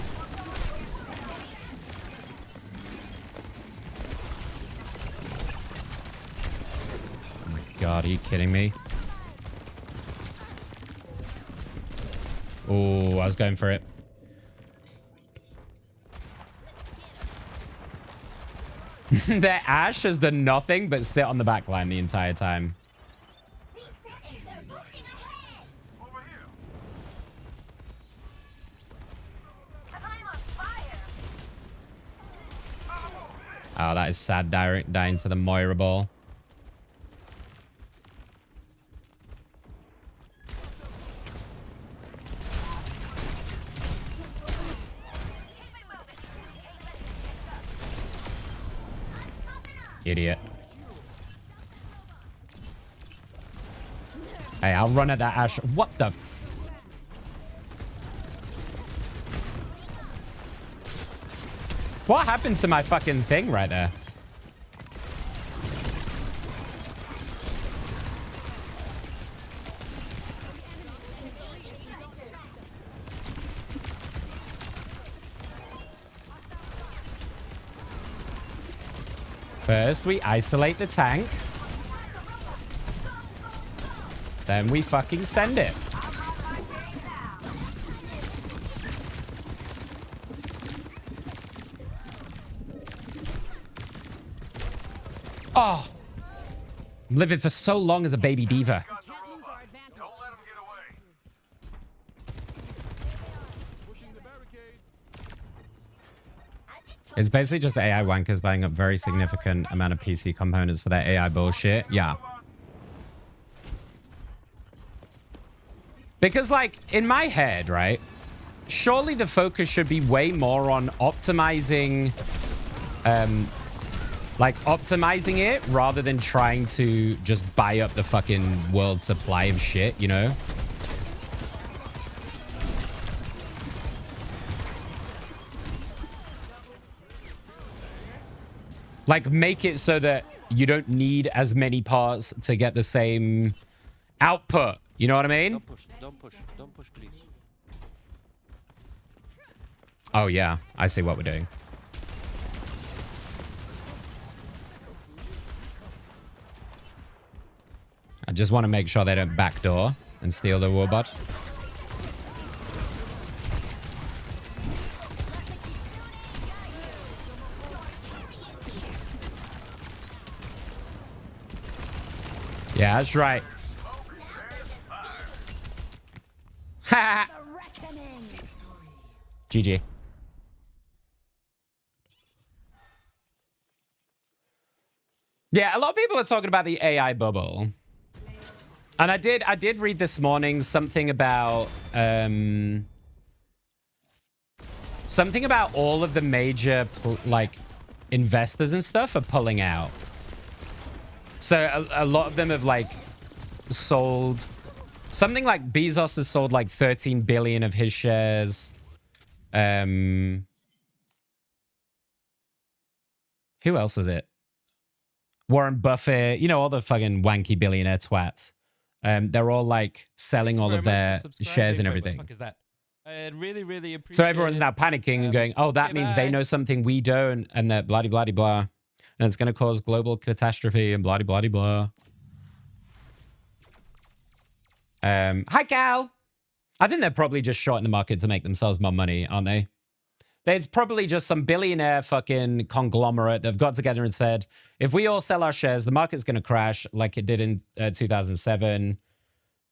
Oh my god, are you kidding me? Oh, I was going for it. Their Ash has done nothing but sit on the back line the entire time. Oh, that is sad, dying to the Moira ball. Idiot. Hey, I'll run at that Ash. What the... What happened to my fucking thing right there? First, we isolate the tank. Then we fucking send it. Oh, I'm living for so long as a baby diva. It's basically just AI wankers buying up very significant amount of PC components for their AI bullshit. Yeah. Because, like, in my head, right? Surely the focus should be way more on optimizing... optimizing it rather than trying to just buy up the fucking world supply of shit, you know? Like, make it so that you don't need as many parts to get the same output. You know what I mean? Don't push, please. Oh, yeah. I see what we're doing. I just want to make sure they don't backdoor and steal the warbot. Yeah, that's right. Ha! GG. Yeah, a lot of people are talking about the AI bubble. And I did read this morning something about all of the major investors and stuff are pulling out. So a lot of them have like sold something like Bezos has sold like 13 billion of his shares. Who else is it? Warren Buffett, you know, all the fucking wanky billionaire twats. They're all like selling all of their shares and everything. What the fuck is that? I really, really appreciate So everyone's now panicking and going, oh, that means they know something we don't, and that blah, blah, blah. And it's going to cause global catastrophe and blah, blah, blah. Hi, Cal. I think they're probably just shorting the market to make themselves more money, aren't they? It's probably just some billionaire fucking conglomerate that have got together and said, if we all sell our shares, the market's going to crash like it did in 2007.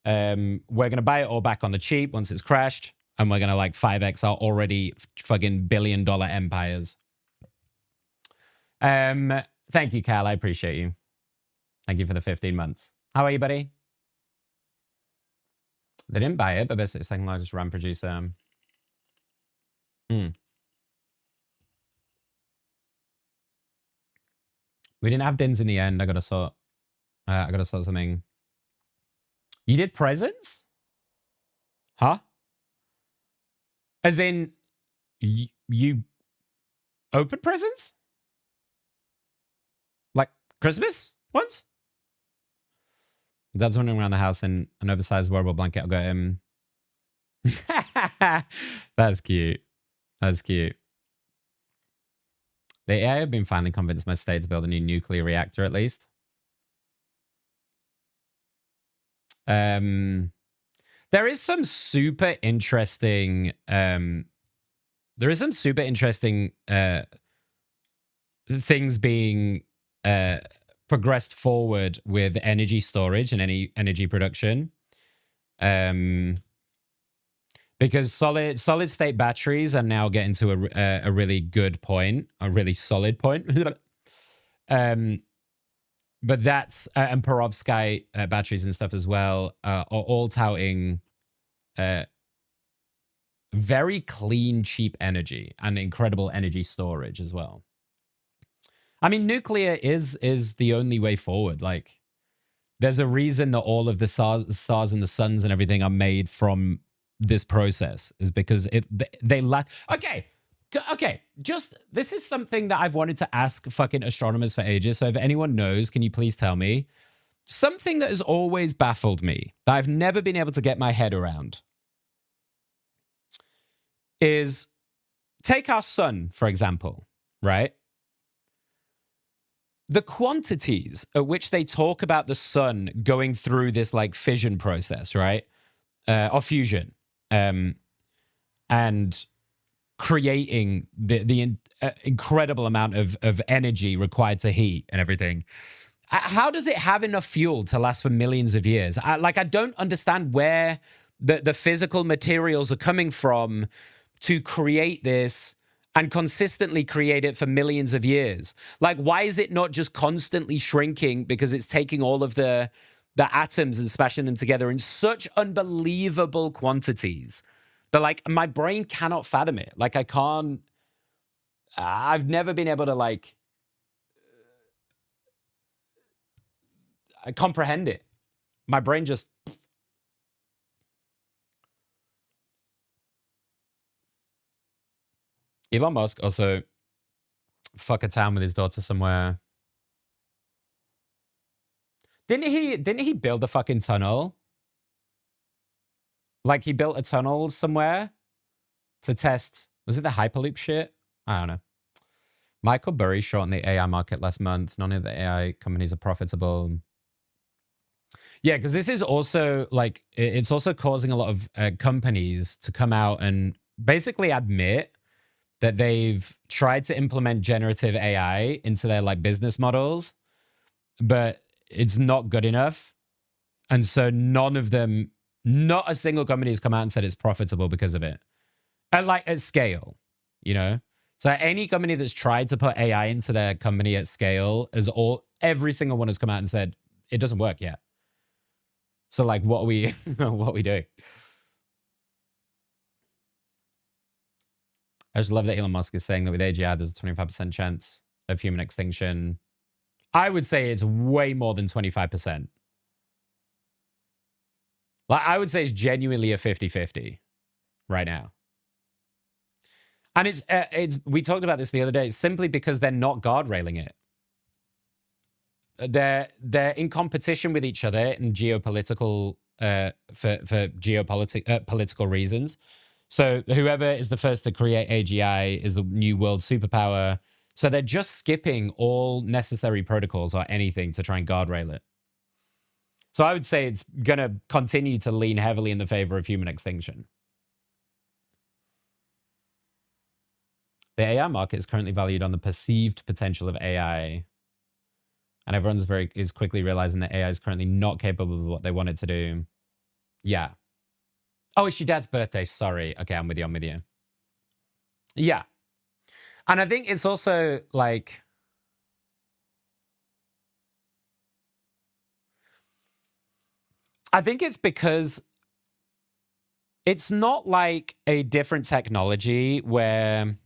We're going to buy it all back on the cheap once it's crashed. And we're going to like 5x our already fucking billion-dollar empires. Thank you, Cal. I appreciate you. Thank you for the 15 months. How are you, buddy? They didn't buy it, but they're the second largest RAM producer. We didn't have dins in the end. I gotta sort something. You did presents? Huh? As in, you opened presents? Like Christmas ones? Dad's running around the house in an oversized wearable blanket. I'll go him. That's cute. That's cute. The AI have been finally convinced my state to build a new nuclear reactor, at least. There is some super interesting. Things being progressed forward with energy storage and any energy production. Because solid state batteries are now getting to a really good point, a really solid point. But that's and perovskite batteries and stuff as well are all touting very clean, cheap energy and incredible energy storage as well. I mean, nuclear is the only way forward. Like, there's a reason that all of the stars and the suns and everything are made from this process, is because they lack. Okay. Just, this is something that I've wanted to ask fucking astronomers for ages. So if anyone knows, can you please tell me? Something that has always baffled me, that I've never been able to get my head around, is take our sun, for example, right? The quantities at which they talk about the sun going through this like fission process, right? Or fusion, and creating the incredible amount of energy required to heat and everything. How does it have enough fuel to last for millions of years? I don't understand where the physical materials are coming from to create this and consistently create it for millions of years. Like, why is it not just constantly shrinking because it's taking all of the atoms and smashing them together in such unbelievable quantities that, like, my brain cannot fathom it. Like, I've never been able to, like, comprehend it. My brain just... Elon Musk also fuck a town with his daughter somewhere. Didn't he build a fucking tunnel? Like, he built a tunnel somewhere to test, was it the Hyperloop shit? I don't know. Michael Burry short on the AI market last month. None of the AI companies are profitable. Yeah, because this is also like, it's also causing a lot of companies to come out and basically admit that they've tried to implement generative AI into their like business models, but it's not good enough. And so none of them, not a single company has come out and said it's profitable because of it. And like at scale, you know? So any company that's tried to put AI into their company at scale every single one has come out and said, it doesn't work yet. So like, what are we, what are we doing? I just love that Elon Musk is saying that with AGI, there's a 25% chance of human extinction. I would say it's way more than 25%. Like, I would say it's genuinely a 50-50 right now. And it's we talked about this the other day. It's simply because they're not guardrailing it. They're in competition with each other in geopolitical political reasons. So whoever is the first to create AGI is the new world superpower. So they're just skipping all necessary protocols or anything to try and guardrail it. So I would say it's going to continue to lean heavily in the favor of human extinction. The AI market is currently valued on the perceived potential of AI. And everyone's is quickly realizing that AI is currently not capable of what they want it to do. Yeah. Oh, it's your dad's birthday. Sorry. Okay, I'm with you. Yeah. And I think it's also like... I think it's because it's not like a different technology where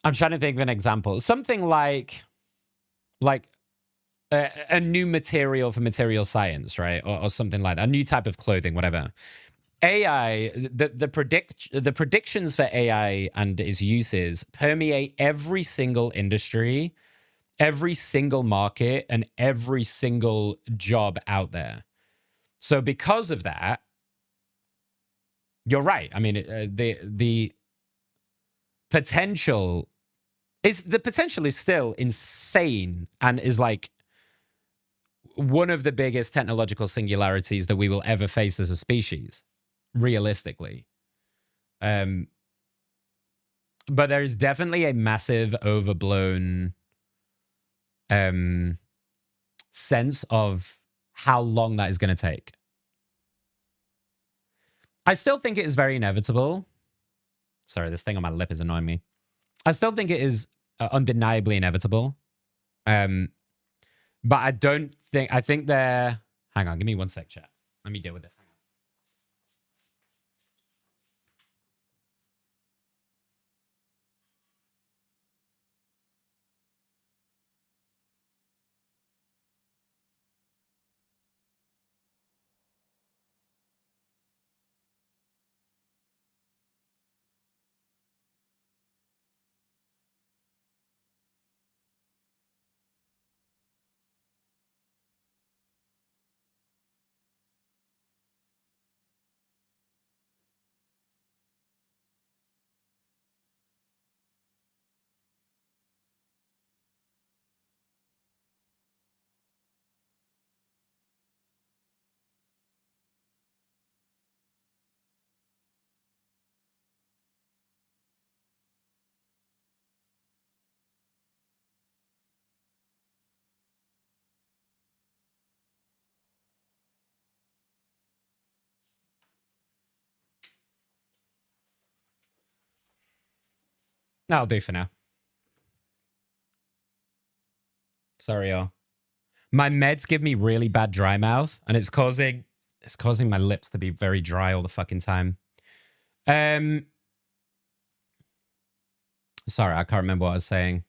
I'm trying to think of an example. Something like a new material for material science, right? Or something like that. A new type of clothing, whatever. AI, the predictions for AI and its uses permeate every single industry, every single market, and every single job out there. So because of that, you're right. I mean, the potential is still insane and is like one of the biggest technological singularities that we will ever face as a species, realistically. But there is definitely a massive overblown sense of how long that is going to take. I still think it is very inevitable. Sorry, this thing on my lip is annoying me. I still think it is undeniably inevitable. But I don't think, I think they're, hang on, give me one sec, chat. Let me deal with this. Hang on. That'll do for now. Sorry, y'all. My meds give me really bad dry mouth, and it's causing my lips to be very dry all the fucking time. Sorry, I can't remember what I was saying.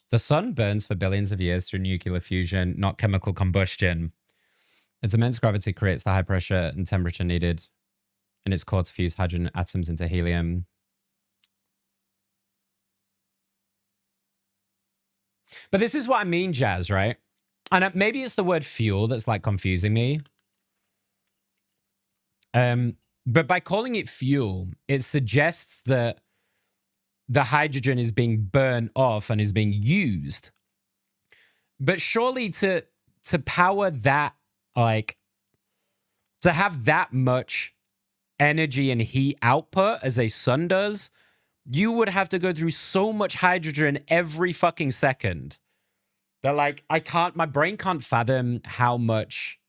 The sun burns for billions of years through nuclear fusion, not chemical combustion. Its immense gravity creates the high pressure and temperature needed in its core to fuse hydrogen atoms into helium. But this is what I mean, Jazz, right? And maybe it's the word fuel that's like confusing me. But by calling it fuel, it suggests that the hydrogen is being burned off and is being used. But surely to power that, like, to have that much energy and heat output as a sun does, you would have to go through so much hydrogen every fucking second. That, like, my brain can't fathom how much,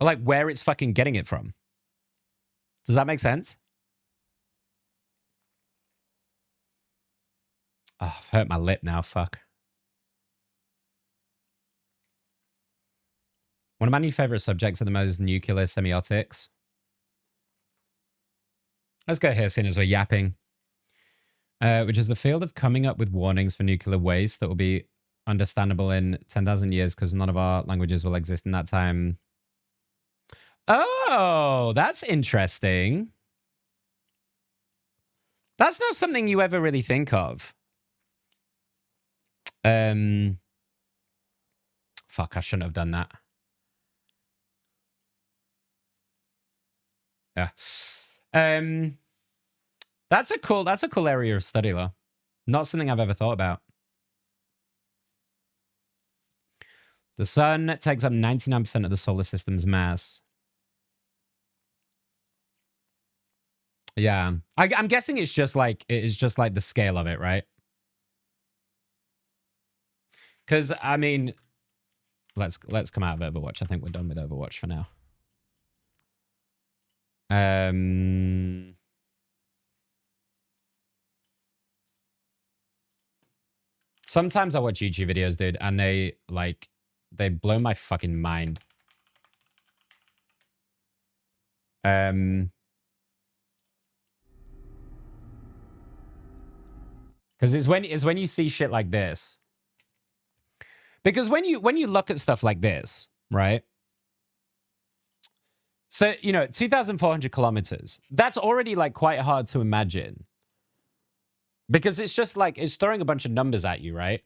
like, where it's fucking getting it from. Does that make sense? Oh, I've hurt my lip now, fuck. One of my new favorite subjects at the moment is nuclear semiotics. Let's go here, seeing as we're yapping. Which is the field of coming up with warnings for nuclear waste that will be understandable in 10,000 years because none of our languages will exist in that time. Oh, that's interesting. That's not something you ever really think of. Fuck, I shouldn't have done that. Yeah. That's a cool area of study, though. Not something I've ever thought about. The sun takes up 99% of the solar system's mass. Yeah. I'm guessing it's just like the scale of it, right? Because, I mean, let's come out of Overwatch. I think we're done with Overwatch for now. Sometimes I watch YouTube videos, dude, and they blow my fucking mind. Because it's when you see shit like this. Because when you look at stuff like this, right? So, 2,400 kilometers. That's already like quite hard to imagine. Because it's just like, it's throwing a bunch of numbers at you, right?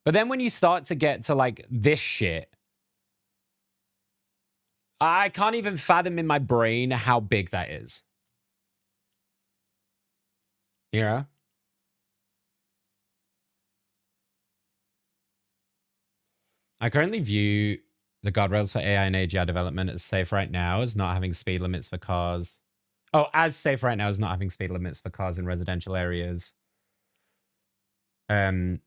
But then when you start to get to like this shit, I can't even fathom in my brain how big that is. Yeah. I currently view the guardrails for AI and AGI development as safe right now as not having speed limits for cars. Oh, as safe right now as not having speed limits for cars in residential areas. So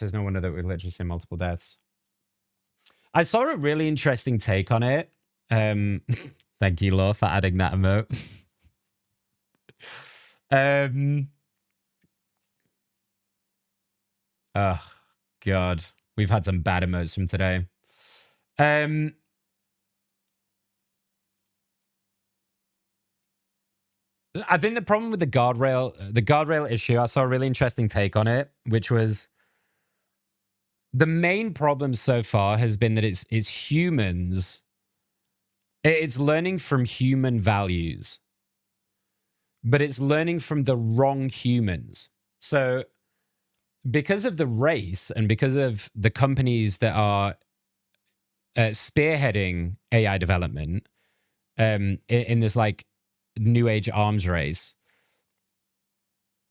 it's no wonder that we've literally seen multiple deaths. I saw a really interesting take on it. Thank you, Law, for adding that emote. Oh, God. We've had some bad emotes from today. I think the problem with the guardrail issue, I saw a really interesting take on it, which was the main problem so far has been that it's humans. It's learning from human values, but it's learning from the wrong humans. So because of the race and because of the companies that are spearheading AI development in this like new age arms race,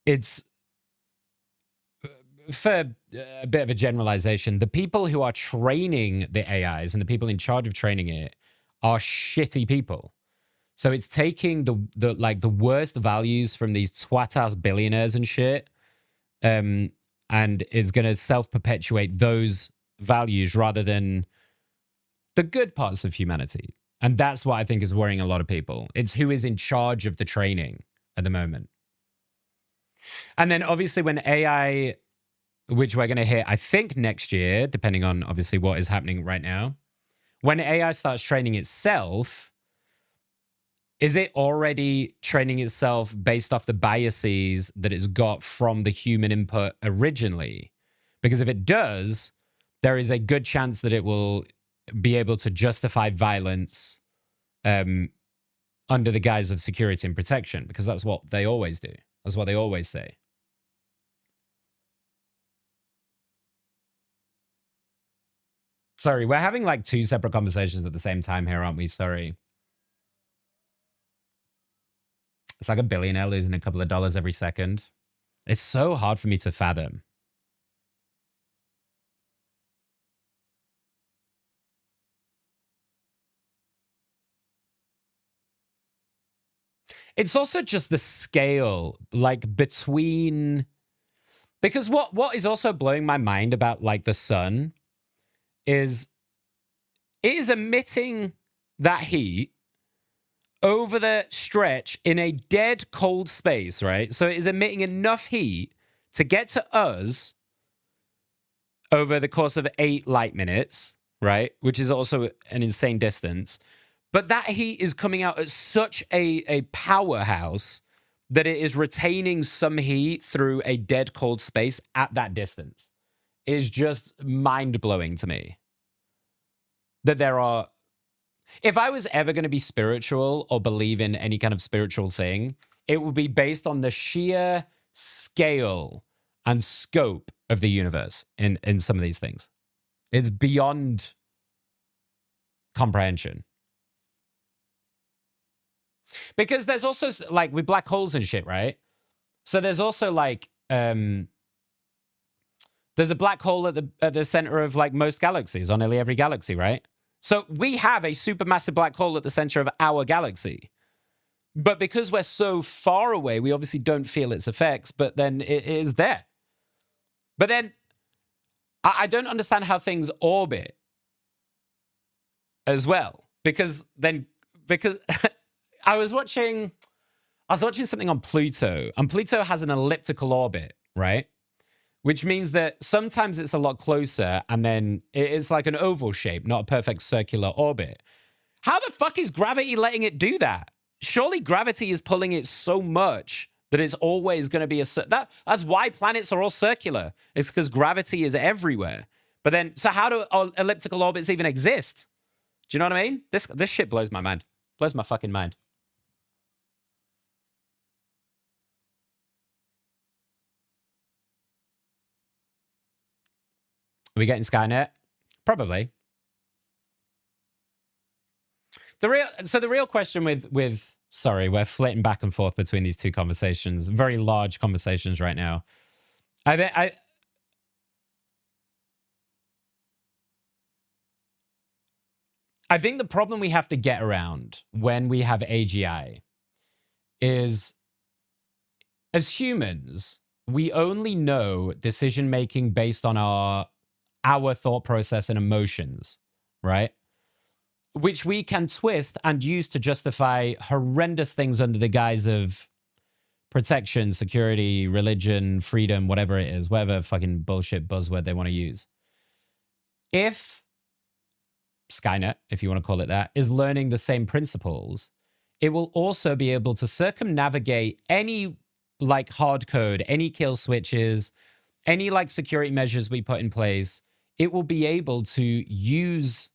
it's, for a bit of a generalization, the people who are training the AIs and the people in charge of training it are shitty people. So it's taking the worst values from these twat-ass billionaires and shit, and is going to self-perpetuate those values rather than the good parts of humanity. And that's what I think is worrying a lot of people. It's who is in charge of the training at the moment. And then obviously when AI, which we're going to hit, I think next year, depending on obviously what is happening right now, when AI starts training itself, is it already training itself based off the biases that it's got from the human input originally? Because if it does, there is a good chance that it will be able to justify violence under the guise of security and protection, because that's what they always do. That's what they always say. Sorry, we're having like two separate conversations at the same time here, aren't we? Sorry. It's like a billionaire losing a couple of dollars every second. It's so hard for me to fathom. It's also just the scale, like between, because what is also blowing my mind about like the sun is it is emitting that heat over the stretch in a dead cold space, right? So it is emitting enough heat to get to us over the course of 8 light minutes, right? Which is also an insane distance. But that heat is coming out at such a powerhouse that it is retaining some heat through a dead cold space at that distance. It is just mind-blowing to me that there are... If I was ever going to be spiritual or believe in any kind of spiritual thing, it would be based on the sheer scale and scope of the universe in some of these things. It's beyond comprehension. Because there's also, like, with black holes and shit, right? So there's also, like, there's a black hole at the center of, like, most galaxies, on nearly every galaxy, right? So we have a supermassive black hole at the center of our galaxy. But because we're so far away, we obviously don't feel its effects, but then it is there. But then I don't understand how things orbit as well. Because I was watching something on Pluto, and Pluto has an elliptical orbit, right? which means that sometimes it's a lot closer and then it's like an oval shape, not a perfect circular orbit. How the fuck is gravity letting it do that? Surely gravity is pulling it so much that it's always going to be that's why planets are all circular. It's because gravity is everywhere. But then, so how do elliptical orbits even exist? Do you know what I mean? This shit blows my mind. Blows my fucking mind. Are we getting Skynet? Probably. The real question with sorry, we're flitting back and forth between these two conversations, very large conversations right now. I think the problem we have to get around when we have AGI is, as humans, we only know decision making based on our thought process and emotions, right? Which we can twist and use to justify horrendous things under the guise of protection, security, religion, freedom, whatever it is, whatever fucking bullshit buzzword they want to use. If Skynet, if you want to call it that, is learning the same principles, it will also be able to circumnavigate any like hard code, any kill switches, any like security measures we put in place. It will be able to use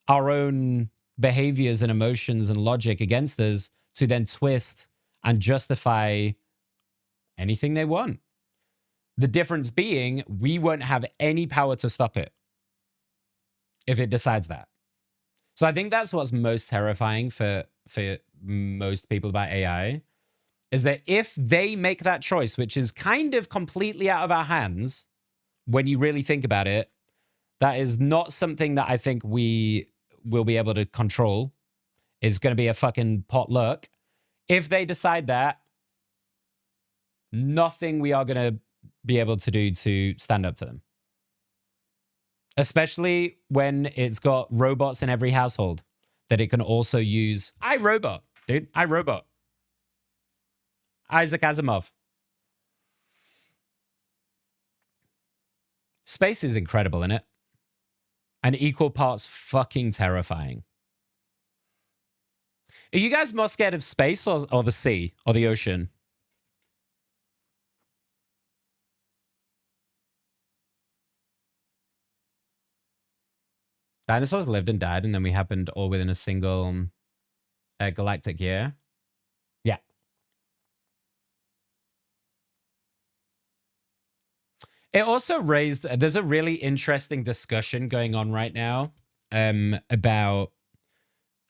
our own behaviors and emotions and logic against us to then twist and justify anything they want. The difference being we won't have any power to stop it if it decides that. So I think that's what's most terrifying for most people about AI, is that if they make that choice, which is kind of completely out of our hands, when you really think about it, that is not something that I think we will be able to control. It's going to be a fucking potluck. If they decide that, nothing we are going to be able to do to stand up to them. Especially when it's got robots in every household that it can also use. iRobot, dude. iRobot. Isaac Asimov. Space is incredible, isn't it? And equal parts fucking terrifying. Are you guys more scared of space or the sea or the ocean? Dinosaurs lived and died, and then we happened all within a single galactic year. Yeah. It also raised, there's a really interesting discussion going on right now about,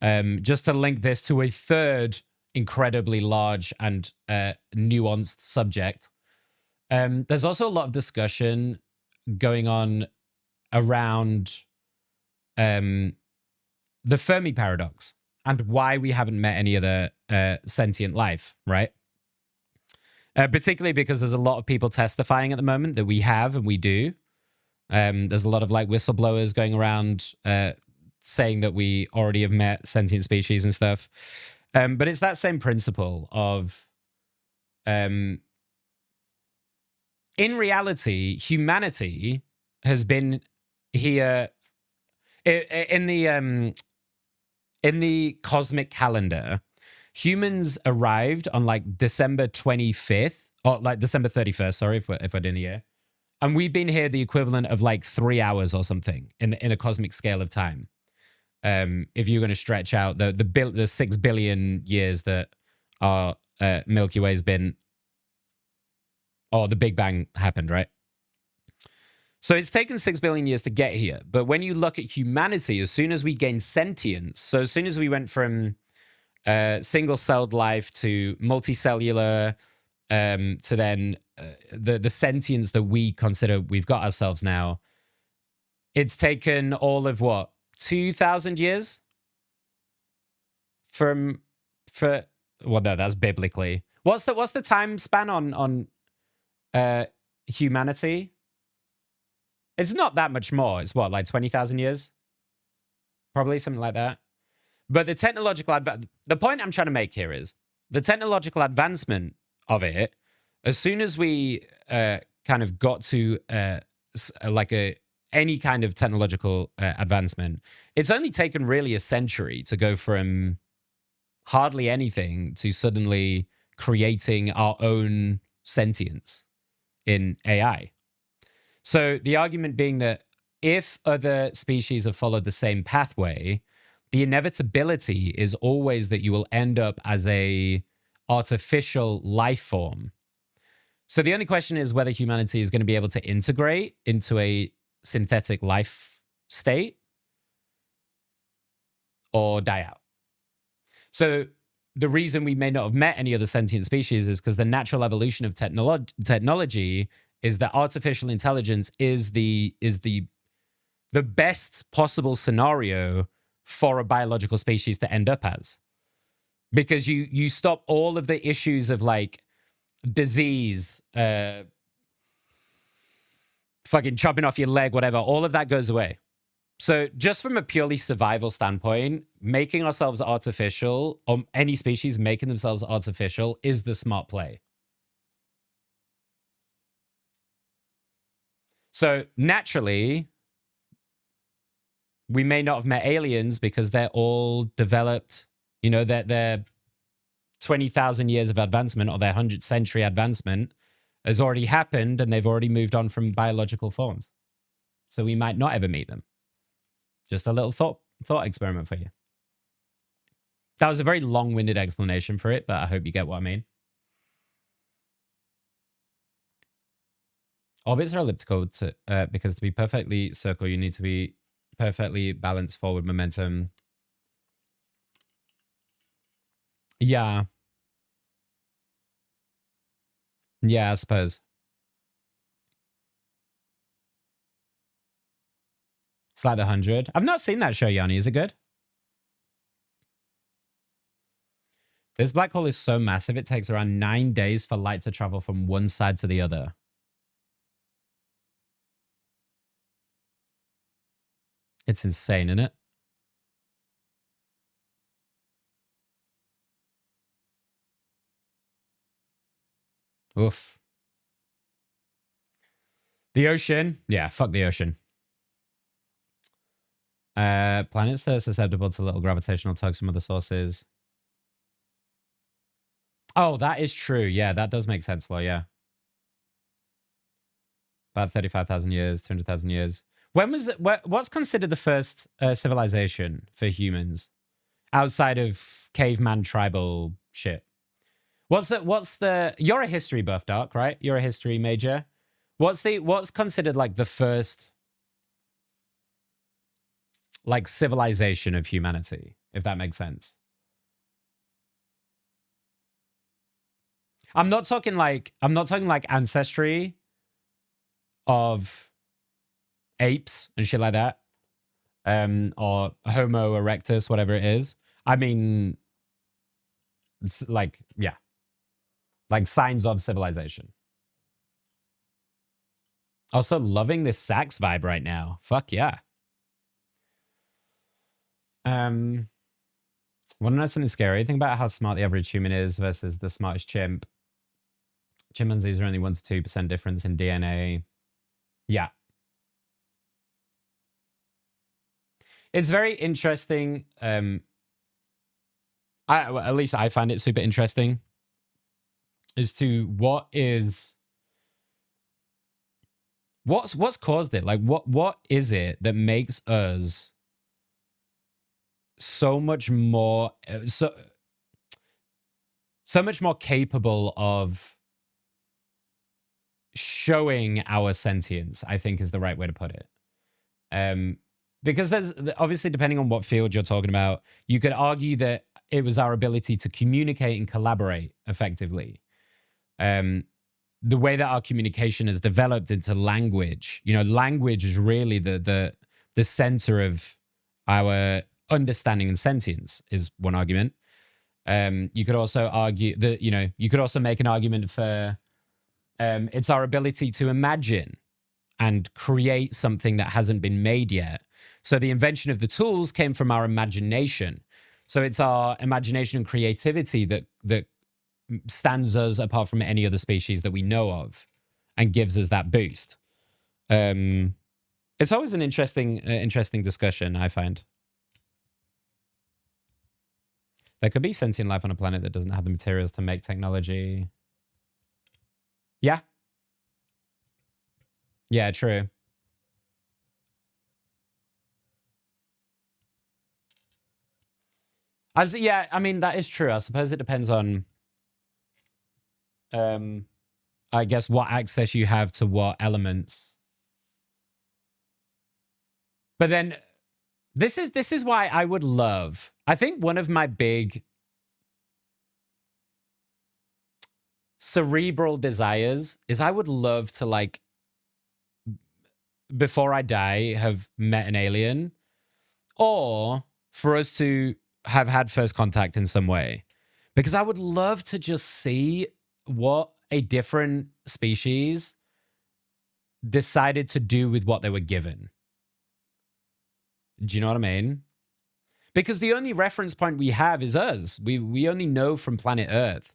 just to link this to a third incredibly large and nuanced subject. There's also a lot of discussion going on around the Fermi paradox and why we haven't met any other sentient life, right? Particularly because there's a lot of people testifying at the moment that we have and we do. There's a lot of like whistleblowers going around saying that we already have met sentient species and stuff. But it's that same principle of, in reality, humanity has been here in the cosmic calendar. Humans arrived on like December 25th, or like December 31st, sorry, if we're doing the year. And we've been here the equivalent of like 3 hours or something in a cosmic scale of time. If you're going to stretch out the 6 billion years that our Milky Way's been, or the Big Bang happened, right? So it's taken 6 billion years to get here. But when you look at humanity, as soon as we gain sentience, so as soon as we went from single-celled life to multicellular, to then the sentience that we consider we've got ourselves now, it's taken all of what, 2,000 years? Well, no, that's biblically. What's the time span on humanity? It's not that much more. It's what, like 20,000 years? Probably something like that. But the technological the point I'm trying to make here is the technological advancement of it, as soon as we kind of got to any kind of technological advancement, it's only taken really a century to go from hardly anything to suddenly creating our own sentience in AI. So the argument being that if other species have followed the same pathway, the inevitability is always that you will end up as a artificial life form. So the only question is whether humanity is going to be able to integrate into a synthetic life state or die out. So the reason we may not have met any other sentient species is because the natural evolution of technology is that artificial intelligence is the best possible scenario for a biological species to end up as. Because you stop all of the issues of like disease, fucking chopping off your leg, whatever, all of that goes away. So just from a purely survival standpoint, making ourselves artificial, or any species making themselves artificial, is the smart play. So naturally, we may not have met aliens because they're all developed, you know, their 20,000 years of advancement or their 100th century advancement has already happened and they've already moved on from biological forms. So we might not ever meet them. Just a little thought experiment for you. That was a very long-winded explanation for it, but I hope you get what I mean. Orbits are elliptical because to be perfectly circle, you need to be perfectly balanced forward momentum. Yeah. Yeah, I suppose. It's like the 100. I've not seen that show, Yanni. Is it good? This black hole is so massive, it takes around 9 days for light to travel from one side to the other. It's insane, isn't it? Oof. The ocean. Yeah, fuck the ocean. Planets are susceptible to little gravitational tugs from other sources. Oh, that is true. Yeah, that does make sense, Law. Yeah. About 35,000 years, 200,000 years. When was it? What's considered the first civilization for humans outside of caveman tribal shit? What's the? You're a history buff, Doc, right? You're a history major. What's considered like the first like civilization of humanity, if that makes sense? I'm not talking like ancestry of apes and shit like that, or Homo erectus, whatever it is. I mean, it's like, yeah, like signs of civilization. Also loving this sax vibe right now. Fuck yeah. Want to know something scary? Think about how smart the average human is versus the smartest chimp. Chimpanzees are only 1 to 2% difference in DNA. Yeah. It's very interesting. At least I find it super interesting as to what's caused it. Like what is it that makes us so much more so much more capable of showing our sentience, I think is the right way to put it. Because there's obviously, depending on what field you're talking about, you could argue that it was our ability to communicate and collaborate effectively. The way that our communication has developed into language, you know, language is really the center of our understanding and sentience, is one argument. You could also argue that, you know, you could also make an argument for it's our ability to imagine and create something that hasn't been made yet. So the invention of the tools came from our imagination. So it's our imagination and creativity that stands us apart from any other species that we know of. and gives us that boost. It's always an interesting discussion, I find. There could be sentient life on a planet that doesn't have the materials to make technology. Yeah. Yeah, true. Yeah, I mean, that is true. I suppose it depends on, I guess, what access you have to what elements. But then this is why I would love, I think one of my big cerebral desires is I would love to, like, before I die, have met an alien, or for us to have had first contact in some way. Because I would love to just see what a different species decided to do with what they were given. Do you know what I mean? Because the only reference point we have is us. We only know from planet Earth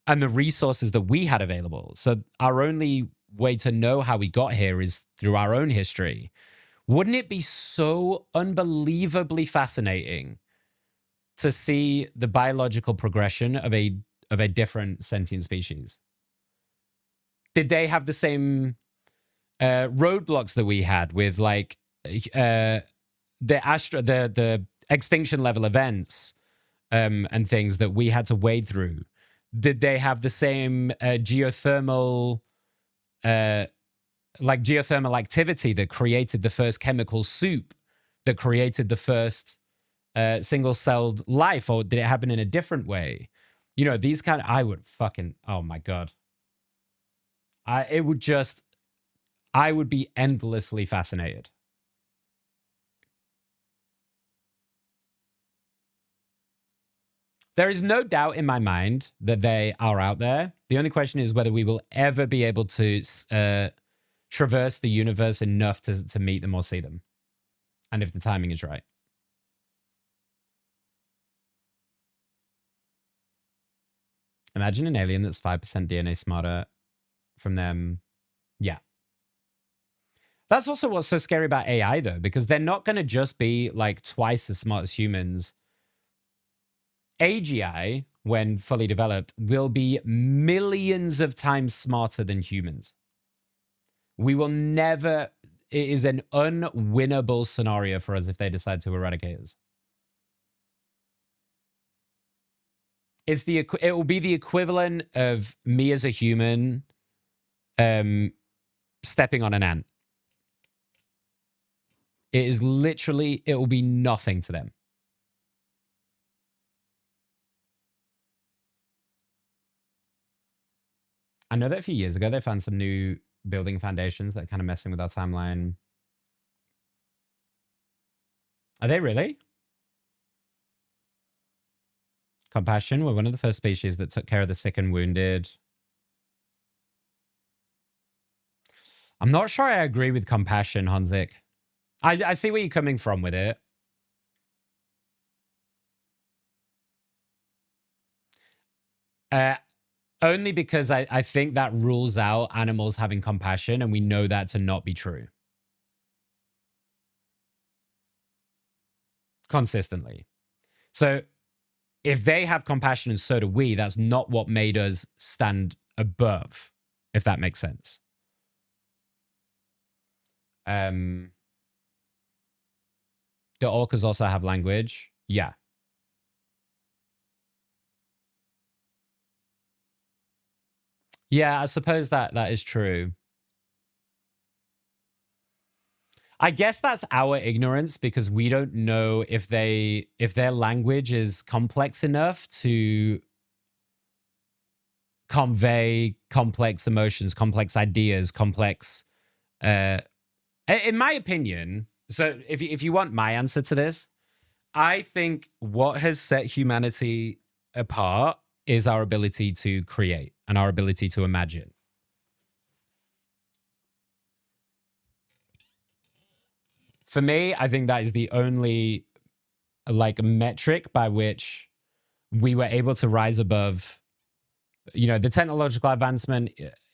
and the resources that we had available. So our only way to know how we got here is through our own history. Wouldn't it be so unbelievably fascinating to see the biological progression of a different sentient species? Did they have the same roadblocks that we had with, like, the extinction level events and things that we had to wade through? Did they have the same geothermal activity that created the first chemical soup, that created the first single-celled life, or did it happen in a different way? You know, these kind of, I would fucking, oh my God. I would be endlessly fascinated. There is no doubt in my mind that they are out there. The only question is whether we will ever be able to traverse the universe enough to meet them or see them. And if the timing is right. Imagine an alien that's 5% DNA smarter from them. Yeah. That's also what's so scary about AI, though, because they're not going to just be like twice as smart as humans. AGI, when fully developed, will be millions of times smarter than humans. We will never, it is an unwinnable scenario for us if they decide to eradicate us. It will be the equivalent of me as a human stepping on an ant. It is literally, it will be nothing to them. I know that a few years ago, they found some new building foundations that are kind of messing with our timeline. Are they really? Compassion were one of the first species that took care of the sick and wounded. I'm not sure I agree with compassion, Honzik. I see where you're coming from with it. Only because I think that rules out animals having compassion, and we know that to not be true. Consistently. So if they have compassion and so do we, that's not what made us stand above, if that makes sense. Do orcas also have language? Yeah. Yeah, I suppose that is true. I guess that's our ignorance, because we don't know if their language is complex enough to convey complex emotions, complex ideas, complex. In my opinion, so if you want my answer to this, I think what has set humanity apart is our ability to create and our ability to imagine. For me, I think that is the only like metric by which we were able to rise above, you know, the technological advancement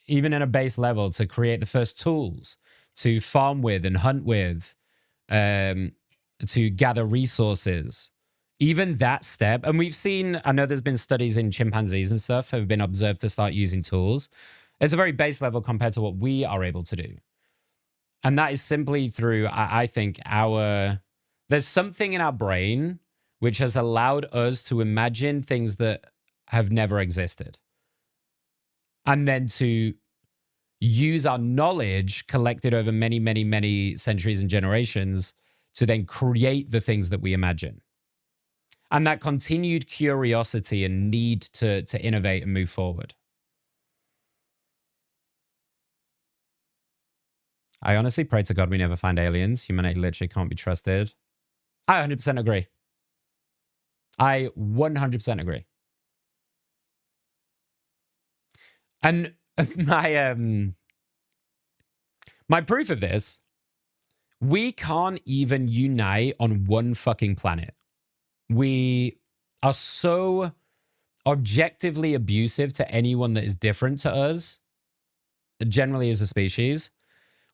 even in a base level, to create the first tools to farm with and hunt with, to gather resources, even that step. And we've seen, I know there's been studies in chimpanzees and stuff have been observed to start using tools. It's a very base level compared to what we are able to do. And that is simply through, I think, there's something in our brain which has allowed us to imagine things that have never existed. And then to use our knowledge collected over many, many, many centuries and generations to then create the things that we imagine. And that continued curiosity and need to innovate and move forward. I honestly pray to God we never find aliens. Humanity literally can't be trusted. I 100% agree. I 100% agree. And my proof of this, we can't even unite on one fucking planet. We are so objectively abusive to anyone that is different to us, generally as a species.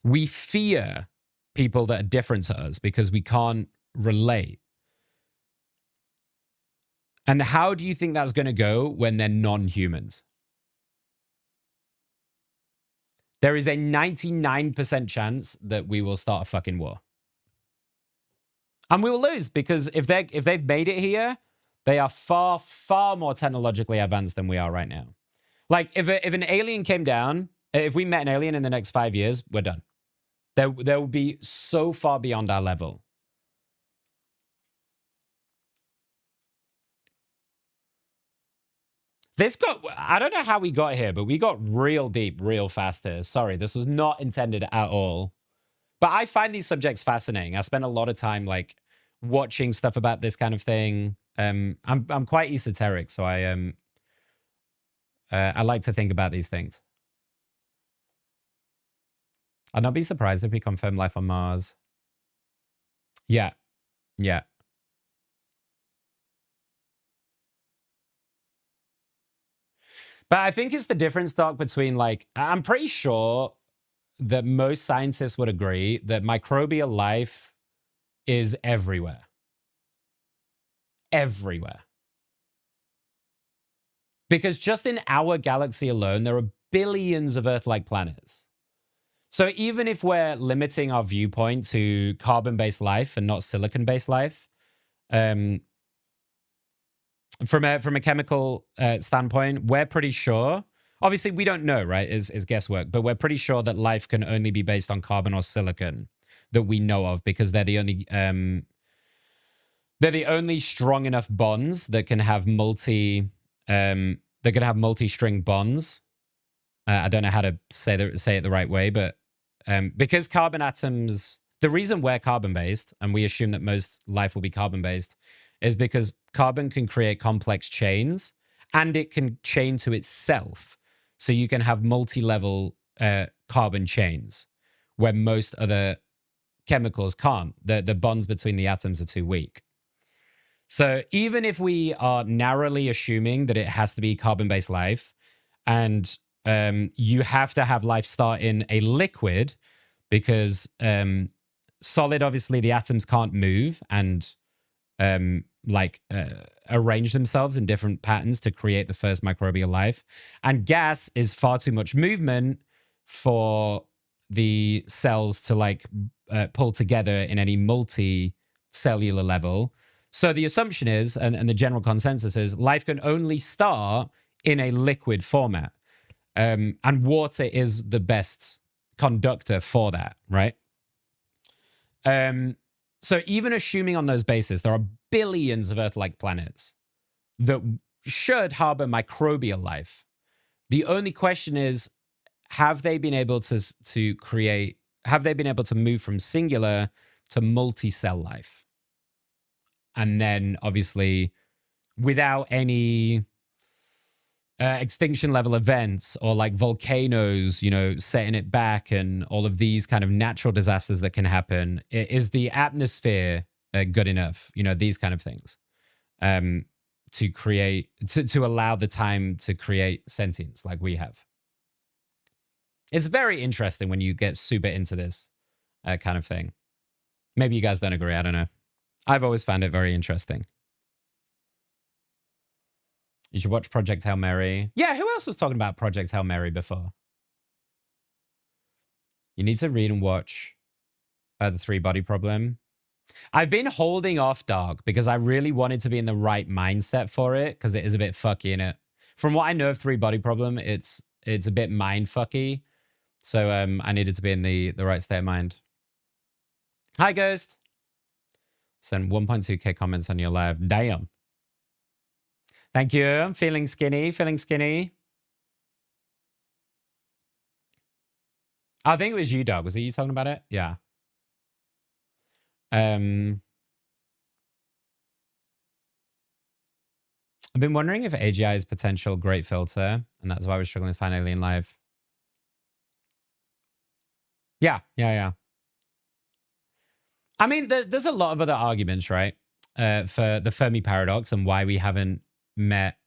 We fear people that are different to us because we can't relate. And how do you think that's going to go when they're non-humans? There is a 99% chance that we will start a fucking war. And we will lose because if they've made it here, they are far, far more technologically advanced than we are right now. Like if an alien came down, if we met an alien in the next 5 years, we're done. There will be so far beyond our level. I don't know how we got here, but we got real deep, real fast here. Sorry, this was not intended at all. But I find these subjects fascinating. I spend a lot of time like watching stuff about this kind of thing. I'm quite esoteric, so I like to think about these things. I'd not be surprised if we confirm life on Mars. Yeah. Yeah. But I think it's the difference, Doc, between like, I'm pretty sure that most scientists would agree that microbial life is everywhere. Everywhere. Because just in our galaxy alone, there are billions of Earth-like planets. So even if we're limiting our viewpoint to carbon-based life and not silicon-based life, from a chemical standpoint, we're pretty sure. Obviously, we don't know, right? Is guesswork, but we're pretty sure that life can only be based on carbon or silicon that we know of, because they're the only strong enough bonds that can have multi-string bonds. I don't know how to say it the right way, but because carbon atoms, the reason we're carbon-based, and we assume that most life will be carbon-based, is because carbon can create complex chains, and it can chain to itself. So you can have multi-level carbon chains, where most other chemicals can't. The bonds between the atoms are too weak. So even if we are narrowly assuming that it has to be carbon-based life, and you have to have life start in a liquid, because solid, obviously, the atoms can't move and arrange themselves in different patterns to create the first microbial life. And gas is far too much movement for the cells to pull together in any multi-cellular level. So the assumption is, and the general consensus is, life can only start in a liquid format. And water is the best conductor for that, right? So even assuming on those bases, there are billions of Earth-like planets that should harbor microbial life. The only question is, have they been able to move from singular to multi-cell life? And then obviously without any extinction level events or like volcanoes, setting it back and all of these kind of natural disasters that can happen. Is the atmosphere good enough? These kind of things to create, to allow the time to create sentience like we have. It's very interesting when you get super into this kind of thing. Maybe you guys don't agree. I don't know. I've always found it very interesting. You should watch Project Hail Mary. Yeah, who else was talking about Project Hail Mary before? You need to read and watch The Three Body Problem. I've been holding off, dog, because I really wanted to be in the right mindset for it, because it is a bit fucky in it. From what I know of Three Body Problem, it's a bit mind fucky. So I needed to be in the right state of mind. Hi, Ghost. Sent 1.2k comments on your live. Damn. Thank you. I'm feeling skinny, feeling skinny. I think it was you, dog. Was it you talking about it? Yeah. I've been wondering if AGI is potential great filter, and that's why we're struggling to find Alien Live. Yeah. I mean, there's a lot of other arguments, right, for the Fermi paradox and why we haven't met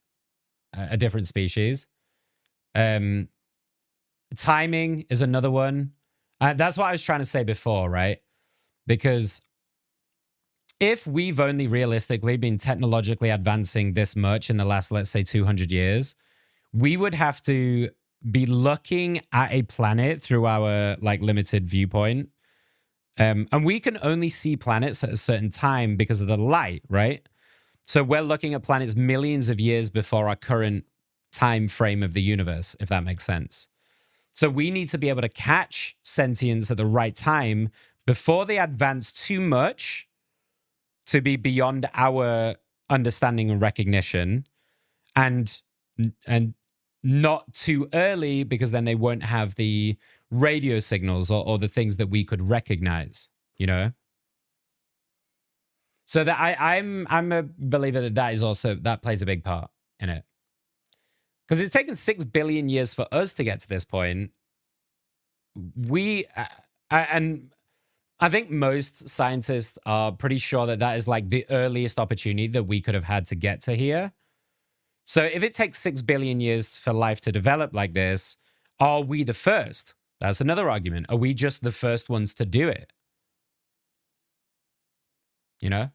a different species. Timing is another one. That's what I was trying to say before, right? Because if we've only realistically been technologically advancing this much in the last, let's say, 200 years, we would have to be looking at a planet through our like limited viewpoint. And we can only see planets at a certain time because of the light, right? So we're looking at planets millions of years before our current time frame of the universe, if that makes sense. So we need to be able to catch sentience at the right time before they advance too much to be beyond our understanding and recognition, and not too early because then they won't have the radio signals or the things that we could recognize, you know? So that I'm a believer that is also, that plays a big part in it. Because it's taken 6 billion years for us to get to this point. And I think most scientists are pretty sure that that is like the earliest opportunity that we could have had to get to here. So if it takes 6 billion years for life to develop like this, are we the first? That's another argument. Are we just the first ones to do it? You know?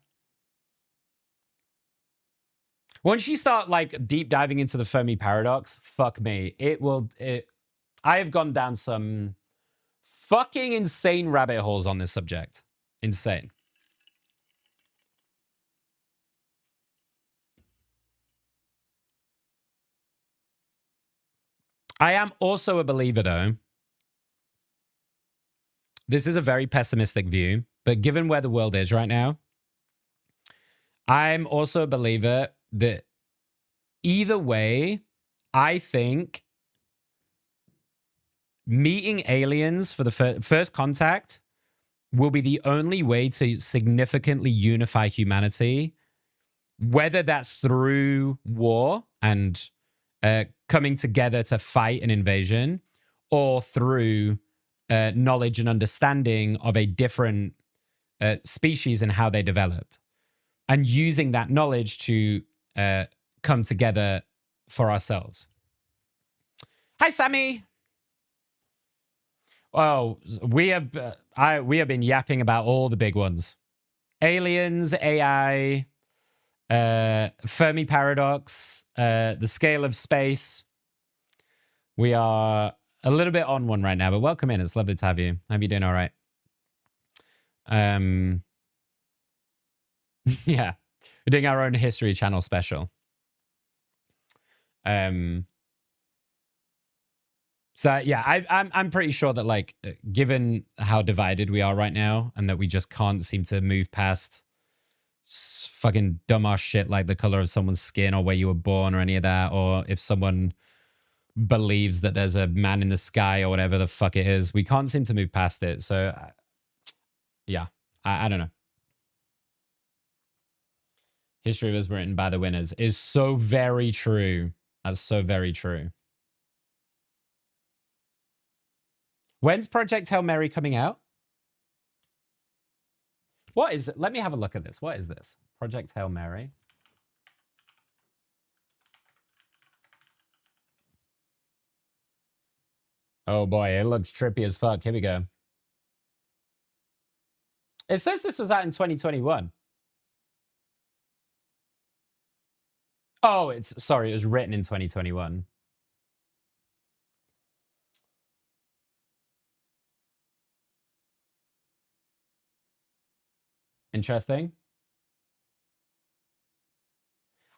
Once you start like deep diving into the Fermi paradox, fuck me. I have gone down some fucking insane rabbit holes on this subject. Insane. I am also a believer, though. This is a very pessimistic view, but given where the world is right now, I'm also a believer that either way, I think meeting aliens for the first contact will be the only way to significantly unify humanity, whether that's through war and coming together to fight an invasion, or through knowledge and understanding of a different species and how they developed, and using that knowledge to come together for ourselves. Hi, Sammy. Oh, we have been yapping about all the big ones: aliens, AI, Fermi paradox, the scale of space. We are a little bit on one right now, but welcome in. It's lovely to have you. Hope you're doing all right. Yeah, we're doing our own History Channel special. So yeah, I'm pretty sure that, like, given how divided we are right now, and that we just can't seem to move past fucking dumbass shit like the color of someone's skin or where you were born or any of that, or if someone believes that there's a man in the sky or whatever the fuck it is, we can't seem to move past it. So yeah, I don't know. History was written by the winners is so very true. That's so very true. When's Project Hail Mary coming out? What is it? Let me have a look at this. What is this? Project Hail Mary. Oh boy, it looks trippy as fuck. Here we go. It says this was out in 2021. Oh, sorry, it was written in 2021. Interesting.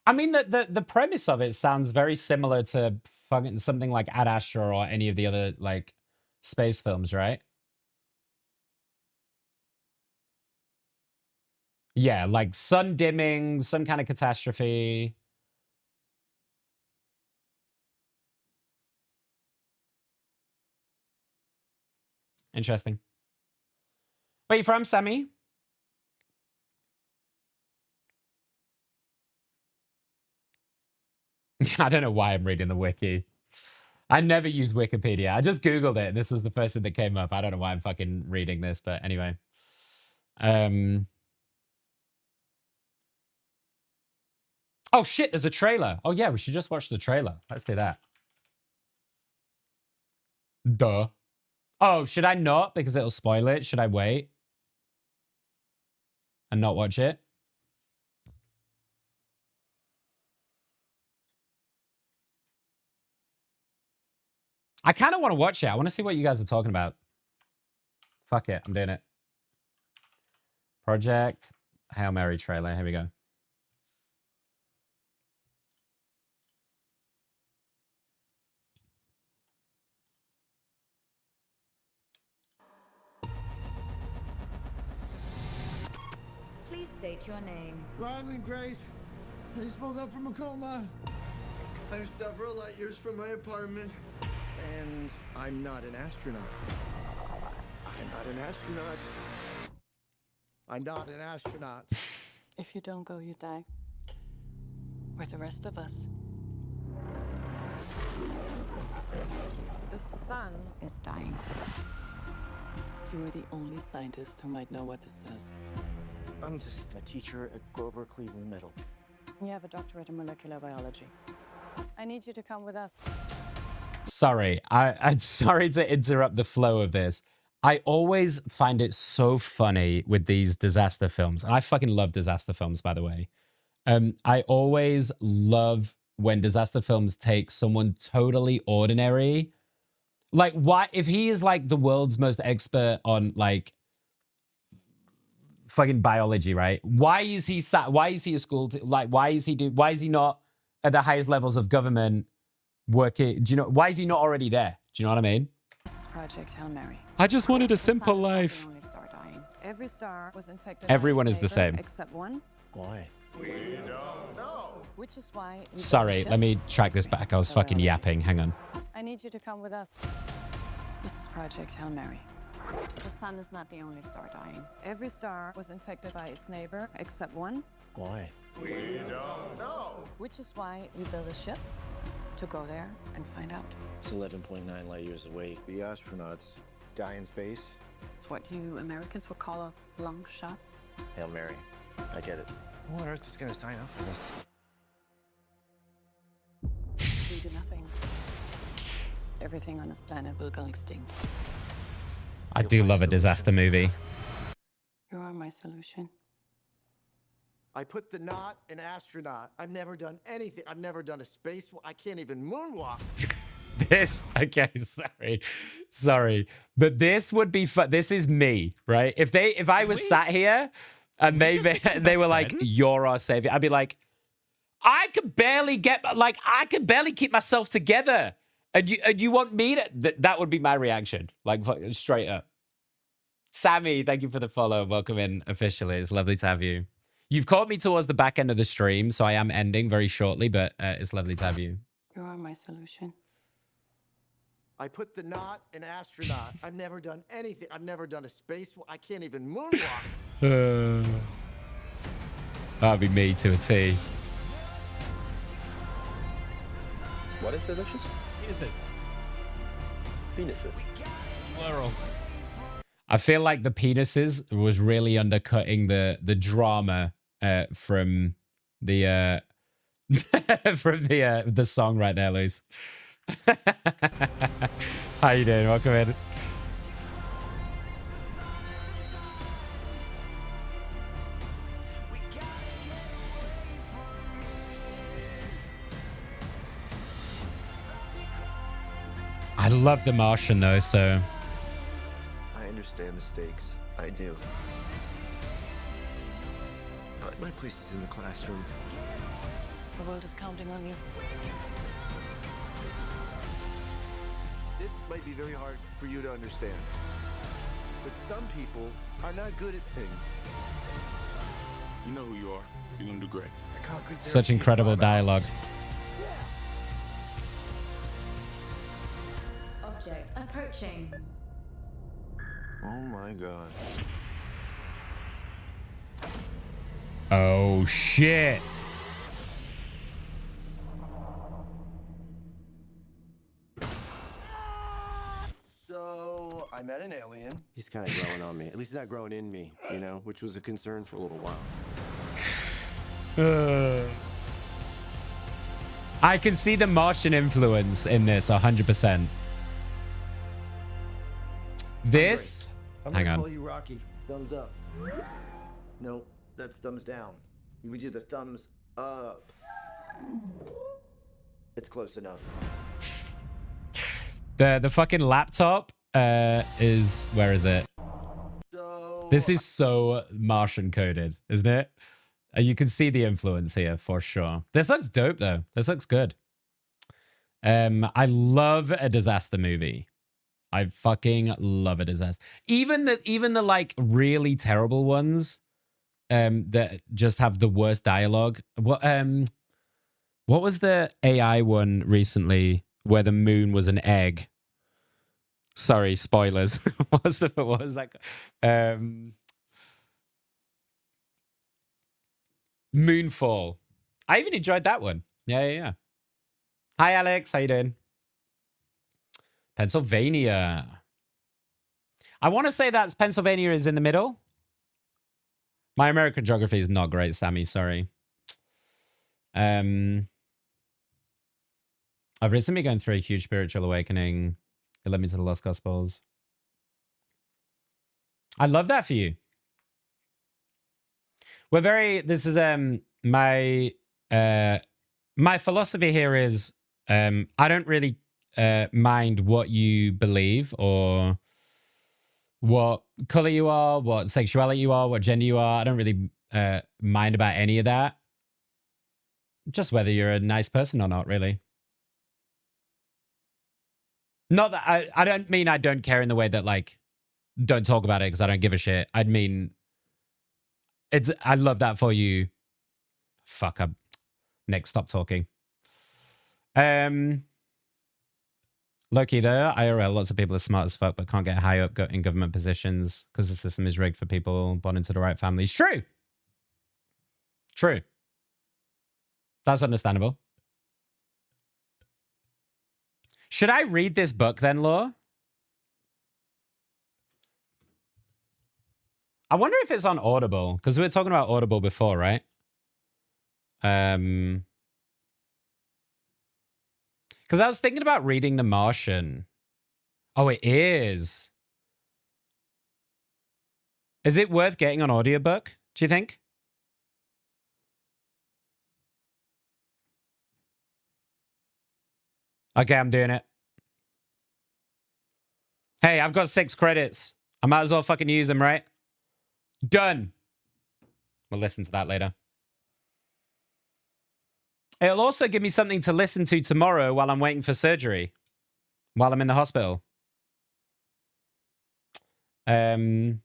I mean, the premise of it sounds very similar to fucking something like Ad Astra or any of the other like space films, right? Yeah, like sun dimming, some kind of catastrophe. Interesting. Where you from, Sammy? I don't know why I'm reading the wiki. I never use Wikipedia. I just Googled it. This was the first thing that came up. I don't know why I'm fucking reading this, but anyway. Oh shit, there's a trailer. Oh yeah, we should just watch the trailer. Let's do that. Duh. Oh, should I not? Because it'll spoil it. Should I wait? And not watch it? I kind of want to watch it. I want to see what you guys are talking about. Fuck it. I'm doing it. Project Hail Mary trailer. Here we go. Please state your name. Ryland Grace. I just woke up from a coma. I'm several light years from my apartment. And I'm not an astronaut. I'm not an astronaut. I'm not an astronaut. If you don't go, you die. With the rest of us. The sun is dying. You are the only scientist who might know what this is. I'm just a teacher at Grover Cleveland Middle. You have a doctorate in molecular biology. I need you to come with us. Sorry, I'm sorry to interrupt the flow of this. I always find it so funny with these disaster films. And I fucking love disaster films, by the way. I always love when disaster films take someone totally ordinary. Like, why, if he is like the world's most expert on like fucking biology, right? Why is he a school, why is he not at the highest levels of government working? Do you know, why is he not already there? Do you know what I mean? This is Project Hail Mary. I just wanted a simple life. Every star was infected. Everyone is the same. Except one. Why? We don't know. Which is why. Sorry, let me track this back. I was fucking yapping. Hang on. I need you to come with us. This is Project Hail Mary. The sun is not the only star dying. Every star was infected by its neighbor except one. Why? We don't know. Which is why we built a ship to go there and find out. It's 11.9 light years away. The astronauts die in space. It's what you Americans would call a long shot. Hail Mary. I get it. Who on earth is going to sign up for this? We do nothing. Everything on this planet will go extinct. I do love a disaster movie. You are my solution. I put the not in astronaut. I've never done anything. I've never done a space. I can't even moonwalk. Okay, sorry, but this would be fun. This is me, right? If I was sat here and they were like, "You're our savior," I'd be like, I could barely keep myself together, and you want me to? That would be my reaction, like straight up. Sammy, thank you for the follow. Welcome in officially. It's lovely to have you. You've caught me towards the back end of the stream, so I am ending very shortly, but it's lovely to have you. You are my solution. I put the not in astronaut. I've never done anything. I've never done a space. I can't even moonwalk. That'd be me to a T. What is delicious? Penises. Plural. I feel like the penises was really undercutting the drama from the from the song right there, Luis. How you doing? Welcome in. I love The Martian though, so I understand the stakes. I do. My place is in the classroom. The world is counting on you. This might be very hard for you to understand. But some people are not good at things. You know who you are. You're gonna do great. such incredible dialogue. Object approaching. Oh my god. Oh shit. So I met an alien. He's kind of growing on me. At least he's not growing in me, you know, which was a concern for a little while. I can see the Martian influence in this 100%. This, I'm hang gonna on. call you Rocky. Thumbs up. Nope, that's thumbs down. You would do the thumbs up. It's close enough. The fucking laptop is, where is it? So This is so Martian coded, isn't it? You can see the influence here for sure. This looks dope though. This looks good. I love a disaster movie. I fucking love a disaster. Even the like really terrible ones that just have the worst dialogue. What was the AI one recently where the moon was an egg? Sorry, spoilers. what was that? Moonfall. I even enjoyed that one. Yeah. Hi, Alex. How you doing? Pennsylvania. I want to say that Pennsylvania is in the middle. My American geography is not great, Sammy. Sorry. I've recently been going through a huge spiritual awakening. It led me to the Lost Gospels. I love that for you. This is my philosophy here is I don't really mind what you believe or what color you are, what sexuality you are, what gender you are. I don't really mind about any of that. Just whether you're a nice person or not, really. Not that I don't mean I don't care in the way that like don't talk about it because I don't give a shit. I'd mean I love that for you. Fuck up. Nick, stop talking. Loki though, IRL, lots of people are smart as fuck but can't get high up in government positions because the system is rigged for people born into the right families. True. That's understandable. Should I read this book then, Law? I wonder if it's on Audible, because we were talking about Audible before, right? Because I was thinking about reading The Martian. Oh, it is. Is it worth getting on audiobook, do you think? Okay, I'm doing it. Hey, I've got 6 credits. I might as well fucking use them, right? Done. We'll listen to that later. It'll also give me something to listen to tomorrow while I'm waiting for surgery. While I'm in the hospital. That's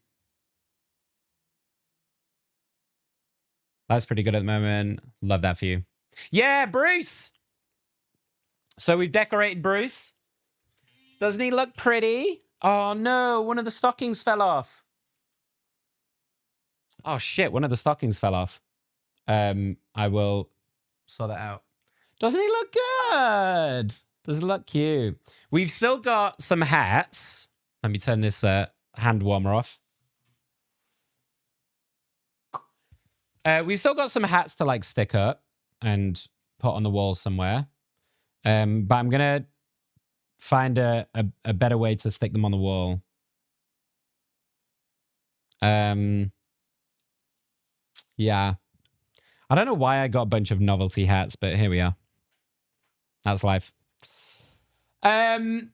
pretty good at the moment. Love that for you. Yeah, Bruce! So we've decorated Bruce. Doesn't he look pretty? Oh no, one of the stockings fell off. Oh shit, one of the stockings fell off. I will sort that out. Doesn't he look good? Does it look cute? We've still got some hats. Let me turn this hand warmer off. We've still got some hats to like stick up and put on the wall somewhere. But I'm gonna find a better way to stick them on the wall. Yeah. I don't know why I got a bunch of novelty hats, but here we are. That's life. Right.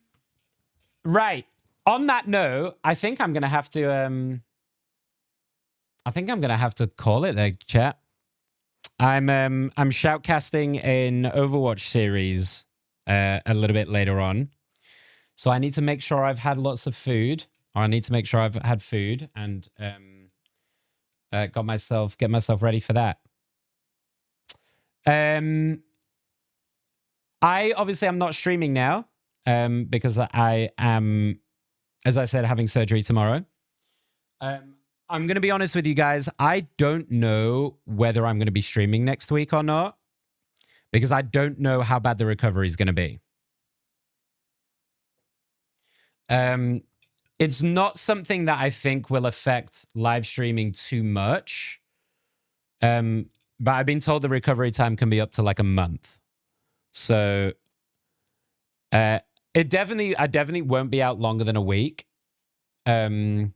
On that note, I think I'm gonna have to call it there, chat. I'm shoutcasting an Overwatch series a little bit later on. So I need to make sure I've had lots of food, or I need to make sure I've had food and get myself ready for that. I obviously I'm not streaming now because I am, as I said, having surgery tomorrow. I'm going to be honest with you guys. I don't know whether I'm going to be streaming next week or not because I don't know how bad the recovery is going to be. It's not something that I think will affect live streaming too much. But I've been told the recovery time can be up to like a month. So I definitely won't be out longer than a week. And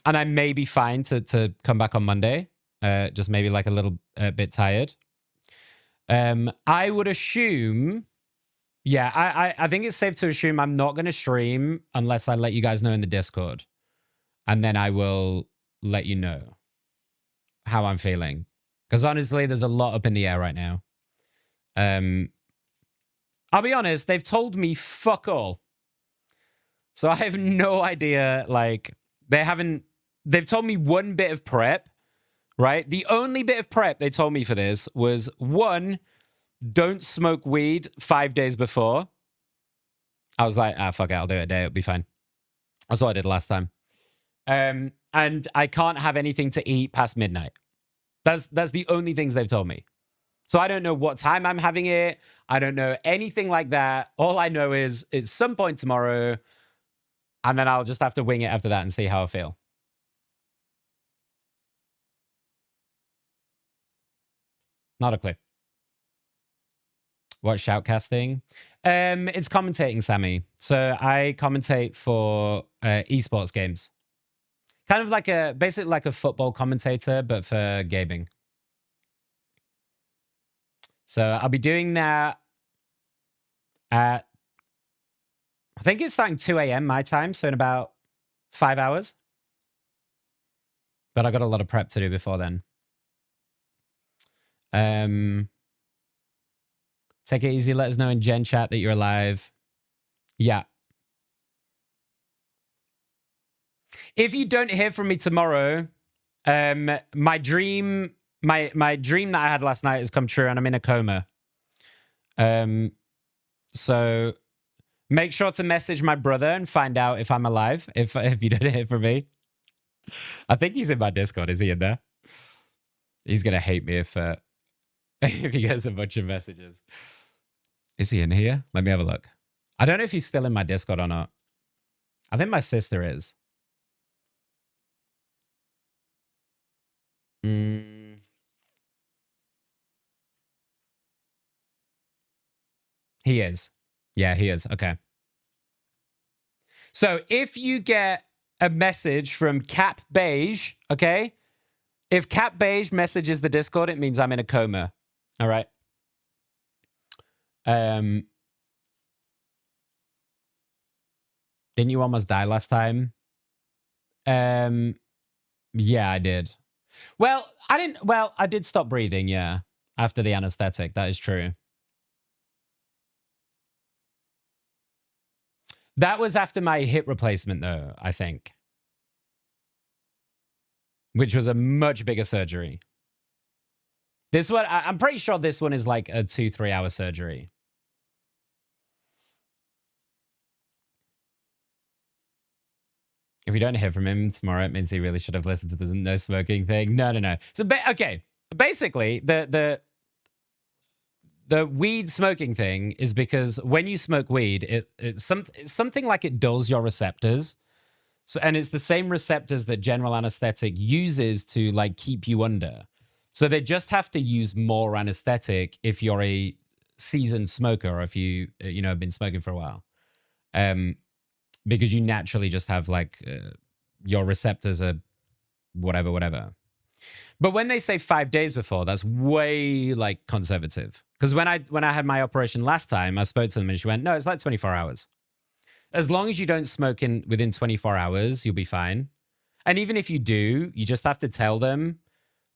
I may be fine to come back on Monday. Just maybe like a little bit tired. I would assume, yeah, I think it's safe to assume I'm not going to stream unless I let you guys know in the Discord. And then I will let you know how I'm feeling. Because honestly, there's a lot up in the air right now. I'll be honest, they've told me fuck all. So I have no idea, like, they've told me one bit of prep, right? The only bit of prep they told me for this was, one, don't smoke weed 5 days before. I was like, fuck it, I'll do it a day, it'll be fine. That's what I did last time. And I can't have anything to eat past midnight. That's the only things they've told me. So I don't know what time I'm having it. I don't know anything like that. All I know is it's some point tomorrow, and then I'll just have to wing it after that and see how I feel. Not a clue. What shoutcasting? It's commentating, Sammy. So I commentate for esports games. Kind of like basically like a football commentator, but for gaming. So I'll be doing that at, I think it's starting 2 a.m. my time, so in about 5 hours. But I got a lot of prep to do before then. Take it easy. Let us know in Gen chat that you're alive. Yeah. If you don't hear from me tomorrow, my dream that I had last night has come true and I'm in a coma. So make sure to message my brother and find out if I'm alive. If you don't hear from me. I think he's in my Discord. Is he in there? He's going to hate me if he gets a bunch of messages. Is he in here? Let me have a look. I don't know if he's still in my Discord or not. I think my sister is. He is. Yeah, he is. Okay. So if you get a message from Cap Beige, okay? If Cap Beige messages the Discord, it means I'm in a coma. All right. Didn't you almost die last time? Yeah, I did. Well, I didn't. Well, I did stop breathing, yeah, after the anesthetic. That is true. That was after my hip replacement, though, I think. Which was a much bigger surgery. This one, I'm pretty sure this one is like a 2-3 hour surgery. If you don't hear from him tomorrow, it means he really should have listened to the no smoking thing. No. So, okay. Basically, the weed smoking thing is because when you smoke weed, it's something like it dulls your receptors. So, and it's the same receptors that general anesthetic uses to like keep you under. So they just have to use more anesthetic if you're a seasoned smoker or if you, have been smoking for a while. Because you naturally just have like your receptors are whatever. But when they say 5 days before, that's way like conservative. Because when I had my operation last time, I spoke to them and she went, no, it's like 24 hours. As long as you don't smoke within 24 hours, you'll be fine. And even if you do, you just have to tell them.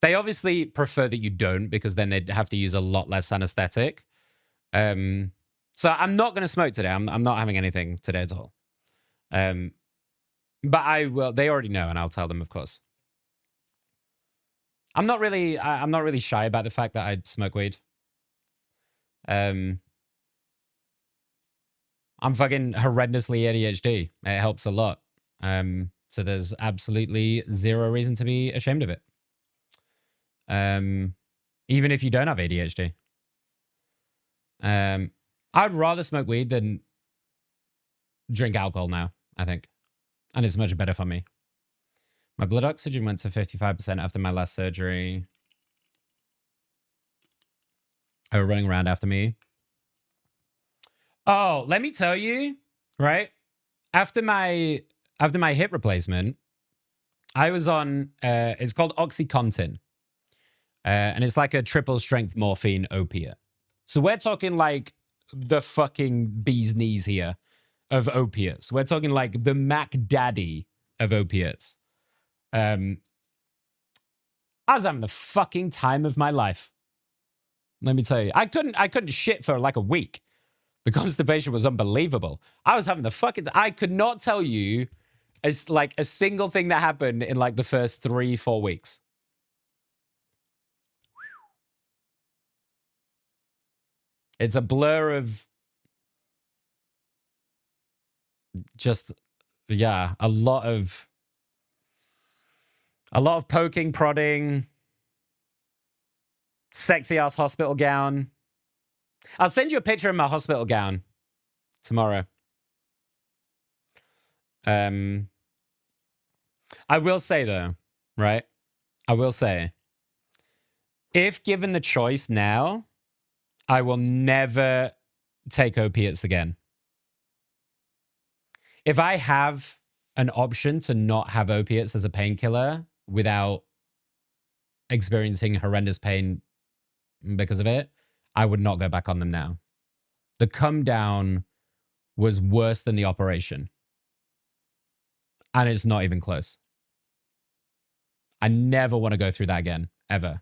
They obviously prefer that you don't because then they'd have to use a lot less anesthetic. So I'm not going to smoke today. I'm not having anything today at all. But I will. They already know, and I'll tell them, of course. I'm not really shy about the fact that I smoke weed. I'm fucking horrendously ADHD. It helps a lot. So there's absolutely zero reason to be ashamed of it. Even if you don't have ADHD. I'd rather smoke weed than drink alcohol now, I think. And it's much better for me. My blood oxygen went to 55% after my last surgery. They were running around after me. Oh, let me tell you, right? After my hip replacement, I was on, it's called OxyContin. And it's like a triple strength morphine opiate. So we're talking like the fucking bee's knees here of opiates. We're talking like the Mac Daddy of opiates. I was having the fucking time of my life. Let me tell you. I couldn't shit for like a week. The constipation was unbelievable. I was having I could not tell you as like a single thing that happened in like the first 3-4 weeks. It's a blur of just, yeah, a lot of poking, prodding, sexy ass hospital gown. I'll send you a picture of my hospital gown tomorrow. I will say though, right? I will say, if given the choice now, I will never take opiates again. If I have an option to not have opiates as a painkiller without experiencing horrendous pain because of it, I would not go back on them now. The come down was worse than the operation. And it's not even close. I never want to go through that again, ever.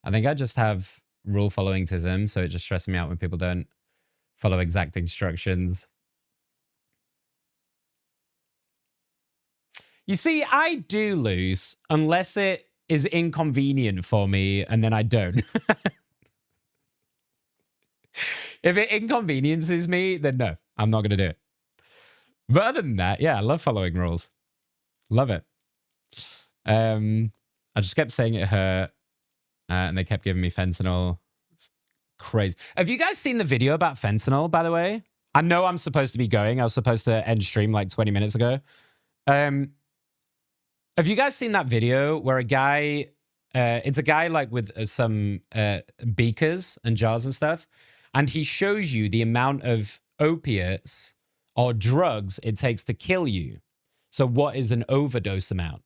I think I just have rule followingtism, so it just stresses me out when people don't follow exact instructions. You see, I do lose unless it is inconvenient for me, and then I don't. If it inconveniences me, then no, I'm not going to do it. But other than that, yeah, I love following rules. Love it. I just kept saying it hurt, and they kept giving me fentanyl. It's crazy. Have you guys seen the video about fentanyl, by the way? I know I'm supposed to be going. I was supposed to end stream like 20 minutes ago. Have you guys seen that video where a guy, it's a guy like with some beakers and jars and stuff, and he shows you the amount of opiates or drugs it takes to kill you. So what is an overdose amount?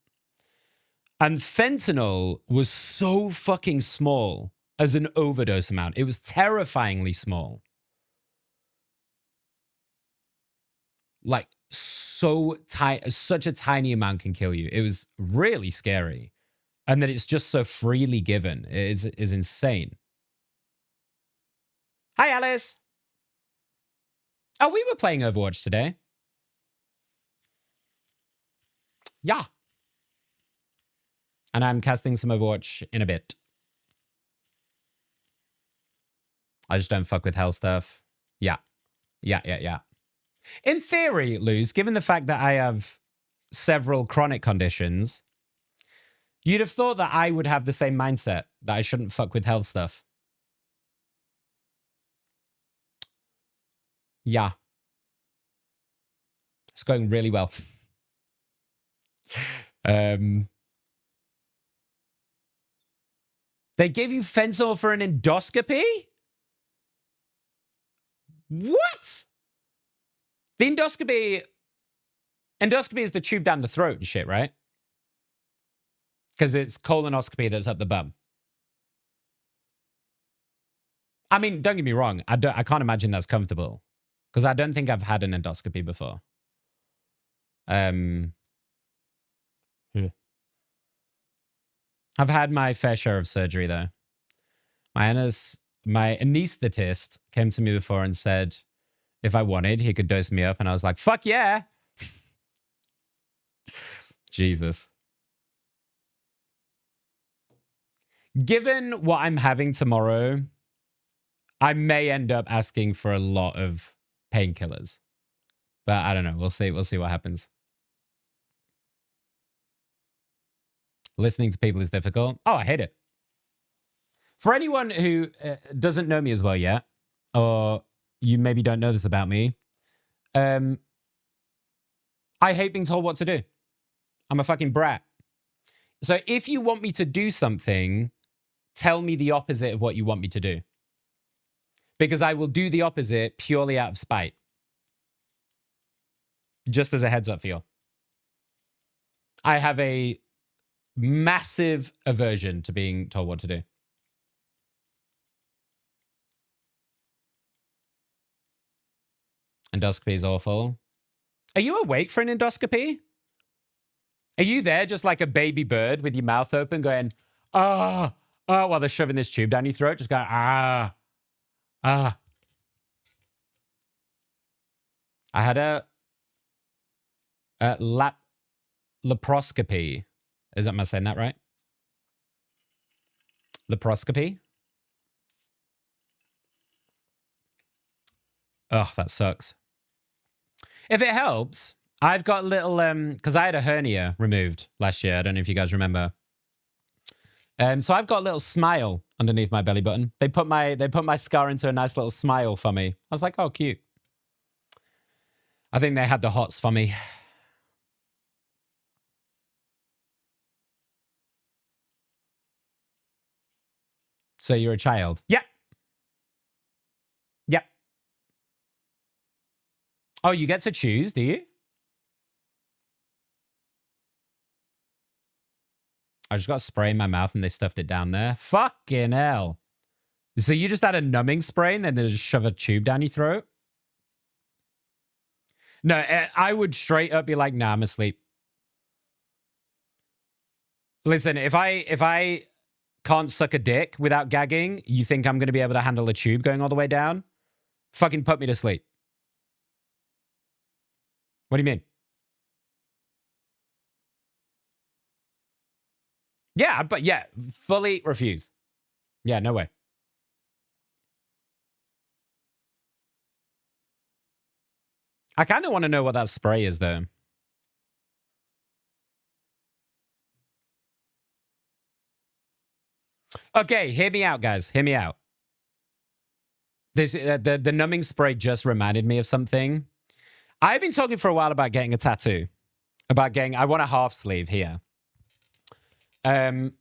And fentanyl was so fucking small as an overdose amount. It was terrifyingly small. Like so tiny, such a tiny amount can kill you. It was really scary. And that it's just so freely given is insane. Hi, Alice. Oh, we were playing Overwatch today. Yeah. And I'm casting some Overwatch in a bit. I just don't fuck with hell stuff. Yeah. In theory, Luz, given the fact that I have several chronic conditions, you'd have thought that I would have the same mindset, that I shouldn't fuck with health stuff. Yeah. It's going really well. They gave you fentanyl for an endoscopy? What? The endoscopy is the tube down the throat and shit, right? Because it's colonoscopy that's up the bum. I mean, don't get me wrong. I can't imagine that's comfortable. Because I don't think I've had an endoscopy before. Yeah. I've had my fair share of surgery, though. My anesthetist came to me before and said if I wanted, he could dose me up. And I was like, fuck yeah. Jesus. Given what I'm having tomorrow, I may end up asking for a lot of painkillers. But I don't know. We'll see. We'll see what happens. Listening to people is difficult. Oh, I hate it. For anyone who doesn't know me as well yet, or you maybe don't know this about me, I hate being told what to do. I'm a fucking brat. So if you want me to do something, tell me the opposite of what you want me to do. Because I will do the opposite purely out of spite. Just as a heads up for you. I have a massive aversion to being told what to do. Endoscopy is awful. Are you awake for an endoscopy? Are you there just like a baby bird with your mouth open going, ah, ah, while they're shoving this tube down your throat? Just going, ah, ah. I had a laparoscopy. Am I saying that right? Laparoscopy? Ugh, that sucks. If it helps, I've got little, because I had a hernia removed last year. I don't know if you guys remember. So I've got a little smile underneath my belly button. They put my scar into a nice little smile for me. I was like, oh, cute. I think they had the hots for me. So you're a child? Yeah. Yeah. Oh, you get to choose, do you? I just got spray in my mouth and they stuffed it down there. Fucking hell. So you just had a numbing spray and then they just shove a tube down your throat? No, I would straight up be like, nah, I'm asleep. Listen, if I can't suck a dick without gagging, you think I'm going to be able to handle a tube going all the way down? Fucking put me to sleep. What do you mean? Yeah, but yeah, fully refuse. Yeah, no way. I kind of want to know what that spray is, though. Okay, hear me out, guys. Hear me out. This, the numbing spray just reminded me of something. I've been talking for a while about getting a tattoo. I want a half sleeve here. And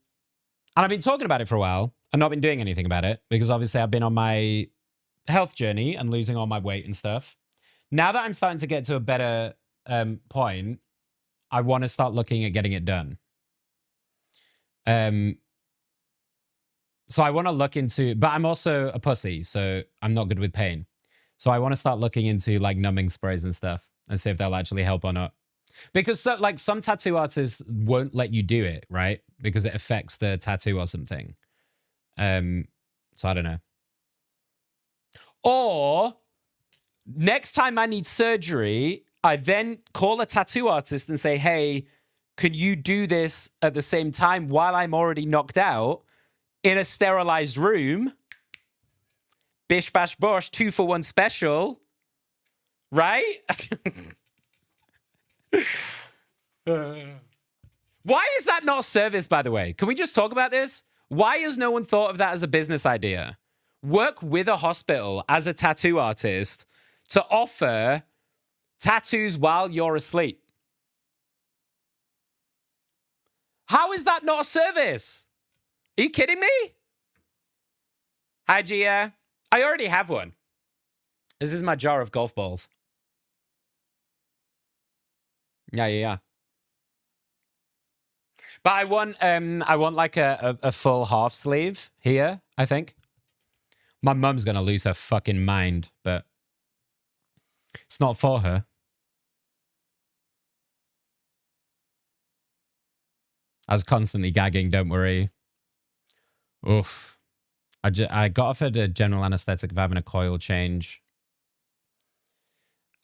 I've been talking about it for a while and not been doing anything about it because obviously I've been on my health journey and losing all my weight and stuff. Now that I'm starting to get to a better point, I want to start looking at getting it done. So I want to look into, but I'm also a pussy, so I'm not good with pain. So I want to start looking into like numbing sprays and stuff and see if they'll actually help or not. Because like some tattoo artists won't let you do it, right? Because it affects the tattoo or something. So I don't know. Or next time I need surgery, I then call a tattoo artist and say, hey, can you do this at the same time while I'm already knocked out in a sterilized room? Bish bash bosh, 2-for-1 special. Right? Why is that not service, by the way? Can we just talk about this? Why has no one thought of that as a business idea? Work with a hospital as a tattoo artist to offer tattoos while you're asleep. How is that not a service? Are you kidding me? Hi, Gia. I already have one. This is my jar of golf balls. Yeah. But I want like a full half sleeve here, I think. My mum's gonna lose her fucking mind, but it's not for her. I was constantly gagging, don't worry. Oof. I got offered a general anesthetic of having a coil change.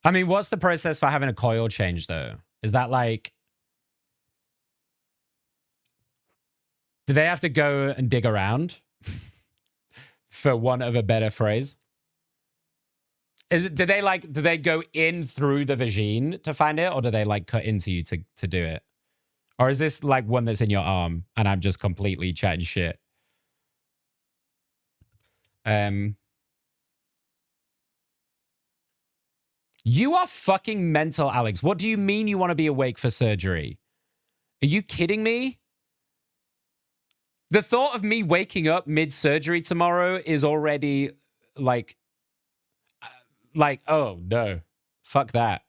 I mean, what's the process for having a coil change, though? Is that like... Do they have to go and dig around? For want of a better phrase? Do they go in through the vagine to find it? Or do they like cut into you to do it? Or is this like one that's in your arm and I'm just completely chatting shit? You are fucking mental, Alex. What do you mean you want to be awake for surgery? Are you kidding me? The thought of me waking up mid-surgery tomorrow is already like, oh no, fuck that.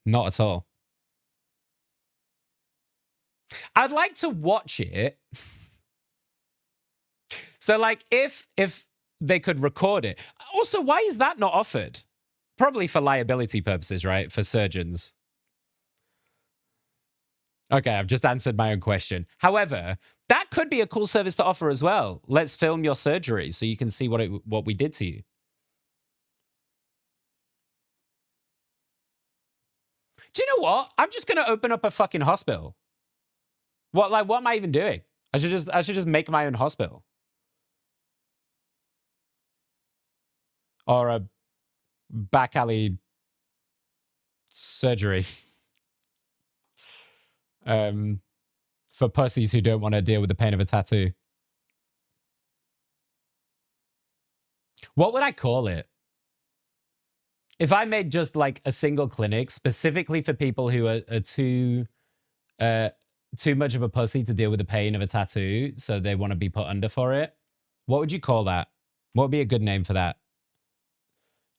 Not at all. I'd like to watch it. So like if they could record it. Also, why is that not offered? Probably for liability purposes, right? For surgeons. Okay, I've just answered my own question. However, that could be a cool service to offer as well. Let's film your surgery so you can see what we did to you. Do you know what? I'm just going to open up a fucking hospital. What am I even doing? I should just make my own hospital. Or a back alley surgery. For pussies who don't want to deal with the pain of a tattoo. What would I call it? If I made just like a single clinic specifically for people who are too much of a pussy to deal with the pain of a tattoo, so they want to be put under for it, what would you call that? What would be a good name for that?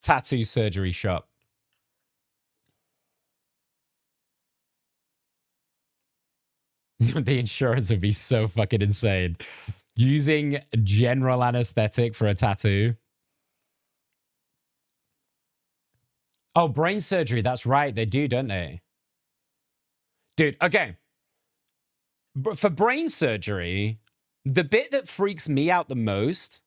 Tattoo surgery shop. The insurance would be so fucking insane. Using general anesthetic for a tattoo. Oh, brain surgery. That's right. They do, don't they? Dude, okay. For brain surgery, the bit that freaks me out the most,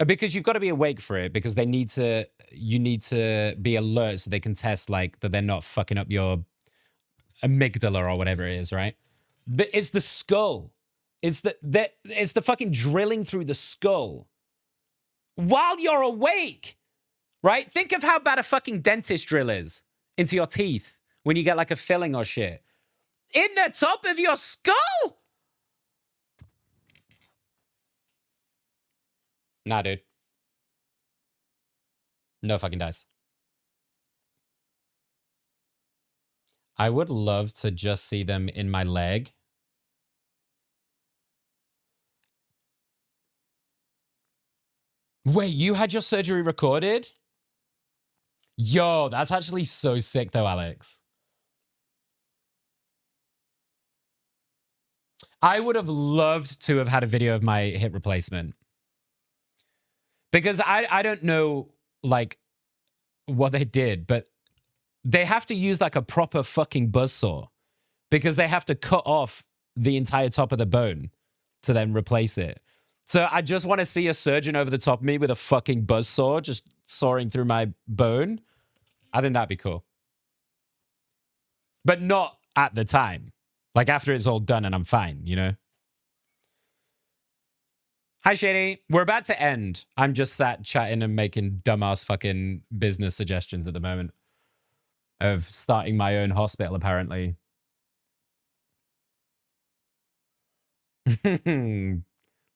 because you've got to be awake for it, because you need to be alert so they can test like that they're not fucking up your amygdala or whatever it is, right? It's the skull. It's the fucking drilling through the skull while you're awake, right? Think of how bad a fucking dentist drill is into your teeth when you get like a filling or shit. In the top of your skull? Nah, dude. No fucking dice. I would love to just see them in my leg. Wait, you had your surgery recorded? Yo, that's actually so sick though, Alex. I would have loved to have had a video of my hip replacement. Because I don't know, like, what they did, but they have to use, like, a proper fucking buzzsaw. Because they have to cut off the entire top of the bone to then replace it. So I just want to see a surgeon over the top of me with a fucking buzzsaw just sawing through my bone. I think that'd be cool. But not at the time. Like, after it's all done and I'm fine, you know? Hi, Shady. We're about to end. I'm just sat chatting and making dumbass fucking business suggestions at the moment. Of starting my own hospital, apparently.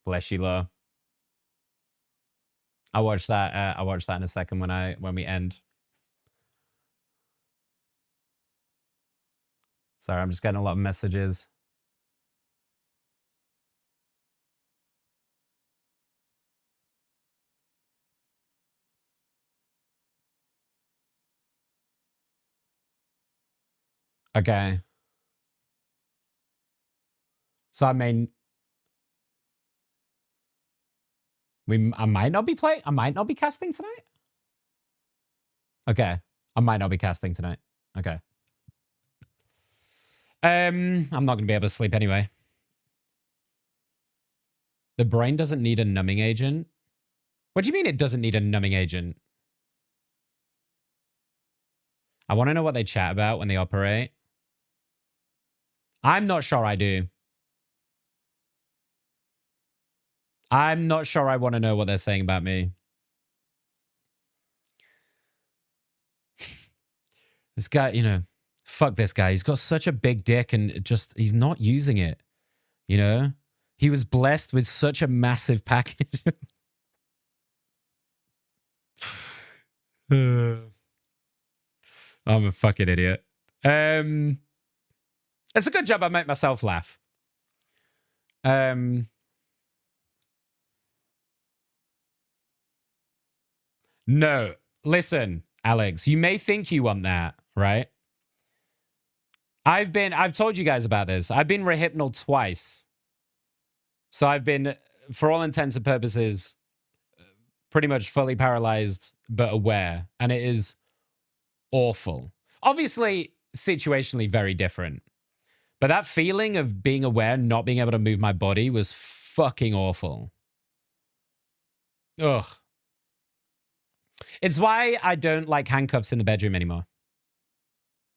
Bless you, Law. I'll watch that in a second when we end. Sorry, I'm just getting a lot of messages. Okay. So I mean, I might not be casting tonight. Okay. I might not be casting tonight. Okay. I'm not gonna be able to sleep anyway. The brain doesn't need a numbing agent. What do you mean it doesn't need a numbing agent? I want to know what they chat about when they operate. I'm not sure I do. I'm not sure I want to know what they're saying about me. This guy, you know, fuck this guy. He's got such a big dick and he's not using it. You know? He was blessed with such a massive package. I'm a fucking idiot. It's a good job I make myself laugh. No. Listen, Alex, you may think you want that, right? I've told you guys about this. I've been rehypnoled twice. So I've been, for all intents and purposes, pretty much fully paralyzed, but aware. And it is awful. Obviously, situationally very different. But that feeling of being aware, not being able to move my body was fucking awful. Ugh. It's why I don't like handcuffs in the bedroom anymore.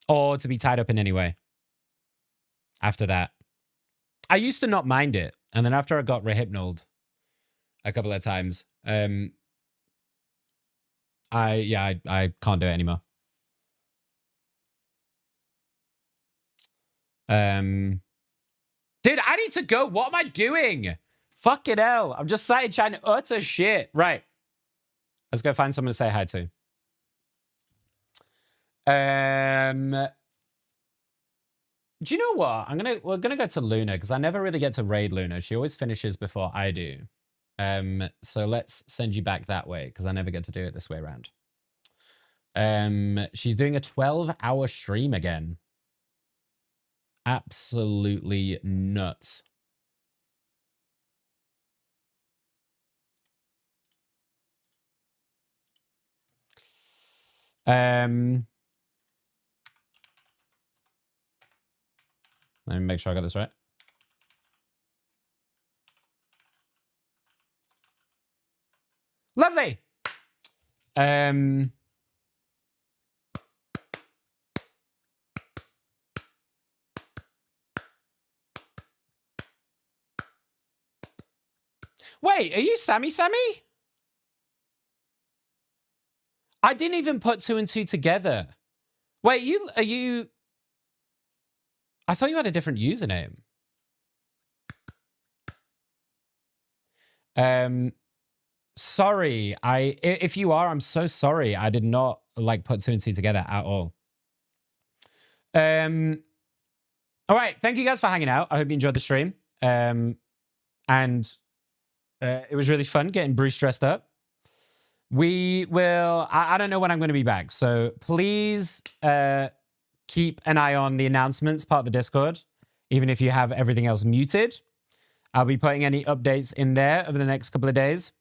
Or to be tied up in any way. After that. I used to not mind it. And then after I got rehypnoled a couple of times, I can't do it anymore. Dude, I need to go. What am I doing? Fucking hell. I'm just sat chatting utter shit. Right. Let's go find someone to say hi to. Do you know what? We're gonna go to Luna because I never really get to raid Luna. She always finishes before I do. So let's send you back that way because I never get to do it this way around. She's doing a 12-hour stream again. Absolutely nuts. Let me make sure I got this right. Lovely. Wait, are you Sammy? I didn't even put 2 and 2 together. Wait, are you... I thought you had a different username. Sorry. If you are, I'm so sorry. I did not like put 2 and 2 together at all. All right. Thank you guys for hanging out. I hope you enjoyed the stream. And it was really fun getting Bruce dressed up. We will... I don't know when I'm going to be back. So please keep an eye on the announcements part of the Discord, even if you have everything else muted. I'll be putting any updates in there over the next couple of days.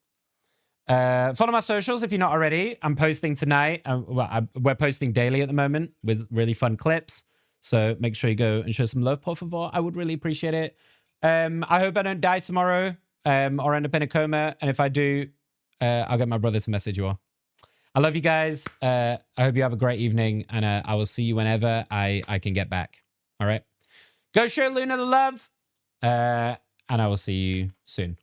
Follow my socials if you're not already. I'm posting tonight. We're posting daily at the moment with really fun clips. So make sure you go and show some love, por favor. I would really appreciate it. I hope I don't die tomorrow or end up in a coma. And if I do, I'll get my brother to message you all. I love you guys. I hope you have a great evening. And I will see you whenever I can get back. All right. Go show Luna the love. And I will see you soon.